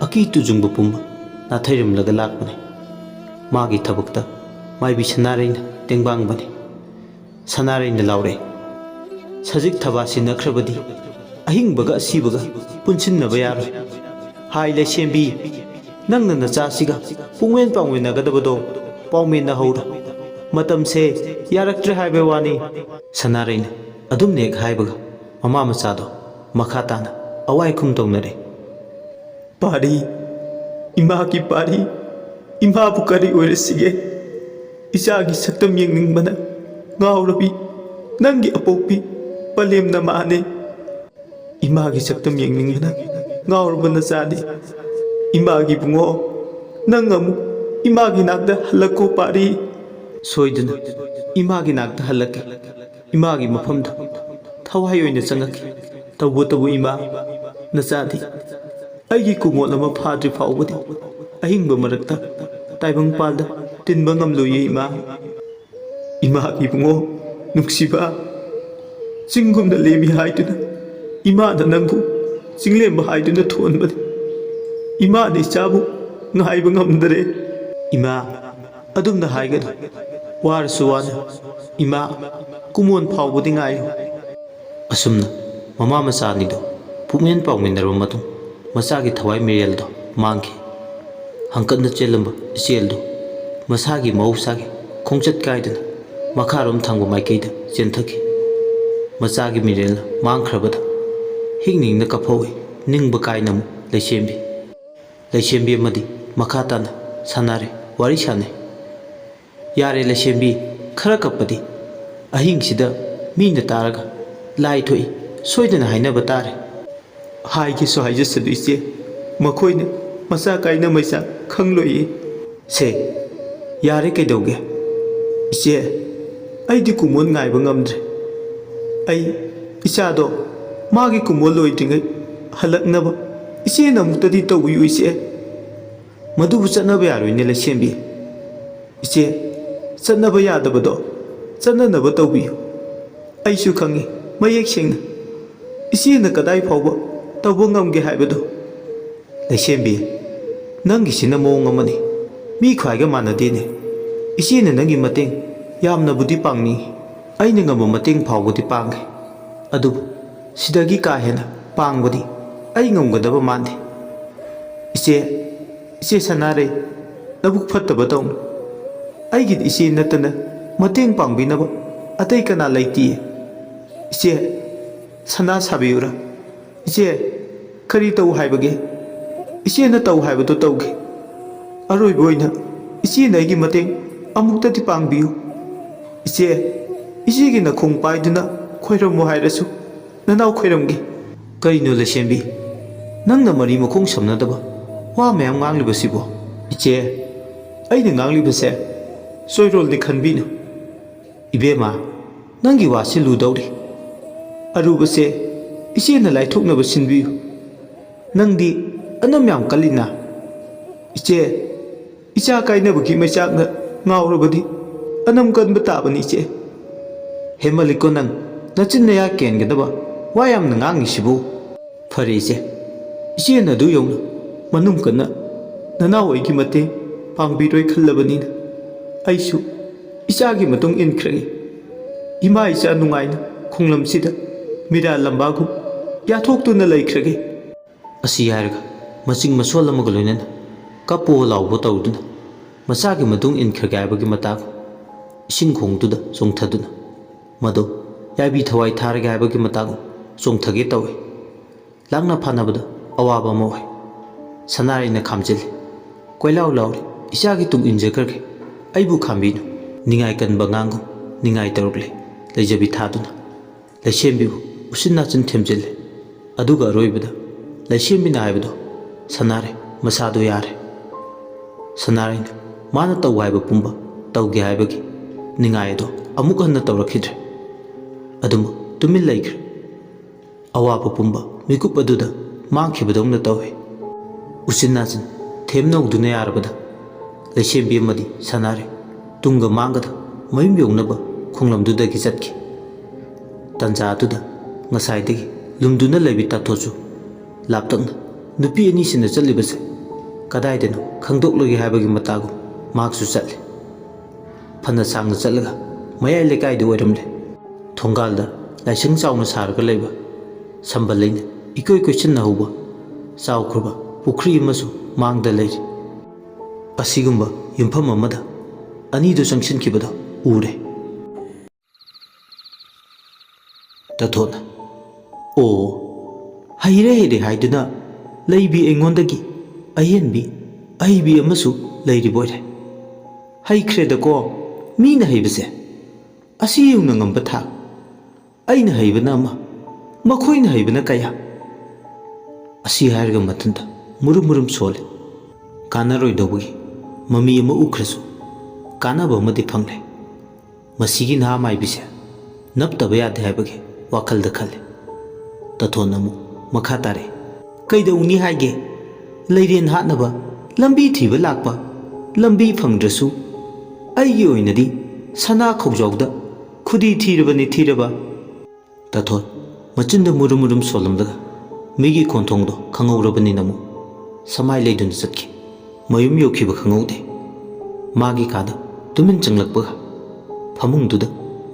ꯑꯀꯤ ꯇꯨꯖꯨꯡꯕ ꯄꯨꯝꯕ ꯅꯥꯊꯩꯔꯝꯂꯒ ꯂꯥꯛꯄꯅꯤ꯫ ꯃꯥꯒꯤ ꯊꯕꯛꯇ ꯃꯥꯏꯕꯤ ꯁꯅꯥꯔꯩꯅ ꯇꯦꯡꯕꯥꯡꯕꯅꯤ꯫ ꯁꯅꯥꯔꯩꯅ ꯂꯥꯎꯔꯛꯏ, ꯁꯖꯤꯛ ꯊꯕꯥ ꯁꯤꯟꯅꯈ꯭ꯔꯕꯗꯤ ꯑꯍꯤꯡꯕꯒ ꯑꯁꯤꯕꯒ ꯄꯨꯟꯁꯤꯟꯅꯕ ꯌꯥꯔꯣꯏ꯫ ꯍꯥꯏ ꯂꯩꯁꯦꯝꯕꯤ, ꯅꯪꯅ ꯅꯆꯥꯁꯤꯒ ꯄꯨꯡꯃꯦꯟ ꯄꯥꯎꯃꯤꯟꯅꯒꯗꯕꯗꯣ ꯄꯥꯎꯃꯤꯟꯅꯍꯧꯔꯣ, ꯃꯇꯝꯁꯦ ꯌꯥꯔꯛꯇ꯭ꯔꯦ ꯍꯥꯏꯕ ꯋꯥꯅꯤ꯫ ꯁꯅꯥꯔꯩꯅ ꯑꯗꯨꯝꯅ ꯍꯦꯛ ꯍꯥꯏꯕꯒ ꯃꯃꯥ ꯃꯆꯥꯗꯣ ꯃꯈꯥ ꯇꯥꯅ ꯑꯋꯥꯏꯈꯨꯝ ꯇꯧꯅꯔꯦ꯫ ꯄꯥꯔꯤ, ꯏꯃꯥꯒꯤ ꯄꯥꯔꯤ, ꯏꯃꯥꯕꯨ ꯀꯔꯤ ꯑꯣꯏꯔꯁꯤꯒꯦ? ꯏꯆꯥꯒꯤ ꯁꯛꯇꯝ ꯌꯦꯡꯅꯤꯡꯕꯅ ꯉꯥꯎꯔꯕꯤ ꯅꯪꯒꯤ ꯑꯄꯣꯛꯄꯤ ꯄꯂꯦꯝꯅ ꯃꯥꯅꯦ꯫ ꯏꯃꯥꯒꯤ ꯁꯛꯇꯝ ꯌꯦꯡꯅꯤꯡꯕꯅ ꯉꯥꯎꯔꯕ ꯅꯆꯥꯗꯤ ꯏꯃꯥꯒꯤ ꯏꯕꯨꯡꯉꯣ, ꯅꯪ ꯑꯃꯨꯛ ꯏꯃꯥꯒꯤ ꯅꯥꯛꯇ ꯍꯜꯂꯛꯈꯣ ꯄꯥꯔꯤ꯫ ꯁꯣꯏꯗꯅ ꯏꯃꯥꯒꯤ ꯅꯥꯛꯇ ꯍꯜꯂꯛꯀꯦ꯫ ꯏꯃꯥꯒꯤ ꯃꯐꯝꯗ ꯊꯋꯥꯏ ꯑꯣꯏꯅ ꯆꯪꯉꯛꯀꯦ꯫ ꯇꯧꯕꯇꯕꯨ ꯏꯃꯥ, ꯅꯆꯥꯗꯤ ꯑꯩꯒꯤ ꯀꯨꯃꯣꯠ ꯑꯃ ꯐꯥꯗ꯭ꯔꯤ ꯐꯥꯎꯕꯗꯤ ꯑꯍꯤꯡꯕ ꯃꯔꯛꯇ ꯇꯥꯏꯕꯪꯄꯥꯜꯗ ꯇꯤꯟꯕ ꯉꯝꯂꯣꯏꯌꯦ ꯏꯃꯥ꯫ ꯏꯃꯥꯒꯤ ꯏꯕꯨꯡꯉꯣ ꯅꯨꯡꯁꯤꯕ, ꯆꯤꯡꯒꯨꯝꯅ ꯂꯦꯝꯃꯤ ꯍꯥꯏꯗꯨꯅ ꯏꯃꯥꯅ ꯅꯪꯕꯨ ꯆꯤꯡꯂꯦꯝꯕ ꯍꯥꯏꯗꯨꯅ ꯊꯣꯟꯕꯅꯤ꯫ ꯏꯃꯥꯅ ꯏꯆꯥꯕꯨ ꯉꯥꯏꯕ ꯉꯝꯗꯔꯦ꯫ ꯏꯃꯥ, ꯑꯗꯨꯝꯅ ꯍꯥꯏꯒꯅꯨ, ꯋꯥꯔꯁꯨ ꯋꯥꯅ ꯏꯃꯥ ꯀꯨꯃꯣꯟ ꯐꯥꯎꯕꯗꯤ ꯉꯥꯏꯌꯨ꯫ ꯑꯁꯨꯝꯅ ꯃꯃꯥ ꯃꯆꯥ ꯑꯅꯤꯗꯨ ꯄꯨꯛꯃꯦꯟ ꯄꯥꯎꯃꯤꯟꯅꯔꯕ ꯃꯇꯨꯡ ꯃꯆꯥꯒꯤ ꯊꯋꯥꯏ ꯃꯤꯔꯦꯜꯗꯣ ꯃꯥꯡꯈꯤ꯫ ꯍꯪꯀꯠꯅ ꯆꯦꯜꯂꯝꯕ ꯏꯆꯦꯜꯗꯨ ꯃꯁꯥꯒꯤ ꯃꯍꯧꯁꯥꯒꯤ ꯈꯣꯡꯆꯠ ꯀꯥꯏꯗꯨꯅ ꯃꯈꯥꯔꯣꯝ ꯊꯪꯕ ꯃꯥꯏꯀꯩꯗ ꯆꯦꯟꯊꯈꯤ꯫ ꯃꯆꯥꯒꯤ ꯃꯤꯔꯦꯜꯅ ꯃꯥꯡꯈ꯭ꯔꯕꯗ ꯍꯤꯡꯅ ꯍꯤꯡꯅ ꯀꯞꯐꯧꯏ ꯅꯤꯡꯕ ꯀꯥꯏꯅ ꯑꯃꯨꯛ ꯂꯩꯁꯦꯝꯕꯤ꯫ ꯂꯩꯁꯦꯝꯕꯤ ꯑꯃꯗꯤ ꯃꯈꯥ ꯇꯥꯅ ꯁꯅꯥꯔꯩ ꯋꯥꯔꯤ ꯁꯥꯟꯅꯩ꯫ ꯌꯥꯔꯦ ꯂꯩꯁꯦꯝꯕꯤ, ꯈꯔ ꯀꯞꯄꯗꯤ ꯑꯍꯤꯡꯁꯤꯗ ꯃꯤꯅ ꯇꯥꯔꯒ ꯂꯥꯏ ꯊꯣꯛꯏ ꯁꯣꯏꯗꯅ ꯍꯥꯏꯅꯕ ꯇꯥꯔꯦ꯫ ꯍꯥꯏꯒꯦꯁꯨ ꯍꯥꯏꯖꯁꯅꯨ ꯏꯆꯦ, ꯃꯈꯣꯏꯅ ꯃꯆꯥ ꯀꯥꯏꯅ ꯃꯩꯆꯥꯛ ꯈꯪꯂꯣꯏꯌꯦ꯫ ꯁꯦ ꯌꯥꯔꯦ ꯀꯩꯗꯧꯒꯦ? ꯏꯆꯦ, ꯑꯩꯗꯤ ꯀꯨꯃꯣꯟ ꯉꯥꯏꯕ ꯉꯝꯗ꯭ꯔꯦ꯫ ꯑꯩ ꯏꯆꯥꯗꯣ ꯃꯥꯒꯤ ꯀꯨꯃꯣꯟ ꯂꯣꯏꯗ꯭ꯔꯤꯉꯩ ꯍꯜꯂꯛꯅꯕ ꯏꯆꯦꯅ ꯑꯃꯨꯛꯇꯗꯤ ꯇꯧꯕꯤꯌꯨ ꯏꯆꯦ꯫ ꯃꯗꯨꯕꯨ ꯆꯠꯅꯕ ꯌꯥꯔꯣꯏꯅꯦ ꯂꯩꯁꯦꯝꯕꯤ ꯏꯆꯦ ꯆꯠꯅꯕ ꯌꯥꯗꯕꯗꯣ ꯆꯠꯅꯅꯕ ꯇꯧꯕꯤꯌꯨ ꯑꯩꯁꯨ ꯈꯪꯉꯤ ꯃꯌꯦꯛ ꯁꯦꯡꯅ ꯏꯆꯦꯅ ꯀꯗꯥꯏ ꯐꯥꯎꯕ ꯇꯧꯕ ꯉꯝꯒꯦ ꯍꯥꯏꯕꯗꯣ ꯂꯩꯁꯦꯝꯕꯤ ꯅꯪꯒꯤꯁꯤꯅ ꯃꯑꯣꯡ ꯑꯃꯅꯤ ꯃꯤ ꯈ꯭ꯋꯥꯏꯒ ꯃꯥꯟꯅꯗꯦꯅꯦ ꯏꯆꯦꯅ ꯅꯪꯒꯤ ꯃꯇꯦꯡ ꯌꯥꯝꯅꯕꯨꯗꯤ ꯄꯥꯡꯅꯤꯡꯉꯤ ꯑꯩꯅ ꯉꯝꯕ ꯃꯇꯦꯡ ꯐꯥꯎꯕꯗꯤ ꯄꯥꯡꯒꯦ ꯑꯗꯨꯕꯨ ꯁꯤꯗꯒꯤ ꯀꯥ ꯍꯦꯟꯅ ꯄꯥꯡꯕꯗꯤ ꯑꯩ ꯉꯝꯒꯗꯕ ꯃꯥꯟꯗꯦ ꯏꯆꯦ ꯁꯅꯥꯔꯩ ꯅꯕꯨꯛ ꯐꯠꯇꯕ ꯇꯧꯅꯨ ꯑꯩꯒꯤꯗꯤ ꯏꯆꯦ ꯅꯠꯇꯅ ꯃꯇꯦꯡ ꯄꯥꯡꯕꯤꯅꯕ ꯑꯇꯩ ꯀꯅꯥ ꯂꯩꯇꯤꯌꯦ ꯏꯆꯦ ꯁꯅꯥ ꯁꯥꯕꯤꯌꯨꯔꯥ ꯏꯆꯦ ꯀꯔꯤ ꯇꯧ ꯍꯥꯏꯕꯒꯦ ꯏꯆꯦꯅ ꯇꯧ ꯍꯥꯏꯕꯗꯣ ꯇꯧꯒꯦ ꯑꯔꯣꯏꯕ ꯑꯣꯏꯅ ꯏꯆꯦꯅ ꯑꯩꯒꯤ ꯃꯇꯦꯡ ꯑꯃꯨꯛꯇꯗꯤ ꯄꯥꯡꯕꯤꯌꯨ ꯏꯆꯦꯒꯤ ꯅꯈꯣꯡ ꯄꯥꯏꯗꯨꯅ ꯈꯣꯏꯔꯝꯃꯨ ꯍꯥꯏꯔꯁꯨ ꯅꯅꯥꯎ ꯈꯣꯏꯔꯝꯒꯦ ꯀꯩꯅꯣ ꯂꯩꯁꯦꯝꯕꯤ ꯅꯪꯅ ꯃꯔꯤ ꯃꯈꯣꯡ ꯁꯝꯅꯗꯕ ꯋꯥ ꯃꯌꯥꯝ ꯉꯥꯡꯂꯤꯕꯁꯤꯕꯣ ꯏꯆꯦ ꯑꯩꯅ ꯉꯥꯡꯂꯤꯕꯁꯦ ꯆꯣꯏꯔꯣꯜꯗꯤ ꯈꯟꯕꯤꯅꯨ ꯏꯕꯦꯝꯃ ꯅꯪꯒꯤ ꯋꯥꯁꯤ ꯂꯨꯗꯧꯔꯤ ꯑꯔꯨꯕꯁꯦ ꯏꯆꯦꯅ ꯂꯥꯏꯊꯣꯛꯅꯕ ꯁꯤꯟꯕꯤꯌꯨ ꯅꯪꯗꯤ ꯑꯅꯝ ꯌꯥꯝ ꯀꯜꯂꯤꯅ ꯏꯆꯥ ꯀꯥꯏꯅꯕꯒꯤ ꯃꯩꯆꯥꯛꯅ ꯉꯥꯎꯔꯕꯗꯤ ꯑꯅꯝ ꯀꯟꯕ ꯇꯥꯕꯅꯤ ꯏꯆꯦ ꯍꯦꯃꯜꯂꯤꯀꯣ ꯅꯪ ꯅꯆꯤꯟ ꯅꯌꯥ ꯀꯦꯟꯒꯗꯕ ꯋꯥ ꯌꯥꯝꯅ ꯉꯥꯡꯉꯤꯁꯤꯕꯨ ꯐꯔꯦ ꯏꯆꯦꯅ ꯑꯗꯨ ꯌꯧꯅ ꯃꯅꯨꯡ ꯀꯟꯅ ꯅꯅꯥꯎ ꯑꯩꯒꯤ ꯃꯇꯦꯡ ꯄꯥꯡꯕꯤꯔꯣꯏ ꯈꯜꯂꯕꯅꯤꯅ ꯑꯩꯁꯨ ꯏꯆꯥꯒꯤ ꯃꯇꯨꯡ ꯏꯟꯈ꯭ꯔꯒꯦ ꯏꯃꯥ ꯏꯆꯥ ꯅꯨꯡꯉꯥꯏꯅ ꯈꯣꯡꯂꯝꯁꯤꯗ ꯃꯤꯔꯥ ꯂꯝꯕꯥꯒꯨꯝ ꯌꯥꯊꯣꯛꯇꯨꯅ ꯂꯩꯈ꯭ꯔꯒꯦ ꯑꯁꯤ ꯍꯥꯏꯔꯒ ꯃꯆꯤꯡ ꯃꯁꯣꯜ ꯑꯃꯒ ꯂꯣꯏꯅꯅ ꯀꯞꯄꯣ ꯂꯥꯎꯕ ꯇꯧꯗꯨꯅ ꯃꯆꯥꯒꯤ ꯃꯇꯨꯡ ꯏꯟꯈ꯭ꯔꯒꯦ ꯍꯥꯏꯕꯒꯤ ꯃꯇꯥꯒꯨꯝ ꯏꯁꯤꯡ ꯈꯣꯡꯗꯨꯗ ꯆꯣꯡꯊꯗꯨꯅ ꯃꯗꯨ ꯌꯥꯏꯕꯤ ꯊꯋꯥꯏ ꯊꯥꯔꯒꯦ ꯍꯥꯏꯕꯒꯤ ꯃꯇꯥꯒꯨꯝ ꯆꯣꯡꯊꯒꯦ ꯇꯧꯏ ꯂꯥꯛꯅ ꯐꯥꯅꯕꯗ ꯑꯋꯥꯕ ꯑꯃ ꯑꯣꯏ ꯁꯅꯥꯔꯩꯅ ꯈꯥꯝꯖꯤꯜꯂꯤ ꯀꯣꯏꯂꯥꯎ ꯂꯥꯎꯔꯤ ꯏꯆꯥꯒꯤ ꯇꯨꯡ ꯏꯟꯖꯈ꯭ꯔꯒꯦ ꯑꯩꯕꯨ ꯈꯥꯝꯕꯤꯅꯨ ꯅꯤꯡꯉꯥꯏ ꯀꯟꯕ ꯉꯥꯡꯒꯨꯝ ꯅꯤꯡꯉꯥꯏ ꯇꯧꯔꯛꯂꯤ ꯂꯩꯖꯕꯤ ꯊꯥꯗꯨꯅ ꯂꯩꯁꯦꯝꯕꯤꯕꯨ ꯎꯆꯤꯟ ꯅꯥꯆꯤꯟ ꯊꯦꯝꯖꯤꯜꯂꯤ ꯑꯗꯨꯒ ꯑꯔꯣꯏꯕꯗ ꯂꯩꯁꯦꯝꯕꯤꯅ ꯍꯥꯏꯕꯗꯣ ꯁꯅꯥꯔꯩ ꯃꯁꯥꯗꯣ ꯌꯥꯔꯦ ꯁꯅꯥꯔꯩꯅ ꯃꯥꯅ ꯇꯧ ꯍꯥꯏꯕ ꯄꯨꯝꯕ ꯇꯧꯒꯦ ꯍꯥꯏꯕꯒꯤ ꯅꯤꯡꯉꯥꯏ ꯑꯗꯣ ꯑꯃꯨꯛ ꯍꯟꯅ ꯇꯧꯔꯛꯈꯤꯗ꯭ꯔꯦ ꯑꯗꯨꯃꯛ ꯇꯨꯃꯤꯟ ꯂꯩꯈ꯭ꯔꯦ ꯑꯋꯥꯕ ꯄꯨꯝꯕ ꯃꯤꯀꯨꯞ ꯑꯗꯨꯗ ꯃꯥꯡꯈꯤꯕꯗꯧꯅ ꯇꯧꯏ ꯎꯆꯤꯟ ꯅꯥꯆꯤꯟ ꯊꯦꯝꯅꯧꯗꯨꯅ ꯌꯥꯔꯕꯗ ꯂꯩꯁꯦꯝꯕꯤ ꯑꯃꯗꯤ ꯁꯅꯥꯔꯩ ꯇꯨꯡꯒ ꯃꯥꯡꯒꯗ ꯃꯌꯨꯝ ꯌꯧꯅꯕ ꯈꯣꯡꯂꯝꯗꯨꯗꯒꯤ ꯆꯠꯈꯤ ꯇꯟꯖꯥ ꯑꯗꯨꯗ ꯉꯁꯥꯏꯗꯒꯤ ꯂꯨꯝꯗꯨꯅ ꯂꯩꯕꯤ ꯇꯥꯊꯣꯠꯁꯨ ꯂꯥꯞꯇꯛꯅ ꯅꯨꯄꯤ ꯑꯅꯤꯁꯤꯅ ꯆꯠꯂꯤꯕꯁꯦ ꯀꯗꯥꯏꯗꯅꯣ ꯈꯪꯗꯣꯛꯂꯒꯦ ꯍꯥꯏꯕꯒꯤ ꯃꯇꯥꯒꯨꯝ ꯃꯍꯥꯛꯁꯨ ꯆꯠꯂꯤ ꯐꯅ ꯁꯥꯡꯅ ꯆꯠꯂꯒ ꯃꯌꯥꯏ ꯂꯩꯀꯥꯏꯗ ꯑꯣꯏꯔꯝꯂꯦ ꯊꯣꯡꯒꯥꯜꯗ ꯂꯥꯏꯁꯪ ꯆꯥꯎꯅ ꯁꯥꯔꯒ ꯂꯩꯕ ꯁꯝꯕꯜ ꯂꯩꯅ ꯏꯀꯣꯏ ꯀꯣꯏꯁꯤꯟꯅ ꯍꯧꯕ ꯆꯥꯎꯈ꯭ꯔꯕ ꯄꯨꯈ꯭ꯔꯤ ꯑꯃꯁꯨ ꯃꯥꯡꯗ ꯂꯩꯔꯤ ꯑꯁꯤꯒꯨꯝꯕ ꯌꯨꯝꯐꯝ ꯑꯃꯗ ꯑꯅꯤꯗꯨ ꯆꯪꯁꯤꯟꯈꯤꯕꯗꯣ ꯎꯔꯦ ꯇꯊꯣꯠꯅ ꯑꯣ ꯍꯩꯔꯦ ꯍꯥꯏꯗꯨꯅ ꯂꯩꯕꯤ ꯑꯩꯉꯣꯟꯗꯒꯤ ꯑꯍꯦꯟꯕꯤ ꯑꯍꯩꯕꯤ ꯑꯃꯁꯨ ꯂꯩꯔꯤꯕꯣꯏꯔꯦ ꯍꯩꯈ꯭ꯔꯦꯗꯀꯣ ꯃꯤꯅ ꯍꯩꯕꯁꯦ ꯑꯁꯤ ꯌꯧꯅ ꯉꯝꯕ ꯊꯥꯛ ꯑꯩꯅ ꯍꯩꯕꯅ ꯑꯃ ꯃꯈꯣꯏꯅ ꯍꯩꯕꯅ ꯀꯌꯥ ꯑꯁꯤ ꯍꯥꯏꯔꯒ ꯃꯊꯟꯇ ꯃꯨꯔꯨꯝ ꯃꯨꯔꯨꯝ ꯁꯣꯜꯂꯤ ꯀꯥꯟꯅꯔꯣꯏꯗꯧꯕꯒꯤ ꯃꯃꯤ ꯑꯃ ꯎꯈ꯭ꯔꯁꯨ ꯀꯥꯟꯅꯕ ꯑꯃꯗꯤ ꯐꯪꯂꯦ ꯃꯁꯤꯒꯤ ꯅꯍꯥ ꯃꯥꯏꯕꯤꯁꯦ ꯅꯞꯇꯕ ꯌꯥꯗꯦ ꯍꯥꯏꯕꯒꯤ ꯋꯥꯈꯜꯗ ꯈꯜꯂꯤ ꯇꯊꯣꯠꯅ ꯑꯃꯨꯛ ꯃꯈꯥ ꯇꯥꯔꯛꯏ ꯀꯩꯗꯧꯅꯤ ꯍꯥꯏꯒꯦ ꯂꯩꯔꯦꯟ ꯍꯥꯠꯅꯕ ꯂꯝꯕꯤ ꯊꯤꯕ ꯂꯥꯛꯄ ꯂꯝꯕꯤ ꯐꯪꯗ꯭ꯔꯁꯨ ꯑꯩꯒꯤ ꯑꯣꯏꯅꯗꯤ ꯁꯅꯥ ꯈꯧꯖꯥꯎꯗ ꯈꯨꯗꯤ ꯊꯤꯔꯕ ꯇꯊꯣꯠ ꯃꯆꯤꯟꯗ ꯃꯨꯔꯨꯝ ꯃꯨꯔꯨꯝ ꯁꯣꯜꯂꯝꯂꯒ ꯃꯤꯒꯤ ꯈꯣꯟꯊꯣꯡꯗꯣ ꯈꯪꯍꯧꯔꯕꯅꯤꯅ ꯑꯃꯨꯛ ꯁꯃꯥꯏ ꯂꯩꯗꯨꯅ ꯆꯠꯈꯤ ꯃꯌꯨꯝ ꯌꯧꯈꯤꯕ ꯈꯪꯍꯧꯗꯦ ꯃꯥꯒꯤ ꯀꯥꯗ ꯇꯨꯃꯤꯟ ꯆꯪꯂꯛꯄꯒ ꯐꯃꯨꯡꯗꯨꯗ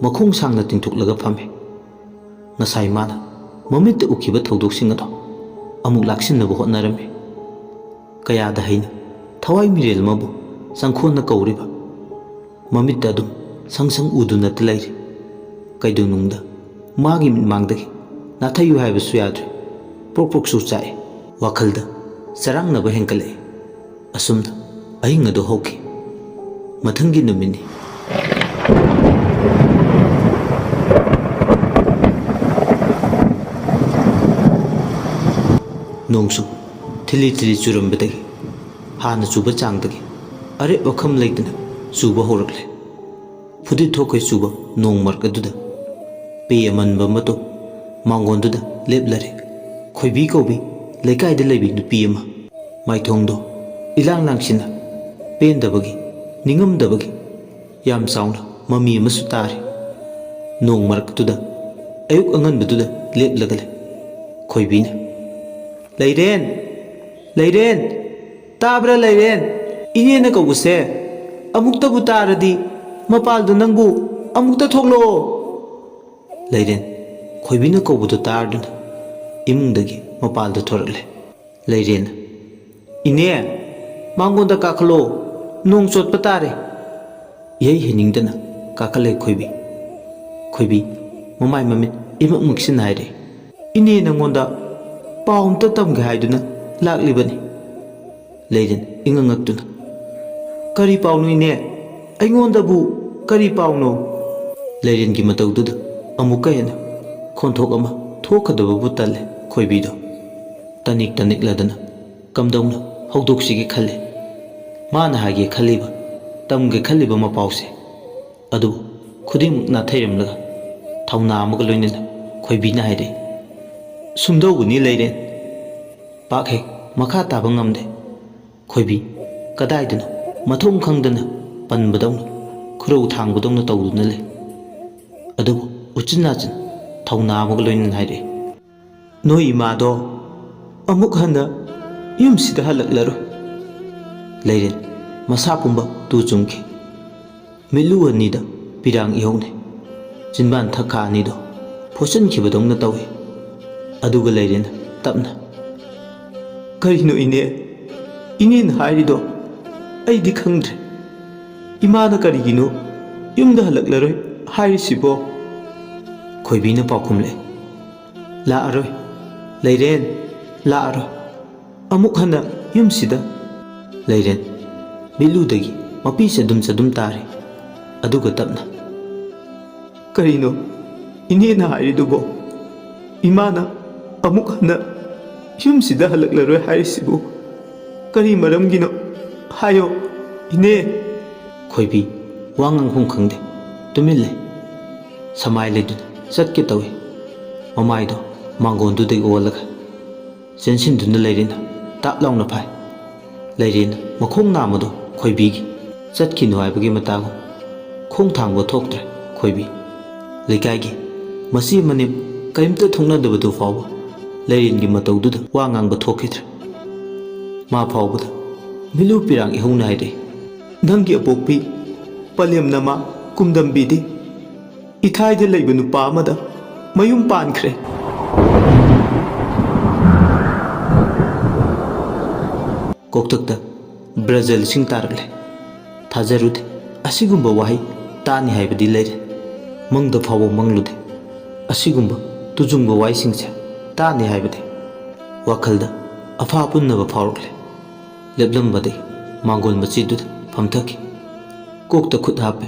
ꯃꯈꯣꯡ ꯁꯥꯡꯅ ꯇꯤꯡꯊꯣꯛꯂꯒ ꯐꯝꯃꯤ ꯉꯁꯥꯏ ꯃꯥꯅ ꯃꯃꯤꯠꯇ ꯎꯈꯤꯕ ꯊꯧꯗꯣꯛꯁꯤꯡ ꯑꯗꯣ ꯑꯃꯨꯛ ꯂꯥꯛꯁꯤꯟꯅꯕ ꯍꯣꯠꯅꯔꯝꯃꯤ ꯀꯌꯥꯗ ꯍꯩꯅ ꯊꯋꯥꯏ ꯃꯤꯔꯦꯜ ꯑꯃꯕꯨ ꯆꯪꯈꯣꯟꯅ ꯀꯧꯔꯤꯕ ꯃꯃꯤꯠꯇ ꯑꯗꯨꯝ ꯁꯪ ꯁꯪ ꯎꯗꯨꯅꯇ ꯂꯩꯔꯤ ꯀꯩꯗꯧꯅꯨꯡꯗ ꯃꯥꯒꯤ ꯃꯤꯠꯃꯥꯡꯗꯒꯤ ꯅꯥꯊꯩꯌꯨ ꯍꯥꯏꯕꯁꯨ ꯌꯥꯗ꯭ꯔꯦ ꯄ꯭ꯔꯣꯛ ꯄ꯭ꯔꯣꯛꯁꯨ ꯆꯥꯛꯏ ꯋꯥꯈꯜꯗ ꯆꯔꯥꯡꯅꯕ ꯍꯦꯟꯀꯠꯂꯛꯏ ꯑꯁꯨꯝꯅ ꯑꯍꯤꯡ ꯑꯗꯨ ꯍꯧꯈꯤ ꯃꯊꯪꯒꯤ ꯅꯨꯃꯤꯠꯅꯤ ꯅꯣꯡꯁꯨ ꯊꯤꯂꯤ ꯊꯤꯂꯤ ꯆꯨꯔꯝꯕꯗꯒꯤ ꯍꯥꯟꯅ ꯆꯨꯕ ꯆꯥꯡꯗꯒꯤ ꯑꯔꯦꯞ ꯑꯈꯝ ꯂꯩꯇꯅ ꯆꯨꯕ ꯍꯧꯔꯛꯂꯦ ꯐꯨꯗꯤꯠ ꯊꯣꯛꯈꯩ ꯆꯨꯕ ꯅꯣꯡ ꯃꯔꯛ ꯑꯗꯨꯗ ꯄꯦ ꯑꯃꯟꯕ ꯑꯃꯗꯣ ꯃꯥꯡꯒꯣꯟꯗꯨꯗ ꯂꯦꯞꯂꯔꯦ ꯈꯣꯏꯕꯤ ꯀꯧꯕꯤ ꯂꯩꯀꯥꯏꯗ ꯂꯩꯕꯤ ꯅꯨꯄꯤ ꯑꯃ ꯃꯥꯏꯊꯣꯡꯗꯣ ilang langsina pendabagi ningamdabagi yam sauna mami amasu tari nong maraktuda ayuk anganbaduda leplagale khoibina leiren leiren tabra leiren ine na kawuse amukta butaradi mapaldu nangbu amukta thoklo leiren khoibina kawbudu tarduna imungdagi mapaldu thorakle leiren ine mangonda kakalo nong chotpa tare yei heningdana kakale khoibi mamai mamit imuk muksin haire ine nangonda paumta tamge haiduna laklibani leiren ingangakduna kari paunu ine aingondabu kari paunu leiren gi mataududa amuka hena khonthok ama thokadabu talle khoibido tanik ladana kamdongna haudoksigi khalle mana hage khaliba tamge khaliba mapause adu khudimuk na thairamlaga thawna amaga loinena khoibina haide sumdoguni leiren pakhe makha taba ngamde khoibi kadaidana mathong khangdana panbadawna khurau thangbadawna tawduna le adu uchinajin thawna amaga loinena haide noi imado amuk handa yumsida halaklaro leiren masa pumba tu chumki milu anida pirang ihone jinban thakha anido phosan khibadongna tawi aduga leiren tapna karino inen hairido aidi khangdre imana karigino yumda halaklaroi hairisibo khoibina pakhumle la aroi leiren la aro amuk hana yumsida leiren biludagi mapi sadum tare aduga tapna karino inena hairidubo imana amuk hana yumsida halaklaroi hairisibo kari maramgino hayo ine khoibi wangang hung khangde tumille samai ledun satke tawi mamaido mangondu de olaga sensin dun leirina tap launa phai leirina makhong namado khoibigi satki nuaibagi matago khong thangbo thoktre khoibi leikaigi masi manim kaimta thongna dabadu fawa leirin gi mataudu da wangang ba thokidre ma phawbuda milu pirang ihung naide nangi apokpi palem nama kumdambidi ithai leiba nupa amada mayum pankre koktakta brazil sing tarle thajarude asigumba wahi tani haibadi leire mangda phawo manglude asigumba tujungba wai singse tani haibadi wakhalda afa punnaba phawrukle leblambade mangol machidu phamthaki kokta khut hape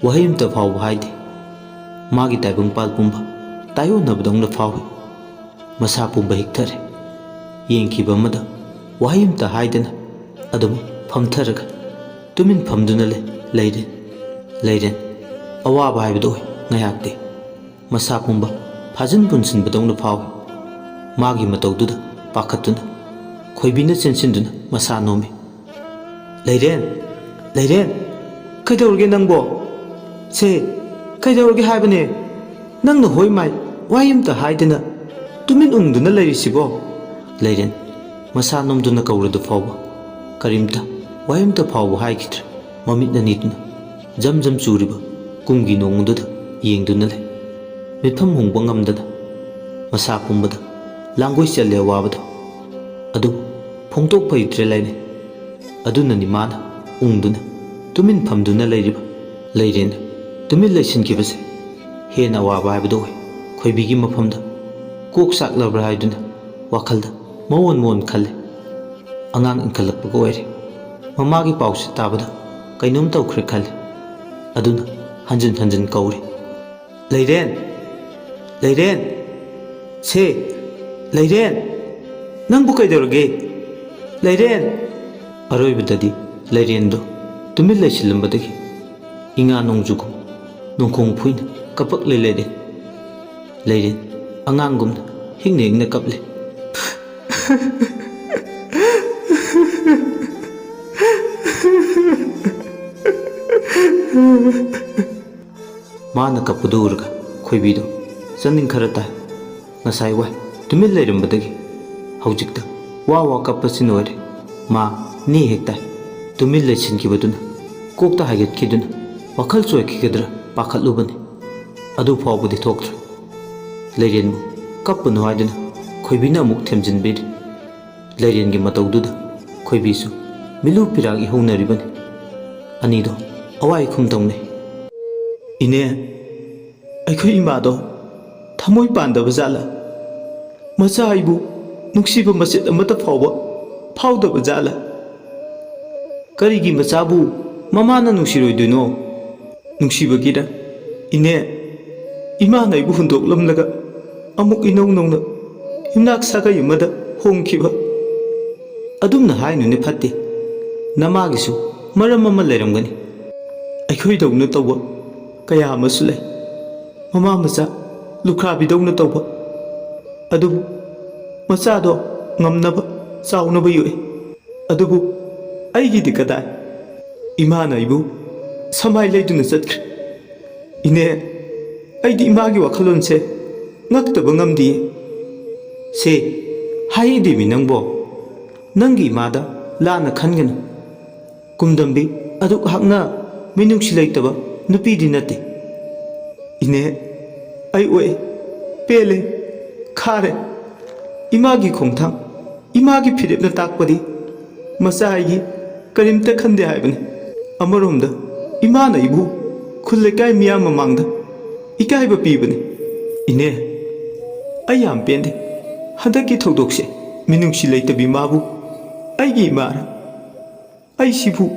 wahimta phaw haide magi taibung pal pumba tayo nabdongna phawi masa pumba hikthare yengkiba mada wahimta haidena adum phamtharaga tumin phamduna leiren awaba haibdo ngayakte masa pumba phajin punsin badongna phawi magi matawduda pakhatuna khoibina chensinduna masa nomi leiren kaidawrge nangbo se kaidawrge haibane nangna hoi mai wayimta haidena tumin ungduna leirisibo leiren masa nomduna kawradu fawba karimta wayimta fawba haikidre mamitna nituna jam churiba kumgi nongduda yengduna le mitham hungba ngamdana masa pumbada langoi challe wabado adu phongtok paitre laine adunani mana ungduna tumin phamduna leiriba leiren tumin leisin kibase hena waba haibdo khoibigi mafamda kok saklabra haiduna wakhalda mon khalle angang inkalakpa ko ere mamagi pause tabada kainom tawkhre khalle aduna hanjin kauri leiren se leiren nangbu kaidawrge leiren aroibadadi leirendo tumil leisilambadagi inga nongjugu nongkhong phuina kapak leiren angangumna hingna kaple ꯃꯥꯅ ꯀꯞꯄꯗꯨ ꯎꯔꯒ ꯈꯣꯏꯕꯤꯗꯣ ꯆꯥꯅꯤꯡ ꯈꯔ ꯇꯥꯏ꯫ ꯉꯁꯥꯏ ꯋꯥꯏ ꯇꯨꯃꯤꯟ ꯂꯩꯔꯝꯕꯗꯒꯤ ꯍꯧꯖꯤꯛꯇ ꯋꯥ ꯋꯥ ꯀꯞꯄꯁꯤꯅ ꯑꯣꯏꯔꯦ꯫ ꯃꯥ ꯅꯦ ꯍꯦꯛ ꯇꯥꯏ꯫ ꯇꯨꯃꯤꯟ ꯂꯩꯁꯤꯟꯈꯤꯕꯗꯨꯅ ꯀꯣꯛꯇ ꯍꯥꯏꯒꯠꯈꯤꯗꯨꯅ ꯋꯥꯈꯜ ꯆꯣꯏꯈꯤꯒꯗ꯭ꯔꯥ ꯄꯥꯈꯠꯂꯨꯕꯅꯤ꯫ ꯑꯗꯨ ꯐꯥꯎꯕꯗꯤ ꯊꯣꯛꯇ꯭ꯔꯦ꯫ ꯂꯩꯔꯦꯟꯕꯨ ꯀꯞꯄꯨꯅꯨ ꯍꯥꯏꯗꯨꯅ ꯈꯣꯏꯕꯤꯅ ꯑꯃꯨꯛ ꯊꯦꯝꯖꯤꯟꯕꯤꯔꯤ꯫ ꯂꯩꯔꯦꯟꯒꯤ ꯃꯇꯧꯗꯨꯗ ꯈꯣꯏꯕꯤꯁꯨ ꯃꯤꯂꯨ ꯄꯤꯔꯥꯛ ꯏꯍꯧꯅꯔꯤꯕꯅꯤ꯫ ꯑꯅꯤꯗꯣ ꯑꯋꯥꯏ ꯈꯨꯝ ꯇꯧꯅꯩ꯫ ꯏꯅꯦ, ꯑꯩꯈꯣꯏ ꯏꯃꯥꯗꯣ ꯊꯃꯣꯏ ꯄꯥꯟꯗꯕ ꯖꯥꯠꯂꯥ? ꯃꯆꯥ ꯑꯩꯕꯨ ꯅꯨꯡꯁꯤꯕ ꯃꯆꯦꯠ ꯑꯃꯠꯇ ꯐꯥꯎꯕ ꯐꯥꯎꯗꯕ ꯖꯥꯠꯂꯥ? ꯀꯔꯤꯒꯤ ꯃꯆꯥꯕꯨ ꯃꯃꯥꯅ ꯅꯨꯡꯁꯤꯔꯣꯏꯗꯣꯏꯅꯣ? ꯅꯨꯡꯁꯤꯕꯒꯤꯔ? ꯏꯅꯦ, ꯏꯃꯥꯅ ꯑꯩꯕꯨ ꯍꯨꯟꯗꯣꯛꯂꯝꯂꯒ ꯑꯃꯨꯛ ꯏꯅꯧ ꯅꯧꯅ ꯌꯨꯝꯅꯥꯛ ꯁꯥꯒꯩ ꯑꯃꯗ ꯍꯣꯡꯈꯤꯕ꯫ ꯑꯗꯨꯝꯅ ꯍꯥꯏꯅꯨꯅꯦ, ꯐꯠꯇꯦ꯫ ꯅꯃꯥꯒꯤꯁꯨ ꯃꯔꯝ ꯑꯃ ꯂꯩꯔꯝꯒꯅꯤ꯫ ꯑꯩꯈꯣꯏꯗꯧꯅ ꯇꯧꯕ ꯀꯌా ꯑꯃꯁꯨ ꯂꯩ, ꯃꯃꯥ ꯃꯆꯥ ꯂꯨꯈ꯭ꯔꯥꯕꯤꯗꯧꯅ ꯇꯧꯕ꯫ ꯑꯗꯨꯕꯨ ꯃꯆꯥꯗꯣ ꯉꯝꯅꯕ ꯆꯥꯎꯅꯕ ꯌꯣꯛꯏ꯫ ꯑꯗꯨꯕꯨ ꯑꯩꯒꯤꯗꯤ ꯀꯗꯥꯏ? ꯏꯃꯥꯅ ꯑꯩꯕꯨ ꯁꯃꯥꯏ ꯂꯩꯗꯨꯅ ꯆꯠꯈ꯭ꯔꯦ꯫ ꯏꯅꯦ, ꯑꯩꯗꯤ ꯏꯃꯥꯒꯤ ꯋꯥꯈꯜꯂꯣꯟꯁꯦ ꯉꯛꯇꯕ ꯉꯝꯗꯤꯌꯦ꯫ ꯁꯦ, ꯍꯥꯏꯗꯦꯃꯤ ꯅꯪꯕꯣ꯫ ꯅꯪꯒꯤ ꯏꯃꯥꯗ ꯂꯥꯟꯅ ꯈꯟꯒꯅꯨ꯫ ꯀꯨꯝꯗꯝꯕꯤ ꯑꯗꯨꯛ ꯍꯛꯅ ꯃꯤꯅꯨꯡꯁꯤ ꯂꯩꯇꯕ ꯅꯨꯄꯤꯗꯤ ꯅꯠꯇꯦ꯫ ꯏꯅꯦ, ꯑꯩ ꯑꯣꯛꯑꯦ, ꯄꯦꯜꯂꯦ, ꯈꯥꯔꯦ꯫ ꯏꯃꯥꯒꯤ ꯈꯣꯡꯊꯥꯡ, ꯏꯃꯥꯒꯤ ꯐꯤꯔꯦꯞꯅ ꯇꯥꯛꯄꯗꯤ ꯃꯆꯥ ꯑꯩꯒꯤ ꯀꯔꯤꯝꯇ ꯈꯟꯗꯦ ꯍꯥꯏꯕꯅꯤ꯫ ꯑꯃꯔꯣꯝꯗ ꯏꯃꯥꯅ ꯑꯩꯕꯨ ꯈꯨꯜ ꯂꯩꯀꯥꯏ ꯃꯤꯌꯥꯝ ꯃꯃꯥꯡꯗ ꯏꯀꯥꯏꯕ ꯄꯤꯕꯅꯤ꯫ ꯏꯅꯦ, ꯑꯩ ꯌꯥꯝ ꯄꯦꯟꯗꯦ꯫ ꯍꯟꯗꯛꯀꯤ ꯊꯧꯗꯣꯛꯁꯦ ꯃꯤꯅꯨꯡꯁꯤ ꯂꯩꯇꯕꯤ ꯃꯥꯕꯨ ꯑꯩꯒꯤ ꯏꯃꯥꯔ? ꯑꯩꯁꯤꯕꯨ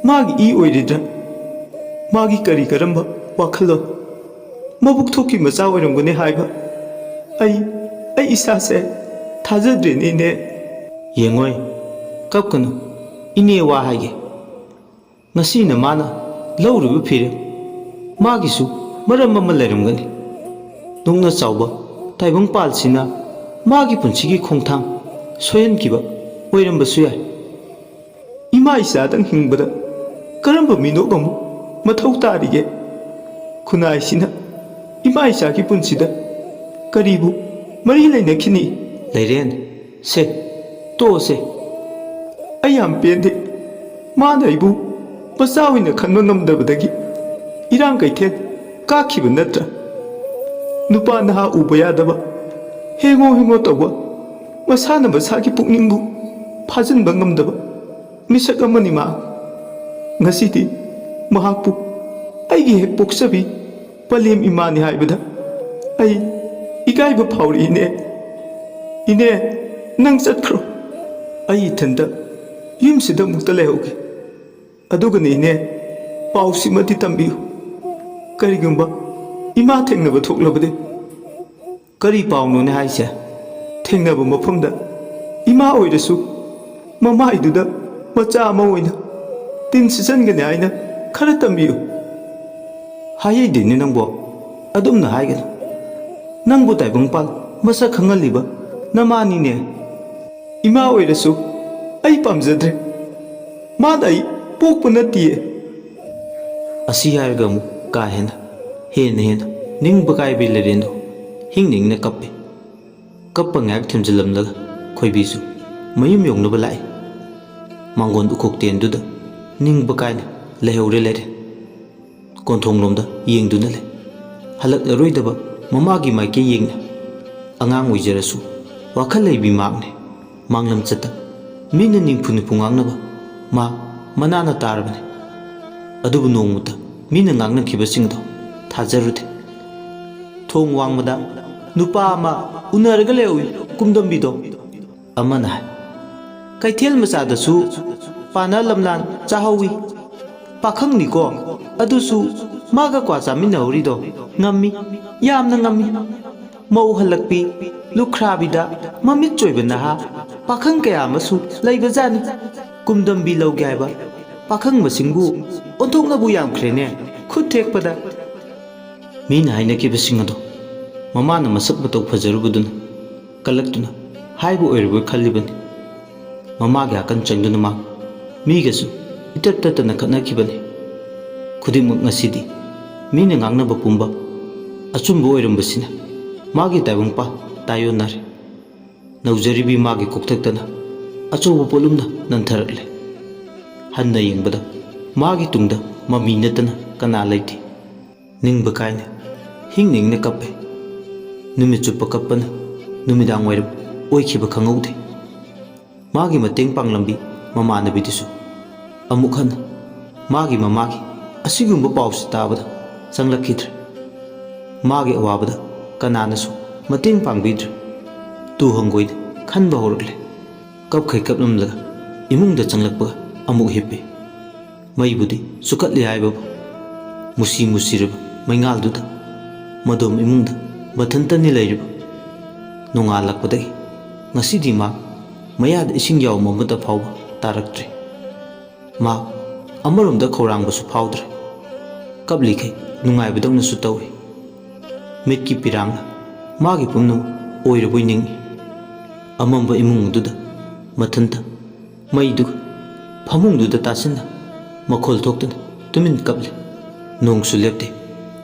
ꯃꯥꯒꯤ ꯏ ꯑꯣꯏꯔꯤꯗ꯭ꯔꯥ? ꯃꯥꯒꯤ ꯀꯔꯤ ꯀꯔꯝꯕ ꯋꯥꯈꯜꯂꯣꯟ, ꯃꯕꯨꯛ ꯊꯣꯛꯀꯤ ꯃꯆꯥ ꯑꯣꯏꯔꯝꯒꯅꯤ ꯍꯥꯏꯕ ꯑꯩ ꯏꯁꯥꯁꯦ ꯊꯥꯖꯗ꯭ꯔꯦꯅꯦ ꯏꯅꯦ꯫ ꯌꯦꯡꯉꯣꯏ, ꯀꯞꯀꯅꯨ꯫ ꯏꯅꯦ ꯋꯥ ꯍꯥꯏꯒꯦ꯫ ꯉꯁꯤꯅ ꯃꯥꯅ ꯂꯧꯔꯤꯕ ꯐꯤꯔꯦꯞ, ꯃꯥꯒꯤꯁꯨ ꯃꯔꯝ ꯑꯃ ꯂꯩꯔꯝꯒꯅꯤ꯫ ꯅꯨꯡꯅ ꯆꯥꯎꯕ ꯇꯥꯏꯕꯪꯄꯥꯜꯁꯤꯅ ꯃꯥꯒꯤ ꯄꯨꯟꯁꯤꯒꯤ ꯈꯣꯡꯊꯥꯡ ꯁꯣꯏꯍꯟꯈꯤꯕ ꯑꯣꯏꯔꯝꯕꯁꯨ ꯌꯥꯏ꯫ ꯏꯃꯥ ꯏꯆꯥꯗꯪ ꯍꯤꯡꯕꯗ ꯀꯔꯝꯕ ꯃꯤꯅꯣꯛ ꯑꯃꯨꯛ ꯃꯊꯧ ꯇꯥꯔꯤꯒꯦ? ꯈꯨꯟꯅꯥꯏꯁꯤꯅ ꯏꯃꯥ ꯏꯆꯥꯒꯤ ꯄꯨꯟꯁꯤꯗ ꯀꯔꯤꯕꯨ ꯃꯔꯤ ꯂꯩꯅꯈꯤꯅꯤ? ꯂꯩꯔꯦꯟ, ꯁꯦ, ꯇꯣꯛꯑꯁꯦ꯫ ꯑꯩ ꯌꯥꯝ ꯄꯦꯟꯗꯦ꯫ ꯃꯥꯅ ꯑꯩꯕꯨ ꯃꯆꯥ ꯑꯣꯏꯅ ꯈꯟꯕ ꯉꯝꯗꯕꯗꯒꯤ ꯏꯔꯥꯡ ꯀꯩꯊꯦꯜ ꯀꯥꯈꯤꯕ ꯅꯠꯇ꯭ꯔꯥ? ꯅꯨꯄꯥ ꯅꯍꯥ ꯎꯕ ꯌꯥꯗꯕ, ꯍꯦꯡꯉꯣ ꯍꯦꯡꯉꯣ ꯇꯧꯕ, ꯃꯁꯥꯅ ꯃꯁꯥꯒꯤ ꯄꯨꯛꯅꯤꯡꯕꯨ ꯐꯥꯖꯤꯟꯕ ꯉꯝꯗꯕ ꯃꯤꯁꯛ ꯑꯃꯅꯤ ꯃꯥ꯫ ꯉꯁꯤꯗꯤ ꯃꯍꯥꯛꯄꯨ ꯑꯩꯒꯤ ꯍꯦꯛ ꯄꯣꯛꯆꯕꯤ ꯄꯂꯦꯝ ꯏꯃꯥꯅꯤ ꯍꯥꯏꯕꯗ ꯑꯩ ꯏꯀꯥꯏꯕ ꯐꯥꯎꯔꯛꯏꯅꯦ꯫ ꯏꯅꯦ, ꯅꯪ ꯆꯠꯈ꯭ꯔꯣ꯫ ꯑꯩ ꯏꯊꯟꯇ ꯌꯨꯝꯁꯤꯗ ꯑꯃꯨꯛꯇ ꯂꯩꯍꯧꯒꯦ꯫ ꯑꯗꯨꯒꯅꯦ ꯏꯅꯦ, ꯄꯥꯎꯁꯤꯃꯗꯤ ꯇꯝꯕꯤꯌꯨ꯫ ꯀꯔꯤꯒꯨꯝꯕ ꯏꯃꯥ ꯊꯦꯡꯅꯕ ꯊꯣꯛꯂꯕꯗꯤ? ꯀꯔꯤ ꯄꯥꯎꯅꯣꯅꯦ ꯍꯥꯏꯁꯦ? ꯊꯦꯡꯅꯕ ꯃꯐꯝꯗ ꯏꯃꯥ ꯑꯣꯏꯔꯁꯨ ꯃꯃꯥꯏꯗꯨꯗ ꯃꯆꯥ ꯑꯃ ꯑꯣꯏꯅ ꯇꯤꯟ ꯁꯤꯠꯆꯟꯒꯅꯤ ꯍꯥꯏꯅ ꯈꯔ ꯇꯝꯕꯤꯌꯨ꯫ ꯍꯥꯏꯗꯦꯅꯦ ꯅꯪꯕꯣ, ꯑꯗꯨꯝꯅ ꯍꯥꯏꯒꯅꯨ꯫ ꯅꯪꯕꯨ ꯇꯥꯏꯕꯪꯄꯥꯜ ꯃꯁꯛ ꯈꯪꯍꯜꯂꯤꯕ ꯅꯃꯥꯅꯤꯅꯦ꯫ ꯏꯃꯥ ꯑꯣꯏꯔꯁꯨ ꯑꯩ ꯄꯥꯝꯖꯗ꯭ꯔꯦ꯫ ꯃꯥꯅ ꯑꯩ ꯄꯣꯛꯄ ꯅꯠꯇꯤꯌꯦ꯫ ꯑꯁꯤ ꯍꯥꯏꯔꯒ ꯑꯃꯨꯛ ꯀꯥ ꯍꯦꯟꯅ ꯅꯤꯡꯕ ꯀꯥꯏꯕꯤ ꯂꯩꯔꯦꯟꯗꯣ ꯍꯤꯡꯅ ꯀꯞꯄꯤ꯫ ꯀꯞꯄ ꯉꯥꯏꯍꯥꯛ ꯊꯦꯝꯖꯤꯜꯂꯝꯂꯒ ꯈꯣꯏꯕꯤꯁꯨ ꯃꯌꯨꯝ ꯌꯧꯅꯕ ꯂꯥꯛꯏ꯫ ꯃꯥꯡꯒꯣꯟ ꯎꯈꯣꯛꯇꯦꯟꯗꯨꯗ ꯅꯤꯡꯕ ꯀꯥꯏꯅ ꯂꯩꯍꯧꯔꯦ ꯂꯩꯔꯦꯟ꯫ ꯀꯣꯟꯊꯣꯡꯂꯣꯝꯗ ꯌꯦꯡꯗꯨꯅ ꯂꯩ꯫ ꯍꯜꯂꯛꯂꯔꯣꯏꯗꯕ ꯃꯃꯥꯒꯤ ꯃꯥꯏꯀꯩ ꯌꯦꯡꯅ ꯑꯉꯥꯡ ꯑꯣꯏꯖꯔꯁꯨ ꯋꯥꯈꯜ ꯂꯩꯕꯤ ꯃꯍꯥꯛꯅꯤ꯫ ꯃꯥꯡꯂꯝꯆꯠꯇ ꯃꯤꯅ ꯅꯤꯡꯐꯨ ꯅꯤꯡꯐꯨ ꯉꯥꯡꯅꯕ ꯃꯍꯥꯛ ꯃꯅꯥꯅ ꯇꯥꯔꯕꯅꯤ꯫ ꯑꯗꯨꯕꯨ ꯅꯣꯡꯃꯇ ꯃꯤꯅ ꯉꯥꯡꯅꯈꯤꯕꯁꯤꯡꯗꯣ ꯊꯥꯖꯔꯨꯗꯦ꯫ ꯊꯣꯡ ꯋꯥꯡꯃꯗ ꯅꯨꯄꯥ ꯑꯃ ꯎꯅꯔꯒ ꯂꯩꯍꯧꯏ ꯀꯨꯝꯗꯝꯕꯤꯗꯣ꯫ ꯑꯃꯅ ꯍꯥꯏ, ꯀꯩꯊꯦꯜ ꯃꯆꯥꯗꯁꯨ ꯄꯥꯅ ꯂꯝꯂꯥꯟ ꯆꯥꯍꯧꯏ꯫ ꯄꯥꯈꯪꯅꯤꯀꯣ, ꯑꯗꯨꯁꯨ ꯃꯥꯒ ꯀ꯭ꯋꯥ ꯆꯥꯃꯤꯟꯅꯍꯧꯔꯤꯗꯣ ꯉꯝꯃꯤ, ꯌꯥꯝꯅ ꯉꯝꯃꯤ꯫ ꯃꯧ ꯍꯜꯂꯛꯄꯤ ꯂꯨꯈ꯭ꯔꯥꯕꯤꯗ ꯃꯃꯤꯠ ꯆꯣꯏꯕ ꯅꯍꯥ ꯄꯥꯈꯪ ꯀꯌా ꯑꯃꯁꯨ ꯂꯩꯕꯖꯥꯠꯅꯤ꯫ ꯀꯨꯝꯗꯝꯕꯤ ꯂꯧꯒꯦ ꯍꯥꯏꯕ ꯄꯥꯈꯪ ꯃꯁꯤꯡꯕꯨ ꯑꯣꯟꯊꯣꯛꯅꯕꯨ ꯌꯥꯝꯈ꯭ꯔꯦꯅꯦ ꯈꯨꯠ ꯊꯦꯛꯄꯗ꯫ ꯃꯤꯅ ꯍꯥꯏꯅꯈꯤꯕꯁꯤꯡ ꯑꯗꯣ ꯃꯃꯥꯅ ꯃꯁꯛ ꯃꯇꯧ ꯐꯖꯔꯨꯕꯗꯨꯅ ꯀꯜꯂꯛꯇꯨꯅ ꯍꯥꯏꯕ ꯑꯣꯏꯔꯕꯣꯏ ꯈꯜꯂꯤꯕꯅꯤ꯫ ꯃꯃꯥꯒꯤ ꯑꯀꯟ ꯆꯪꯗꯨꯅ ꯃꯤꯒꯁꯨ ꯏꯇꯠ ꯇꯠꯇꯅ ꯈꯠꯅꯈꯤꯕꯅꯤ꯫ ꯈꯨꯗꯤꯡꯃꯛ ꯉꯁꯤꯗꯤ ꯃꯤꯅ ꯉꯥꯡꯅꯕ ꯄꯨꯝꯕ ꯑꯆꯨꯝꯕ ꯑꯣꯏꯔꯝꯕꯁꯤꯅ ꯃꯥꯒꯤ ꯇꯥꯏꯕꯪꯄꯥ ꯇꯥꯌꯣꯟꯅꯔꯦ꯫ ꯅꯧꯖꯔꯤꯕꯤ ꯃꯥꯒꯤ ꯀꯣꯛꯊꯛꯇꯅ ꯑꯆꯧꯕ ꯄꯣꯠꯂꯨꯝꯅ ꯅꯟꯊꯔꯛꯂꯦ꯫ ꯍꯟꯅ ꯌꯦꯡꯕꯗ ꯃꯥꯒꯤ ꯇꯨꯡꯗ ꯃꯃꯤ ꯅꯠꯇꯅ ꯀꯅꯥ ꯂꯩꯇꯦ꯫ ꯅꯤꯡꯕ ꯀꯥꯏꯅ ꯍꯤꯡꯅ ꯀꯞꯄꯦ꯫ ꯅꯨꯃꯤꯠ ꯆꯨꯞꯄ ꯀꯞꯄꯅ ꯅꯨꯃꯤꯗꯥꯡ ꯋꯥꯏꯔꯝ ꯑꯣꯏꯈꯤꯕ ꯈꯪꯍꯧꯗꯦ꯫ ꯃꯥꯒꯤ ꯃꯇꯦꯡ ꯄꯥꯡꯂꯝꯕꯤ ꯃꯃꯥꯟꯅꯕꯤꯗꯨꯁꯨ ꯑꯃꯨꯛ ꯍꯟꯅ ꯃꯥꯒꯤ ꯃꯃꯥꯒꯤ ꯑꯁꯤꯒꯨꯝꯕ ꯄꯥꯎꯁꯤ ꯇꯥꯕꯗ ꯆꯪꯂꯛꯈꯤꯗ꯭ꯔꯦ꯫ ꯃꯥꯒꯤ ꯑꯋꯥꯕꯗ ꯀꯅꯥꯅꯁꯨ ꯃꯇꯦꯡ ꯄꯥꯡꯕꯤꯗ꯭ꯔꯦ꯫ ꯇꯨ ꯍꯪꯒꯣꯏꯅ ꯈꯟꯕ ꯍꯧꯔꯛꯂꯦ꯫ ꯀꯞꯈꯩ ꯀꯞꯂꯝꯂꯒ ꯏꯃꯨꯡꯗ ꯆꯪꯂꯛꯄꯒ ꯑꯃꯨꯛ ꯍꯤꯞꯄꯦ꯫ ꯃꯩꯕꯨꯗꯤ ꯆꯨꯀꯠꯂꯦ ꯍꯥꯏꯕꯕꯨ ꯃꯨꯁꯤ ꯃꯨꯁꯤꯔꯕ ꯃꯩꯉꯥꯜꯗꯨꯗ ꯃꯗꯣꯝ ꯏꯃꯨꯡꯗ ꯃꯊꯟꯇꯅꯤ ꯂꯩꯔꯤꯕ꯫ ꯅꯣꯡꯉꯥꯜꯂꯛꯄꯗꯒꯤ ꯉꯁꯤꯗꯤ ꯃꯥ ꯃꯌꯥꯗ ꯏꯁꯤꯡ ꯌꯥꯎꯝ ꯑꯃꯇ ꯐꯥꯎꯕ ꯇꯥꯔꯛꯇ꯭ꯔꯦ꯫ ꯃꯥ ꯑꯃꯔꯣꯝꯗ ꯈꯧꯔꯥꯡꯕꯁꯨ ꯐꯥꯎꯗ꯭ꯔꯦ꯫ ꯀꯞꯂꯤꯈꯩ ꯅꯨꯡꯉꯥꯏꯕꯗꯧꯅꯁꯨ ꯇꯧꯏ꯫ ꯃꯤꯠꯀꯤ ꯄꯤꯔꯥꯡꯅ ꯃꯥꯒꯤ ꯄꯨꯝꯅꯃꯛ ꯑꯣꯏꯔꯕꯣꯏ ꯅꯤꯡꯏ꯫ ꯑꯃꯝꯕ ꯏꯃꯨꯡ ꯑꯗꯨꯗ ꯃꯊꯟꯇ ꯃꯩꯗꯨꯒ ꯐꯃꯨꯡꯗꯨꯗ ꯇꯥꯁꯤꯟꯅ ꯃꯈꯣꯜ ꯊꯣꯛꯇꯨꯅ ꯇꯨꯃꯤꯟ ꯀꯞꯂꯤ꯫ ꯅꯣꯡꯁꯨ ꯂꯦꯞꯇꯦ꯫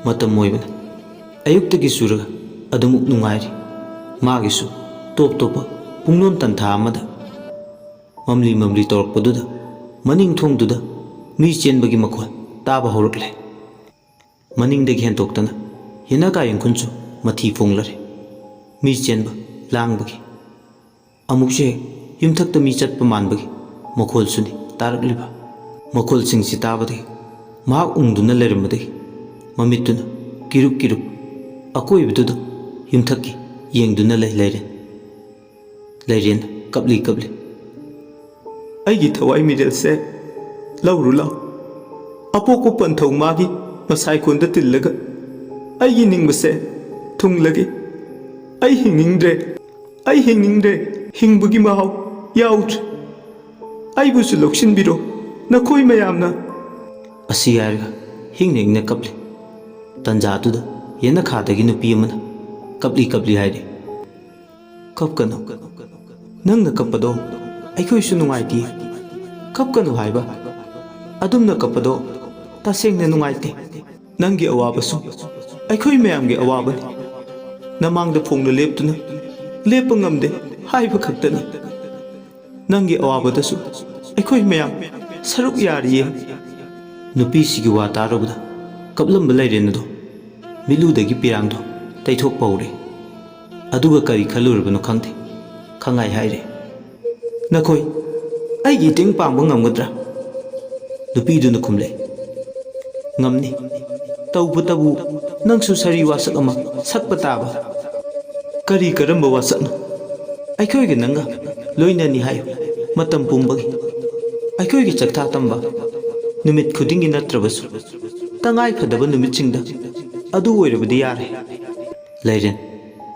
ꯃꯇꯝ ꯑꯣꯏꯕꯅ ꯑꯌꯨꯛꯇꯒꯤ ꯆꯨꯔꯒ ꯑꯗꯨꯃꯨꯛ ꯅꯨꯡꯉꯥꯏꯔꯤ꯫ ꯃꯥꯒꯤꯁꯨ ꯇꯣꯞ ꯇꯣꯞꯄ ꯄꯨꯡꯂꯣꯟ ꯇꯟꯊꯥ ꯑꯃꯗ ꯃꯝꯂꯤ ꯃꯝꯂꯤ ꯇꯧꯔꯛꯄꯗꯨꯗ ꯃꯅꯤꯡ ꯊꯣꯡꯗꯨꯗ ꯃꯤ ꯆꯦꯟꯕꯒꯤ ꯃꯈꯣꯜ ꯇꯥꯕ ꯍꯧꯔꯛꯂꯦ꯫ ꯃꯅꯤꯡꯗꯒꯤ ꯍꯦꯟꯇꯣꯛꯇꯅ ꯌꯦꯅꯈꯥ ꯌꯦꯡꯈꯨꯟꯁꯨ ꯃꯊꯤ ꯐꯣꯡꯂꯔꯦ꯫ ꯃꯤ ꯆꯦꯟꯕ ꯂꯥꯡꯕꯒꯤ ꯑꯃꯨꯛꯁꯨ ꯍꯦꯛ ꯌꯨꯝꯊꯛꯇ ꯃꯤ ꯆꯠꯄ ꯃꯥꯟꯕꯒꯤ ꯃꯈꯣꯜꯁꯨꯅꯤ ꯇꯥꯔꯛꯂꯤꯕ꯫ ꯃꯈꯣꯜꯁꯤꯡꯁꯤ ꯇꯥꯕꯗꯒꯤ ꯃꯍꯥꯛ ꯎꯪꯗꯨꯅ ꯂꯩꯔꯝꯕꯗꯒꯤ ꯃꯃꯤꯠꯇꯨꯅ ꯀꯤꯔꯨꯞ ꯀꯤꯔꯨꯞ ꯑꯀꯣꯏꯕꯗꯨꯗ ꯌꯨꯝꯊꯛꯀꯤ ꯌꯦꯡꯗꯨꯅ ꯂꯩꯔꯦꯟꯅ ꯀꯞꯂꯤ ꯀꯞꯂꯤ꯫ ꯑꯩꯒꯤ ꯊꯋꯥꯏ ꯃꯤꯔꯦꯜꯁꯦ ꯂꯧꯔꯨ ꯂꯥꯎ꯫ ꯑꯄꯣꯛꯄ ꯄꯟꯊꯧ ꯃꯥꯒꯤ ꯃꯁꯥꯏꯀꯣꯟꯗ ꯇꯤꯜꯂꯒ ꯑꯩꯒꯤ ꯅꯤꯡꯕꯁꯦ ꯊꯨꯡꯂꯒꯦ꯫ ꯑꯩ ꯍꯤꯡꯅꯤꯡꯗ꯭ꯔꯦ꯫ ꯍꯤꯡꯕꯒꯤ ꯃꯍꯥꯎ ꯌꯥꯎꯗ꯭ꯔꯦ꯫ ꯑꯩꯕꯨꯁꯨ ꯂꯧꯁꯤꯟꯕꯤꯔꯣ ꯅꯈꯣꯏ ꯃꯌꯥꯝꯅ꯫ ꯑꯁꯤ ꯍꯥꯏꯔꯒ ꯍꯤꯡꯅ ꯀꯞꯂꯤ꯫ ꯇꯟꯖꯥꯗꯨꯗ ꯌꯦꯅꯈꯥꯗꯒꯤ ꯅꯨꯄꯤ ꯑꯃꯅ ꯀꯞꯂꯤ ꯀꯞꯂꯤ ꯍꯥꯏꯔꯤ꯫ ꯀꯞꯀꯅꯨ, ꯅꯪꯅ ꯀꯞꯄꯗꯣ ꯑꯩꯈꯣꯏꯁꯨ ꯅꯨꯡꯉꯥꯏꯇꯦ꯫ ꯀꯞꯀꯅꯨ ꯍꯥꯏꯕ, ꯑꯗꯨꯝꯅ ꯀꯞꯄꯗꯣ ꯇꯁꯦꯡꯅ ꯅꯨꯡꯉꯥꯏꯇꯦ꯫ ꯅꯪꯒꯤ ꯑꯋꯥꯕꯁꯨ ꯑꯩꯈꯣꯏ ꯃꯌꯥꯝꯒꯤ ꯑꯋꯥꯕꯅꯤ꯫ ꯅꯃꯥꯡꯗ ꯐꯣꯡꯅ ꯂꯦꯞꯇꯨꯅ ꯂꯦꯞꯄ ꯉꯝꯗꯦ ꯍꯥꯏꯕ ꯈꯛꯇꯅꯤ꯫ ꯅꯪꯒꯤ ꯑꯋꯥꯕꯗꯁꯨ ꯑꯩꯈꯣই ꯃꯌꯥꯝ ꯁꯔꯨꯛ ꯌꯥꯔꯤꯌꯦ꯫ ꯅꯨꯄꯤꯁꯤꯒꯤ ꯋꯥ ꯇꯥꯔꯨꯕꯗ ꯀꯞꯂꯝꯕ ꯂꯩꯔꯦꯟ ꯑꯗꯣ ꯃꯤꯠꯂꯨꯗꯒꯤ ꯄꯤꯔꯥꯡꯗꯣ ꯇꯩꯊꯣꯛꯄ ꯍꯧꯔꯦ꯫ ꯑꯗꯨꯒ ꯀꯔꯤ ꯈꯜꯂꯨꯔꯕꯅꯣ ꯈꯪꯗꯦ, ꯈꯪꯉꯥꯏ ꯍꯥꯏꯔꯦ꯫ ꯅꯈꯣꯏ ꯑꯩꯒꯤ ꯃꯇꯦꯡ ꯄꯥꯡꯕ ꯉꯝꯒꯗ꯭ꯔꯥ? ꯅꯨꯄꯤꯗꯨꯅ ꯈꯨꯝꯂꯦ꯫ ꯉꯝꯅꯤ, ꯇꯧꯕꯇꯕꯨ ꯅꯪꯁꯨ ꯁꯔꯤ ꯋꯥꯁꯛ ꯑꯃ ꯁꯛꯄ ꯇꯥꯕ꯫ ꯀꯔꯝꯕ ꯋꯥꯁꯛꯅꯣ? ꯑꯩꯈꯣꯏꯒ ꯅꯪꯒ ꯂꯣꯏꯅꯅꯤ ꯍꯥꯏꯌꯨ ꯃꯇꯝ ꯄꯨꯝꯕꯒꯤ꯫ ꯑꯩꯈꯣꯏꯒꯤ ꯆꯛꯊꯥ ꯇꯝꯕ ꯅꯨꯃꯤꯠ ꯈꯨꯗꯤꯡꯒꯤ ꯅꯠꯇ꯭ꯔꯕꯁꯨ ꯇꯉꯥꯏ ꯐꯗꯕ ꯅꯨꯃꯤꯠꯁꯤꯡꯗ ꯑꯗꯨ ꯑꯣꯏꯔꯕꯗꯤ ꯌꯥꯔꯦ꯫ ꯂꯩꯔꯦꯟ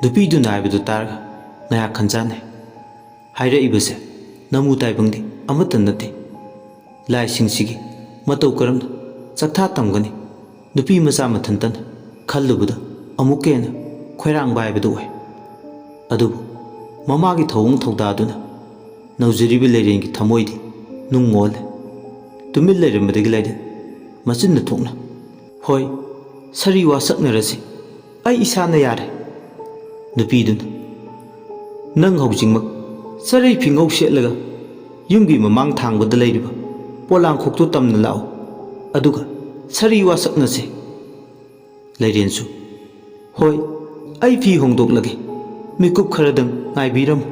ꯅꯨꯄꯤꯗꯨꯅ ꯍꯥꯏꯕꯗꯨ ꯇꯥꯔꯒ ꯉꯥꯏꯍꯥꯛ ꯈꯟꯖꯥꯟꯅꯩ꯫ ꯍꯥꯏꯔꯛꯏꯕꯁꯦ ꯅꯃꯨ ꯇꯥꯏꯕꯪꯗꯤ ꯑꯃꯠꯇ ꯅꯠꯇꯦ꯫ ꯂꯥꯏꯁꯤꯡꯁꯤꯒꯤ ꯃꯇꯧ ꯀꯔꯝꯅ ꯆꯛꯊꯥ ꯇꯝꯒꯅꯤ? ꯅꯨꯄꯤ ꯃꯆꯥ ꯃꯊꯟꯇꯅ ꯈꯜꯂꯨꯕꯗ ꯑꯃꯨꯛꯀ ꯍꯦꯟꯅ ꯈꯣꯏꯔꯥꯡꯕ ꯍꯥꯏꯕꯗꯨ ꯑꯣꯏ꯫ ꯑꯗꯨꯕꯨ ꯃꯃꯥꯒꯤ ꯊꯧꯑꯣꯡ ꯊꯧꯗꯥꯗꯨꯅ ꯅꯧꯖꯔꯤꯕꯤ ꯂꯩꯔꯦꯟꯒꯤ ꯊꯃꯣꯏꯗꯤ ꯅꯨꯡ ꯑꯣꯜꯂꯦ꯫ ꯇꯨꯃꯤꯟ ꯂꯩꯔꯝꯕꯗꯒꯤ ꯂꯩꯔꯦꯟ ꯃꯆꯤꯟꯅ ꯊꯣꯛꯅ ꯍꯣꯏ, ꯁꯔꯤ ꯋꯥꯁꯛꯅꯔꯁꯤ, ꯑꯩ ꯏꯁꯥꯅ ꯌꯥꯔꯦ꯫ ꯅꯨꯄꯤꯗꯨꯅ ꯅꯪ ꯍꯧꯖꯤꯛꯃꯛ ꯆꯔꯩ ꯐꯤꯉꯧ ꯁꯦꯠꯂꯒ ꯌꯨꯝꯒꯤ ꯃꯃꯥꯡ ꯊꯥꯡꯕꯗ ꯂꯩꯔꯤꯕ ꯄꯣꯂꯥꯡꯈꯣꯛꯇꯨ ꯇꯝꯅ ꯂꯥꯛꯎ, ꯑꯗꯨꯒ ꯁꯔꯤ ꯋꯥꯁꯛꯅꯁꯤ꯫ ꯂꯩꯔꯦꯟꯁꯨ ꯍꯣꯏ, ꯑꯩ ꯐꯤ ꯍꯣꯡꯗꯣꯛꯂꯒꯦ, ꯃꯤꯀꯨꯞ ꯈꯔꯗꯪ ꯉꯥꯏꯕꯤꯔꯝꯃꯨ,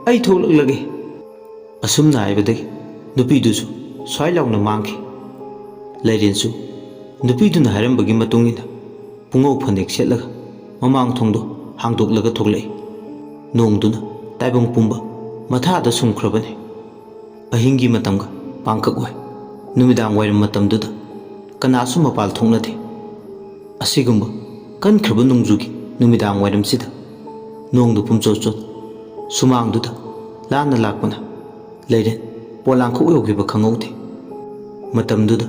ꯑꯩ ꯊꯣꯛꯂꯛꯂꯒꯦ꯫ ꯑꯁꯨꯝꯅ ꯍꯥꯏꯕꯗꯒꯤ ꯅꯨꯄꯤꯗꯨꯁꯨ ꯁ꯭ꯋꯥꯏ ꯂꯥꯎꯅ ꯃꯥꯡꯈꯤ꯫ ꯂꯩꯔꯦꯟꯁꯨ ꯅꯨꯄꯤꯗꯨꯅ ꯍꯥꯏꯔꯝꯕꯒꯤ ꯃꯇꯨꯡ ꯏꯟꯅ ꯄꯨꯡꯉꯧ ꯐꯅꯦꯛ ꯁꯦꯠꯂꯒ ꯃꯃꯥꯡ ꯊꯣꯡꯗꯣ ꯍꯥꯡꯗꯣꯛꯂꯒ ꯊꯣꯛꯂꯛꯏ꯫ ꯅꯣꯡꯗꯨꯅ ꯇꯥꯏꯕꯪ ꯄꯨꯝꯕ ꯃꯊꯥꯗ ꯁꯨꯝꯈ꯭ꯔꯕꯅꯤ꯫ ꯑꯍꯤꯡꯒꯤ ꯃꯇꯝꯒ ꯄꯥꯡꯀꯛ ꯑꯣꯏ꯫ ꯅꯨꯃꯤꯗꯥꯡ ꯋꯥꯏꯔꯝ ꯃꯇꯝꯗꯨꯗ ꯀꯅꯥꯁꯨ ꯃꯄꯥꯜ ꯊꯣꯛꯅꯗꯦ꯫ ꯑꯁꯤꯒꯨꯝꯕ ꯀꯟꯈ꯭ꯔꯕ ꯅꯣꯡꯖꯨꯒꯤ ꯅꯨꯃꯤꯗꯥꯡ ꯋꯥꯏꯔꯝꯁꯤꯗ ꯅꯣꯡꯗꯨ ꯄꯨꯝꯆꯣꯠ ꯁꯨꯃꯥꯡꯗꯨꯗ ꯂꯥꯟꯅ ꯂꯥꯛꯄꯅ ꯂꯩꯔꯦꯟ ꯄꯣꯂꯥꯡꯈꯣꯛ ꯌꯧꯈꯤꯕ ꯈꯪꯍꯧꯗꯦ꯫ ꯃꯇꯝꯗꯨꯗ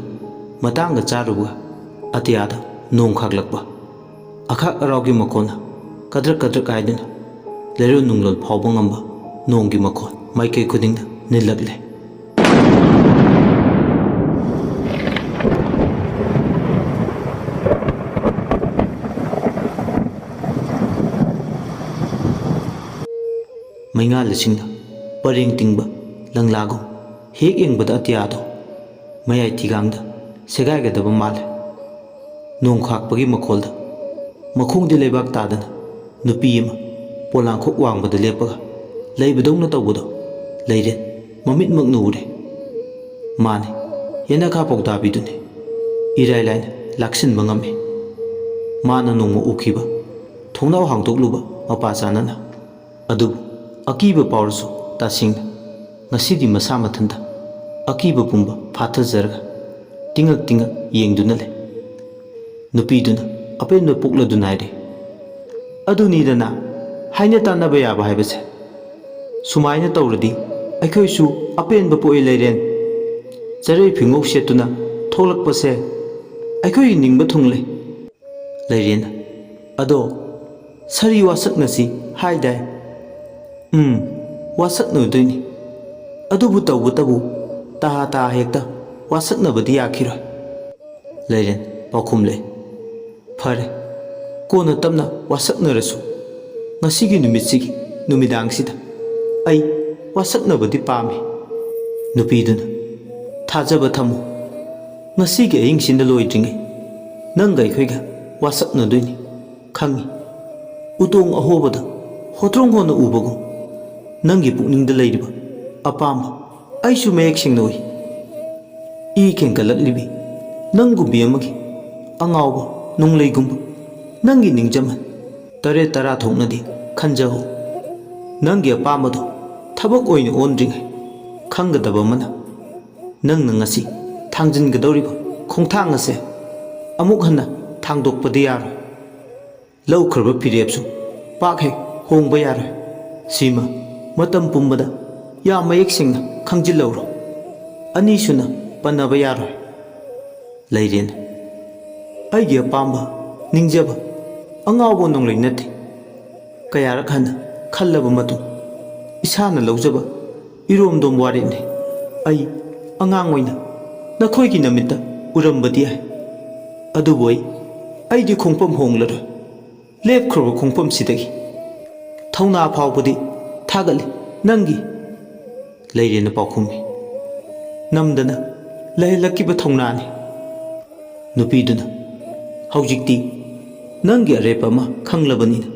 ꯃꯇꯥꯡꯒ ꯆꯥꯔꯨꯕꯒ ꯑꯇꯤꯌꯥꯗ ꯅꯣꯡ ꯈꯥꯛꯂꯛꯄ ꯑꯈꯥꯛ ꯑꯔꯥꯎꯒꯤ ꯃꯈꯣꯟꯅ ꯀꯗ꯭ꯔꯛ ꯀꯗ꯭ꯔꯛ ꯍꯥꯏꯗꯨꯅ ꯂꯩꯔꯣꯟ ꯅꯨꯡꯂꯣꯟ ꯐꯥꯎꯕ ꯉꯝꯕ ꯅꯣꯡꯒꯤ ꯃꯈꯣꯟ ꯃꯥꯏꯀꯩ ꯈꯨꯗꯤꯡꯗ ꯅꯤꯜꯂꯛꯂꯦ꯫ ꯃꯩꯉꯥꯜꯁꯤꯡꯅ ꯄꯔꯦꯡ ꯇꯤꯡꯕ ꯂꯪꯂꯥꯒꯨꯝ ꯍꯦꯛ ꯌꯦꯡꯕꯗ ꯑꯇꯤꯌꯥꯗꯣ ꯃꯌꯥꯏ ꯊꯤꯒꯥꯡꯗ ꯁꯦꯒꯥꯏꯒꯗꯕ ꯃꯥꯜꯂꯦ꯫ ꯅꯣꯡ ꯈꯥꯛꯄꯒꯤ ꯃꯈꯣꯜꯗ ꯃꯈꯣꯡꯗꯤ ꯂꯩꯕꯥꯛ ꯇꯥꯗꯅ ꯅꯨꯄꯤ ꯑꯃ ꯄꯣꯂꯥꯡꯈꯣꯛ ꯋꯥꯡꯕꯗ ꯂꯦꯞꯄꯒ ꯂꯩꯕꯗꯧꯅ ꯇꯧꯕꯗꯣ ꯂꯩꯔꯦꯟ ꯃꯃꯤꯠꯃꯛꯅ ꯎꯔꯦ꯫ ꯃꯥꯅꯦ, ꯌꯦꯅꯈꯥ ꯄꯥꯎꯇꯥꯕꯤꯗꯨꯅꯤ꯫ ꯏꯔꯥꯏ ꯂꯥꯏꯅ ꯂꯥꯛꯁꯤꯟꯕ ꯉꯝꯃꯤ꯫ ꯃꯥꯅ ꯅꯣꯡꯃ ꯎꯈꯤꯕ ꯊꯣꯡꯅꯥꯎ ꯍꯥꯡꯗꯣꯛꯂꯨꯕ ꯃꯄꯥ ꯆꯥꯅꯅ꯫ ꯑꯗꯨꯕꯨ ꯑꯀꯤꯕ ꯐꯥꯎꯔꯁꯨ ꯇꯁꯦꯡꯅ ꯉꯁꯤꯗꯤ ꯃꯁꯥ ꯃꯊꯟꯇ ꯑꯀꯤꯕ ꯄꯨꯝꯕ ꯐꯥꯊꯖꯔꯒ ꯇꯤꯡꯉꯛ ꯇꯤꯡꯉꯛ ꯌꯦꯡꯗꯨꯅ ꯂꯩ꯫ ꯅꯨꯄꯤꯗꯨꯅ ꯑꯄꯦꯟꯕ ꯄꯣꯛꯂꯗꯨꯅ ꯍꯥꯏꯔꯦ, ꯑꯗꯨꯅꯤꯗꯅ ꯍꯥꯏꯅ ꯇꯥꯟꯅꯕ ꯌꯥꯕ ꯍꯥꯏꯕꯁꯦ꯫ ꯁꯨꯃꯥꯏꯅ ꯇꯧꯔꯗꯤ ꯑꯩꯈꯣꯏꯁꯨ ꯑꯄꯦꯟꯕ ꯄꯣꯛꯏ ꯂꯩꯔꯦꯟ꯫ ꯆꯔꯩ ꯐꯤꯉꯧ ꯁꯦꯠꯇꯨꯅ ꯊꯣꯛꯂꯛꯄꯁꯦ ꯑꯩꯈꯣꯏꯒꯤ ꯅꯤꯡꯕ ꯊꯨꯡꯂꯦ꯫ ꯂꯩꯔꯦꯟꯅ, ꯑꯗꯣ ꯁꯥꯔꯤ ꯋꯥꯁꯛꯅꯁꯤ ꯍꯥꯏꯗꯥꯏ? ꯋꯥꯁꯛꯅꯗꯣꯏꯅꯤ꯫ ꯑꯗꯨꯕꯨ ꯇꯧꯕꯇꯕꯨ ꯇꯥ ꯍꯦꯛꯇ ꯋꯥꯁꯛꯅꯕꯗꯤ ꯌꯥꯈꯤꯔꯣꯏ꯫ ꯂꯩꯔꯦꯟ ꯄꯥꯎꯈꯨꯝꯂꯦ, ꯐꯔꯦ, ꯀꯣꯟꯅ ꯇꯞꯅ ꯋꯥꯁꯛꯅꯔꯁꯨ ꯉꯁꯤꯒꯤ ꯅꯨꯃꯤꯠꯁꯤꯒꯤ ꯅꯨꯃꯤꯗꯥꯡꯁꯤꯗ ꯑꯩ ꯋꯥꯁꯛꯅꯕꯗꯤ ꯄꯥꯝꯃꯤ꯫ ꯅꯨꯄꯤꯗꯨꯅ, ꯊꯥꯖꯕ ꯊꯝꯃꯨ, ꯉꯁꯤꯒꯤ ꯑꯍꯤꯡꯁꯤꯅ ꯂꯣꯏꯗ꯭ꯔꯤꯉꯩ ꯅꯪꯒ ꯑꯩꯈꯣꯏꯒ ꯋꯥꯁꯛꯅꯗꯣꯏꯅꯤ ꯈꯪꯉꯤ꯫ ꯎꯇꯣꯡ ꯑꯍꯣꯕꯗ ꯍꯣꯇ꯭ꯔꯣꯡ ꯍꯣꯟꯅ ꯎꯕꯒꯨꯝ ꯅꯪꯒꯤ ꯄꯨꯛꯅꯤꯡꯗ ꯂꯩꯔꯤꯕ ꯑꯄꯥꯝꯕ ꯑꯩꯁꯨ ꯃꯌꯦꯛ ꯁꯦꯡꯅ ꯎꯏ꯫ ꯏ ꯈꯦꯡꯒꯠꯂꯛꯂꯤꯕꯤ ꯅꯪꯒꯨꯝꯕꯤ ꯑꯃꯒꯤ ꯑꯉꯥꯎꯕ ꯅꯣꯡꯂꯩꯒꯨꯝꯕ ꯅꯪꯒꯤ ꯅꯤꯡꯖꯝꯍꯟ ꯇꯔꯦꯠ ꯇꯔꯥ ꯊꯣꯛꯅꯗꯤ ꯈꯟꯖꯍꯧ꯫ ꯅꯪꯒꯤ ꯑꯄꯥꯝꯕꯗꯣ ꯊꯕꯛ ꯑꯣꯏꯅ ꯑꯣꯟꯗ꯭ꯔꯤꯉꯩ ꯈꯪꯒꯗꯕ ꯑꯃꯅ ꯅꯪꯅ ꯉꯁꯤ ꯊꯥꯡꯖꯤꯟꯒꯗꯧꯔꯤꯕ ꯈꯣꯡꯊꯥꯡ ꯑꯁꯦ ꯑꯃꯨꯛ ꯍꯟꯅ ꯊꯥꯡꯗꯣꯛꯄꯗꯤ ꯌꯥꯔꯣꯏ꯫ ꯂꯧꯈ꯭ꯔꯕ ꯐꯤꯔꯦꯞꯁꯨ ꯄꯥꯛ ꯍꯦꯛ ꯍꯣꯡꯕ ꯌꯥꯔꯣꯏ꯫ ꯁꯤꯃ ꯃꯇꯝ ꯄꯨꯝꯕꯗ ꯌꯥꯝ ꯃꯌꯦꯛ ꯁꯦꯡꯅ ꯈꯪꯖꯤꯜꯍꯧꯔꯣ꯫ ꯑꯅꯤꯁꯨꯅ ꯄꯟꯅꯕ ꯌꯥꯔꯣꯏ꯫ ꯂꯩꯔꯦꯟ, ꯑꯩꯒꯤ ꯑꯄꯥꯝꯕ ꯅꯤꯡꯖꯕ ꯑꯉꯥꯎꯕ ꯅꯣꯡꯂꯩ ꯅꯠꯇꯦ꯫ ꯀꯌꯥꯔꯛ ꯍꯟꯅ ꯈꯜꯂꯕ ꯃꯇꯨꯡ ꯏꯁꯥꯅ ꯂꯧꯖꯕ ꯏꯔꯣꯝꯗꯣꯝ ꯋꯥꯔꯦꯞꯅꯤ꯫ ꯑꯩ ꯑꯉꯥꯡ ꯑꯣꯏꯅ ꯅꯈꯣꯏꯒꯤ ꯅꯃꯤꯠꯇ ꯎꯔꯝꯕꯗꯤ ꯌꯥꯏ, ꯑꯗꯨꯕꯨ ꯑꯩꯗꯤ ꯈꯣꯡꯐꯝ ꯍꯣꯡꯂꯔꯣꯏ꯫ ꯂꯦꯞꯈ꯭ꯔꯕ ꯈꯣꯡꯐꯝꯁꯤꯗꯒꯤ ꯊꯧꯅꯥ ꯐꯥꯎꯕꯗꯤ ꯊꯥꯒꯠꯂꯤ ꯅꯪꯒꯤ꯫ ꯂꯩꯔꯦꯟꯅ ꯄꯥꯎꯈꯨꯝꯃꯤ, ꯅꯝꯗꯅ ꯂꯩꯍꯜꯂꯛꯈꯤꯕ ꯊꯧꯅꯥꯅꯤ꯫ ꯅꯨꯄꯤꯗꯨꯅ, ꯍꯧꯖꯤꯛꯇꯤ ꯅꯪꯒꯤ ꯑꯔꯦꯞꯄ ꯑꯃ ꯈꯪꯂꯕꯅꯤꯅ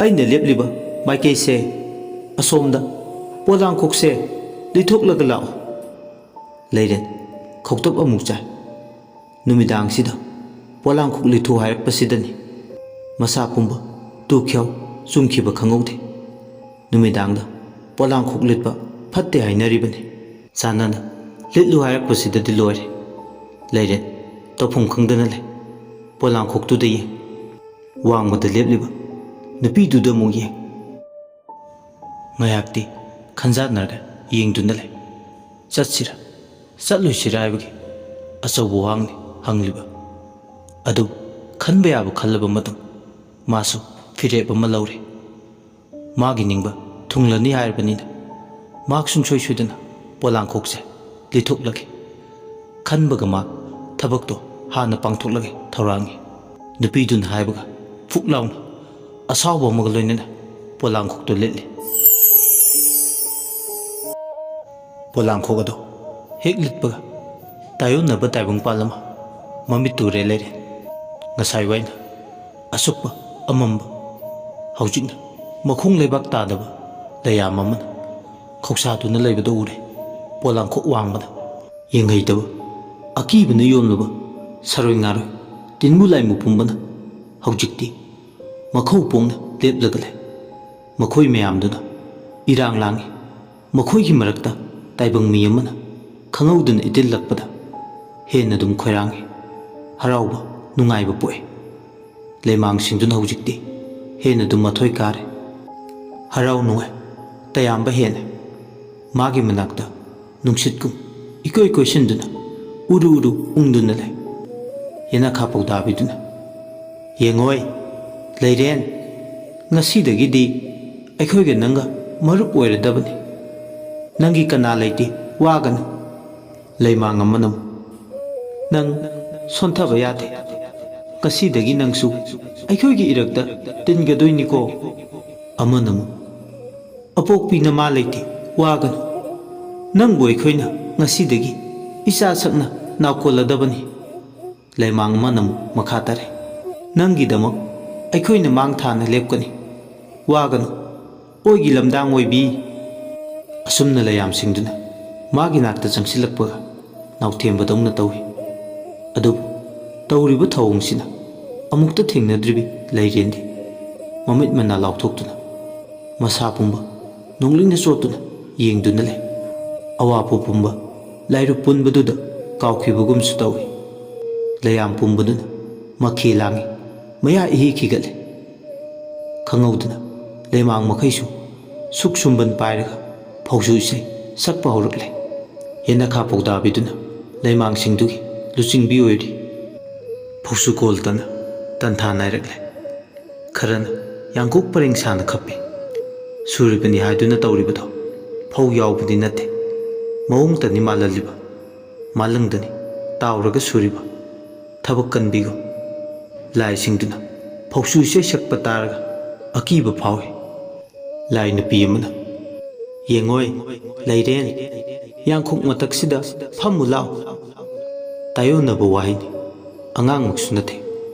ꯑꯩꯅ ꯂꯦꯞꯂꯤꯕ ꯃꯥꯏꯀꯩꯁꯦ ꯑꯁꯣꯝꯗ ꯄꯣꯂꯥꯡꯈꯣꯛꯁꯦ ꯂꯤꯊꯣꯛꯂꯒ ꯂꯥꯛꯑꯣ꯫ ꯂꯩꯔꯦꯟ ꯈꯧꯇꯞ ꯑꯃꯨꯛ ꯆꯥꯏ꯫ ꯅꯨꯃꯤꯗꯥꯡꯁꯤꯗ ꯄꯣꯂꯥꯡꯈꯣꯛ ꯂꯤꯊꯨ ꯍꯥꯏꯔꯛꯄꯁꯤꯗꯅꯤ ꯃꯁꯥ ꯄꯨꯝꯕ ꯇꯨꯈ꯭ꯌꯥꯎ ꯆꯨꯝꯈꯤꯕ ꯈꯪꯍꯧꯗꯦ꯫ ꯅꯨꯃꯤꯗꯥꯡꯗ ꯄꯣꯂꯥꯡꯈꯣꯛ ꯂꯤꯠꯄ ꯐꯠꯇꯦ ꯍꯥꯏꯅꯔꯤꯕꯅꯤ꯫ ꯆꯥꯟꯅꯅ ꯂꯤꯠꯂꯨ ꯍꯥꯏꯔꯛꯄꯁꯤꯗꯗꯤ ꯂꯣꯏꯔꯦ꯫ ꯂꯩꯔꯦꯟ ꯇꯧꯐꯝ ꯈꯪꯗꯅ ꯂꯩ꯫ ꯄꯣꯂꯥꯡꯈꯣꯛꯇꯨꯗ ꯌꯦꯡ, ꯋꯥꯡꯃꯗ ꯂꯦꯞꯂꯤꯕ ꯅꯨꯄꯤꯗꯨꯗ ꯑꯃꯨꯛ ꯌꯦꯡ꯫ ꯉꯥꯏꯍꯥꯛꯇꯤ ꯈꯟꯖꯥꯟꯅꯔꯒ ꯌꯦꯡꯗꯨꯅ ꯂꯩ꯫ ꯆꯠꯁꯤꯔꯥ ꯆꯠꯂꯣꯏꯁꯤꯔꯥ ꯍꯥꯏꯕꯒꯤ ꯑꯆꯧꯕ ꯋꯥꯍꯪꯅꯤ ꯍꯪꯂꯤꯕ꯫ ꯑꯗꯨ ꯈꯟꯕ ꯌꯥꯕ ꯈꯜꯂꯕ ꯃꯇꯨꯡ ꯃꯥꯁꯨ ꯐꯤꯔꯦꯞ ꯑꯃ ꯂꯧꯔꯦ꯫ ꯃꯥꯒꯤ ꯅꯤꯡꯕ ꯊꯨꯡꯂꯅꯤ ꯍꯥꯏꯔꯕꯅꯤꯅ ꯃꯍꯥꯛ ꯁꯨꯡꯁꯣꯏ ꯁꯣꯏꯗꯅ ꯄꯣꯂꯥꯡꯈꯣꯛꯁꯦ ꯂꯤꯊꯣꯛꯂꯒꯦ ꯈꯟꯕꯒ ꯃꯥ ꯊꯕꯛꯇꯣ ꯍꯥꯟꯅ ꯄꯥꯡꯊꯣꯛꯂꯒꯦ ꯊꯧꯔꯥꯡꯉꯤ꯫ ꯅꯨꯄꯤꯗꯨꯅ ꯍꯥꯏꯕꯒ ꯐꯨꯛ ꯂꯥꯎꯅ ꯑꯁꯥꯎꯕ ꯑꯃꯒ ꯂꯣꯏꯅꯅ ꯄꯣꯂꯥꯡꯈꯣꯛꯇꯣ ꯂꯤꯠꯂꯤ꯫ ꯄꯣꯂꯥꯡꯈꯣꯛ ꯑꯗꯣ ꯍꯦꯛ ꯂꯤꯠꯄꯒ ꯇꯥꯌꯣꯟꯅꯕ ꯇꯥꯏꯕꯪꯄꯥꯜ ꯑꯃ ꯃꯃꯤꯠ ꯇꯨꯔꯦ ꯂꯩꯔꯦ꯫ ꯉꯁꯥꯏ ꯋꯥꯏꯅ ꯑꯁꯨꯛꯄ ꯑꯃꯝꯕ, ꯍꯧꯖꯤꯛꯅ ꯃꯈꯣꯡ ꯂꯩꯕꯥꯛ ꯇꯥꯗꯕ ꯂꯩꯌꯥꯝ ꯑꯃꯅ ꯈꯧꯁꯥꯗꯨꯅ ꯂꯩꯕꯗ ꯎꯔꯦ꯫ ꯄꯣꯂꯥꯡꯈꯣꯛ ꯋꯥꯡꯕꯗ ꯌꯦꯡꯍꯩꯇꯕ ꯑꯀꯤꯕꯅ ꯌꯣꯝꯂꯕ ꯁꯔꯣꯏ ꯉꯥꯔꯣꯏ ꯇꯤꯟꯕꯨ ꯂꯥꯏꯃꯨ ꯄꯨꯝꯕꯅ ꯍꯧꯖꯤꯛꯇꯤ ꯃꯈꯧ ꯄꯣꯡꯅ ꯂꯦꯞꯂꯒ ꯂꯩ꯫ ꯃꯈꯣꯏ ꯃꯌꯥꯝꯗꯨꯅ ꯏꯔꯥꯡ ꯂꯥꯡꯏ꯫ ꯃꯈꯣꯏꯒꯤ ꯃꯔꯛꯇ ꯇꯥꯏꯕꯪ ꯃꯤ ꯑꯃꯅ ꯈꯪꯍꯧꯗꯅ ꯏꯇꯤꯜꯂꯛꯄꯗ ꯍꯦꯟꯅ ꯑꯗꯨꯝ ꯈꯣꯏꯔꯥꯡꯏ꯫ ꯍꯔꯥꯎꯕ ꯅꯨꯡꯉꯥꯏꯕ ꯄꯣꯛꯏ꯫ ꯂꯩꯃꯥꯡꯁꯤꯡꯗꯨꯅ ꯍꯧꯖꯤꯛꯇꯤ ꯍꯦꯟꯅ ꯑꯗꯨꯝ ꯃꯊꯣꯏ ꯀꯥꯔꯦ꯫ ꯍꯔꯥꯎ ꯅꯨꯡꯉꯥꯏ ꯇꯌꯥꯝꯕ ꯍꯦꯜꯂꯦ꯫ ꯃꯥꯒꯤ ꯃꯅꯥꯛꯇ ꯅꯨꯡꯁꯤꯠꯀꯨꯝ ꯏꯀꯣꯏ ꯀꯣꯏꯁꯤꯟꯗꯨꯅ ꯎꯔꯨ ꯎꯔꯨ ꯎꯪꯗꯨꯅ ꯂꯩ꯫ ꯌꯦꯅꯈꯥ ꯄꯥꯎꯇꯥꯕꯤꯗꯨꯅ, ꯌꯦꯡꯉꯣꯏ ꯂꯩꯔꯦꯟ, ꯉꯁꯤꯗꯒꯤꯗꯤ ꯑꯩꯈꯣꯏꯒ ꯅꯪꯒ ꯃꯔꯨꯞ ꯑꯣꯏꯔꯗꯕꯅꯤ꯫ ꯅꯪꯒꯤ ꯀꯅꯥ ꯂꯩꯇꯦ ꯋꯥꯒꯅꯨ꯫ ꯂꯩꯃꯥꯡ ꯑꯃꯅ ꯑꯃꯨꯛ, ꯅꯪ ꯁꯣꯟꯊꯕ ꯌꯥꯗꯦ꯫ ꯉꯁꯤꯗꯒꯤ ꯅꯪꯁꯨ ꯑꯩꯈꯣꯏꯒꯤ ꯏꯔꯛꯇ ꯇꯤꯟꯒꯗꯣꯏꯅꯤꯀꯣ꯫ ꯑꯃꯅ ꯑꯃꯨꯛ, ꯑꯄꯣꯛꯄꯤ ꯅꯃꯥ ꯂꯩꯇꯦ ꯋꯥꯒꯅꯨ ꯅꯪꯕꯨ ꯑꯩꯈꯣꯏꯅ ꯉꯁꯤꯗꯒꯤ ꯏꯆꯥ ꯁꯛꯅ ꯅꯥꯎꯀꯣꯜꯂꯗꯕꯅꯤ ꯂꯩꯃꯥꯡ ꯑꯃꯅ ꯑꯃꯨꯛ ꯃꯈꯥ ꯇꯥꯔꯦ ꯅꯪꯒꯤꯗꯃꯛ ꯑꯩꯈꯣꯏꯅ ꯃꯥꯡ ꯊꯥꯅ ꯂꯦꯞꯀꯅꯤ ꯋꯥꯒꯅꯨ ꯑꯣꯏꯒꯤ ꯂꯝꯗꯥꯡ ꯑꯣꯏꯕꯤ ꯑꯁꯨꯝꯅ ꯂꯩꯌꯥꯝꯁꯤꯡꯗꯨꯅ ꯃꯥꯒꯤ ꯅꯥꯛꯇ ꯆꯪꯁꯤꯜꯂꯛꯄꯒ ꯅꯥꯎꯊꯦꯝꯕꯗꯧꯅ ꯇꯧꯏ ꯑꯗꯨꯕꯨ ꯇꯧꯔꯤꯕ ꯊꯧꯑꯣꯡꯁꯤꯅ ꯑꯃꯨꯛꯇ ꯊꯦꯡꯅꯗ꯭ꯔꯤꯕꯤ ꯂꯩꯔꯦꯟꯗꯤ ꯃꯃꯤꯠ ꯃꯅꯥ ꯂꯥꯎꯊꯣꯛꯇꯨꯅ ꯃꯁꯥ ꯄꯨꯝꯕ ꯅꯣꯡꯂꯤꯡꯅ ꯆꯣꯠꯇꯨꯅ ꯌꯦꯡꯗꯨꯅ ꯂꯩ ꯑꯋꯥꯄꯨ ꯄꯨꯝꯕ ꯂꯥꯏꯔꯨꯞ ꯄꯨꯟꯕꯗꯨꯗ ꯀꯥꯎꯈꯤꯕꯒꯨꯝꯁꯨ ꯇꯧꯏ ꯂꯩꯌꯥꯝ ꯄꯨꯝꯕꯗꯨꯅ ꯃꯈꯦ ꯂꯥꯡꯏ ꯃꯌꯥ ꯏꯍꯤ ꯈꯤꯒꯠꯂꯤ ꯈꯪꯍꯧꯗꯅ ꯂꯩꯃꯥꯡ ꯃꯈꯩꯁꯨ ꯁꯨꯛ ꯁꯨꯝꯕꯟ ꯄꯥꯏꯔꯒ ꯐꯧꯁꯨ ꯏꯁꯩ ꯁꯛꯄ ꯍꯧꯔꯛꯂꯦ ꯌꯦꯅꯈꯥ ꯄꯧꯗꯥꯕꯤꯗꯨꯅ ꯂꯩꯃꯥꯡꯁꯤꯡꯗꯨꯒꯤ ꯂꯨꯆꯤꯡꯕꯤ ꯑꯣꯏꯔꯤ ꯐꯧꯁꯨ ꯀꯣꯜꯇꯅ ꯇꯟꯊꯥ ꯅꯥꯏꯔꯛꯂꯦ ꯈꯔꯅ ꯌꯥꯡꯀꯣꯛ ꯄꯔꯦꯡ ꯁꯥꯅ ꯈꯞꯄꯤ ꯁꯨꯔꯤꯕꯅꯤ ꯍꯥꯏꯗꯨꯅ ꯇꯧꯔꯤꯕꯗꯣ ꯐꯧ ꯌꯥꯎꯕꯗꯤ ꯅꯠꯇꯦ ꯃꯑꯣꯡꯇꯅꯤ ꯃꯥꯜꯍꯜꯂꯤꯕ ꯃꯥꯂꯪꯗꯅꯤ ꯇꯥꯎꯔꯒ ꯁꯨꯔꯤꯕ ꯊꯕꯛ ꯀꯟꯕꯤꯒꯨꯝ ꯂꯥꯏꯁꯤꯡꯗꯨꯅ ꯐꯧꯁꯨ ꯏꯁꯩ ꯁꯛꯄ ꯇꯥꯔꯒ ꯑꯀꯤꯕ ꯐꯥꯎꯏ ꯂꯥꯏ ꯅꯨꯄꯤ ꯑꯃꯅ ꯌꯦꯡꯉꯣꯏ ꯂꯩꯔꯦꯟ ꯌꯥꯡꯈꯣꯛ ꯃꯊꯛꯁꯤꯗ ꯐꯝꯃꯨ ꯂꯥꯎ ꯇꯥꯌꯣꯟꯅꯕ ꯋꯥꯍꯩꯅꯤ ꯑꯉꯥꯡꯃꯛꯁꯨ ꯅꯠꯇꯦ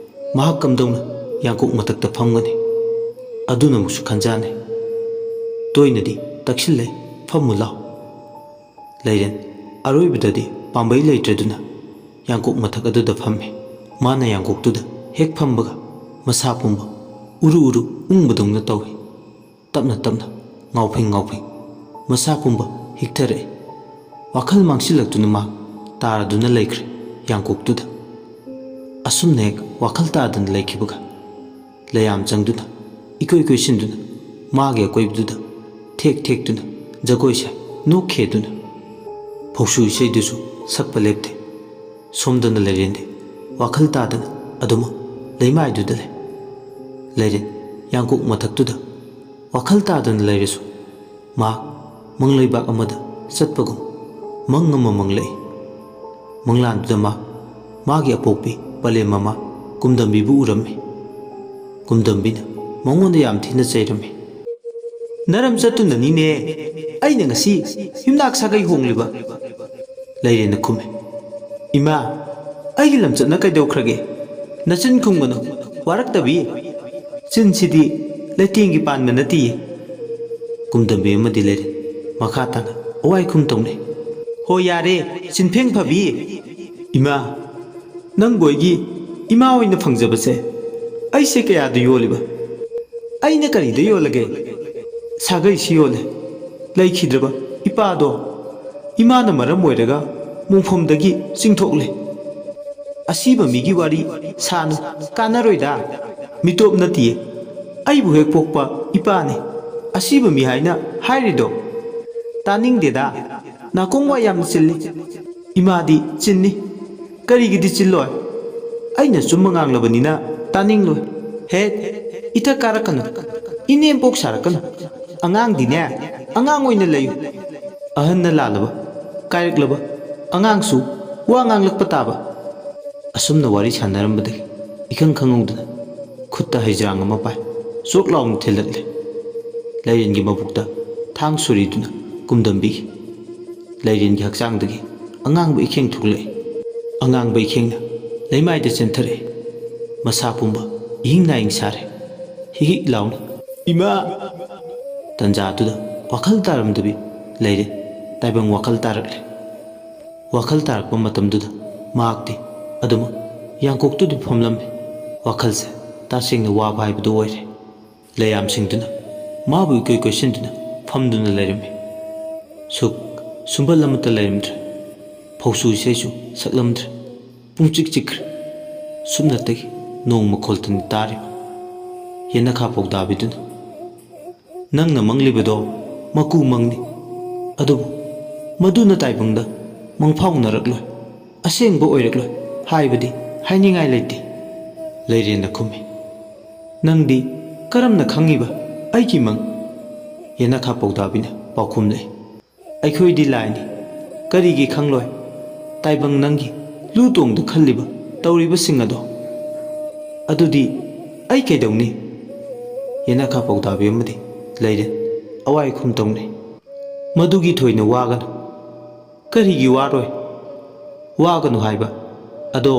ꯃꯍꯥꯛ ꯀꯝꯗꯧꯅ ꯌꯥꯡꯀꯣꯛ ꯃꯊꯛꯇ ꯐꯝꯒꯅꯤ ꯑꯗꯨꯅ ꯑꯃꯨꯛꯁꯨ ꯈꯟꯖꯥꯟꯅꯩ ꯇꯣꯏꯅꯗꯤ ꯇꯛꯁꯤꯜꯂꯦ ꯐꯝꯃꯨ ꯂꯥꯎ ꯂꯩꯔꯦꯟ ꯑꯔꯣꯏꯕꯗꯗꯤ ꯄꯥꯝꯕꯩ ꯂꯩꯇ꯭ꯔꯗꯨꯅ ꯌꯥꯡꯀꯣꯛ ꯃꯊꯛ ꯑꯗꯨꯗ ꯐꯝꯃꯤ ꯃꯥꯅ ꯌꯥꯡꯀꯣꯛꯇꯨꯗ ꯍꯦꯛ ꯐꯝꯕꯒ ꯃꯁꯥ ꯄꯨꯝꯕ ꯎꯔꯨ ꯎꯔꯨ ꯎꯪꯕꯗꯧꯅ ꯇꯧꯏ ꯇꯞꯅ ꯇꯞꯅ ꯉꯥꯎꯐꯤꯡ ꯉꯥꯎꯐꯤꯡ ꯃꯁꯥ ꯄꯨꯝꯕ ꯍꯤꯛꯊꯔꯛꯏ ꯋꯥꯈꯜ ꯃꯥꯡꯁꯤꯜꯂꯛꯇꯨꯅ ꯃꯥ ꯇꯥꯔꯗꯨꯅ ꯂꯩꯈ꯭ꯔꯦ ꯌꯥꯡꯀꯣꯛꯇꯨꯗ ꯑꯁꯨꯝꯅ ꯍꯦꯛ ꯋꯥꯈꯜ ꯇꯥꯗꯅ ꯂꯩꯈꯤꯕꯒ ꯂꯩꯌꯥꯝ ꯆꯪꯗꯨꯅ ꯏꯀꯣꯏ ꯀꯣꯏꯁꯤꯟꯗꯨꯅ ꯃꯥꯒꯤ ꯑꯀꯣꯏꯕꯗꯨꯗ ꯊꯦꯛ ꯊꯦꯛꯇꯨꯅ ꯖꯒꯣꯏ ꯁꯥꯏ ꯅꯣꯛꯈꯦꯗꯨꯅ ꯐꯧꯁꯨ ꯏꯁꯩꯗꯨꯁꯨ ꯁꯛꯄ ꯂꯦꯞꯇꯦ ꯁꯣꯝꯗꯅ ꯂꯩꯔꯦꯟꯗꯤ ꯋꯥꯈꯜ ꯇꯥꯗꯅ ꯑꯗꯨꯃꯛ ꯂꯩꯃꯥꯏꯗꯨꯗ ꯂꯩ ꯂꯩꯔꯦꯟ ꯌꯥꯡꯀꯣꯛ ꯃꯊꯛꯇꯨꯗ ꯋꯥꯈꯜ ꯇꯥꯗꯅ ꯂꯩꯔꯁꯨ ꯃꯍꯥꯛ ꯃꯪꯂꯩꯕꯥꯛ ꯑꯃꯗ ꯆꯠꯄꯒꯨꯝ ꯃꯪ ꯑꯃ ꯃꯪꯂꯛꯏ ꯃꯪꯂꯥꯟꯗꯨꯗ ꯃꯥꯒꯤ ꯑꯄꯣꯛꯄꯤ ꯄꯂꯦꯝ ꯃꯃꯥ ꯀꯨꯝꯗꯝꯕꯤꯕꯨ ꯎꯔꯝꯃꯤ ꯀꯨꯝꯗꯝꯕꯤꯅ ꯃꯉꯣꯟꯗ ꯌꯥꯝ ꯊꯤꯅ ꯆꯩꯔꯝꯃꯤ ꯅꯔꯝ ꯆꯠꯇꯨꯅꯅꯤꯅꯦ ꯑꯩꯅ ꯉꯁꯤ ꯌꯨꯝꯅꯥꯛ ꯁꯥꯒꯩ ꯍꯣꯡꯂꯤꯕ ꯂꯩꯔꯦꯟꯅ ꯈꯨꯝꯃꯤ ꯏꯃꯥ ꯑꯩꯒꯤ ꯂꯝꯆꯠꯅ ꯀꯩꯗꯧꯈ꯭ꯔꯒꯦ ꯅꯆꯤꯟ ꯈꯨꯝꯒꯅꯨ ꯋꯥꯔꯛꯇꯕꯤ ꯆꯤꯟꯁꯤꯗꯤ ꯂꯩꯇꯦꯡꯒꯤ ꯄꯥꯟꯕ ꯅꯠꯇꯤꯌꯦ ꯀꯨꯝꯗꯝꯕꯤ ꯑꯃꯗꯤ ꯂꯩꯔꯦꯟ ꯃꯈꯥ ꯇꯥꯅ ꯑꯋꯥꯏꯈꯨꯝ ꯇꯧꯅꯩ ꯍꯣ ꯌꯥꯔꯦ ꯆꯤꯟꯐꯦꯡ ꯐꯕꯤ ꯏꯃꯥ ꯅꯪꯕꯨ ꯑꯩꯒꯤ ꯏꯃꯥ ꯑꯣꯏꯅ ꯐꯪꯖꯕꯁꯦ ꯑꯩꯁꯦ ꯀꯌꯥꯗ ꯌꯣꯜꯂꯤꯕ ꯑꯩꯅ ꯀꯔꯤꯗ ꯌꯣꯜꯂꯒꯦ ꯁꯥꯒꯩꯁꯤ ꯌꯣꯜꯂꯦ ꯂꯩꯈꯤꯗ꯭ꯔꯕ ꯏꯄꯥꯗꯣ ꯏꯃꯥꯅ ꯃꯔꯝ ꯑꯣꯏꯔꯒ ꯃꯣꯡꯐꯝꯗꯒꯤ ꯆꯤꯡꯊꯣꯛꯂꯦ ꯑꯁꯤꯕ ꯃꯤꯒꯤ ꯋꯥꯔꯤ ꯁꯥꯅꯨ ꯀꯥꯟꯅꯔꯣꯏꯗ ꯃꯤꯇꯣꯞ ꯅꯠꯇꯤꯌꯦ ꯑꯩꯕꯨ ꯍꯦꯛ ꯄꯣꯛꯄ ꯏꯄꯥꯅꯤ ꯑꯁꯤꯕ ꯃꯤ ꯍꯥꯏꯅ ꯍꯥꯏꯔꯤꯗꯣ ꯇꯥꯅꯤꯡꯗꯦꯗ ꯅꯥꯀꯣꯡ ꯋꯥ ꯌꯥꯝꯅ ꯆꯤꯜꯂꯤ ꯏꯃꯥꯗꯤ ꯆꯤꯟꯅꯤ ꯀꯔꯤꯒꯤꯗꯤ ꯆꯤꯜꯂꯣꯏ ꯑꯩꯅ ꯆꯨꯝꯕ ꯉꯥꯡꯂꯕꯅꯤꯅ ꯇꯥꯅꯤꯡꯂꯣꯏ ꯍꯦꯠ ꯏꯊꯛ ꯀꯥꯔꯛꯀꯅꯨ ꯏꯅꯦꯝꯄꯣꯛ ꯁꯥꯔꯛꯀꯅꯨ ꯑꯉꯥꯡꯗꯤꯅꯦ ꯑꯉꯥꯡ ꯑꯣꯏꯅ ꯂꯩꯌꯨ ꯑꯍꯟꯅ ꯂꯥꯜꯂꯕ ꯀꯥꯏꯔꯛꯂꯕ ꯑꯉꯥꯡꯁꯨ ꯋꯥ ꯉꯥꯡꯂꯛꯄ ꯇꯥꯕ ꯑꯁꯨꯝꯅ ꯋꯥꯔꯤ ꯁꯥꯟꯅꯔꯝꯕꯗꯒꯤ ꯏꯈꯪ ꯈꯪꯍꯧꯗꯅ ꯈꯨꯠꯇ ꯍꯩꯖ꯭ꯔꯥꯡ ꯑꯃ ꯄꯥꯏ ꯆꯣꯛ ꯂꯥꯎꯅ ꯊꯤꯜꯂꯛꯂꯦ ꯂꯩꯔꯦꯟꯒꯤ ꯃꯕꯨꯛꯇ ꯊꯥꯡ ꯁꯨꯔꯤꯗꯨꯅ ꯀꯨꯝꯗꯝꯕꯤꯈꯤ ꯂꯩꯔꯦꯟꯒꯤ ꯍꯛꯆꯥꯡꯗꯒꯤ ꯑꯉꯥꯡꯕ ꯏꯈꯦꯡ ꯊꯣꯛꯂꯛꯏ ꯑꯉꯥꯡꯕ ꯏꯈꯦꯡꯅ ꯂꯩꯃꯥꯏꯗ ꯆꯦꯟꯊꯔꯛꯏ ꯃꯁꯥ ꯄꯨꯝꯕ ꯏꯍꯤꯡ ꯅꯥꯍꯤꯡ ꯁꯥꯔꯦ ꯍꯤꯍꯤꯛ ꯂꯥꯎꯅ ꯏꯃꯥ ꯇꯟꯖꯥꯗꯨꯗ ꯋꯥꯈꯜ ꯇꯥꯔꯝꯗꯕꯤ ꯂꯩꯔꯦꯟ ꯇꯥꯏꯕꯪ ꯋꯥꯈꯜ ꯇꯥꯔꯛꯂꯦ ꯋꯥꯈꯜ ꯇꯥꯔꯛꯄ ꯃꯇꯝꯗꯨꯗ ꯃꯍꯥꯛꯇꯤ ꯑꯗꯨꯃꯛ ꯌꯥꯡꯀꯣꯛꯇꯨꯗ ꯐꯝꯂꯝꯃꯤ ꯋꯥꯈꯜꯁꯦ ꯇꯁꯦꯡꯅ ꯋꯥꯕ ꯍꯥꯏꯕꯗꯨ ꯑꯣꯏꯔꯦ ꯂꯩꯌꯥꯝꯁꯤꯡꯗꯨꯅ ꯃꯥꯕꯨ ꯏꯀꯣꯏ ꯀꯣꯏꯁꯤꯟꯗꯨꯅ ꯐꯝꯗꯨꯅ ꯂꯩꯔꯝꯃꯤ ꯁꯨꯝꯕꯜ ꯑꯃꯠꯇ ꯂꯩꯔꯝꯗ꯭ꯔꯦ ꯐꯧꯁꯨ ꯏꯁꯩꯁꯨ ꯁꯛꯂꯝꯗ꯭ꯔꯦ ꯄꯨꯡꯆꯤꯛ ꯆꯤꯛꯈ꯭ꯔꯦ ꯁꯨꯞꯅꯇꯒꯤ ꯅꯣꯡ ꯃꯈꯣꯜꯇꯅꯤ ꯇꯥꯔꯤꯕ ꯌꯦꯅꯈꯥ ꯄꯧꯗꯥꯕꯤꯗꯨꯅ ꯅꯪꯅ ꯃꯪꯂꯤꯕꯗꯣ ꯃꯀꯨ ꯃꯪꯅꯤ ꯑꯗꯨꯕꯨ ꯃꯗꯨꯅ ꯇꯥꯏꯕꯪꯗ ꯃꯪꯐꯥꯎꯅꯔꯛꯂꯣꯏ ꯑꯁꯦꯡꯕ ꯑꯣꯏꯔꯛꯂꯣꯏ ꯍꯥꯏꯕꯗꯤ ꯍꯥꯏꯅꯤꯡꯉꯥꯏ ꯂꯩꯇꯦ ꯂꯩꯔꯦꯟꯅ ꯈꯨꯝꯃꯤ ꯅꯪꯗꯤ ꯀꯔꯝꯅ ꯈꯪꯉꯤꯕ ꯑꯩꯒꯤ ꯃꯪ ꯌꯦꯅꯈꯥ ꯄꯧꯗꯥꯕꯤꯅ ꯄꯥꯎꯈꯨꯝ ꯂꯩ ꯑꯩꯈꯣꯏꯗꯤ ꯂꯥꯏꯅꯤ ꯀꯔꯤꯒꯤ ꯈꯪꯂꯣꯏ ꯇꯥꯏꯕꯪ ꯅꯪꯒꯤ ꯂꯨ ꯇꯣꯡꯗ ꯈꯜꯂꯤꯕ ꯇꯧꯔꯤꯕꯁꯤꯡ ꯑꯗꯣ ꯑꯗꯨꯗꯤ ꯑꯩ ꯀꯩꯗꯧꯅꯤ ꯌꯦꯅꯈꯥ ꯄꯧꯗꯥꯕꯤ ꯑꯃꯗꯤ ꯂꯩꯔꯦꯟ ꯑꯋꯥꯏ ꯈꯨꯝ ꯇꯧꯅꯩ꯫ ꯃꯗꯨꯒꯤ ꯊꯣꯏꯅ ꯋꯥꯒꯅꯨ꯫ ꯀꯔꯤꯒꯤ ꯋꯥꯔꯣꯏ? ꯋꯥꯒꯅꯨ ꯍꯥꯏꯕ ꯑꯗꯣ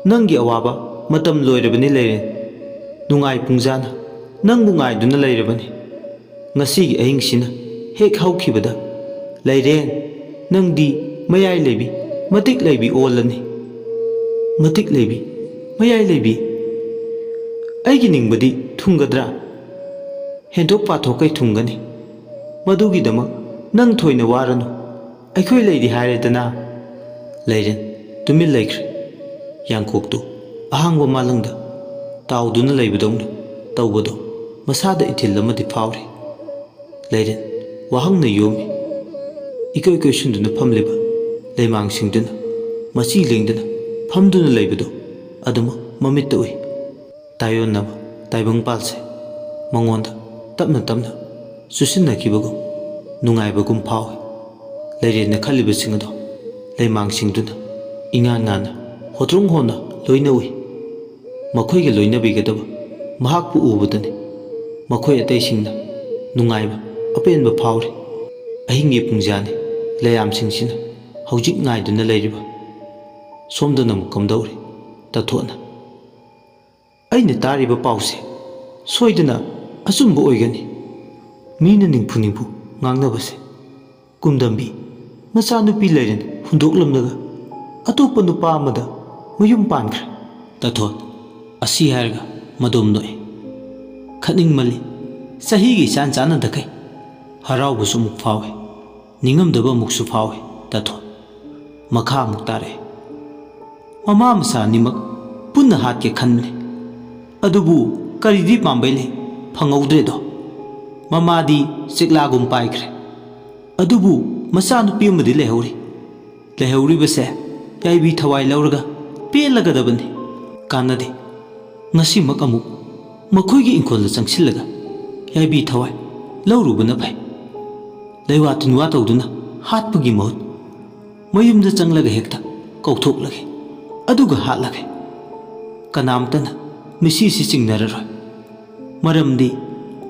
ꯅꯪꯒꯤ ꯑꯋꯥꯕ ꯃꯇꯝ ꯂꯣꯏꯔꯕꯅꯤ ꯂꯩꯔꯦꯟ꯫ ꯅꯨꯡꯉꯥꯏ ꯄꯨꯡꯖꯥꯅ ꯅꯪꯕꯨ ꯉꯥꯏꯗꯨꯅ ꯂꯩꯔꯕꯅꯤ꯫ ꯉꯁꯤꯒꯤ ꯑꯍꯤꯡꯁꯤꯅ ꯍꯦꯛ ꯍꯧꯈꯤꯕꯗ ꯂꯩꯔꯦꯟ ꯅꯪꯗꯤ ꯃꯌꯥꯏ ꯂꯩꯕꯤ ꯃꯇꯤꯛ ꯂꯩꯕꯤ ꯑꯣꯜꯂꯅꯤ꯫ ꯃꯇꯤꯛ ꯂꯩꯕꯤ ꯃꯌꯥꯏ ꯂꯩꯕꯤ ꯑꯩꯒꯤ ꯅꯤꯡꯕꯗꯤ ꯊꯨꯡꯒꯗ꯭ꯔꯥ? ꯍꯦꯟꯗꯣꯛ ꯄꯥꯊꯣꯛꯀꯩ ꯊꯨꯡꯒꯅꯤ꯫ ꯃꯗꯨꯒꯤꯗꯃꯛ ꯅꯪ ꯊꯣꯏꯅ ꯋꯥꯔꯅꯨ꯫ ꯑꯩꯈꯣꯏ ꯂꯩꯔꯤ ꯍꯥꯏꯔꯦꯗꯅ꯫ ꯂꯩꯔꯦꯟ ꯇꯨꯃꯤꯟ ꯂꯩꯈ꯭ꯔꯦ꯫ ꯌꯥꯡꯀꯣꯛꯇꯨ ꯑꯍꯥꯡꯕ ꯃꯥꯂꯪꯗ ꯇꯥꯎꯗꯨꯅ ꯂꯩꯕꯗꯧꯅ ꯇꯧꯕꯗꯣ ꯃꯁꯥꯗ ꯏꯊꯤꯜ ꯑꯃꯗꯤ ꯐꯥꯎꯔꯤ꯫ ꯂꯩꯔꯦꯟ ꯋꯥꯍꯪꯅ ꯌꯣꯝꯃꯤ꯫ ꯏꯀꯣꯏ ꯀꯣꯏꯁꯨꯟꯗꯨꯅ ꯐꯝꯂꯤꯕ ꯂꯩꯃꯥꯡꯁꯤꯡꯗꯨꯅ ꯃꯆꯤ ꯂꯦꯡꯗꯅ ꯐꯝꯗꯨꯅ ꯂꯩꯕꯗꯣ ꯑꯗꯨꯃꯛ ꯃꯃꯤꯠꯇ ꯎꯏ꯫ ꯇꯥꯏꯑꯣꯟꯅꯕ ꯇꯥꯏꯕꯪꯄꯥꯜꯁꯦ ꯃꯉꯣꯟꯗ ꯇꯞꯅ ꯇꯞꯅ ꯆꯨꯁꯤꯟꯅꯈꯤꯕꯒꯨꯝ ꯅꯨꯡꯉꯥꯏꯕꯒꯨꯝ ꯐꯥꯎꯏ꯫ ꯂꯩꯔꯦꯟꯅ ꯈꯜꯂꯤꯕꯁꯤꯡ ꯑꯗꯣ ꯂꯩꯃꯥꯡꯁꯤꯡꯗꯨꯅ ꯏꯉꯥꯟ ꯉꯥꯟꯅ ꯍꯣꯇ꯭ꯔꯨꯡ ꯍꯣꯟꯅ ꯂꯣꯏꯅ ꯎꯏ꯫ ꯃꯈꯣꯏꯒ ꯂꯣꯏꯅꯕꯤꯒꯗꯕ ꯃꯍꯥꯛꯄꯨ ꯎꯕꯗꯅꯤ ꯃꯈꯣꯏ ꯑꯇꯩꯁꯤꯡꯅ ꯅꯨꯡꯉꯥꯏꯕ ꯑꯄꯦꯟꯕ ꯐꯥꯎꯔꯤ꯫ ꯑꯍꯤꯡꯒꯤ ꯄꯨꯡꯖꯥꯅꯤ ꯂꯩꯌꯥꯝꯁꯤꯡꯁꯤꯅ ꯍꯧꯖꯤꯛ ꯉꯥꯏꯗꯨꯅ ꯂꯩꯔꯤꯕ꯫ ꯁꯣꯝꯗꯅ ꯑꯃꯨꯛ ꯀꯝꯗꯧꯔꯤ ꯇꯥꯊꯣꯠꯅ? ꯑꯩꯅ ꯇꯥꯔꯤꯕ ꯄꯥꯎꯁꯦ ꯁꯣꯏꯗꯅ ꯑꯆꯨꯝꯕ ꯑꯣꯏꯒꯅꯤ꯫ ꯃꯤꯅ ꯅꯤꯡꯐꯨ ꯅꯤꯡꯐꯨ ꯉꯥꯡꯅꯕꯁꯦ ꯀꯨꯝꯗꯝꯕꯤ ꯃꯆꯥꯅꯨꯄꯤ ꯂꯩꯔꯦꯟ ꯍꯨꯟꯗꯣꯛꯂꯝꯂꯒ ꯑꯇꯣꯞꯄ ꯅꯨꯄꯥ ꯑꯃꯗ ꯃꯌꯨꯝ ꯄꯥꯟꯈ꯭ꯔꯦ꯫ ꯇꯥꯊꯣꯠ ꯑꯁꯤ ꯍꯥꯏꯔꯒ ꯃꯗꯣꯝ ꯅꯣꯛꯏ꯫ ꯈꯠꯅꯤꯡꯃꯜꯂꯤ ꯆꯍꯤꯒ ꯏꯆꯥꯟ ꯆꯥꯟꯅꯗꯈꯩ꯫ ꯍꯔꯥꯎꯕꯁꯨ ꯑꯃꯨꯛ ꯐꯥꯎꯏ ꯅꯤꯡꯉꯝꯗꯕ ꯑꯃꯨꯛꯁꯨ ꯐꯥꯎꯏ꯫ ꯇꯥꯊꯣꯠ ꯃꯈꯥ ꯑꯃꯨꯛ ꯇꯥꯔꯛꯏ꯫ ꯃꯃꯥ ꯃꯆꯥ ꯑꯅꯤꯃꯛ ꯄꯨꯟꯅ ꯍꯥꯠꯀꯦ ꯈꯟꯕꯅꯤ ꯑꯗꯨꯕꯨ ꯀꯔꯤꯗꯤ ꯄꯥꯝꯕꯩ ꯂꯩ ꯐꯪꯍꯧꯗ꯭ꯔꯦꯗꯣ꯫ ꯃꯃꯥꯗꯤ ꯆꯦꯛꯂꯥꯒꯨꯝ ꯄꯥꯏꯈ꯭ꯔꯦ ꯑꯗꯨꯕꯨ ꯃꯆꯥꯅꯨꯄꯤ ꯑꯃꯗꯤ ꯂꯩꯍꯧꯔꯤ꯫ ꯂꯩꯍꯧꯔꯤꯕꯁꯦ ꯌꯥꯏꯕꯤ ꯊꯋꯥꯏ ꯂꯧꯔꯒ ꯄꯦꯜꯂꯒꯗꯕꯅꯤ꯫ ꯀꯥꯟꯅꯗꯦ ꯉꯁꯤꯃꯛ ꯑꯃꯨꯛ ꯃꯈꯣꯏꯒꯤ ꯏꯪꯈꯣꯜꯗ ꯆꯪꯁꯤꯜꯂꯒ ꯌꯥꯏꯕꯤ ꯊꯋꯥꯏ ꯂꯧꯔꯨꯕꯅ ꯐꯩ꯫ ꯂꯩꯋꯥ ꯇꯤꯟꯋꯥ ꯇꯧꯗꯨꯅ ꯍꯥꯠꯄꯒꯤ ꯃꯍꯨꯠ ꯃꯌꯨꯝꯗ ꯆꯪꯂꯒ ꯍꯦꯛꯇ ꯀꯧꯊꯣꯛꯂꯒꯦ ꯑꯗꯨꯒ ꯍꯥꯠꯂꯒꯦ꯫ ꯀꯅꯥꯝꯇꯅ ꯃꯤꯁꯤꯁꯤ ꯆꯤꯡꯅꯔꯔꯣꯏ꯫ ꯃꯔꯝꯗꯤ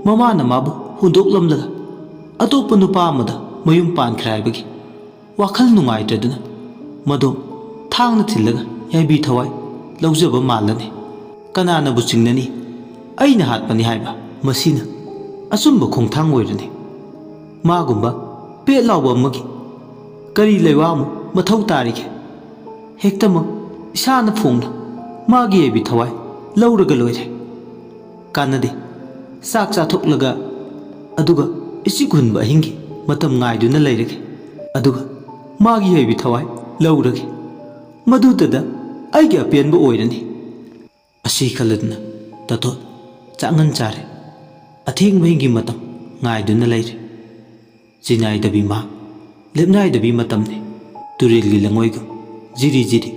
ꯃꯃꯥꯅ ꯃꯥꯕꯨ ꯍꯨꯟꯗꯣꯛꯂꯝꯂꯒ ꯑꯇꯣꯞꯄ ꯅꯨꯄꯥ ꯑꯃꯗ ꯃꯌꯨꯝ ꯄꯥꯟꯈ꯭ꯔꯦ ꯍꯥꯏꯕꯒꯤ ꯋꯥꯈꯜ ꯅꯨꯡꯉꯥꯏꯇ꯭ꯔꯗꯨꯅ ꯃꯗꯣꯝ ꯊꯥꯡꯅ ꯊꯤꯜꯂꯒ ꯌꯥꯏꯕꯤ ꯊꯋꯥꯏ ꯂꯧꯖꯕ ꯃꯥꯜꯂꯅꯤ꯫ ꯀꯅꯥꯅꯕꯨ ꯆꯤꯡꯅꯅꯤ ꯑꯩꯅ ꯍꯥꯠꯄꯅꯤ ꯍꯥꯏꯕ ꯃꯁꯤꯅ ꯑꯆꯨꯝꯕ ꯈꯣꯡꯊꯥꯡ ꯑꯣꯏꯔꯅꯤ꯫ ꯃꯥꯒꯨꯝꯕ ꯄꯦꯠ ꯂꯥꯎꯕ ꯑꯃꯒꯤ ꯀꯔꯤ ꯂꯩꯋꯥ ꯑꯃꯨꯛ ꯃꯊꯧ ꯇꯥꯔꯤꯒꯦ? ꯍꯦꯛꯇꯃꯛ ꯏꯁꯥꯅ ꯐꯣꯡꯅ ꯃꯥꯒꯤ ꯌꯥꯏꯕꯤ ꯊꯋꯥꯏ ꯂꯧꯔꯒ ꯂꯣꯏꯔꯦ꯫ ꯀꯥꯟꯅꯗꯦ ꯆꯥꯛ ಚಾಥꯣꯛꯂꯒ ꯑꯗꯨꯒ ꯏꯆꯤꯛ ꯍꯨꯟꯕ ꯑꯍꯤꯡꯒꯤ ꯃꯇꯝ ꯉꯥꯏꯗꯨꯅ ꯂꯩꯔꯒꯦ ꯑꯗꯨꯒ ꯃꯥꯒꯤ ꯌꯥꯏꯕꯤ ꯊꯋꯥꯏ ꯂꯧꯔꯒꯦ꯫ ꯃꯗꯨꯗ ꯑꯩꯒꯤ ꯑꯄꯦꯟꯕ ꯑꯣꯏꯔꯅꯤ꯫ ꯑꯁꯤ ꯈꯜꯂꯗꯨꯅ ꯇꯥꯊꯣꯠ ꯆꯥꯛꯉꯟ ꯆꯥꯔꯦ꯫ ꯑꯊꯦꯡꯕ ꯑꯍꯤꯡꯒꯤ ꯃꯇꯝ ꯉꯥꯏꯗꯨꯅ ꯂꯩꯔꯦ꯫ ꯆꯤꯅꯥꯏꯗꯕꯤ ꯃꯍꯥꯛ ꯂꯦꯞꯅꯥꯏꯗꯕꯤ ꯃꯇꯝꯅꯤ꯫ ꯇꯨꯔꯦꯜꯒꯤ ꯂꯉꯣꯏꯒꯨꯝ ꯖꯤꯔꯤ ꯖꯤꯔꯤ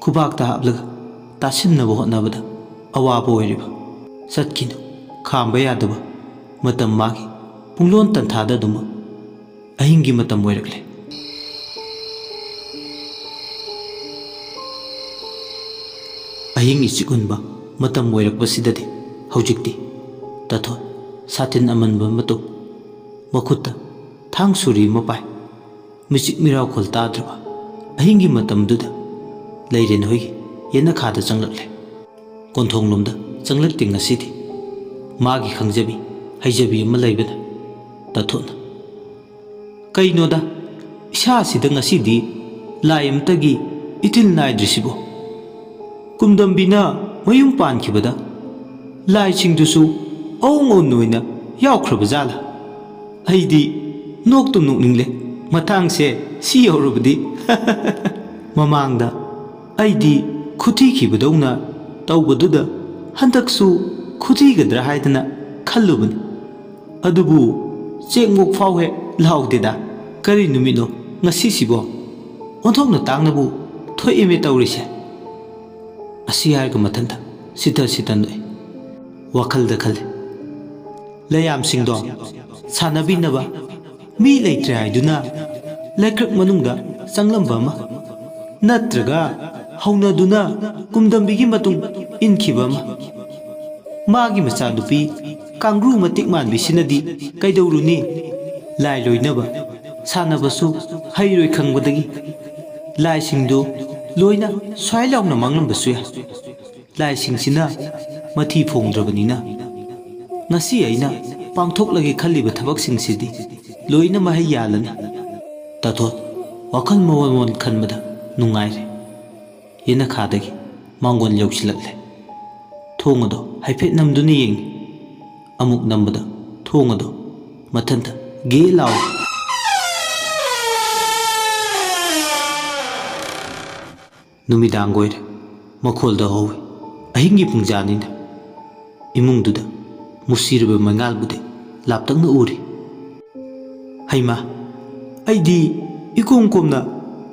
ꯈꯨꯕꯥꯛꯇ ꯍꯥꯞꯂꯒ ꯇꯥꯁꯤꯟꯅꯕ ꯍꯣꯠꯅꯕꯗ ꯑꯋꯥꯕ ꯑꯣꯏꯔꯤꯕ꯫ ꯆꯠꯈꯤꯅꯨ ꯈꯥꯝꯕ ꯌꯥꯗꯕ ꯃꯇꯝ ꯃꯥꯒꯤ ꯄꯨꯡꯂꯣꯟ ꯇꯟꯊꯥꯗ ꯑꯗꯨꯃꯛ ꯑꯍꯤꯡꯒꯤ ꯃꯇꯝ ꯑꯣꯏꯔꯛꯂꯦ꯫ ꯑꯍꯤꯡ ꯏꯆꯤꯛ ꯍꯨꯟꯕ ꯃꯇꯝ ꯑꯣꯏꯔꯛꯄꯁꯤꯗꯗꯤ ꯍꯧꯖꯤꯛꯇꯤ ꯇꯥꯊꯣꯠ ꯁꯥꯇꯤꯟ ꯑꯃꯟꯕ ꯑꯃ ꯃꯈꯨꯠꯇ ꯊꯥꯡ ꯁꯨꯔꯤ ꯑꯃ ꯄꯥꯏ꯫ ꯃꯤꯆꯤꯛ ꯃꯤꯔꯥꯎꯈꯣꯜ ꯇꯥꯗ꯭ꯔꯕ ꯑꯍꯤꯡꯒꯤ ꯃꯇꯝꯗꯨꯗ ꯂꯩꯔꯦꯟ ꯍꯣꯏꯒꯤ ꯌꯦꯅꯈꯥꯗ ꯆꯪꯂꯛꯂꯦ꯫ ꯀꯣꯟꯊꯣꯡꯂꯣꯝꯗ ꯆꯪꯂꯛꯇꯦ ꯉꯁꯤꯗꯤ꯫ ꯃꯥꯒꯤ ꯈꯪꯖꯕꯤ ꯍꯩꯖꯕꯤ ꯑꯃ ꯂꯩꯕꯅ ꯇꯥꯊꯣꯠꯅ ꯀꯩꯅꯣꯗ ꯏꯁꯥꯁꯤꯗ ꯉꯁꯤꯗꯤ ꯂꯥꯏ ꯑꯃꯇꯒꯤ ꯏꯊꯤꯜ ꯅꯥꯏꯗ꯭ꯔꯤꯁꯤꯕꯣ? ꯀꯨꯝꯗꯝꯕꯤꯅ ꯃꯌꯨꯝ ꯄꯥꯟꯈꯤꯕꯗ ꯂꯥꯏꯁꯤꯡꯗꯨꯁꯨ ꯑꯑꯣꯟ ꯑꯑꯣꯟ ꯑꯣꯏꯅ ꯌꯥꯎꯈ꯭ꯔꯕ ꯖꯥꯠꯂꯥ? ꯑꯩꯗꯤ ꯅꯣꯛꯇꯨ ꯅꯣꯛꯅꯤꯡꯂꯦ ꯃꯇꯥꯡꯁꯦ ꯁꯤ ꯌꯧꯔꯕꯗꯤ꯫ ꯃꯃꯥꯡꯗ ꯑꯩꯗꯤ ꯈꯨꯊꯤꯈꯤꯕꯗꯧꯅ ꯇꯧꯕꯗꯨꯗ ꯍꯟꯗꯛꯁꯨ ꯈꯨꯊꯤꯒꯗ꯭ꯔꯥ ꯍꯥꯏꯗꯅ ꯈꯜꯂꯨꯕꯅꯤ ꯑꯗꯨꯕꯨ ꯆꯦꯛꯃꯨꯛ ꯐꯥꯎ ꯍꯦꯛ ꯂꯥꯎꯗꯦꯗ꯫ ꯀꯔꯤ ꯅꯨꯃꯤꯠꯅꯣ ꯉꯁꯤꯁꯤꯕꯣ? ꯑꯣꯟꯊꯣꯛꯅ ꯇꯥꯡꯅꯕꯨ ꯊꯣꯛꯏꯃꯦ ꯇꯧꯔꯤꯁꯦ꯫ ꯑꯁꯤ ꯍꯥꯏꯔꯒ ꯃꯊꯟꯇ ꯁꯤꯇ ꯁꯤꯇ ꯅꯣꯛꯏ꯫ ꯋꯥꯈꯜꯗ ꯈꯜꯂꯤ ꯂꯩꯌꯥꯝꯁꯤꯡꯗꯣ ꯁꯥꯟꯅꯕꯤꯅꯕ ꯃꯤ ꯂꯩꯇ꯭ꯔꯦ ꯍꯥꯏꯗꯨꯅ ꯂꯩꯀ꯭ꯔꯛ ꯃꯅꯨꯡꯗ ꯆꯪꯂꯝꯕ ꯑꯃ ꯅꯠꯇ꯭ꯔꯒ ꯍꯧꯅꯗꯨꯅ ꯀꯨꯝꯗꯝꯕꯤꯒꯤ ꯃꯇꯨꯡ ꯏꯟꯈꯤꯕ ꯑꯃ ꯃꯥꯒꯤ ꯃꯆꯥꯅꯨꯄꯤ ꯀꯥꯡꯒ꯭ꯔꯨ ꯃꯇꯤꯛ ꯃꯥꯟꯕꯤꯁꯤꯅꯗꯤ ꯀꯩꯗꯧꯔꯨꯅꯤ ꯂꯥꯏ ꯂꯣꯏꯅꯕ ꯁꯥꯟꯅꯕꯁꯨ ꯍꯩꯔꯣꯏ ꯈꯪꯕꯗꯒꯤ ꯂꯥꯏꯁꯤꯡꯗꯨ ꯂꯣꯏꯅ ꯁ꯭ꯋꯥꯏ ꯂꯥꯎꯅ ꯃꯥꯡꯂꯝꯕꯁꯨ ꯌꯥꯏ ꯂꯥꯏꯁꯤꯡꯁꯤꯅ ꯃꯊꯤ ꯐꯣꯡꯗ꯭ꯔꯕꯅꯤꯅ ngasi aina pangthok lagi khalli ba thabak sing sidi loina mahai yalani tathot wakal mawon khanbada nungai re ina khadagi mangon yausilatle thongado haifet namduni yeng amuk nambada thongado mathanta ge law numidang goire makhol da howe ahingi pungjani na imung duda musirbe mangal bude laptang na uri haima aidi ikom komna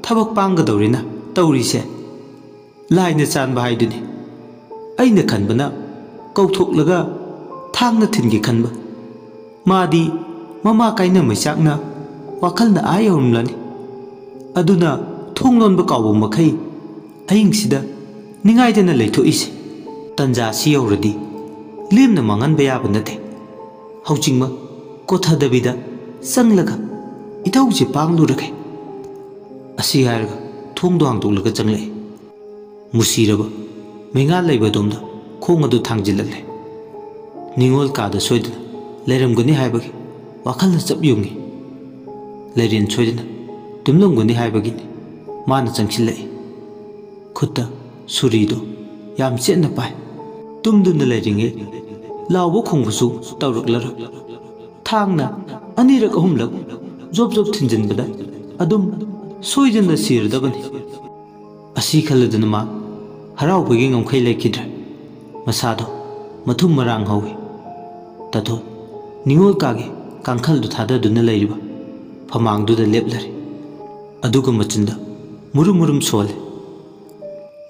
thabak pangga dawrina tawri se laina chan ba haiduni aina khanbana kauthok laga thangna thingi khanba madi mama kaina maichakna wakhalna ayomlani aduna thonglon ba kawo makhai aing sida ningai dena leitho ise tanja si yoradi limna mangan ba yaba nate hauchingma kotha dabida sanglaga ithauji panglurage asi harga thongdo hangdolaga changle musiraba menga leiba domda khong adu thangjilalle ningol ka da soidna leramgani haibagi wakhalna chap yungi lerin soidna tumlomgani haibagi mana changchilai khutta surido yam chenna pai tumduna leringe lawo khongbusu tawraklara thangna anirak ahumlak job job thinjinbada adum soidna sirdabani asi khaladuna ma harau bagi ngomkhai lekidra masado mathum marang hawi tato ningol kage kangkhal du thada duna leiriba phamang du da leplari aduga machinda murum sole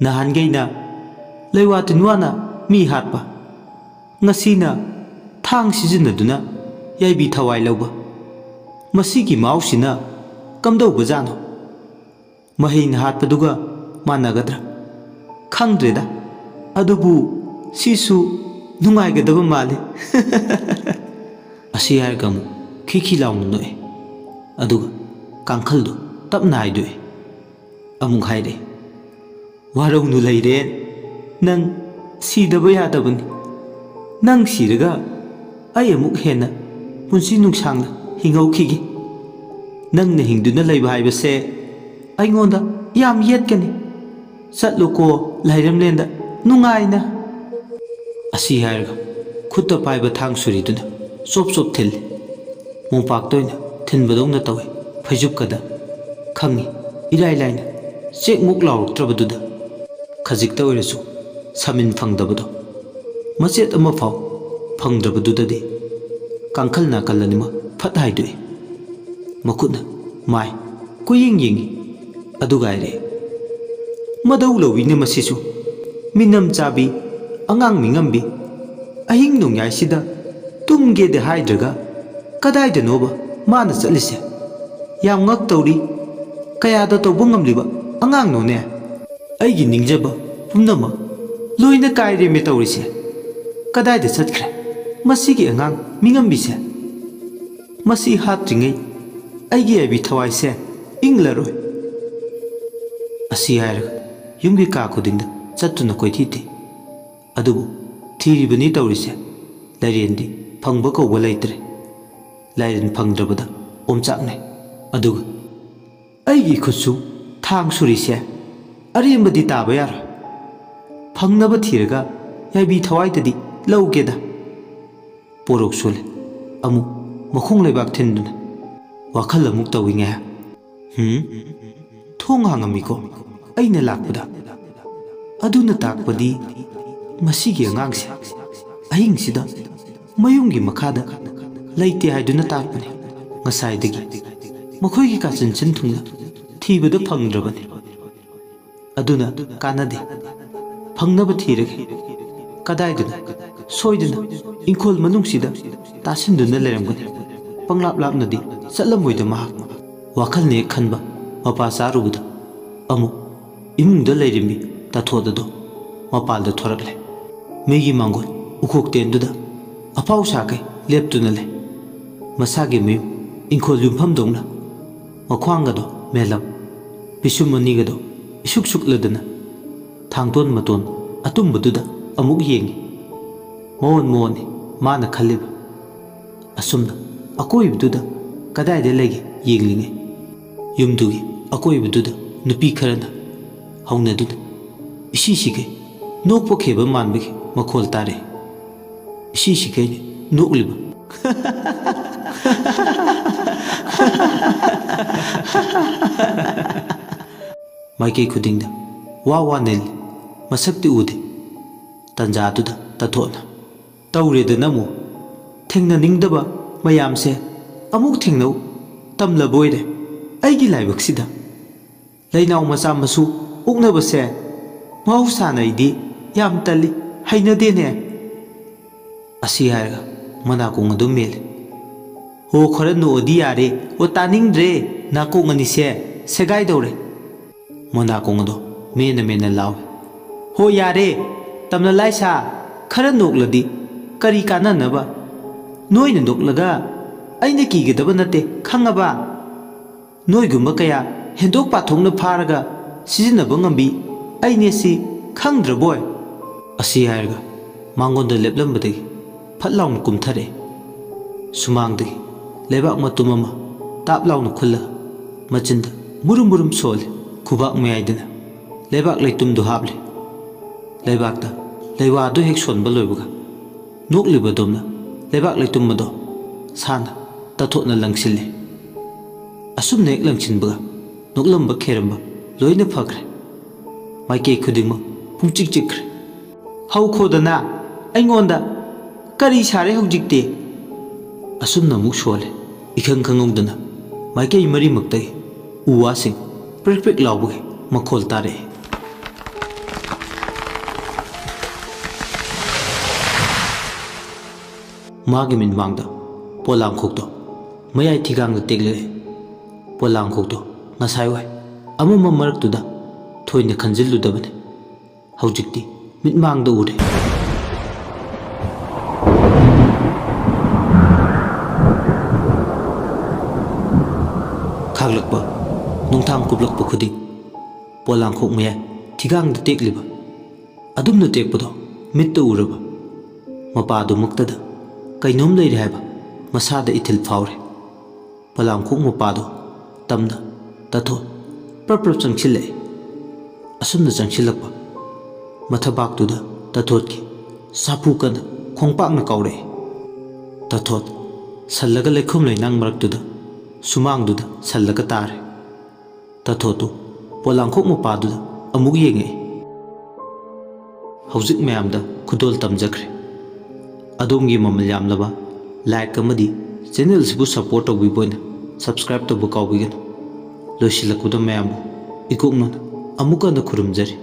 nahan geina leiwa tinwana mi hatpa ngasina thang sijinaduna yaibi thawai lawba masigi mausina kamdau bajano mahin hatpaduga managadra khangdreda adubu sisu nungai gadaba male asi hargamu khiki launu noe aduga kangkhaldu tapna haidu amung haire warau leire nang sidaba yadabani nang siraga ay amuk hena punsi nungsangna hingaukhigi nangna hingduna leiba haibase aingonda yam yetkani satluko lairamlenda nungaina asi harga khutta paiba thang suriduna sop thil mumpak toina thinbadongna tawe phajupkada khangi irai laina chek muk lawruktrabaduda khajikta oirasu samin phangdabado machet ama phaw phangdrabadudadi kangkhal na kallanima phat haidui makutna mai kuying yingi adugaire madau lawine masisu minam chabi angang mingambi ahing nongyai sida tumge de haidraga kadai de noba mana chatlise yam ngak tawri kaya da tawbu ngamliba angang no ne aigi ningjaba pumnama loina kaire me tawrise kadai de chatkre masigi angang mingambi se masi hatringai aigi abi thawai se inglaroi asi hairaga yumgi ka khudinda chattuna koithiti adubu thiribani tawrise lairendi phangba kawba leitre lairen phangdrabada omchakne aduga aigi khutsu thang surise arimbadi taba yar phangnaba thiraga yaibi thawaidadi laugeda porok sole amu makhong leibak thinduna wakhal amuk tawinga thong hangamiko aina lakpada aduna takpadi masigi angangse ahingsida mayunggi makhada leite haiduna takpani ngasaidagi makhoigi ka chinchin thungna thibada phangdrabani aduna kanade phangnaba thirage kadaiduna soiduna ingkhol manungsida tasinduna leramgani panglap lapnadi chatlamoida mahak wakhalne khanba mapa charubada amu imungda leirimbi tathodado mapalda thorakle megi mangol ukhok tenduda ꯑꯐꯥꯎ ꯁꯥꯈꯩ ꯂꯦꯞꯇꯨꯅ ꯂꯩ ꯃꯁꯥꯒꯤ ꯃꯌꯨꯝ ꯏꯪꯈꯣꯜ ꯌꯨꯝꯐꯝꯗꯧꯅ ꯃꯈ꯭ꯋꯥꯡꯒꯗꯣ ꯃꯦꯜꯂꯞ ꯄꯤꯁꯨꯝ ꯑꯅꯤꯒꯗꯣ ꯏꯁꯨꯛ ꯁꯨꯛꯂꯗꯅ ꯊꯥꯡꯇꯣꯟ ꯃꯇꯣꯟ ꯑꯇꯨꯝꯕꯗꯨꯗ ꯑꯃꯨꯛ ꯌꯦꯡꯉꯤ ꯃꯑꯣꯟ ꯃꯑꯣꯟꯅꯤ ꯃꯥꯅ ꯈꯜꯂꯤꯕ ꯑꯁꯨꯝꯅ ꯑꯀꯣꯏꯕꯗꯨꯗ ꯀꯗꯥꯏꯗ ꯂꯩꯒꯦ ꯌꯦꯡꯂꯤꯉꯩ ꯌꯨꯝꯗꯨꯒꯤ ꯑꯀꯣꯏꯕꯗꯨꯗ ꯅꯨꯄꯤ ꯈꯔꯅ ꯍꯧꯅꯗꯨꯅ ꯏꯁꯤꯁꯤꯈꯩ ꯅꯣꯛꯄ ꯈꯦꯕ ꯃꯥꯟꯕꯒꯤ ꯃꯈꯣꯜ ꯇꯥꯔꯛꯏ ꯏꯁꯤꯁꯤꯈꯩꯅ ꯅꯣꯛꯂꯤꯕ ꯃꯥꯏꯀꯩ ꯈꯨꯗꯤꯡꯗ ꯋꯥ ꯋꯥ ꯅꯤꯜꯂꯤ ꯃꯁꯛꯇꯤ ꯎꯗꯦ ꯇꯟꯖꯥꯗꯨꯗ ꯇꯥꯊꯣꯠꯅ ꯇꯧꯔꯦꯗꯅ ꯑꯃꯨꯛ ꯊꯦꯡꯅꯅꯤꯡꯗꯕ ꯃꯌꯥꯝꯁꯦ ꯑꯃꯨꯛ ꯊꯦꯡꯅꯧ ꯇꯝꯂꯕꯣꯏꯔꯦ ꯑꯩꯒꯤ ꯂꯥꯏꯕꯛꯁꯤꯗ ꯂꯩꯅꯥꯎ ꯃꯆꯥ ꯃꯁꯨ ꯎꯛꯅꯕꯁꯦ ꯃꯍꯧꯁꯥꯅ ꯑꯩꯗꯤ ꯌꯥꯝ ꯇꯜꯂꯤ ꯍꯩꯅꯗꯦꯅꯦ ꯑꯁꯤ ꯍꯥꯏꯔꯒ ꯃꯅꯥꯀꯣꯡ ꯑꯗꯨ ꯃꯦꯜꯂꯤ ꯍꯣ ꯈꯔ ꯅꯣꯛꯑꯗꯤ ꯌꯥꯔꯦ ꯍꯣ ꯇꯥꯅꯤꯡꯗ꯭ꯔꯦ ꯅꯥꯀꯣꯡ ꯑꯅꯤꯁꯦ ꯁꯦꯒꯥꯏꯗꯧꯔꯦ ꯃꯅꯥꯀꯣꯡ ꯑꯗꯣ ꯃꯦꯟꯅ ꯃꯦꯟꯅ ꯂꯥꯎꯏ ꯍꯣ ꯌꯥꯔꯦ ꯇꯝꯅ ꯂꯥꯏꯁꯥ ꯈꯔ ꯅꯣꯛꯂꯗꯤ ꯀꯔꯤ ꯀꯥꯟꯅꯅꯕ ꯅꯣꯏꯅ ꯅꯣꯛꯂꯒ ꯑꯩꯅ ꯀꯤꯒꯗꯕ ꯅꯠꯇꯦ ꯈꯪꯉꯕ ꯅꯣꯏꯒꯨꯝꯕ ꯀꯌꯥ ꯍꯦꯟꯗꯣꯛ ꯄꯥꯊꯣꯛꯅ ꯐꯥꯔꯒ ꯁꯤꯖꯤꯟꯅꯕ ꯉꯝꯕꯤ ꯑꯩꯅꯦ ꯁꯤ ꯈꯪꯗ꯭ꯔꯕꯣꯏ ꯑꯁꯤ ꯍꯥꯏꯔꯒ ꯃꯥꯡꯒꯣꯟꯗ ꯂꯦꯞꯂꯝꯕꯗꯒꯤ ꯐꯠ ꯂꯥꯎꯅ ꯀꯨꯝꯊꯔꯛꯑꯦ ꯁꯨꯃꯥꯡꯗꯒꯤ ꯂꯩꯕꯥꯛ ꯃꯇꯨꯝ ꯑꯃ ꯇꯥꯞ ꯂꯥꯎꯅ ꯈꯨꯜꯂꯒ ꯃꯆꯤꯟꯗ ꯃꯨꯔꯨꯝ ꯃꯨꯔꯨꯝ ꯁꯣꯜꯂꯤ ꯈꯨꯕꯥꯛ ꯃꯌꯥꯏꯗꯅ ꯂꯩꯕꯥꯛ ꯂꯩꯇꯨꯝꯗꯨ ꯍꯥꯞꯂꯤ ꯂꯩꯕꯥꯛꯇ ꯂꯩꯋꯥꯗꯨ ꯍꯦꯛ ꯁꯣꯟꯕ ꯂꯣꯏꯕꯒ ꯅꯣꯛꯂꯤꯕꯗꯣꯝꯅ ꯂꯩꯕꯥꯛ ꯂꯩꯇꯨꯝ ꯑꯗꯣ ꯁꯥꯅ ꯇꯥꯊꯣꯠꯅ ꯂꯪꯁꯤꯜꯂꯤ ꯑꯁꯨꯝꯅ ꯍꯦꯛ ꯂꯪꯁꯤꯟꯕꯒ ꯅꯣꯛꯂꯝꯕ ꯈꯦꯔꯝꯕ ꯂꯣꯏꯅ ꯐꯈ꯭ꯔꯦ ꯃꯥꯏꯀꯩ ꯈꯨꯗꯤꯡꯃꯛ ꯄꯨꯡꯆꯤꯛ ꯆꯤꯛꯈ꯭ꯔꯦ ꯍꯧꯈꯣꯗꯅ ꯑꯩꯉꯣꯟꯗ ꯀꯔꯤ ꯁꯥꯔꯦ ꯍꯧꯖꯤꯛꯇꯤ ꯑꯁꯨꯝꯅ ꯑꯃꯨꯛ ꯁꯣꯜꯂꯦ ꯏꯈꯪ ꯈꯪꯍꯧꯗꯅ ꯃꯥꯏꯀꯩ ꯃꯔꯤꯃꯛꯇꯒꯤ ꯎ ꯋꯥꯁꯤꯡ ꯄ꯭ꯔꯤꯛ ꯄ꯭ꯔꯤꯛ ꯂꯥꯎꯕꯒꯤ ꯃꯈꯣꯜ ꯇꯥꯔꯛꯏ ꯃꯥꯒꯤ ꯃꯤꯠꯃꯥꯡꯗ ꯄꯣꯂꯥꯡꯈꯣꯛꯇꯣ ꯃꯌꯥꯏ ꯊꯤꯒꯥꯡꯗ ꯇꯦꯛꯂꯛꯏ ꯄꯣꯂꯥꯡꯈꯣꯛꯇꯣ ꯉꯁꯥꯏ ꯋꯥꯏ ꯑꯃꯝꯕ ꯃꯔꯛꯇꯨꯗ ꯊꯣꯏꯅ ꯈꯟꯖꯤꯜꯂꯨꯗꯕꯅꯤ ꯍꯧꯖꯤꯛꯇꯤ ꯃꯤꯠꯃꯥꯡꯗ ꯎꯔꯦ ꯈꯥꯛꯂꯛꯄ ꯅꯨꯡꯊꯥꯡ ꯀꯨꯞꯂꯛꯄ ꯈꯨꯗꯤꯡ ꯄꯣꯂꯥꯡꯈꯣꯛ ꯃꯌꯥꯏ ꯊꯤꯒꯥꯡꯗ ꯇꯦꯛꯂꯤꯕ ꯑꯗꯨꯝꯅ ꯇꯦꯛꯄꯗꯣ ꯃꯤꯠꯇ ꯎꯔꯕ ꯃꯄꯥꯗꯨꯃꯛꯇꯗ ꯀꯩꯅꯣꯝ ꯂꯩꯔꯦ ꯍꯥꯏꯕ ꯃꯁꯥꯗ ꯏꯊꯤꯜ ꯐꯥꯎꯔꯦ ꯄꯣꯂꯥꯡꯈꯣꯛ ꯃꯄꯥꯗꯣ ꯇꯝꯅ ꯇꯥꯊꯣꯠ ꯄ꯭ꯔꯞ ꯄ꯭ꯔꯞ ꯆꯪꯁꯤꯜꯂꯛꯏ ꯑꯁꯨꯝꯅ ꯆꯪꯁꯤꯜꯂꯛꯄ ꯃꯊꯕꯥꯛꯇꯨꯗ ꯇꯥꯊꯣꯠꯀꯤ ꯁꯥꯐꯨ ꯀꯟꯅ ꯈꯣꯡꯄꯥꯛꯅ ꯀꯥꯎꯔꯛꯏ ꯇꯥꯊꯣꯠ ꯁꯜꯂꯒ ꯂꯩꯈꯣꯝ ꯂꯩꯅꯥꯡ ꯃꯔꯛꯇꯨꯗ ꯁꯨꯃꯥꯡꯗꯨꯗ ꯁꯜꯂꯒ ꯇꯥꯔꯦ ꯇꯥꯊꯣꯠꯇꯨ ꯄꯣꯂꯥꯡꯈꯣꯛ ꯃꯄꯥꯗꯨꯗ ꯑꯃꯨꯛ ꯌꯦꯡꯉꯛꯏ ꯍꯧꯖꯤꯛ ꯃꯌꯥꯝꯗ ꯈꯨꯗꯣꯜ ꯇꯝꯖꯈ꯭ꯔꯦ ꯑꯗꯣꯝꯒꯤ ꯃꯃꯜ ꯌꯥꯝꯂꯕ ꯂꯥꯏꯛ ꯑꯃꯗꯤ ꯆꯦꯅꯦꯜꯁꯤꯕꯨ ꯁꯄꯣꯔꯠ ꯇꯧꯕꯤꯕ ꯑꯣꯏꯅ ꯁꯕꯁꯀ꯭ꯔꯥꯏꯕ ꯇꯧꯕ ꯀꯥꯎꯕꯤꯒꯅꯨ ꯂꯣꯏꯁꯤꯜꯂꯛꯄꯗ ꯃꯌꯥꯝꯕꯨ ꯏꯀꯣꯛꯅꯅ ꯑꯃꯨꯛ ꯍꯟꯅ ꯈꯨꯔꯨꯝꯖꯔꯤ